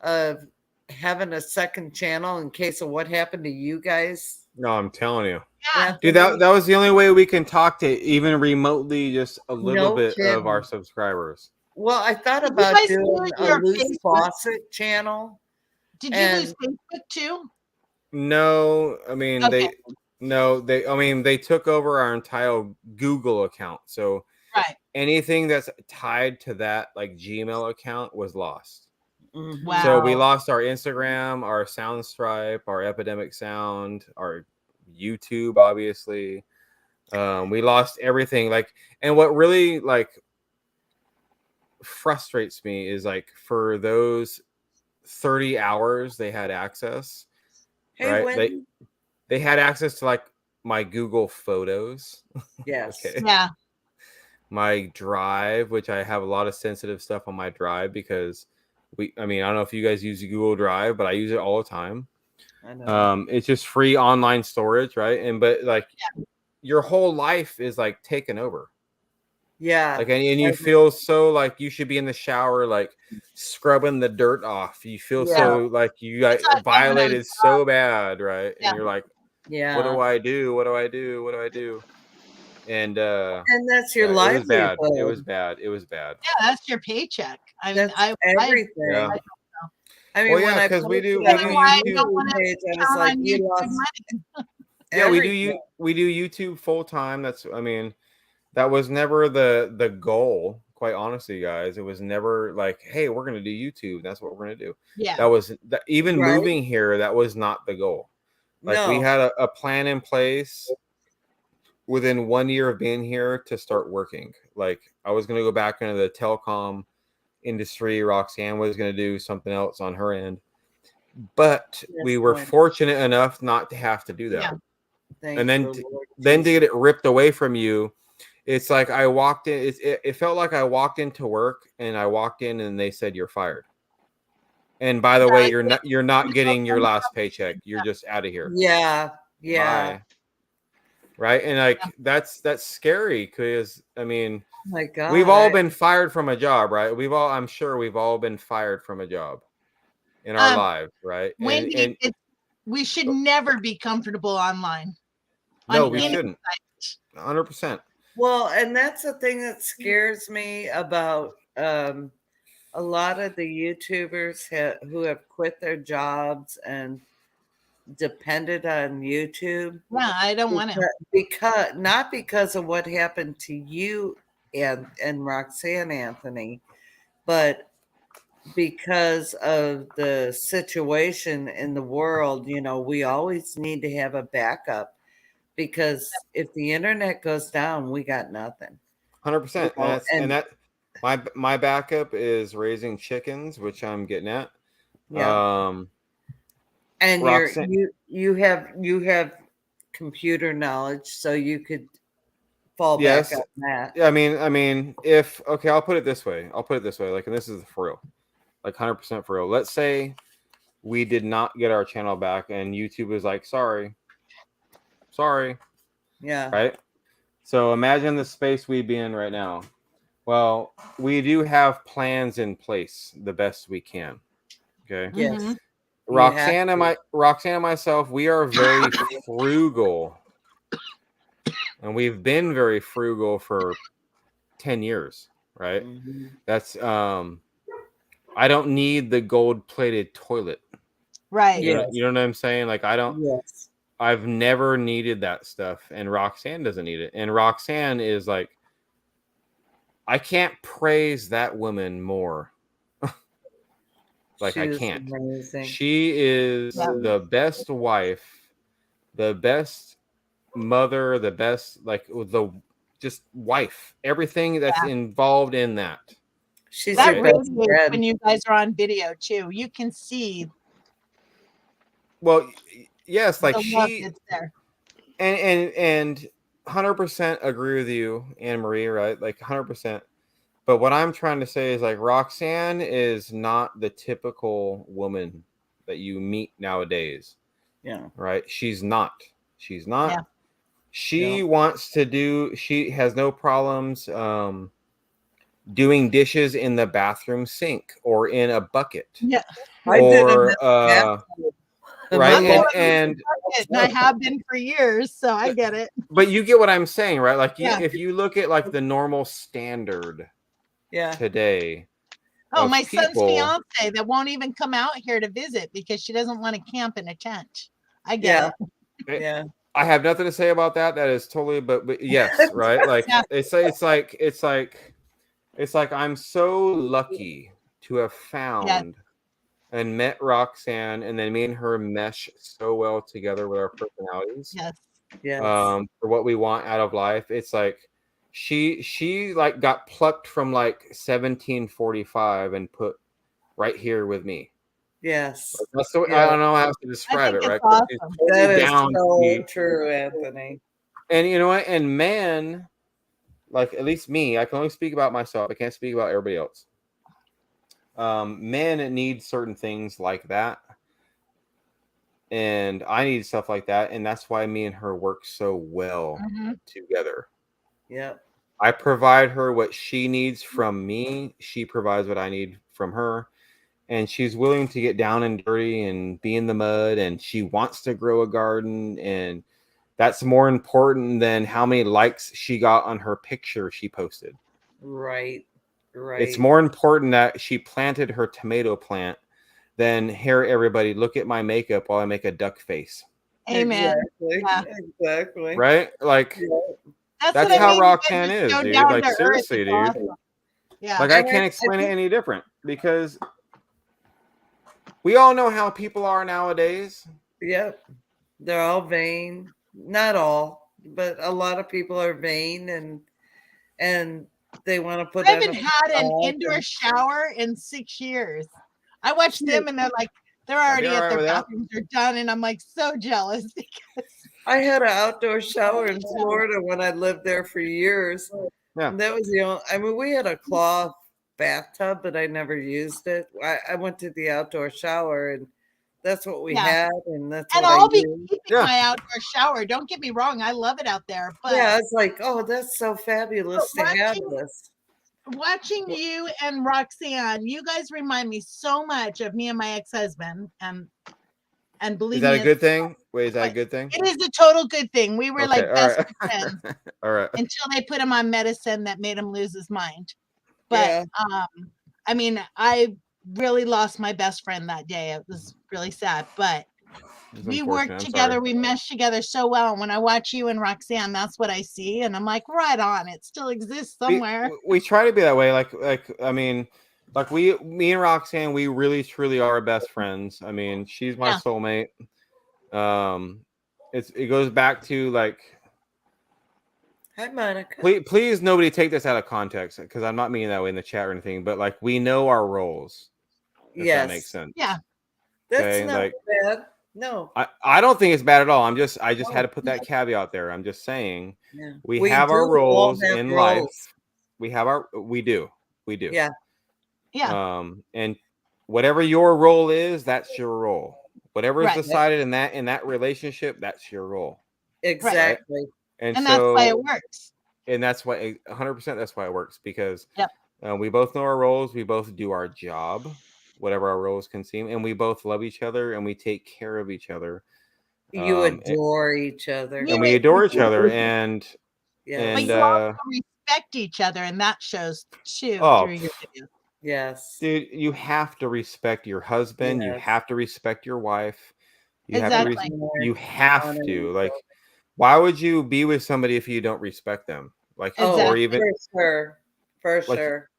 of having a second channel in case of what happened to you guys. No, I'm telling you. Yeah. Dude, that was the only way we can talk to even remotely just a little No bit of our kidding. subscribers. Well, I thought Did you about guys doing do a your loose Facebook? faucet channel. Did you lose Facebook too? No, I mean Okay. they took over our entire Google account. So Right. anything that's tied to that like Gmail account was lost. Mhm. Wow. So we lost our Instagram, our Soundstripe, our Epidemic Sound, our YouTube, obviously. We lost everything. Like, and what really like frustrates me is like for those 30 hours they had access, Hey, right? Wendy. They had access to like my Google Photos. Yes. Okay. Yeah. My Drive, which I have a lot of sensitive stuff on my Drive because I don't know if you guys use Google Drive, but I use it all the time. I know. It's just free online storage, right? But like your whole life is like taken over. Yeah. Like, and you feel so like you should be in the shower, like scrubbing the dirt off. You feel so like you got violated so bad, right? Yeah. And you're like, Yeah. what do I do? What do I do? What do I do? And that's your it was livelihood. bad. It was bad. It was bad. Yeah, that's your paycheck. I mean, That's everything. Yeah. I mean, Well, when yeah, I 'cause we do- posted we on do my YouTube. YouTube page, I was like, you lost Yeah, everything. we do YouTube full time. That was never the goal, quite honestly, guys. It was never like, hey, we're gonna do YouTube. That's what we're gonna do. Yeah. That was even Right. moving here, that was not the goal. Like we No. had a plan in place within 1 year of being here to start working. Like I was gonna go back into the telecom industry. Roxanne was gonna do something else on her end. But we were Wendy. fortunate enough not to have to do that. Yeah. Thank And then you, Lord then to Jesus. get it ripped away from you, it's like I walked in. It felt like I walked into work and I walked in and they said you're fired. And by the way, you're not getting your last paycheck. You're just out of here. Yeah. Yeah. Bye. Right, and like that's scary because I mean, Oh my God. we've all been fired from a job, right? I'm sure we've all been fired from a job in our lives, right? Wendy, we should never be comfortable online. No, on we any shouldn't. site. 100%. Well, and that's the thing that scares me about a lot of the YouTubers who have quit their jobs and depended on YouTube. Yeah, I don't want to. Because not because of what happened to you and Roxanne Anthony, but because of the situation in the world. You know, we always need to have a backup because if the internet goes down, we got nothing. 100%. And- And my backup is raising chickens, which I'm getting at. Yeah. And Roxanne- you have computer knowledge, so you could fall Yes. back on that. Yeah, I mean, if okay, I'll put it this way. Like, and this is for real, like 100% for real. Let's say we did not get our channel back, and YouTube was like, sorry, Yeah. right? So imagine the space we'd be in right now. Well, we do have plans in place the best we can. Okay. Yes. Mhm. You Roxanne have and myself, we are very frugal. And we've been very frugal for 10 years, right? Mhm. That's I don't need the gold-plated toilet. Right. You know, Yes. you know what I'm saying? Like Yes. I've never needed that stuff, and Roxanne doesn't need it. And Roxanne is like, I can't praise that woman more. Like She I is can't. amazing. She is the best wife, the best mother, the best just wife. Everything that's involved in that. She's That your best radiates friend. when you guys are on video too. You can see Well, yes, like the love she that's there. and 100% agree with you, Anne Marie, right? Like 100%. But what I'm trying to say is like Roxanne is not the typical woman that you meet nowadays. Yeah. Right? She's not. She's not. Yeah. She wants to do. She has no problems doing dishes in the bathroom sink or in a bucket. Yeah. I did them Or in the bathroom. right, and I have been for years, so I get it. but you get what I'm saying, right? Like Yeah. if you look at like the normal standard Yeah. today. Oh, of my son's people- fiance that won't even come out here to visit because she doesn't want to camp in a tent. I get it. Yeah. I have nothing to say about that. That is totally, but yes, right? Like Yeah. it's like I'm so lucky to have found and met Roxanne, and then me and her mesh so well together with our personalities. Yes. Yes. For what we want out of life. It's like she like got plucked from like 1745 and put right here with me. Yes. That's the way, Yeah. I don't know how to describe it, think right? it's But it's awesome. totally That is down to so me. true, Anthony. And you know what? And man, like at least me, I can only speak about myself. I can't speak about everybody else. Men need certain things like that. And I need stuff like that. And that's why me and her work so well together. Yep. I provide her what she needs from me. She provides what I need from her. And she's willing to get down and dirty and be in the mud. And she wants to grow a garden. And that's more important than how many likes she got on her picture she posted. Right. Right. It's more important that she planted her tomato plant than here, everybody, look at my makeup while I make a duck face. Amen. Exactly. Yeah. Exactly. Right? Like, That's that's what I how mean. You Roxanne guys is, so dude. down Like, to earth. seriously, It's dude. awesome. Yeah. Like, I And can't explain it any different because we all know how people are nowadays. Yep. They're all vain. Not all, but a lot of people are vain and they want to put I on haven't a had an facade indoor and- shower in 6 years. I watch them and they're like, they're already all at right their with that. bathrooms, they're done, and I'm like so jealous because I had an outdoor shower in Florida when I lived there for years. Yeah. And that was the only, I mean, we had a cloth bathtub, but I never used it. I went to the outdoor shower and that's what we Yeah. had. And that's and what I'll I be used. keeping Yeah. my outdoor shower. Don't get me wrong, I love it out there, but Yeah, it's like, oh, that's so fabulous to But have watching- this. watching you and Roxanne, you guys remind me so much of me and my ex-husband, and believe Is that me, a good thing? Wait, is that a good thing? it is a total good thing. We were like Okay, all best right. friends All right. until they put him on medicine that made him lose his mind. But Yeah. I mean, I really lost my best friend that day. It was really sad, but It's we unfortunate. worked I'm together, sorry. we meshed together so well. And when I watch you and Roxanne, that's what I see. And I'm like, right on, it still exists somewhere. We try to be that way. Like I mean, like me and Roxanne, we really truly are best friends. I mean, she's my Yeah. soulmate. It goes back to like, Hi, Monica. please nobody take this out of context because I'm not meaning that way in the chat or anything. But like, we know our roles. If Yes. that makes sense. Yeah. That's Okay, not like- bad. No. I don't think it's bad at all. I just had to put that caveat there. I'm just saying Yeah. we have our do all roles have in life. roles. We do. Yeah. Yeah. And whatever your role is, that's your role. Whatever is Right. decided in that relationship, that's your role. Exactly. And, And so, that's why it works. and that's why 100% that's why it works because Yep. we both know our roles, we both do our job, whatever our roles can seem, and we both love each other and we take care of each other. You and- adore each other. Yeah. and we adore each other and Yeah. But and you also respect each other, and that shows too Oh, through your videos. Yes. dude, you have to respect your husband, you Yes. have to respect your wife. You Exactly. have to you have to like why would you be with somebody if you don't respect them? Like Oh, or Exactly. even for sure. For Like, sure.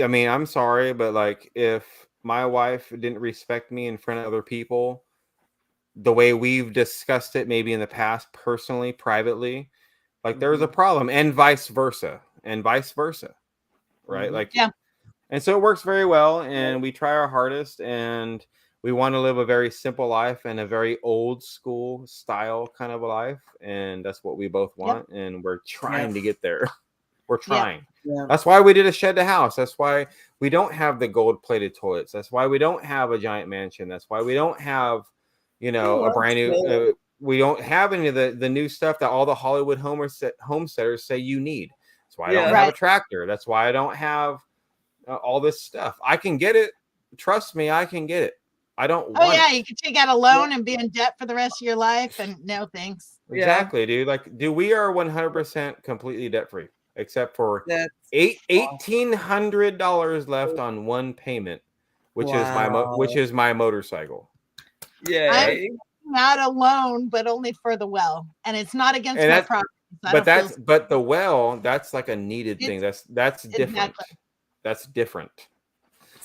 I mean, I'm sorry, but like if my wife didn't respect me in front of other people, the way we've discussed it maybe in the past, personally, privately, like there was a problem, and vice versa, right? Mhm. Like, Yeah. and so it works very well, and we try our hardest, and we want to live a very simple life and a very old school style kind of a life, and that's what we both want, and we're trying to get there. We're trying. Yeah. That's why we did a shed to house. That's why we don't have the gold plated toilets. That's why we don't have a giant mansion. That's why we don't have, you know, a brand new. We don't have any of the new stuff that all the Hollywood homesteaders say you need. That's why I don't have a tractor. That's why I don't have all this stuff. I can get it. Trust me, I can get it. I don't want yeah, it. you could take out a loan and be in debt for the rest of your life, and no thanks. Exactly, dude. Like, we are 100% completely debt free, except for $1,800 left on one payment, which is my motorcycle. Yeah. Not a loan, but only for the well, and it's not against my property. But the well, that's like a needed thing. That's different. Exactly. That's different.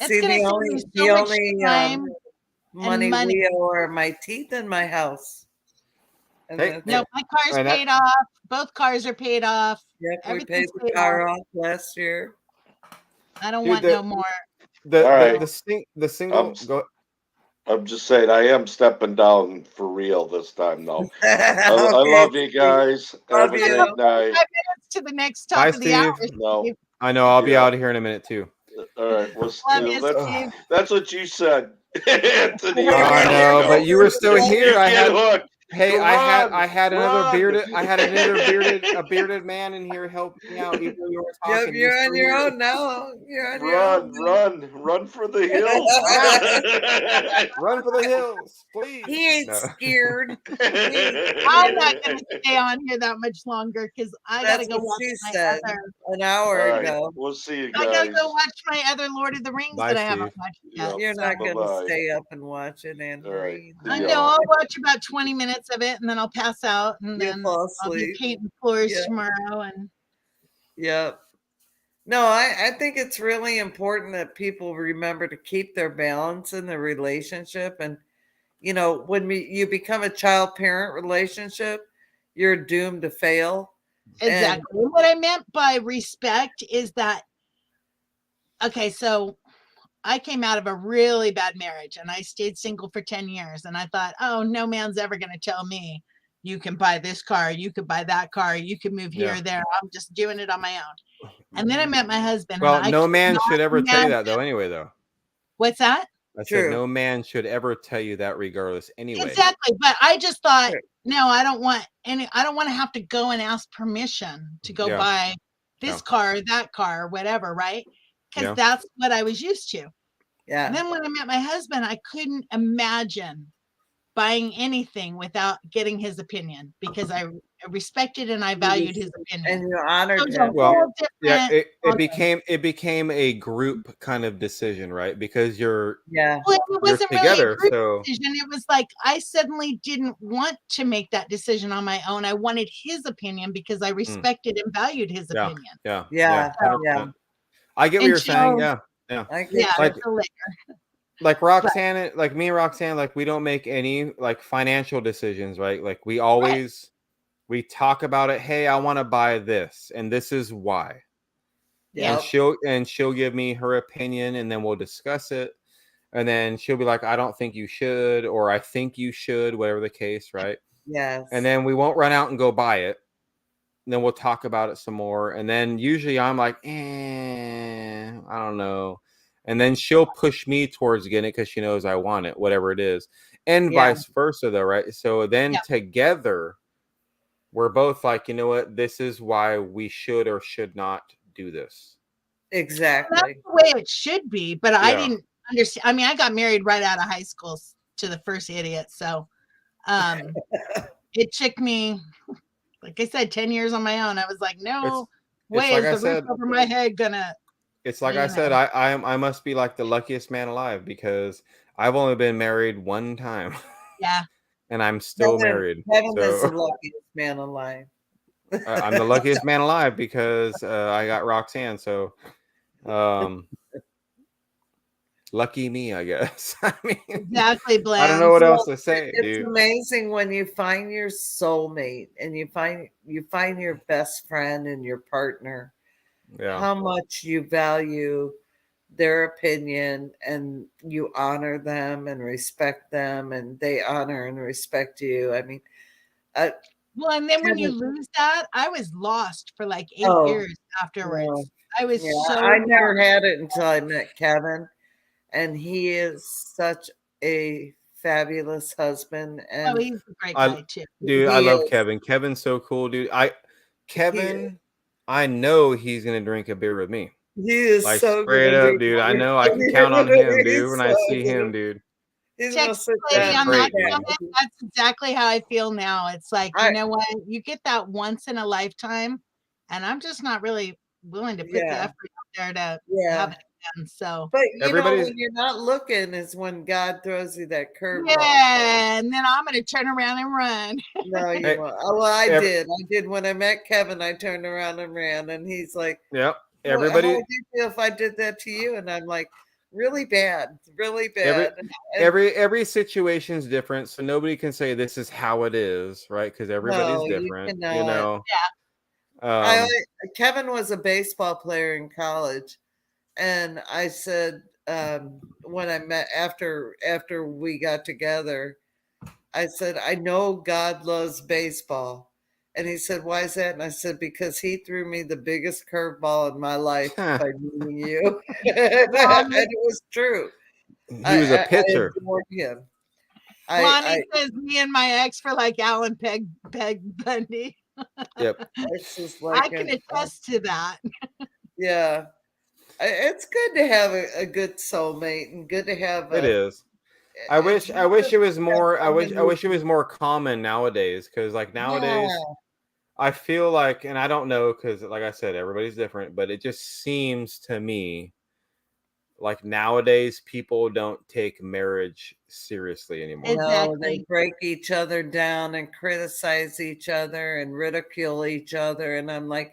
See, the only money we owe are my teeth and my house. No, my car's paid off. Both cars are paid off. Yep, we paid the car off last year. I don't want no more. The single. I'm just saying, I am stepping down for real this time, though. I love you guys. Have a great night. 5 minutes to the next top of the hour. No. I know. I'll be out of here in a minute too. All right. Well, Steve. that's what you said, Anthony. I know, but you were still here. I had another bearded man in here helping out. Even though you were talking. Yep, you're on your own now. You're on your own. Run for the hills. Run for the hills, please. He ain't scared. I'm not going to stay on here that much longer because I got to go watch my other. An hour ago. We'll see you guys. I got to go watch my other Lord of the Rings that I haven't watched yet. You're not going to stay up and watch it, Anne-Marie. I know. I'll watch about 20 minutes of it and then I'll pass out and then I'll be painting floors tomorrow. And no, I think it's really important that people remember to keep their balance in the relationship. And you know, when you become a child parent relationship, you're doomed to fail. Exactly. And what I meant by respect is that, okay, so I came out of a really bad marriage and I stayed single for 10 years. And I thought, oh, no man's ever going to tell me you can buy this car, you could buy that car, you can move here or there. I'm just doing it on my own. And then I met my husband. Well, no man should ever tell you that though, anyway, though. What's that? I said no man should ever tell you that regardless anyway. Exactly. But I just thought, no, I don't want to have to go and ask permission to go buy this car, that car, whatever, right? Because that's what I was used to. Yeah. And then when I met my husband, I couldn't imagine buying anything without getting his opinion because I respected and I valued his opinion. And you honored him. Well, it became a group kind of decision, right? Because well, it wasn't together, really a group decision. It was like I suddenly didn't want to make that decision on my own. I wanted his opinion because I respected and valued his opinion. Yeah. I get what you're saying. Yeah. Like Roxanne, like me and Roxanne, like we don't make any like financial decisions, right? Like we always we talk about it. Hey, I want to buy this, and this is why. Yeah. And she'll give me her opinion, and then we'll discuss it. And then she'll be like, I don't think you should, or I think you should, whatever the case, right? Yes. And then we won't run out and go buy it. And then we'll talk about it some more. And then usually I'm like, I don't know. And then she'll push me towards getting it because she knows I want it, whatever it is. And vice versa, though, right? So then together, we're both like, you know what? This is why we should or should not do this. Exactly. That's the way it should be. But I didn't understand. I mean, I got married right out of high school to the first idiot. So it took me, like I said, 10 years on my own. I was like, no way is the roof over my head gonna. It's like I said, I must be like the luckiest man alive because I've only been married one time. Yeah. And I'm still married. Kevin is the luckiest man alive. I'm the luckiest man alive because I got Roxanne. So lucky me, I guess. I mean, exactly, Blaine. I don't know what else to say, it's dude. Amazing when you find your soulmate and you find your best friend and your partner. Yeah. How much you value their opinion and you honor them and respect them and they honor and respect you. I mean, Well, and then when you Kevin- lose that, I was lost for like 8 Oh, years afterwards. no. I was Yeah, so I never lost. had it until I met Kevin, and he is such a fabulous husband. Oh, And he's a great I- guy too. Dude, I He love is. Kevin. Kevin's so cool, dude. Kevin, I know he's gonna drink a beer with me. he is Like so straight gonna up, be dude. I your know I can buddy. count on him, dude. He's When I so see gonna- him, dude. He's gonna Texas sit lady down That's on and that great, dude. comment, that's exactly how I feel now. It's like, you I- know what? You get that once in a lifetime, and I'm just not really willing to put the Yeah. effort out there to Yeah. have it again. So But you know, Everybody's- when you're not looking is when God throws you that curveball. yeah, and then I'm gonna turn around and run. No, you Hey, won't. Oh, well, I ev- did. I did when I met Kevin. I turned around and ran, and he's like, Yep. "Well, how Everybody, would you feel if I did that to you?" And I'm like, "Really bad, really Every- bad." And every situation's different, so nobody can say this is how it is, right? Because everybody's No, you different, you cannot. know. I, Kevin was a baseball player in college, and I said when I met after we got together, I said, "I know God loves baseball." And he said, "Why is that?" And I said, "Because he threw me the biggest curveball in my life by meeting you." And it was true. He was a pitcher. I adored him. Lonnie says me and my ex were like Alan Peg Bundy. Yep. It's just I like can attest to that. yeah. It's good to have a good soulmate and good to have It is. I wish it was more. I wish it was more common nowadays. Because like nowadays, Yeah. I feel like, and I don't know, because like I said, everybody's different. But it just seems to me like nowadays people don't take marriage seriously anymore. No, they break each other down and criticize each other and ridicule each other. And I'm like,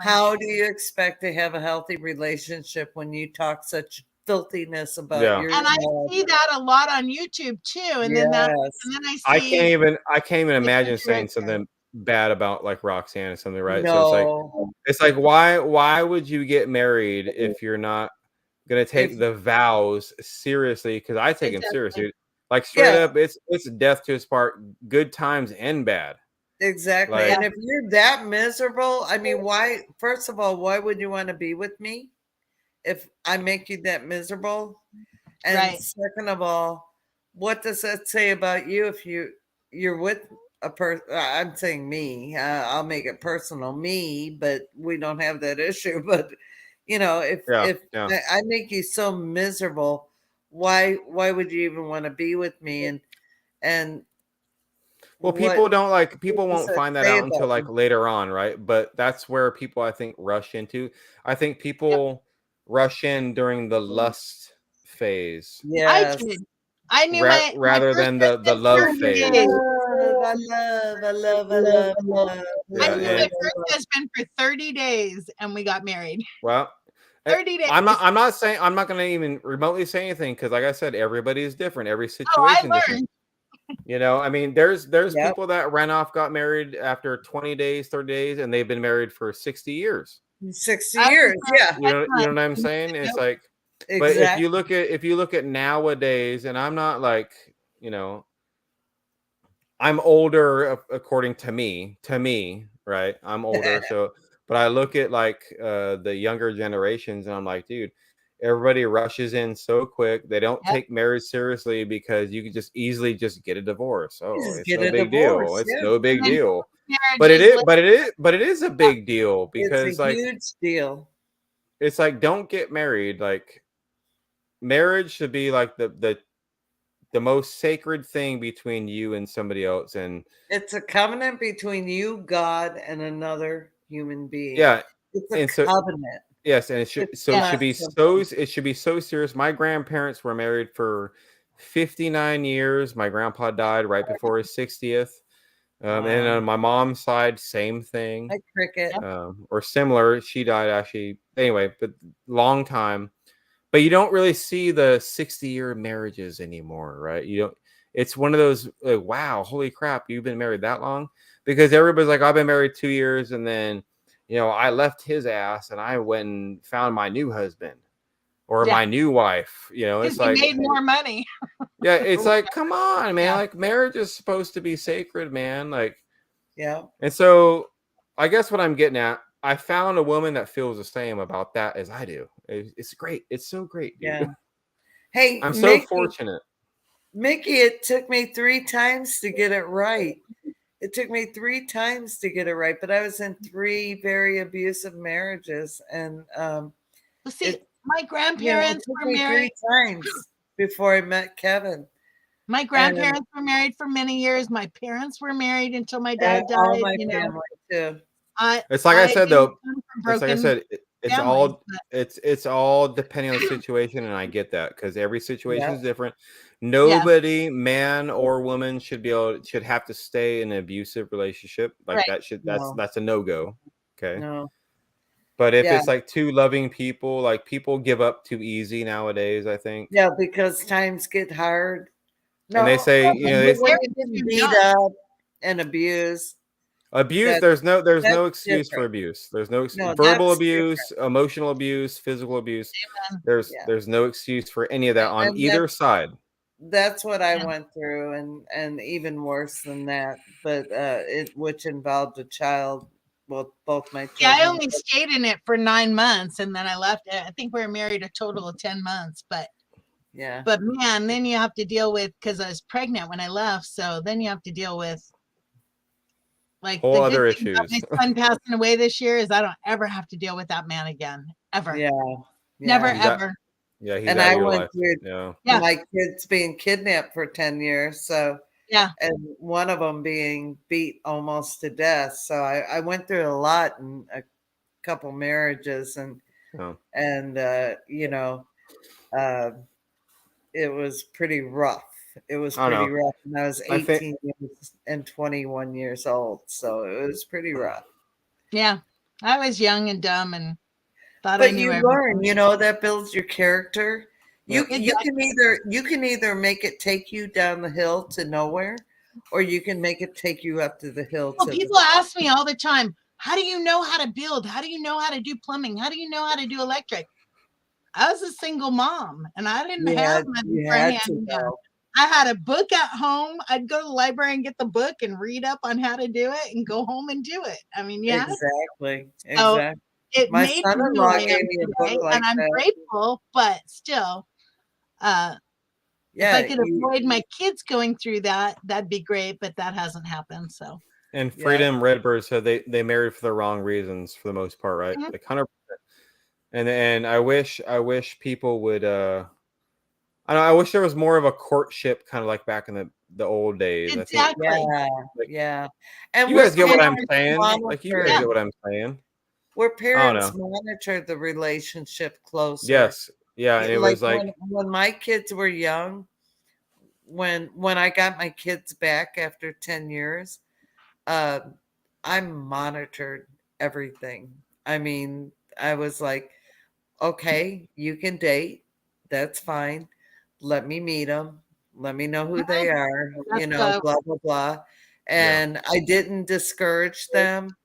how do you expect to have a healthy relationship when you talk such filthiness about Yeah. your And I see that a lot on YouTube too. And then I I see can't even imagine saying something bad about like Roxanne or something, right? So it's like why would you get married if you're not gonna take the vows seriously? Because I take them seriously. Like straight up, it's death to his part, good times and bad. Exactly. Like- And if you're that miserable, I mean, why, first of all, why would you want to be with me if I make you that miserable? And second of all, what does that say about you if you're with a person? I'm saying me, I'll make it personal, me, but we don't have that issue. But you know, if I make you so miserable, why would you even want to be with me? And well, people won't find that out until like later on, right? But that's where people, I think, rush into. I think people rush in during the lust phase. Yeah, I knew rather than the love phase. I love. I knew my first husband for 30 days and we got married. Well, 30 days. I'm not saying, I'm not going to even remotely say anything because, like I said, everybody is different. Every situation is different. You know, I mean, there's people that ran off, got married after 20 days, 30 days, and they've been married for 60 years. 60 years, yeah. You know what I'm saying? It's like, but if you look at nowadays, and I'm not like, you know, I'm older according to me, right? I'm older, so but I look at like the younger generations and I'm like, dude, everybody rushes in so quick. They don't take marriage seriously because you can just easily just get a divorce. Oh, it's no big deal. It's no big deal. But it is a big deal because it's a huge deal. It's like, don't get married. Like marriage should be like the most sacred thing between you and somebody else, and it's a covenant between you, God, and another human being. Yeah, it's a covenant. Yes, and it should be so serious. My grandparents were married for 59 years. My grandpa died right before his 60th. And on my mom's side, same thing. Like cricket. Or similar. She died actually. Anyway, but long time. But you don't really see the 60-year marriages anymore, right? You don't. It's one of those like, wow, holy crap, you've been married that long? Because everybody's like, I've been married 2 years, and then I left his ass and I went and found my new husband or my new wife. It's like made more money. Yeah, it's like, come on, man. Like marriage is supposed to be sacred, man. Like Yeah. And so I guess what I'm getting at, I found a woman that feels the same about that as I do. It's great. It's so great, dude. Yeah. Hey, I'm so Mickey, fortunate. it took me 3 times to get it right. It took me 3 times to get it right, but I was in 3 very abusive marriages, and Well, see, it, my you know, it grandparents took were me 3 married. times before I met Kevin. My And, grandparents were married for many years. My parents were married until my and dad all died. my You know, family too. It's like I said didn't though. come from It's like I broken said. It's families, all but it's all depending on the situation, and I get that because every situation Yeah. is different. yeah, Nobody, man or woman, should have to stay in an abusive relationship. Like right. No, that's a no go. Okay. no. But if Yeah. it's like two loving people, like people give up too easy nowadays, I think. Yeah, because times get hard. And they No, say, Well, you know, but they, when they're you get too beat young. up and abused, abuse. that There's no that's excuse for different. abuse. There's no No, verbal that's different. abuse, emotional abuse, physical abuse. And, Yeah. There's no excuse for any of that on And either side. that's what I yeah. went through, and even worse than that, but which involved a child, well, both my Yeah, I children. only stayed in it for 9 months and then I left. I think we were married a total of 10 months, but Yeah. man, then you have to deal with, because I was pregnant when I left, so then you have to deal with, like, Whole the other good thing about issues. my son passing away this year is I don't ever have to deal with that man again, ever, Yeah. never, Yeah. He's out. ever. Yeah, he's And out I of your went life. through Yeah. Yeah, my kids being kidnapped for 10 years. So, yeah, and one of them being beat almost to death. So I went through a lot in a couple marriages, Oh. you know, uh, it was pretty rough. It was I don't pretty know. rough. And I was I think 18 years and 21 years old. So it was pretty rough. yeah. I was young and dumb and thought I But knew you everything. learn, that builds your character. yeah. You can either make it take you down the hill to nowhere, or you can make it take you up to the hill Well, to the people ask me all the time, how do you know how to build? How do you know how to do plumbing? How do you know how to do electric? I was a single mom and I didn't have money you for a had hand to me down. know. I had a book at home. I'd go to the library and get the book and read up on how to do it and go home and do it. I mean, yeah. Exactly. So Exactly. it My made me who son-in-law I gave am me a book today, like and I'm that. grateful, but still, if I Yeah, could avoid my kids going through that, that'd be great, but that hasn't happened. So And yeah. Freedom Redbird said they married for the wrong reasons for the most part, right? Mhm. Like 100%. And I wish people would I don't know, I wish there was more of a courtship kind of like back in the old days. I think exactly. Yeah, like yeah. And you where guys get what I'm parents saying. Like you guys Yeah. get what I'm saying. where I don't parents know. monitor the relationship closer. Yes. Yeah. And it Like was like when my kids were young, when I got my kids back after 10 years, uh, I monitored everything. I mean, I was like, okay, you can date. That's fine. Let me meet them. Let me know who they are, That's blah, blah, blah. yeah. And I didn't discourage them,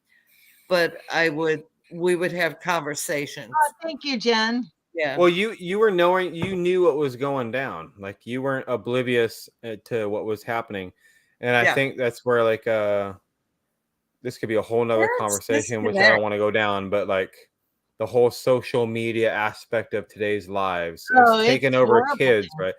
but we would have conversations. Oh, thank you, Jen. Yeah. Well, you were knowing, you knew what was going down. Like you weren't oblivious to what was happening. And I Yeah. think that's where like this could be a whole nother Parents conversation, which I disconnect. don't want to go down, but like the whole social media aspect of today's lives Oh, is it's taking over horrible kids, now. right?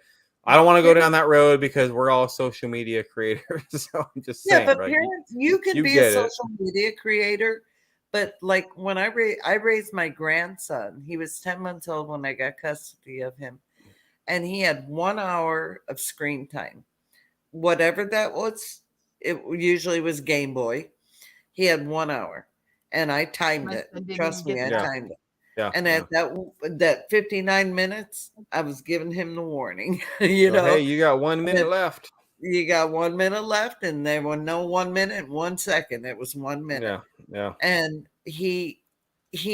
I don't want to go down that road because we're all social media creators. So I'm just Yeah, saying, but right? parents, you can You be a get it. social media creator, but like when I raised my grandson, he was 10 months old when I got custody of him, and he had 1 hour of screen time. Whatever that was, it usually was Game Boy. He had 1 hour, and I timed My it. son didn't Trust even me, get I Yeah. timed it. Yeah. And Yeah. at that 59 minutes, I was giving him the warning. So, hey, you got 1 minute that left. you got 1 minute left, and there was no 1 minute, 1 second. It was 1 minute. Yeah. Yeah. And he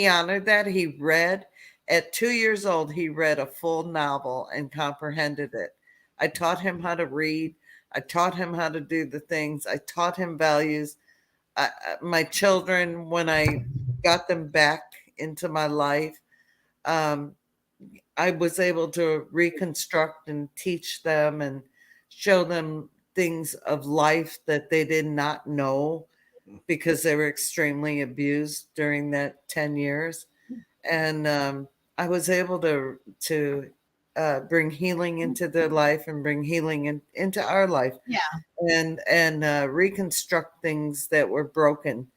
honored that. He read at 2 years old. He read a full novel and comprehended it. I taught him how to read. I taught him how to do the things. I taught him values. My children, when I got them back into my life, I was able to reconstruct and teach them and show them things of life that they did not know. because they were extremely abused during that 10 years. And I was able to bring healing into their life and bring healing into our life. Yeah. And reconstruct things that were broken.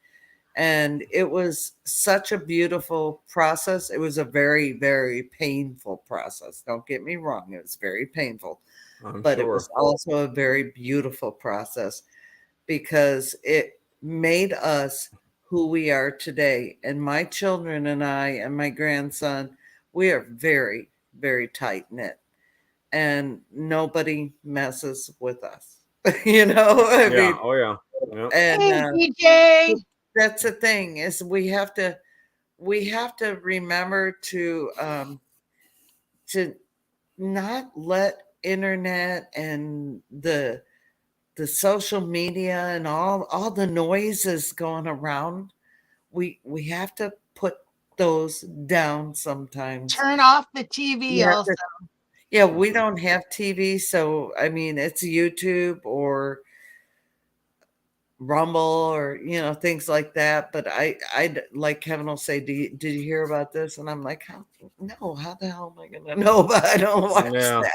And it was such a beautiful process. It was a very, very painful process. Don't get me wrong. It was very painful. But it was also a very beautiful process because it made us who we are today. And my children and I and my grandson, we are very, very tight knit. And nobody messes with us. You know? I mean, Oh, yeah. Yep. And hey, DJ. That's the thing is we have to remember to not let internet and the social media and all the noises going around. We have to put those down sometimes. Turn off the TV also. Yeah, we don't have TV, so I mean it's YouTube or Rumble or things like that. But I like Kevin will say, did you hear about this? And I'm like, no, how the hell am I gonna know? But I don't watch that.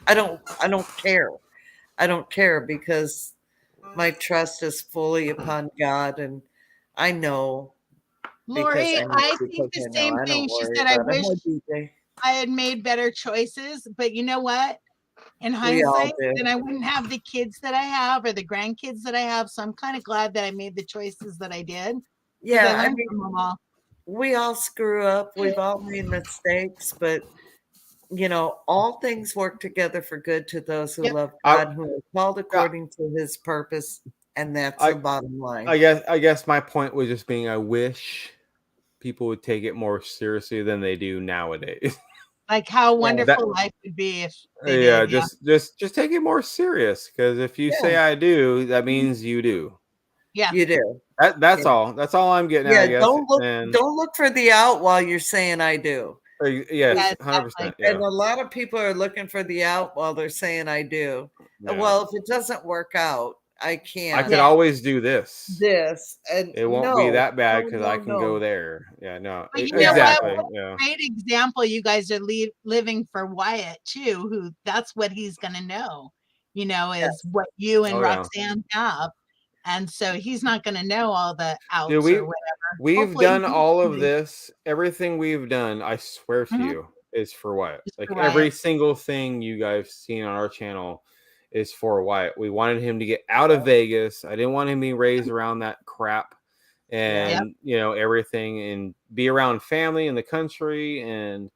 I don't care. I don't care because my trust is fully upon God, and I know. Lori, I think the same thing. She said, I wish I had made better choices, but you know what? In hindsight, then I wouldn't have the kids that I have or the grandkids that I have. So I'm kind of glad that I made the choices that I did. Yeah, I mean, we all screw up. We've all made mistakes, but all things work together for good to those who love God, who are called according to His purpose, and that's the bottom line. I guess my point was just being, I wish people would take it more seriously than they do nowadays. Like how wonderful life would be if they did, just take it more serious, because if you say I do, that means you do. Yeah, you do. That's all. That's all I'm getting at. I guess. Don't look for the out while you're saying I do. Yes, 100%. Yeah. And a lot of people are looking for the out while they're saying I do. Yeah. Well, if it doesn't work out, I can't. I could always do this. And it won't be that bad because I can go there. Yeah, no, exactly. Yeah. Great example. You guys are living for Wyatt too, who that's what he's gonna know. Is what you and Roxanne have. And so he's not going to know all the outs or whatever. We've done all of this. Everything we've done, I swear to you, is for Wyatt. Like every single thing you guys seen on our channel is for Wyatt. We wanted him to get out of Vegas. I didn't want him to be raised around that crap and, everything, and be around family in the country. And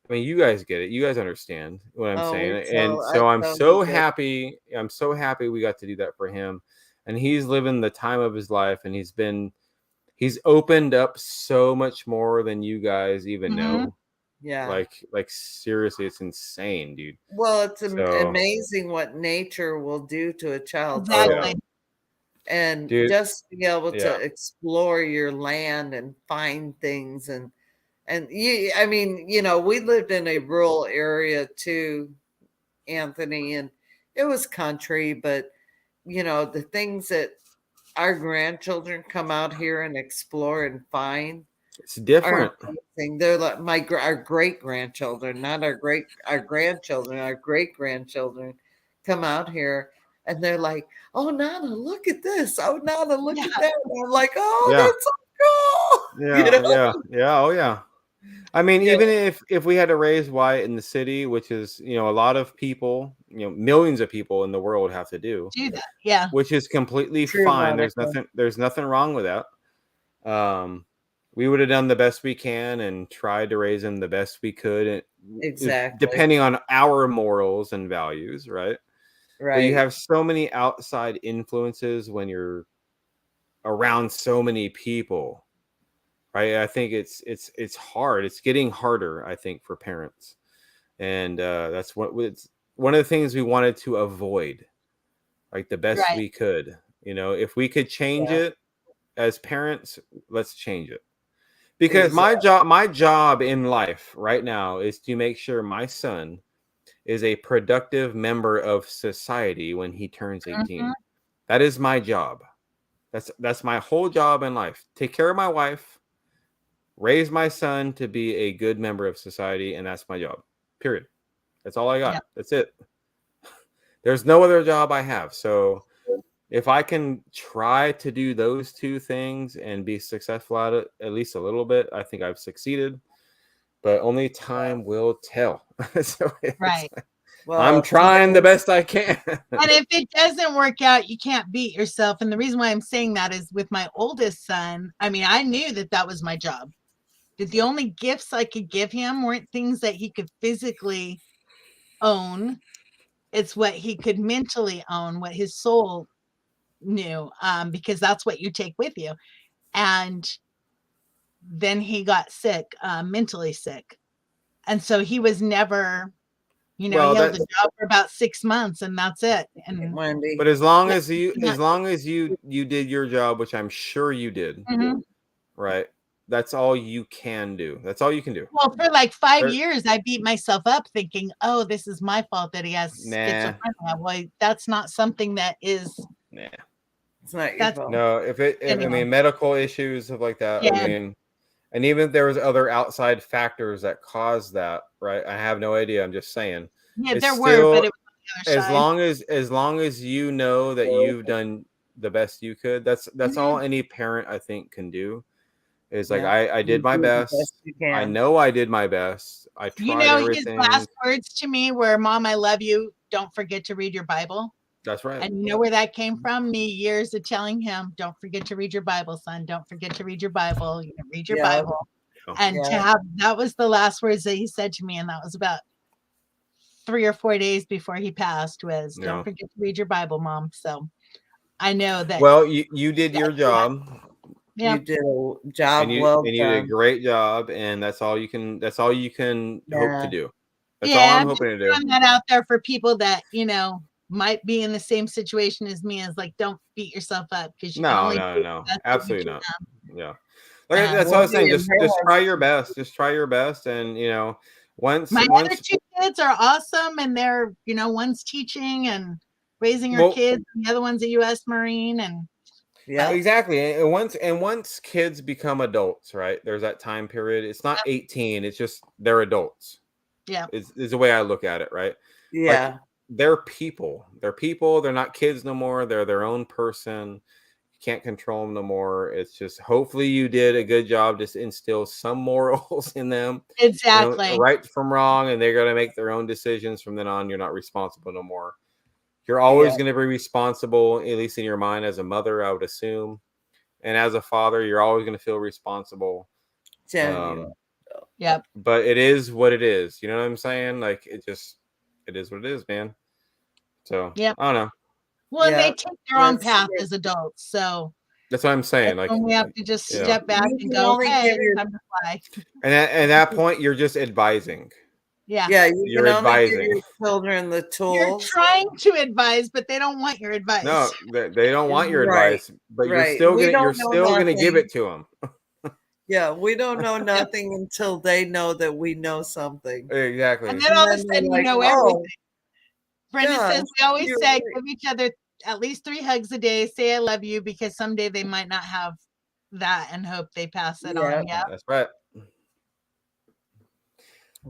I mean, you guys get it. You guys understand what I'm saying. And so I'm so happy. I'm so happy we got to do that for him. And he's living the time of his life, and he's opened up so much more than you guys even know. Yeah. Like seriously, it's insane, dude. Well, it's amazing what nature will do to a child. Exactly. And just be able to explore your land and find things and I mean, we lived in a rural area too, Anthony, and it was country, but the things that our grandchildren come out here and explore and find, it's different. They're like our great grandchildren, not our grandchildren. Our great grandchildren come out here and they're like, "Oh, Nana, look at this! Oh, Nana, look at that!" And I'm like, "Oh, that's so cool!" Yeah. Oh, yeah. I mean, even if we had to raise Wyatt in the city, which is, a lot of people, millions of people in the world have to do that. Yeah. Which is completely fine. There's nothing wrong with that. We would have done the best we can and tried to raise him the best we could. Exactly. Depending on our morals and values, right? Right. But you have so many outside influences when you're around so many people. Right. I think it's hard. It's getting harder, I think, for parents. And that's one of the things we wanted to avoid, like the best we could. If we could change it as parents, let's change it. Because my job in life right now is to make sure my son is a productive member of society when he turns 18. That is my job. That's my whole job in life. Take care of my wife, raise my son to be a good member of society, and that's my job. Period. That's all I got. Yep. That's it. There's no other job I have. So if I can try to do those two things and be successful at it at least a little bit, I think I've succeeded. But only time will tell. So Right. Well, I'm trying the best I can. And if it doesn't work out, you can't beat yourself. And the reason why I'm saying that is with my oldest son, I mean, I knew that that was my job. That the only gifts I could give him weren't things that he could physically own. It's what he could mentally own, what his soul knew, because that's what you take with you. And then he got sick, mentally sick. And so he was never, you know, Well, he held a that's- job for about 6 months and that's it. And Wendy. But as long as you did your job, which I'm sure you did, Mhm. right? That's all you can do. That's all you can do. Well, for like 5 There- years, I beat myself up thinking, oh, this is my fault that he has Nah. schizophrenia. Well, that's not something that is, Nah. It's not your That's- fault. No, if I Anyway. mean medical issues, stuff like that. Yeah. I mean, and even if there was other outside factors that caused that, right? I have no idea. I'm just saying. yeah, It's there were, but still- it was on the other side. as long as you know that you've done the best you could, that's all any parent I think can do. Is like Yeah. I did my You do the best. best you can. I know I did my best. I tried You know, everything. his last words to me were, Mom, I love you. Don't forget to read your Bible. That's right. And you know where that came from? Me years of telling him, don't forget to read your Bible, son. Don't forget to read your Bible. You know, read your Yeah. Bible. And to Yeah. have, that was the last words that he said to me. And that was about 3 or 4 days before he passed was, Yeah. don't forget to read your Bible, Mom. So I know that. Well, you did your job. Yeah. You did a job and you, well and you did a done. great job, and that's all you can hope Yeah. to do. That's Yeah, all I'm I'm hoping to do. throwing that out there for people that, you know, might be in the same situation as me, is like, don't beat yourself up because you can No, only no, do no, the best that you absolutely can. not. Yeah, like that's Well, all I was saying. being Just realized- try your best. Just try your best, and you know, once My other 2 kids are awesome, and they're, you know, one's teaching and raising her Well- kids, and the other one's a U.S. Marine, and Yeah. exactly, and once kids become adults, right? There's that time period. It's not 18. It's just they're adults. yeah, Is the way I look at it, right? Yeah. They're people. They're people. They're not kids no more. They're their own person. You can't control them no more. It's just hopefully you did a good job to instill some morals in them. You know, exactly. right from wrong, and they're gonna make their own decisions from then on. You're not responsible no more. You're always Yeah. gonna be responsible, at least in your mind, as a mother, I would assume, and as a father, you're always gonna feel responsible. Genuine. Yep. But it is what it is. You know what I'm saying? Like it is what it is, man. So Yep. I don't know. Well, and Yeah. they take their own That's path it. as adults, so That's what I'm saying. that's Like, when we have to just yeah. step back You and can go, only hey, give your- time to fly. and at that point, you're just advising. Yeah. Yeah, you You're can only give advising. your children the You're tools. trying to advise, but they don't want your advice. No, they don't want your Right, advice, but right. you're still We gonna don't know give nothing. it to them. Yeah, we don't know nothing until they know that we know something. Exactly. And then all of a And then sudden, they're you know like, everything. "Oh, Brenda yeah, says we always you're say right." give each other at least 3 hugs a day, say I love you, because someday they might not have that and hope they pass it on. Yeah. That's right.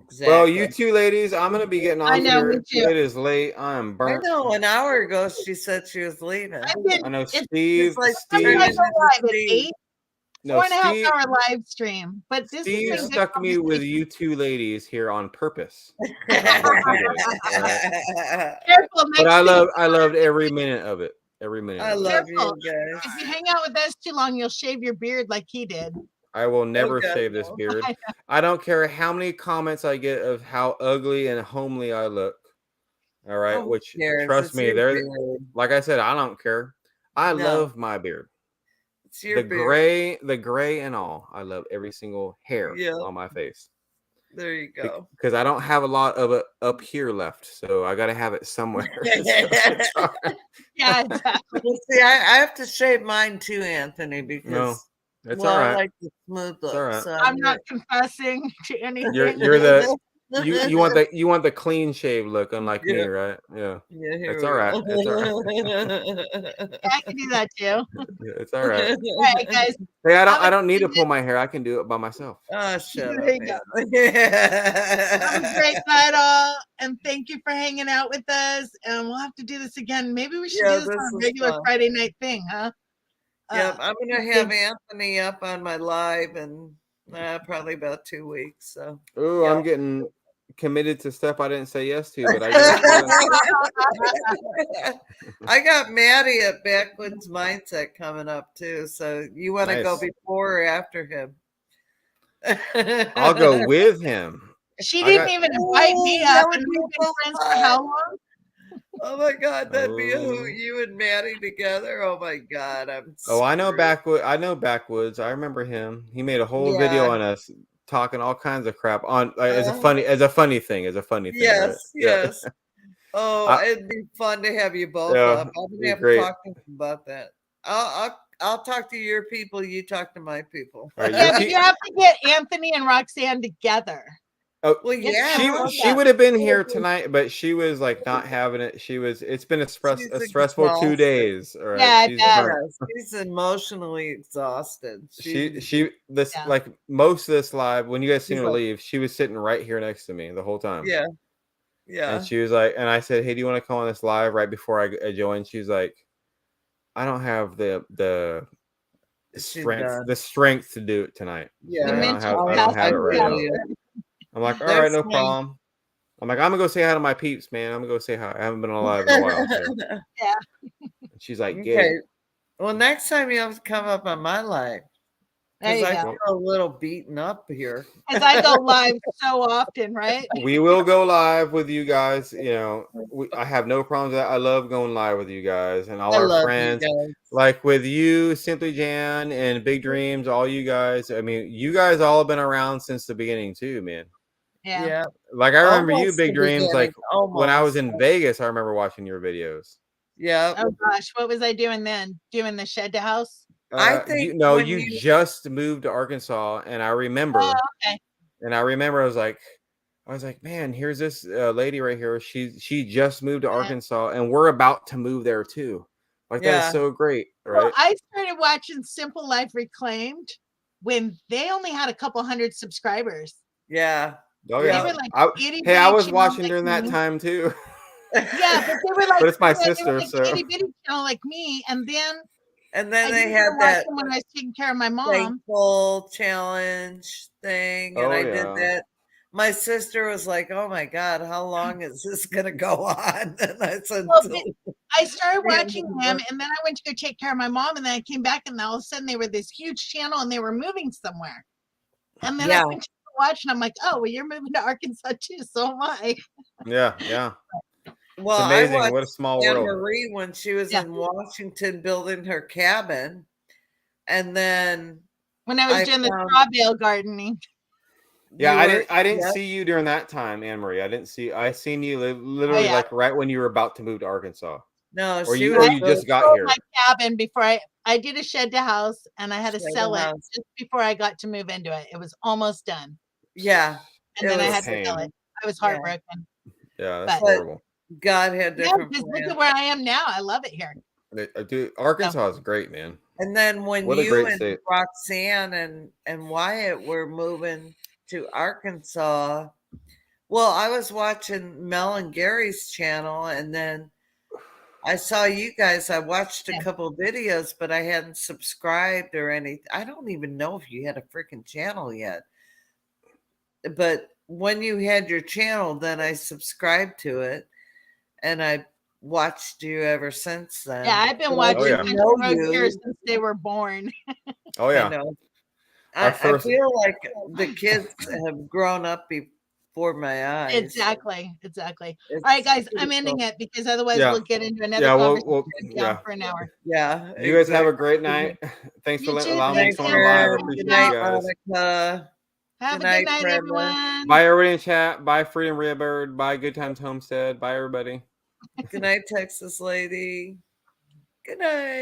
Exactly. Well, you two ladies, I'm gonna be getting off I know, here. me too. It is late. I'm I burnt. know. An hour ago, she said she was leaving. I've been, I know it's Steve. like I'm Steve. gonna go live at Steve. 8, No, 4.5 Steve. hour live stream. But this Steve has been good stuck me with conversation. you two ladies here on purpose. Careful, next But I week, loved every minute of it. Every minute. I of it. love Careful. you guys. if you hang out with us too long, you'll shave your beard like he did. I will never Okay. shave this beard. I I don't care how many comments I get of how ugly and homely I look. All right, Who which cares? trust It's me, your they're beard. like I said, I don't care. I No. love my beard. It's your The beard. gray and all. I love every single hair Yeah. on my face. There you go. Because I don't have a lot of it up here left, so I gotta have it somewhere. Yeah, exactly. Well, see, I have to shave mine too, Anthony, because It's well, all I right. like the smooth look. all right. So I'm not confessing to anything. You're the you want the clean shave look, unlike me, right? Yeah. Yeah, here It's we all right. go. It's all right. I can do that too. Yeah, it's all right. All right, guys. Hey, Have I a don't need to good pull my hair. I can do it by myself. Oh, shut There you up, go. man. Have a great night, all, and thank you for hanging out with us. And we'll have to do this again. Maybe we should Yeah, do this this on a was regular fun. Friday night thing, huh? Yep, I'm gonna thank- have Anthony up on my live in probably about 2 weeks. So Ooh, Yeah. I'm getting committed to stuff I didn't say yes to, but I guess I got Maddie at Backwoods Mindset coming up too. So you want to go Nice. before or after him? I'll go with him. She I didn't got- even invite me Oh, that up, would and be we've been so friends for fun. how long? Oh my God, that'd be a Oh. hoot, you and Maddie together. Oh my God, I'm. Oh, I know screwed. Backwoods. I remember him. He made a whole video Yeah. on us talking all kinds of crap on as a Uh-huh. funny thing. Right? Yes, Yeah. yes. Oh, I- it'd be fun to have you both Yeah, up. I'm it'd gonna be have to great. talk to him about that. I'll talk to your people. You talk to my people. All right, Yeah, you but keep- you have to get Anthony and Roxanne together. Oh, Well, Yes, yeah. I she love she that. would have been here tonight, but she was like not having it. It's been a She's stressful 2 exhausted. days. All right. Yeah, I She's bet. burnt. Yes, she's emotionally exhausted. She this Yeah. like most of this live when you guys seen She's her like- leave, she was sitting right here next to me the whole time. Yeah, yeah. And she was like, and I said, "Hey, do you want to come on this live?" Right before I joined, she's like, "I don't have the She's strength done. to do it tonight." Yeah, The I don't mental have it capacity. right feel now. you. I'm like, all There's right, no my- problem. I'm like, I'm gonna go say hi to my peeps, man. I'm gonna go say hi. I haven't been alive in a while. So. And she's like, Okay. "Get Well, next time you have to come up on my live There because you I go. feel a little beaten up here. Because I go live so often, right? We will go live with you guys. You know, I have no problems with that. I love going live with you guys and all I our love friends. you guys. Like with you, Simply Jan, and Big Dreams, all you guys. I mean, you guys all have been around since the beginning too, man. Yeah. Yeah. Like I remember you, Almost Big the Dreams. Like beginning, when I was almost. in Vegas, I remember watching your videos. Yeah. Oh gosh, what was I doing then? Doing the shed to house? I think you when you you- just moved to Arkansas, and I remember. Oh, okay. And I remember I was like, man, here's this lady right here. She just moved to Yeah. Arkansas, and we're about to move there too. Like that Yeah. is so great, Well, right? I started watching Simple Life Reclaimed when they only had a couple hundred subscribers. Yeah. Oh They yeah. were like itty Hey, I bitty was channel watching like during that me. time too. Yeah, but they were like, But it's my yeah, they were sister, like so itty bitty channel like me, and then And then I they didn't had that watch them when I was taking care of my mom. thankful challenge thing, and Oh, I yeah. did that. My sister was like, "Oh my God, how long is this gonna go on?" And I said, Well, "Till- I started Yeah, watching yeah. them, and then I went to go take care of my mom, and then I came back, and all of a sudden they were this huge channel, and they were moving somewhere. And then Yeah. I went to watch, and I'm like, oh, well, you're moving to Arkansas too, so am I. yeah. well, It's I amazing. watched What a small Anne world. Marie when she was Yeah. in Washington building her cabin, and then When I was I doing the found- straw bale gardening. Yeah, you I were- didn't yeah. see you during that time, Anne Marie. I seen you literally yeah. like right when you were about to move to Arkansas. No, Or she you was or you just got Sold here. my cabin before I did a shed to house, and I had to Shed to sell it house. just before I got to move into it. It was almost done, yeah. and It then I was had to sell pain. it. I was Yeah. heartbroken. Yeah, that's But- horrible. God had Yeah, different because look plans. at where I am now. I love it here. Dude, Arkansas is great, man. And then when What a you great and state. Roxanne and Wyatt were moving to Arkansas, well, I was watching Mel and Gary's channel, and then I saw you guys. I watched a Yeah. couple videos, but I hadn't subscribed or anything. I don't even know if you had a freaking channel yet. But when you had your channel, then I subscribed to it, and I watched you ever since then. Yeah, I've been So I watching yeah. didn't Country know Road you. here since they were born. Oh I yeah. know. Our I first- feel like the kids have grown up before my eyes. Exactly. All It's right, guys, I'm pretty ending cool. it because otherwise Yeah. we'll get into another Yeah, conversation we'll down yeah. for an hour. Yeah. You guys have a exactly. great night. Thanks for You too. allowing me to Thanks, come on live. I Amber. appreciate Good you night, guys. Monica. Have Good a night, good night, Brenda. everyone. Bye everybody in chat. Bye Freedom Rebird. Bye Good Times Homestead. Bye everybody. Good night, Texas lady. Good night.